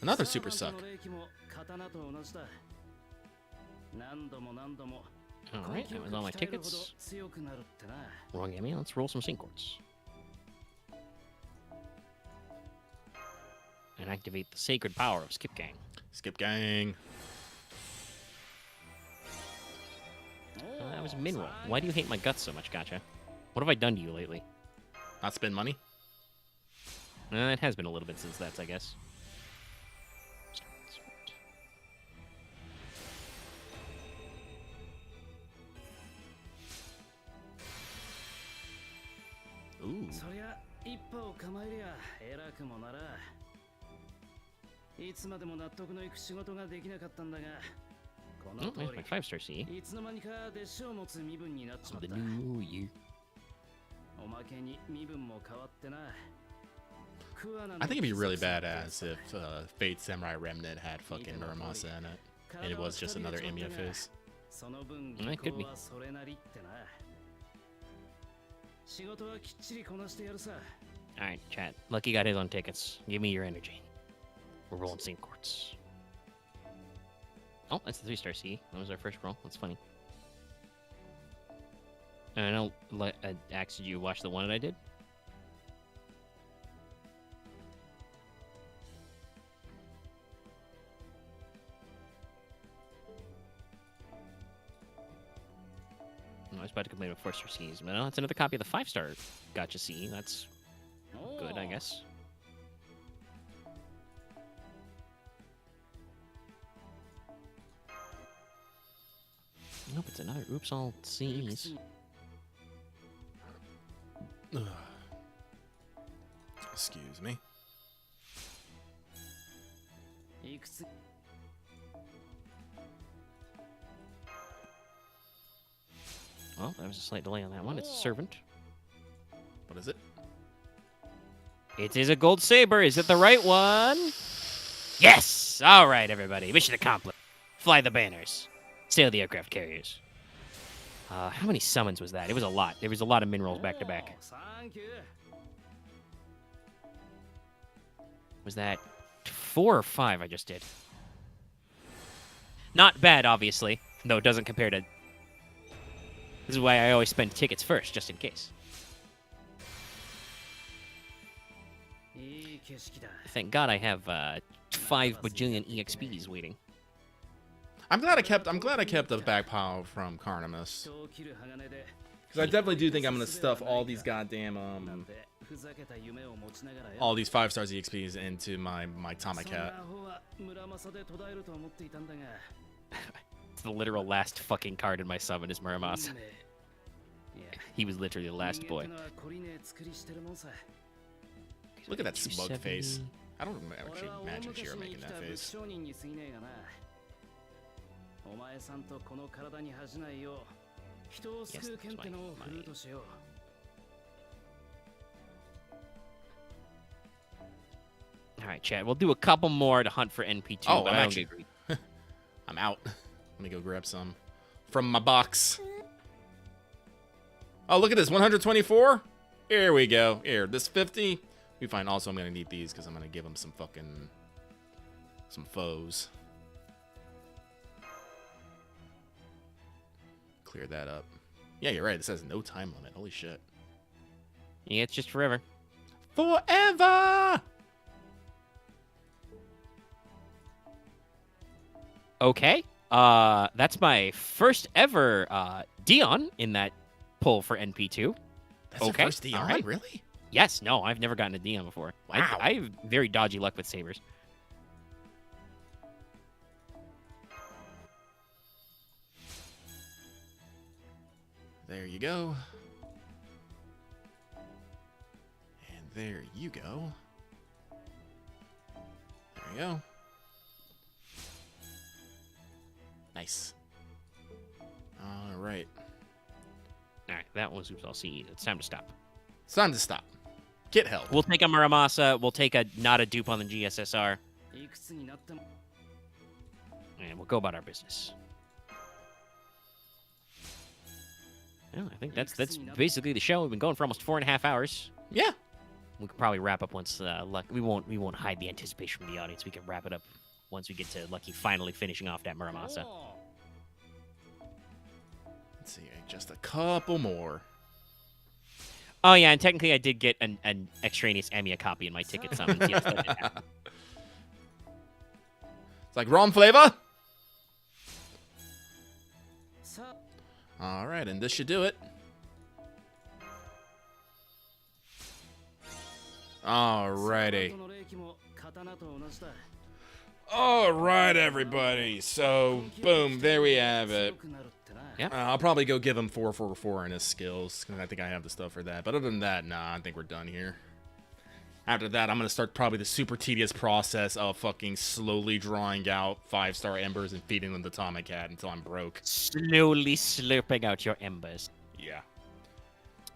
Another super suck. Alright, that was all my tickets. Wrong Emmy, let's roll some sync chords. And activate the sacred power of Skip Gang. Skip Gang. That was a min roll. Why do you hate my guts so much, Gotcha? What have I done to you lately? Not spend money? It has been a little bit since that's, I guess. Ooh. Oh, my 5-star C. The new year. I think it'd be really badass if Fate Samurai Remnant had fucking Muramasa in it. And it was just another Emiya face. It could be. Alright, chat. Lucky got his own tickets. Give me your energy. We're rolling sync chords. Oh, that's the 3-star C. That was our first roll. That's funny. And I know, Axe, did you watch the one that I did? I was about to complain about 4-star C's, but no, it's another copy of the 5-star Gotcha C. That's good, I guess. Nope, it's another Oops All C's. Excuse me. Well, there was a slight delay on that one. It's a Servant. What is it? It is a Gold Saber. Is it the right one? Yes! All right, everybody. Mission accomplished. Fly the banners. Sail the aircraft carriers. How many summons was that? It was a lot. There was a lot of min rolls back to back. Was that 4 or 5 I just did? Not bad, obviously. Though it doesn't compare to... This is why I always spend tickets first, just in case. Thank God I have 5 bajillion EXPs waiting. I'm glad I kept the back pile from Carnimus. Because I definitely do think I'm gonna stuff all these goddamn all these 5-star EXPs into my Tomicat. It's the literal last fucking card in my summon is Muramasa. He was literally the last boy. Look at that smug face. I don't actually imagine Shiro making that face. Yes, that's my... Alright, chat. We'll do a couple more to hunt for NP2, Oh, but I don't agree. I'm out. Let me go grab some from my box. Oh, look at this. 124? Here we go. Here, this 50. We find also I'm going to need these because I'm going to give him some foes. Clear that up. Yeah, you're right. It says no time limit. Holy shit. Yeah, it's just forever. Forever! Okay. That's my first ever Dion in that pull for NP2. That's your first Dion? Right. Really? Yes. No, I've never gotten a Dion before. Wow. I have very dodgy luck with sabers. There you go. And there you go. There you go. Nice. All right. All right, that was Oops All See. It's time to stop. It's time to stop. Get help. We'll take a Muramasa. We'll take a not a dupe on the GSSR. And we'll go about our business. Well, I think that's basically the show. We've been going for almost 4.5 hours. Yeah. We could probably wrap up once we won't hide the anticipation from the audience. We can wrap it up once we get to Lucky finally finishing off that Muramasa. Let's see, just a couple more. Oh yeah, and technically I did get an extraneous Amiya copy in my ticket summons. Yes, that did happen. It's like ROM flavor. All right, and this should do it. Alrighty. All right, everybody. So, boom, there we have it. Yep. I'll probably go give him 444 in his skills, because I think I have the stuff for that. But other than that, nah, I think we're done here. After that, I'm going to start probably the super tedious process of fucking slowly drawing out 5-star embers and feeding them to Atomic Cat until I'm broke. Slowly slurping out your embers. Yeah.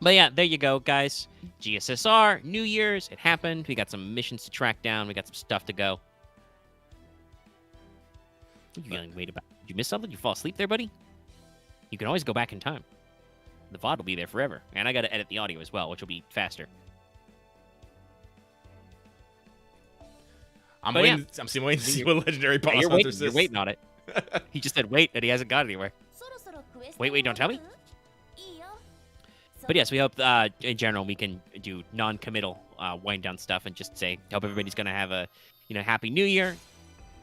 But yeah, there you go, guys. GSSR, New Year's, it happened. We got some missions to track down. We got some stuff to go. What are you yelling, wait about? Did you miss something? Did you fall asleep there, buddy? You can always go back in time. The VOD will be there forever. And I got to edit the audio as well, which will be faster. I'm waiting to see what legendary boss hunter says. You're waiting on it. He just said wait, and he hasn't got anywhere. Wait, don't tell me. But yes, we hope in general we can do non-committal wind down stuff and just say hope everybody's gonna have a happy New Year,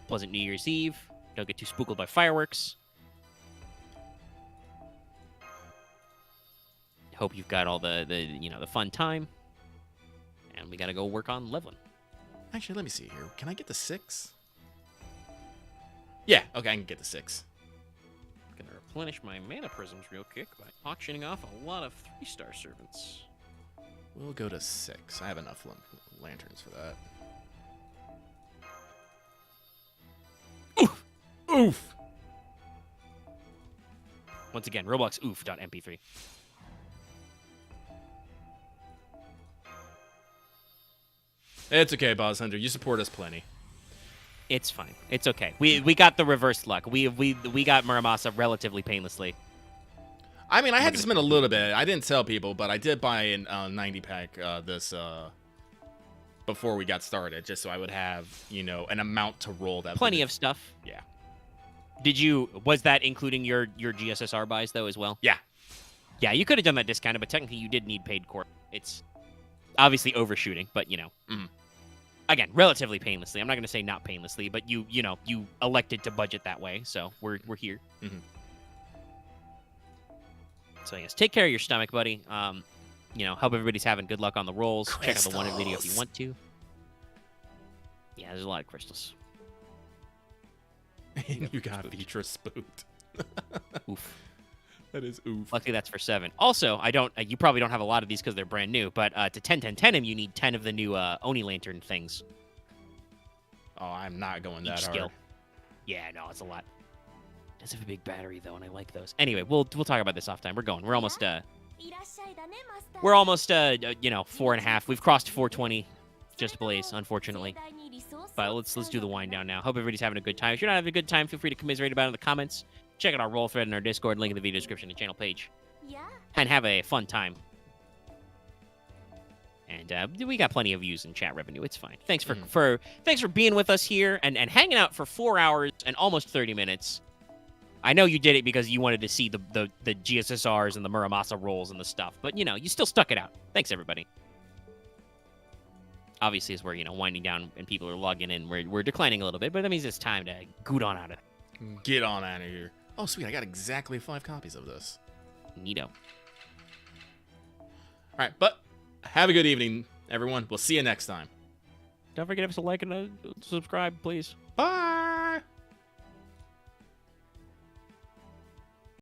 pleasant New Year's Eve. Don't get too spooked by fireworks. Hope you've got all the fun time, and we gotta go work on leveling. Actually, let me see here. Can I get the 6? Yeah, okay, I can get the 6. Gonna replenish my mana prisms real quick by auctioning off a lot of 3-star servants. We'll go to 6. I have enough lanterns for that. Oof! Oof! Once again, Roblox oof.mp3. It's okay, Boss Hunter. You support us plenty. It's fine. It's okay. We got the reverse luck. We got Muramasa relatively painlessly. I mean, I had to spend a little bit. I didn't tell people, but I did buy a 90-pack before we got started, just so I would have, an amount to roll that. Plenty of stuff. Yeah. Was that including your GSSR buys, though, as well? Yeah. Yeah, you could have done that discounted, but technically you did need paid core. It's obviously overshooting, but, again, relatively painlessly. I'm not going to say not painlessly, but you elected to budget that way, so we're here. Mm-hmm. So yes, take care of your stomach, buddy. Hope everybody's having good luck on the rolls. Crystals. Check out the one video if you want to. Yeah, there's a lot of crystals. And you got Vitra spooked. Oof. That is oof. Luckily, that's for 7. Also, you probably don't have a lot of these because they're brand new, but to 10-10-10 him, you need 10 of the new Oni Lantern things. Oh, I'm not going that skill. hard. Yeah, no, it's a lot. It does have a big battery, though, and I like those. Anyway, we'll talk about this off time. We're going. We're almost 4.5. We've crossed 420. Just blaze, unfortunately. But let's do the wind down now. Hope everybody's having a good time. If you're not having a good time, feel free to commiserate about it in the comments. Check out our roll thread in our Discord, link in the video description and channel page. And have a fun time. And we got plenty of views and chat revenue. It's fine. Thanks for being with us here and hanging out for 4 hours and almost 30 minutes. I know you did it because you wanted to see the GSSRs and the Muramasa rolls and the stuff, but you still stuck it out. Thanks everybody. Obviously, as we're winding down and people are logging in, we're declining a little bit, but that means it's time to goot on out of it. Get on out of here. Oh, sweet! I got exactly 5 copies of this. Neato. All right, but have a good evening, everyone. We'll see you next time. Don't forget to like and subscribe, please.